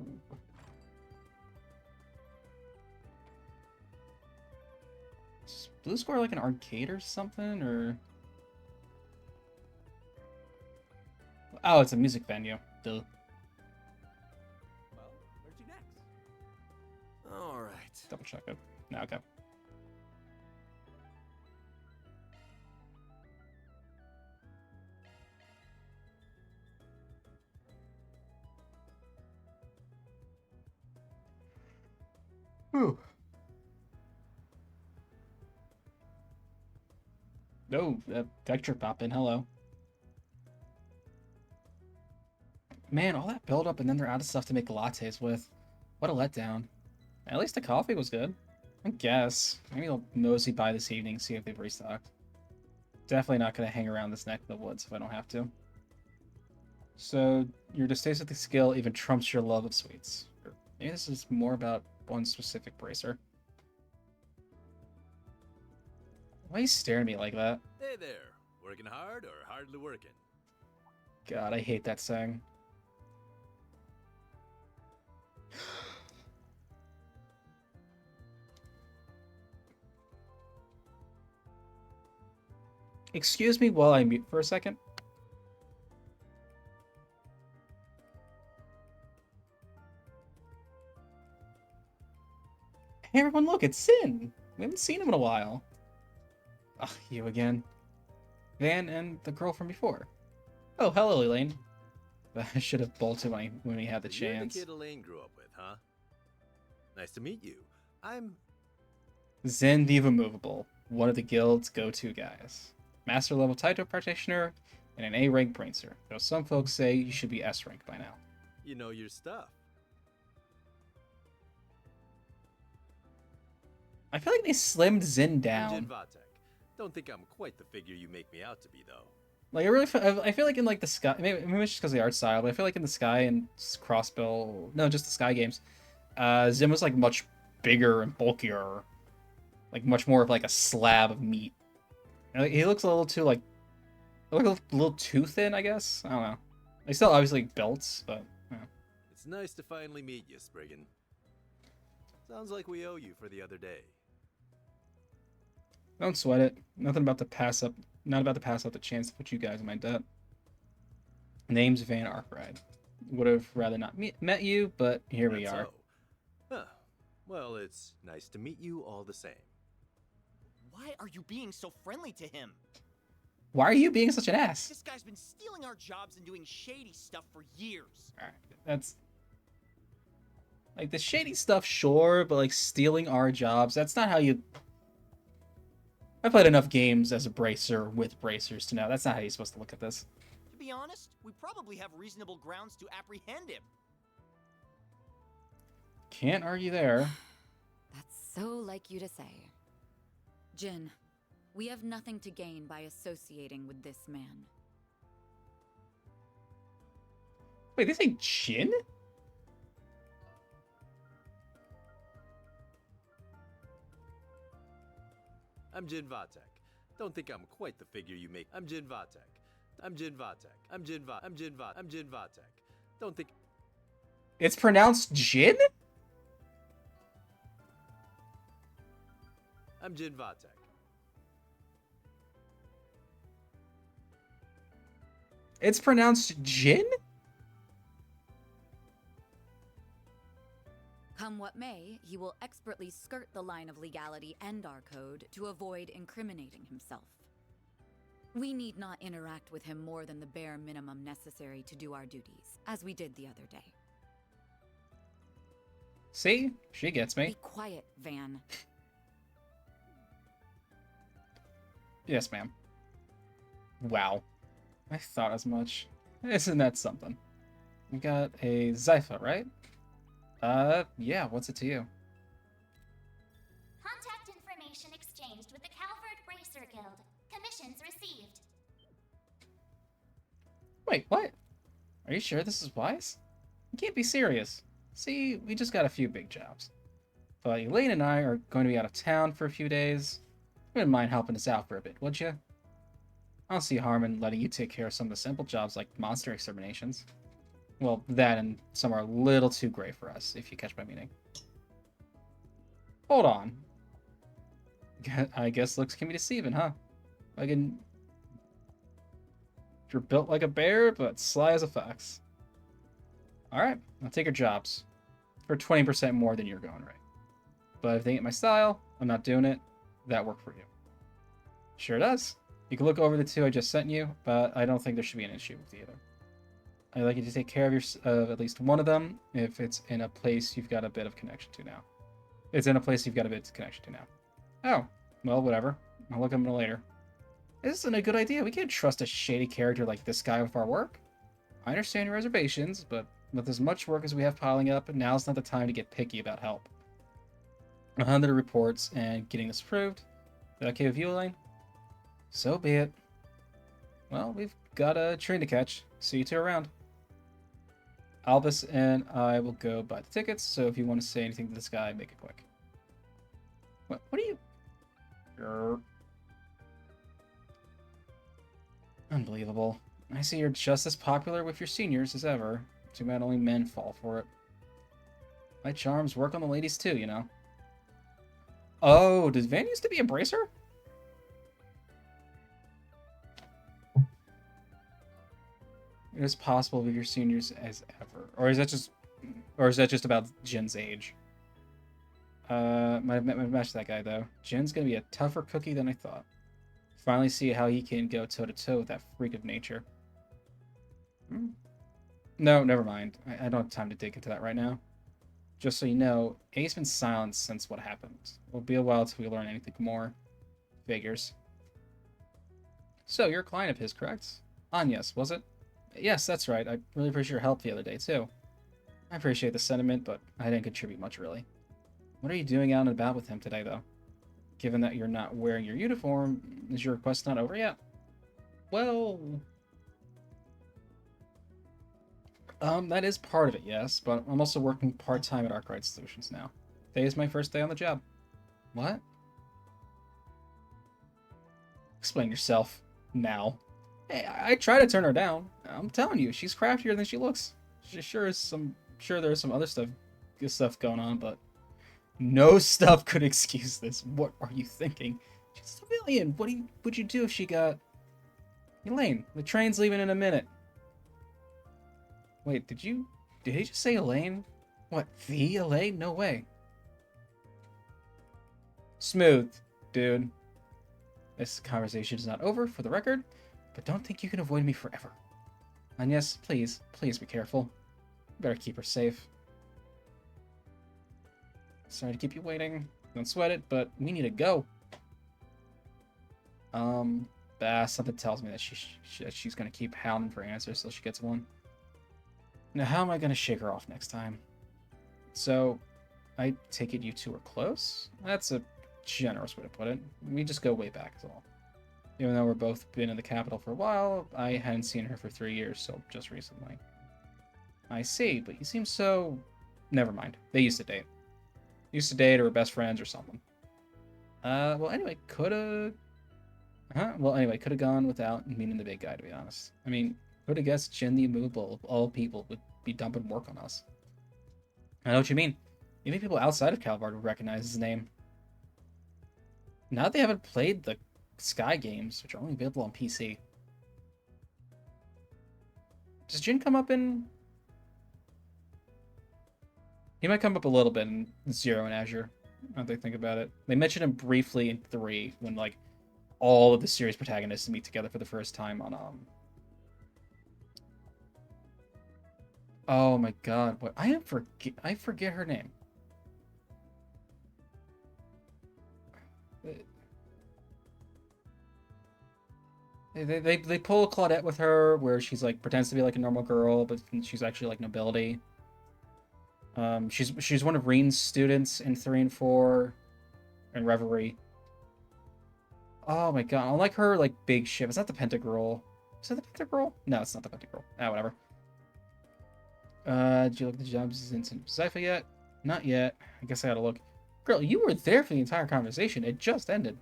Speaker 1: Is Blue Square like an arcade or something, or... Oh, it's a music venue. Duh.
Speaker 16: Well, where'd you next?
Speaker 11: All right.
Speaker 1: Double check it. No, okay. Whew. No, Vector pop in. Hello. Man, all that build up and then they're out of stuff to make lattes with. What a letdown. At least the coffee was good. I guess. Maybe I'll mosey by this evening, see if they've restocked. Definitely not going to hang around this neck of the woods if I don't have to. So, your distaste of the skill even trumps your love of sweets. Or maybe this is more about one specific bracer. Why are you staring at me like that?
Speaker 20: Hey there. Working hard or hardly working?
Speaker 1: God, I hate that saying. Excuse me while I mute for a second. Hey everyone, look, it's Sin! We haven't seen him in a while. Ugh, you again. Van and the girl from before. Oh, hello, Elaine. I should have bolted when we had the chance.
Speaker 20: You're the kid Elaine grew up with, huh? Nice to meet you. I'm...
Speaker 1: Zen the Removable, one of the guild's go-to guys. Master level Taito practitioner and an A rank bracer. Though some folks say you should be S rank by now.
Speaker 20: You know your stuff.
Speaker 1: I feel like they slimmed Zen down.
Speaker 20: Vatek. Don't think I'm quite the figure you make me out to be, though.
Speaker 1: Like I feel like in like the Sky, maybe it's just because of the art style, but I feel like in the Sky and Crossbill, no, just the Sky games, Zen was like much bigger and bulkier, like much more of like a slab of meat. And, like, he looks a little too like, a little too thin, I guess. I don't know. They still obviously belts, but yeah.
Speaker 20: It's nice to finally meet you, Spriggan. Sounds like we owe you for the other day.
Speaker 1: Don't sweat it. Not about to pass up the chance to put you guys in my debt. Name's Van Arkwright. would have rather not met you, but here we are.
Speaker 20: So. Huh. Well, it's nice to meet you all the same.
Speaker 6: Why are you being so friendly to him?
Speaker 1: Why are you being such an ass?
Speaker 6: This guy's been stealing our jobs and doing shady stuff for years.
Speaker 1: Alright, that's... Like, the shady stuff, sure, but, like, stealing our jobs, that's not how you... I played enough games as a bracer with bracers to know that's not how you're supposed to look at this.
Speaker 6: To be honest, we probably have reasonable grounds to apprehend him.
Speaker 1: Can't argue there.
Speaker 18: That's so like you to say. Jin, we have nothing to gain by associating with this man.
Speaker 1: Wait, they say Jin?
Speaker 20: I'm Jin Vatek. Don't think I'm quite the figure you make. I'm Jin Vatek. I'm Jin Vatek. I'm Jin Vatek. Don't think...
Speaker 1: It's pronounced Jin?
Speaker 20: I'm Jin Vatek.
Speaker 1: It's pronounced Jin?
Speaker 18: Come what may, he will expertly skirt the line of legality and our code to avoid incriminating himself. We need not interact with him more than the bare minimum necessary to do our duties, as we did the other day.
Speaker 1: See? She gets me.
Speaker 18: Be quiet, Van.
Speaker 1: Yes, ma'am. Wow. I thought as much. Isn't that something? We got a Zypha, right? Yeah, what's it to you?
Speaker 9: Contact information exchanged with the Calvert Bracer Guild. Commissions received.
Speaker 1: Wait, what? Are you sure this is wise? You can't be serious. See, we just got a few big jobs. But Elaine and I are going to be out of town for a few days. You wouldn't mind helping us out for a bit, would you? I don't see harm in letting you take care of some of the simple jobs like monster exterminations. Well, that and some are a little too gray for us, if you catch my meaning. Hold on. I guess looks can be deceiving, huh? You're built like a bear, but sly as a fox. Alright, I'll take your jobs. For 20% more than you're going right. But if they ain't my style, I'm not doing it. That work for you. Sure does. You can look over the two I just sent you, but I don't think there should be an issue with either. I'd like you to take care of at least one of them if it's in a place you've got a bit of connection to now. It's in a place you've got a bit of connection to now. Oh, well, whatever. I'll look at them later. This isn't a good idea. We can't trust a shady character like this guy with our work. I understand your reservations, but with as much work as we have piling up, now's not the time to get picky about help. 100 reports and getting this approved. Is that okay with you, Elaine? So be it. Well, we've got a train to catch. See you two around. Albus and I will go buy the tickets, so if you want to say anything to this guy, make it quick. What are you... Grr. Unbelievable. I see you're just as popular with your seniors as ever. Too bad only men fall for it. My charms work on the ladies too, you know. Oh, does Van used to be a bracer? It is possible with your seniors as ever. Or is that just about Jin's age? Might have matched that guy though. Jin's gonna be a tougher cookie than I thought. Finally see how he can go toe to toe with that freak of nature. No, never mind. I don't have time to dig into that right now. Just so you know, A's been silent since what happened. It'll be a while till we learn anything more. Figures. So, you're a client of his, correct? Agnes, was it? Yes, that's right. I really appreciate your help the other day, too. I appreciate the sentiment, but I didn't contribute much, really. What are you doing out and about with him today, though? Given that you're not wearing your uniform, is your quest not over yet? Well... that is part of it, yes, but I'm also working part-time at Arkwright Solutions now. Today is my first day on the job. What? Explain yourself. Now. Hey, I try to turn her down. I'm telling you, she's craftier than she looks. Sure there's some other good stuff going on, but no stuff could excuse this. What are you thinking? She's a civilian. What would you do if she got... Elaine, the train's leaving in a minute. Wait, did he just say Elaine? What, the Elaine? No way. Smooth, dude. This conversation is not over, for the record, but don't think you can avoid me forever. And yes, please be careful. Better keep her safe. Sorry to keep you waiting. Don't sweat it, but we need to go. Something tells me that she's gonna keep hounding for answers till she gets one. Now, how am I gonna shake her off next time? So, I take it you two are close? That's a generous way to put it. We just go way back, is all. Even though we're both been in the capital for a while, I hadn't seen her for 3 years, so just recently. I see, but you seem so... Never mind. They used to date. Used to date or were best friends or something. Well, anyway, coulda gone without meeting the big guy, to be honest. I mean, who'da guessed Jin the Immovable, of all people, would be dumping work on us? I know what you mean. Even people outside of Calvard would recognize his name. Now that they haven't played the Sky games, which are only available on PC. Does Jin come up in... He might come up a little bit in Zero and Azure, now that I think about it. They mentioned him briefly in 3, when, like, all of the series protagonists meet together for the first time on, Oh my god, what... I forget her name. They pull a Claudette with her, where she's, like, pretends to be, like, a normal girl, but she's actually, like, nobility. She's one of Reen's students in 3 and 4, and Reverie. Oh my god, I like her, like, big ship. Is that the Pentagirl? Is that the Pentagirl? No, it's not the Pentagirl. Ah, whatever. Did you look at the jobs in Cypher yet? Not yet. I guess I gotta look. Girl, you were there for the entire conversation. It just ended.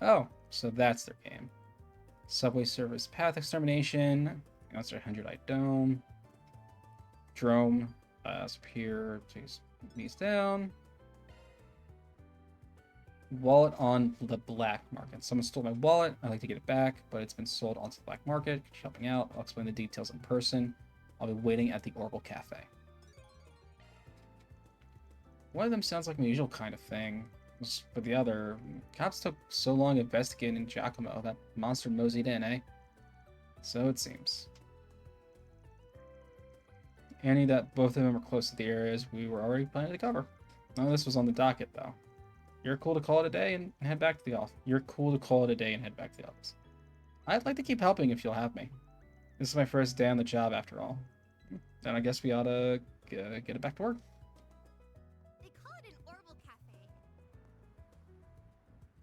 Speaker 1: Oh, so that's their game. Subway service path extermination. That's their 100-eye dome. Drome. Spear. Takes these down. Wallet on the black market. Someone stole my wallet. I'd like to get it back, but it's been sold onto the black market. Helping out. I'll explain the details in person. I'll be waiting at the Orbital Cafe. One of them sounds like my usual kind of thing. But the other... Cops took so long investigating Giacomo, that monster moseyed in, eh? So it seems. Annie, that both of them are close to the areas we were already planning to cover. None of this was on the docket, though. You're cool to call it a day and head back to the office. You're cool to call it a day and head back to the office. I'd like to keep helping if you'll have me. This is my first day on the job, after all. Then I guess we ought to get it back to work.
Speaker 9: They call it an Orbital Cafe.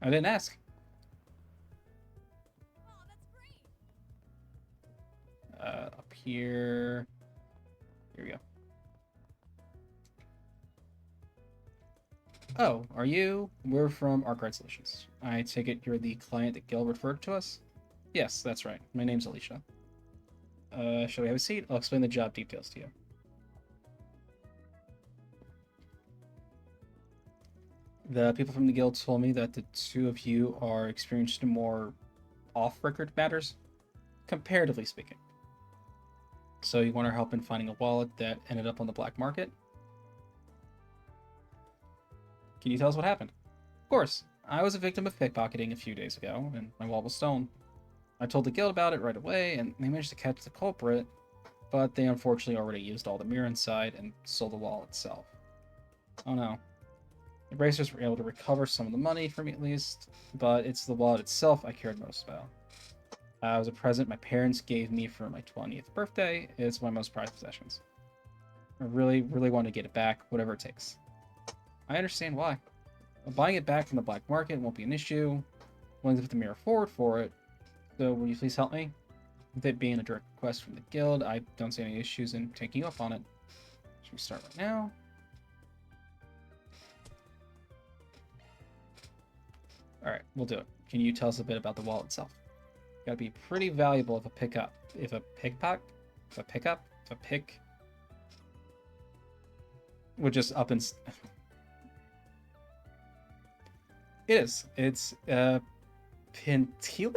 Speaker 1: I didn't ask.
Speaker 9: Oh, that's great.
Speaker 1: Up here. Here we go. Oh, are you? We're from Arkwright Solutions. I take it you're the client that Gil referred to us? Yes, that's right. My name's Alicia. Shall we have a seat? I'll explain the job details to you. The people from the guild told me that the two of you are experienced in more off-record matters, comparatively speaking. So you want our help in finding a wallet that ended up on the black market? Can you tell us what happened? Of course. I was a victim of pickpocketing a few days ago, and my wallet was stolen. I told the guild about it right away, and they managed to catch the culprit, but they unfortunately already used all the mirror inside and sold the wallet itself. Oh no. The bracers were able to recover some of the money from me at least, but it's the wallet itself I cared most about. It was a present my parents gave me for my 20th birthday. It's one of my most prized possessions. I really, really want to get it back, whatever it takes. I understand why. Buying it back from the black market won't be an issue. Willing to put the mirror forward for it. So will you please help me? With it being a direct request from the guild, I don't see any issues in taking you up on it. Should we start right now? Alright, we'll do it. Can you tell us a bit about the wallet itself? Gotta be pretty valuable if a pickup. If a pickpocket? If a pickup? If a pick... Would just up and... It is. It's Pentili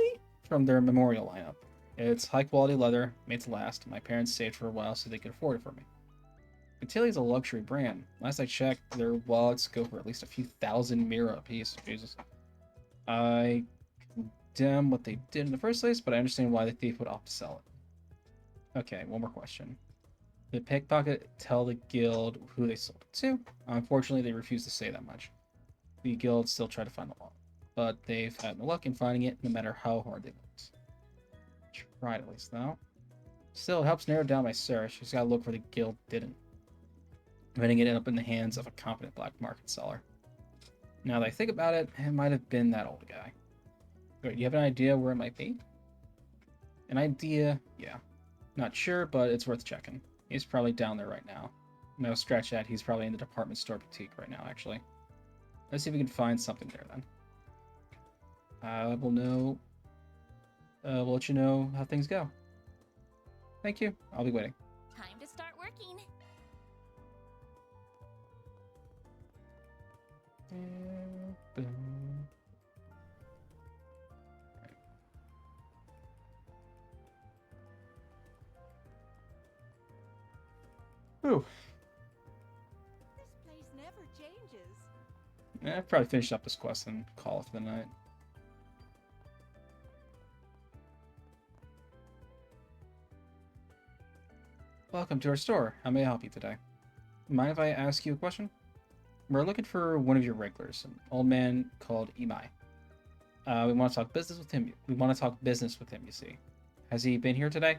Speaker 1: from their memorial lineup. It's high-quality leather, made to last. My parents saved for a while so they could afford it for me. Cotilli is a luxury brand. Last I checked, their wallets go for at least a few thousand mira apiece. Jesus. I condemn what they did in the first place, but I understand why the thief would opt to sell it. Okay, one more question. Did pickpocket tell the guild who they sold it to? Unfortunately, they refused to say that much. The guild still tried to find the wallet, but they've had no luck in finding it, no matter how hard they looked. Tried at least, though. Still, it helps narrow down my search. Just gotta look where the guild didn't. Letting it end up in the hands of a competent black market seller. Now that I think about it, it might have been that old guy. Wait, you have an idea where it might be? An idea? Yeah. Not sure, but it's worth checking. He's probably down there right now. No, scratch that. He's probably in the department store boutique right now, actually. Let's see if we can find something there, then. We'll know... we'll let you know how things go. Thank you. I'll be waiting.
Speaker 9: Time to start working.
Speaker 1: Ooh.
Speaker 17: This place never changes.
Speaker 1: Yeah, I've probably finished up this quest and call it for the night. Welcome to our store. How may I help you today? Mind if I ask you a question? We're looking for one of your regulars, an old man called Imai. We want to talk business with him. You see. Has he been here today?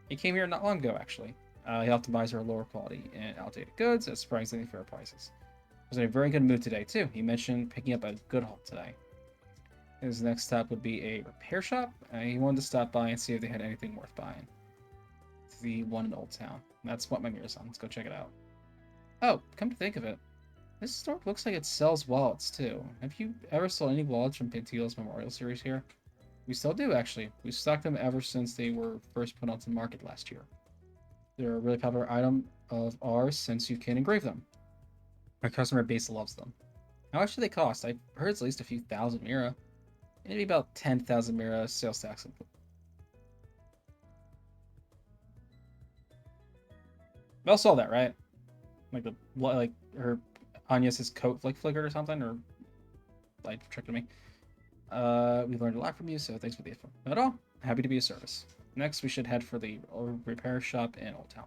Speaker 1: He came here not long ago, actually. He helped to buy our lower quality and outdated goods at surprisingly fair prices. He was in a very good mood today, too. He mentioned picking up a good haul today. His next stop would be a repair shop. He wanted to stop by and see if they had anything worth buying. It's the one in Old Town. That's what my mirror's on. Let's go check it out. Oh, come to think of it, this store looks like it sells wallets, too. Have you ever sold any wallets from Pintillo's Memorial Series here? We still do, actually. We've stocked them ever since they were first put onto the market last year. They're a really popular item of ours since you can engrave them. Our customer base loves them. How much do they cost? I've heard it's at least a few thousand mira. Maybe about 10,000 mira sales tax. They'll sell that, right? Like her Agnes's coat flickered or something, or light tricked me. We learned a lot from you, so thanks for the info. Not at all. Happy to be of service. Next, we should head for the repair shop in Old Town.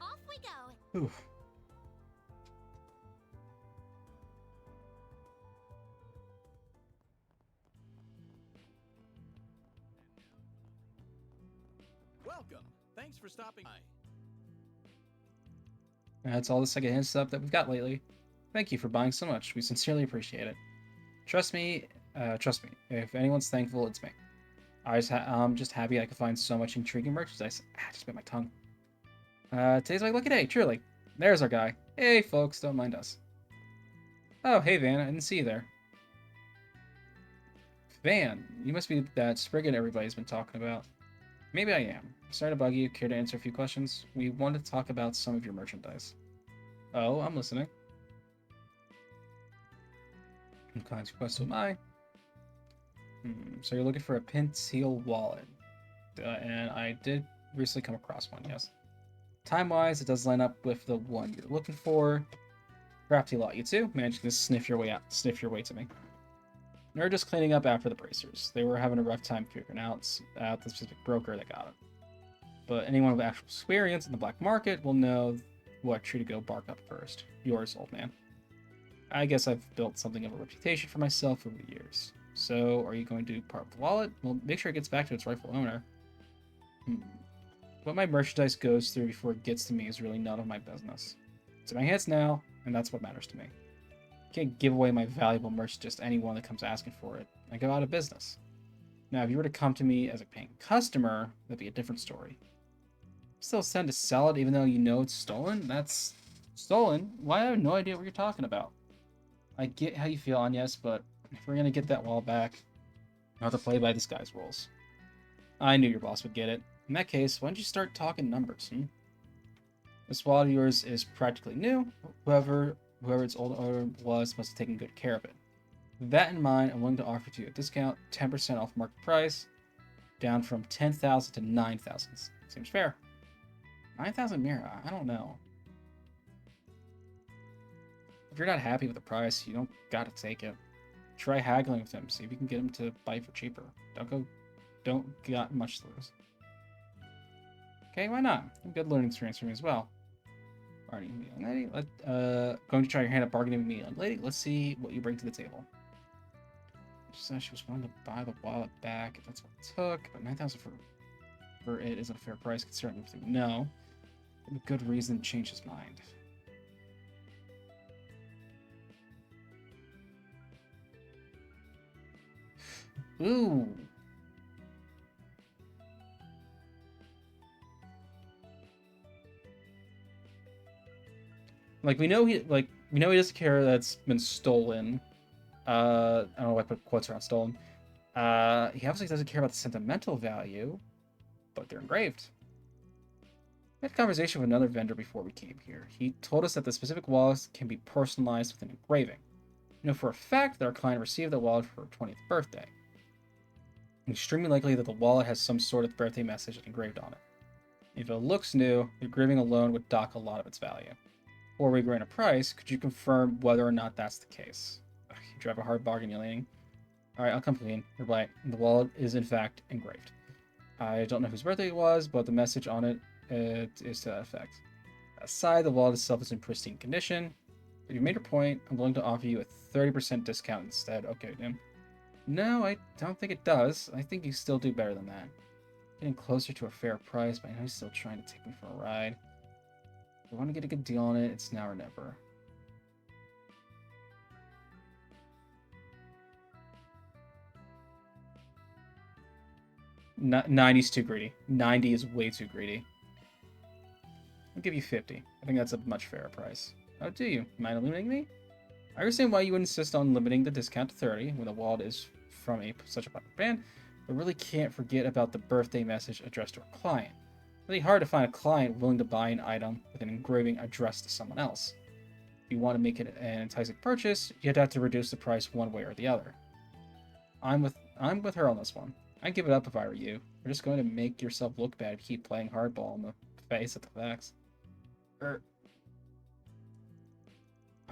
Speaker 9: Off we go.
Speaker 1: Oof.
Speaker 16: Welcome. Thanks for stopping by.
Speaker 1: That's all the secondhand stuff that we've got lately. Thank you for buying so much. We sincerely appreciate it. Trust me. If anyone's thankful, it's me. I'm just happy I could find so much intriguing merchandise. Just bit my tongue. Today's my lucky day, truly. There's our guy. Hey, folks, don't mind us. Oh, hey, Van. I didn't see you there. Van, you must be that Spriggan everybody's been talking about. Maybe I am. Sorry to bug you. Care to answer a few questions? We wanted to talk about some of your merchandise. Oh, I'm listening. Client's request, so am I. So you're looking for a Pintil wallet. And I did recently come across one, yes. Time-wise, it does line up with the one you're looking for. Perhaps a lot, you too. Managed to sniff your way to me. They're just cleaning up after the bracers. They were having a rough time figuring out the specific broker that got it. But anyone with actual experience in the black market will know what tree to go bark up first. Yours, old man. I guess I've built something of a reputation for myself over the years. So, are you going to part with the wallet? Well, make sure it gets back to its rightful owner. What my merchandise goes through before it gets to me is really none of my business. It's in my hands now, and that's what matters to me. I can't give away my valuable merch to just anyone that comes asking for it. I go out of business. Now, if you were to come to me as a paying customer, that'd be a different story. Still send to sell it even though you know it's stolen? That's stolen? Why? I have no idea what you're talking about. I get how you feel, Agnes, but if we're gonna get that wall back, I'll have to play by this guy's rules. I knew your boss would get it. In that case, why don't you start talking numbers, This wallet of yours is practically new. Whoever its old owner was must have taken good care of it. With that in mind, I'm willing to offer you a discount, 10% off market price, down from 10,000 to 9,000. Seems fair. 9,000 Mira, I don't know. If you're not happy with the price, you don't gotta take it. Try haggling with him, see if you can get him to buy for cheaper. Don't got much to lose. Okay, why not? A good learning experience for me as well. Bargaining with me, young lady. Going to try your hand at bargaining with me, young lady. Let's see what you bring to the table. She said she was willing to buy the wallet back if that's what it took, but 9,000 for it isn't a fair price considering everything. No. A good reason to change his mind. Ooh. We know he doesn't care that's been stolen. I don't know why I put quotes around stolen. He obviously doesn't care about the sentimental value, but they're engraved. We had a conversation with another vendor before we came here. He told us that the specific wallets can be personalized with an engraving. We know for a fact that our client received the wallet for her 20th birthday. It's extremely likely that the wallet has some sort of birthday message engraved on it. If it looks new, the engraving alone would dock a lot of its value. Before we agree on a price, could you confirm whether or not that's the case? Ugh, you drive a hard bargain, you leaning. Alright, I'll come clean. You're right. The wallet is in fact engraved. I don't know whose birthday it was, but the message on it is to that effect. Aside, the wallet itself is in pristine condition. If you made your point, I'm willing to offer you a 30% discount instead. Okay, Nim. No, I don't think it does. I think you still do better than that. Getting closer to a fair price, but I know he's still trying to take me for a ride. If I want to get a good deal on it, it's now or never. No, 90's too greedy. 90 is way too greedy. I'll give you 50. I think that's a much fairer price. Oh, do you? Mind eliminating me? I understand why you would insist on limiting the discount to 30 when the wallet is from such a popular brand, but really can't forget about the birthday message addressed to a client. It's really hard to find a client willing to buy an item with an engraving addressed to someone else. If you want to make it an enticing purchase, you'd have to reduce the price one way or the other. I'm with her on this one. I'd give it up if I were you. You're just going to make yourself look bad if you keep playing hardball in the face at the facts.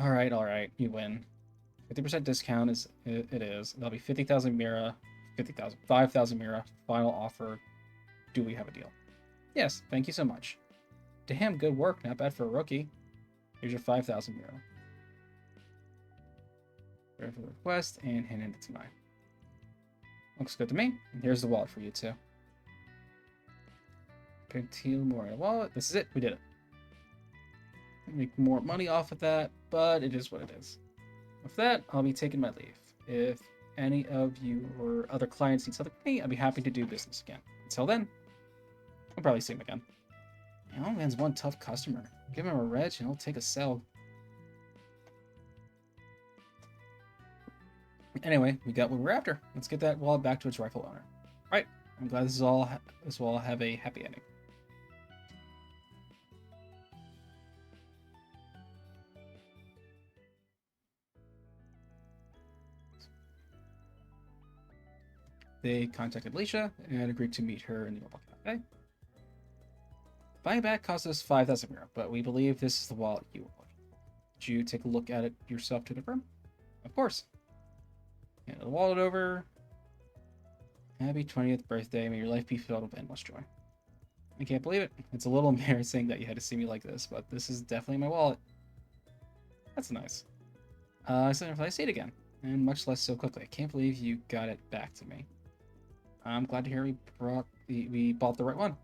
Speaker 1: Alright, you win. 50% discount is it is. That'll be 50,000 Mira, 5,000 Mira. Final offer. Do we have a deal? Yes, thank you so much. Damn, good work. Not bad for a rookie. Here's your 5,000 Mira. Ready for the request and hand it to mine. Looks good to me. And here's the wallet for you too. Pentil Memorial wallet. This is it. We did it. Make more money off of that, but it is what it is. With that, I'll be taking my leave. If any of you or other clients need something from me, I'd be happy to do business again. Until then, I'll probably see him again. Man's one tough customer. Give him a reg and he'll take a sell. Anyway, we got what we're after. Let's get that wallet back to its rightful owner. Alright, I'm glad this will all have a happy ending. They contacted Alicia and agreed to meet her in the mobile cafe. Buying back cost us 5,000 Mira, but we believe this is the wallet you want. Did you take a look at it yourself to confirm? Of course. Hand the wallet over. Happy 20th birthday. May your life be filled with endless joy. I can't believe it. It's a little embarrassing that you had to see me like this, but this is definitely my wallet. That's nice. I said if I see it again, and much less so quickly. I can't believe you got it back to me. I'm glad to hear we bought the right one.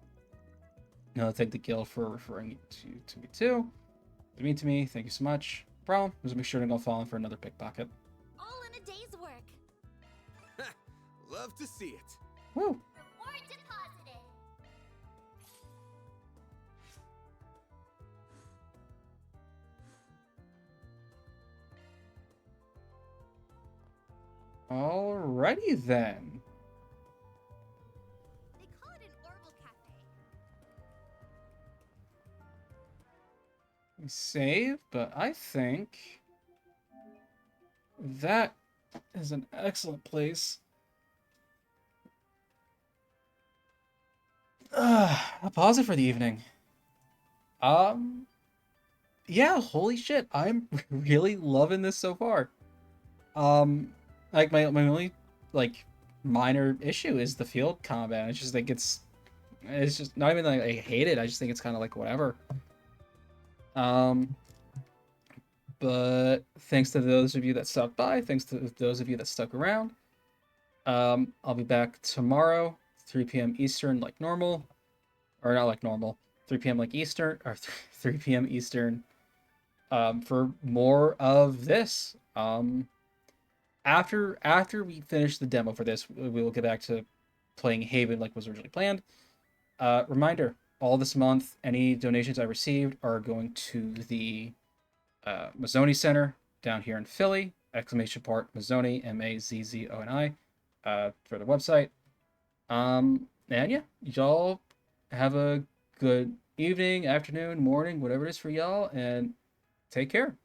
Speaker 1: Now I'll thank the guild for referring it to me too. To mean to me, thank you so much. No problem. Just make sure to go fall in for another pickpocket.
Speaker 15: All in a day's work.
Speaker 20: Love to see it.
Speaker 1: Woo!
Speaker 9: Reward deposited.
Speaker 1: Alrighty then. save, but I think that is an excellent place. I'll pause it for the evening. Yeah, holy shit, I'm really loving this so far. Like my only like minor issue is the field combat. I just think it's just not even like I hate it. I just think it's kind of like whatever. But thanks to those of you that stopped by, thanks to those of you that stuck around. I'll be back tomorrow, 3 p.m. Eastern, like normal, or not like normal, 3 p.m. like Eastern, or 3 p.m. Eastern, for more of this. After we finish the demo for this, we will get back to playing Haven like was originally planned. Reminder: all this month, any donations I received are going to the Mazzoni Center down here in Philly. Exclamation point Mazzoni, Mazzoni, for the website. And yeah, y'all have a good evening, afternoon, morning, whatever it is for y'all, and take care.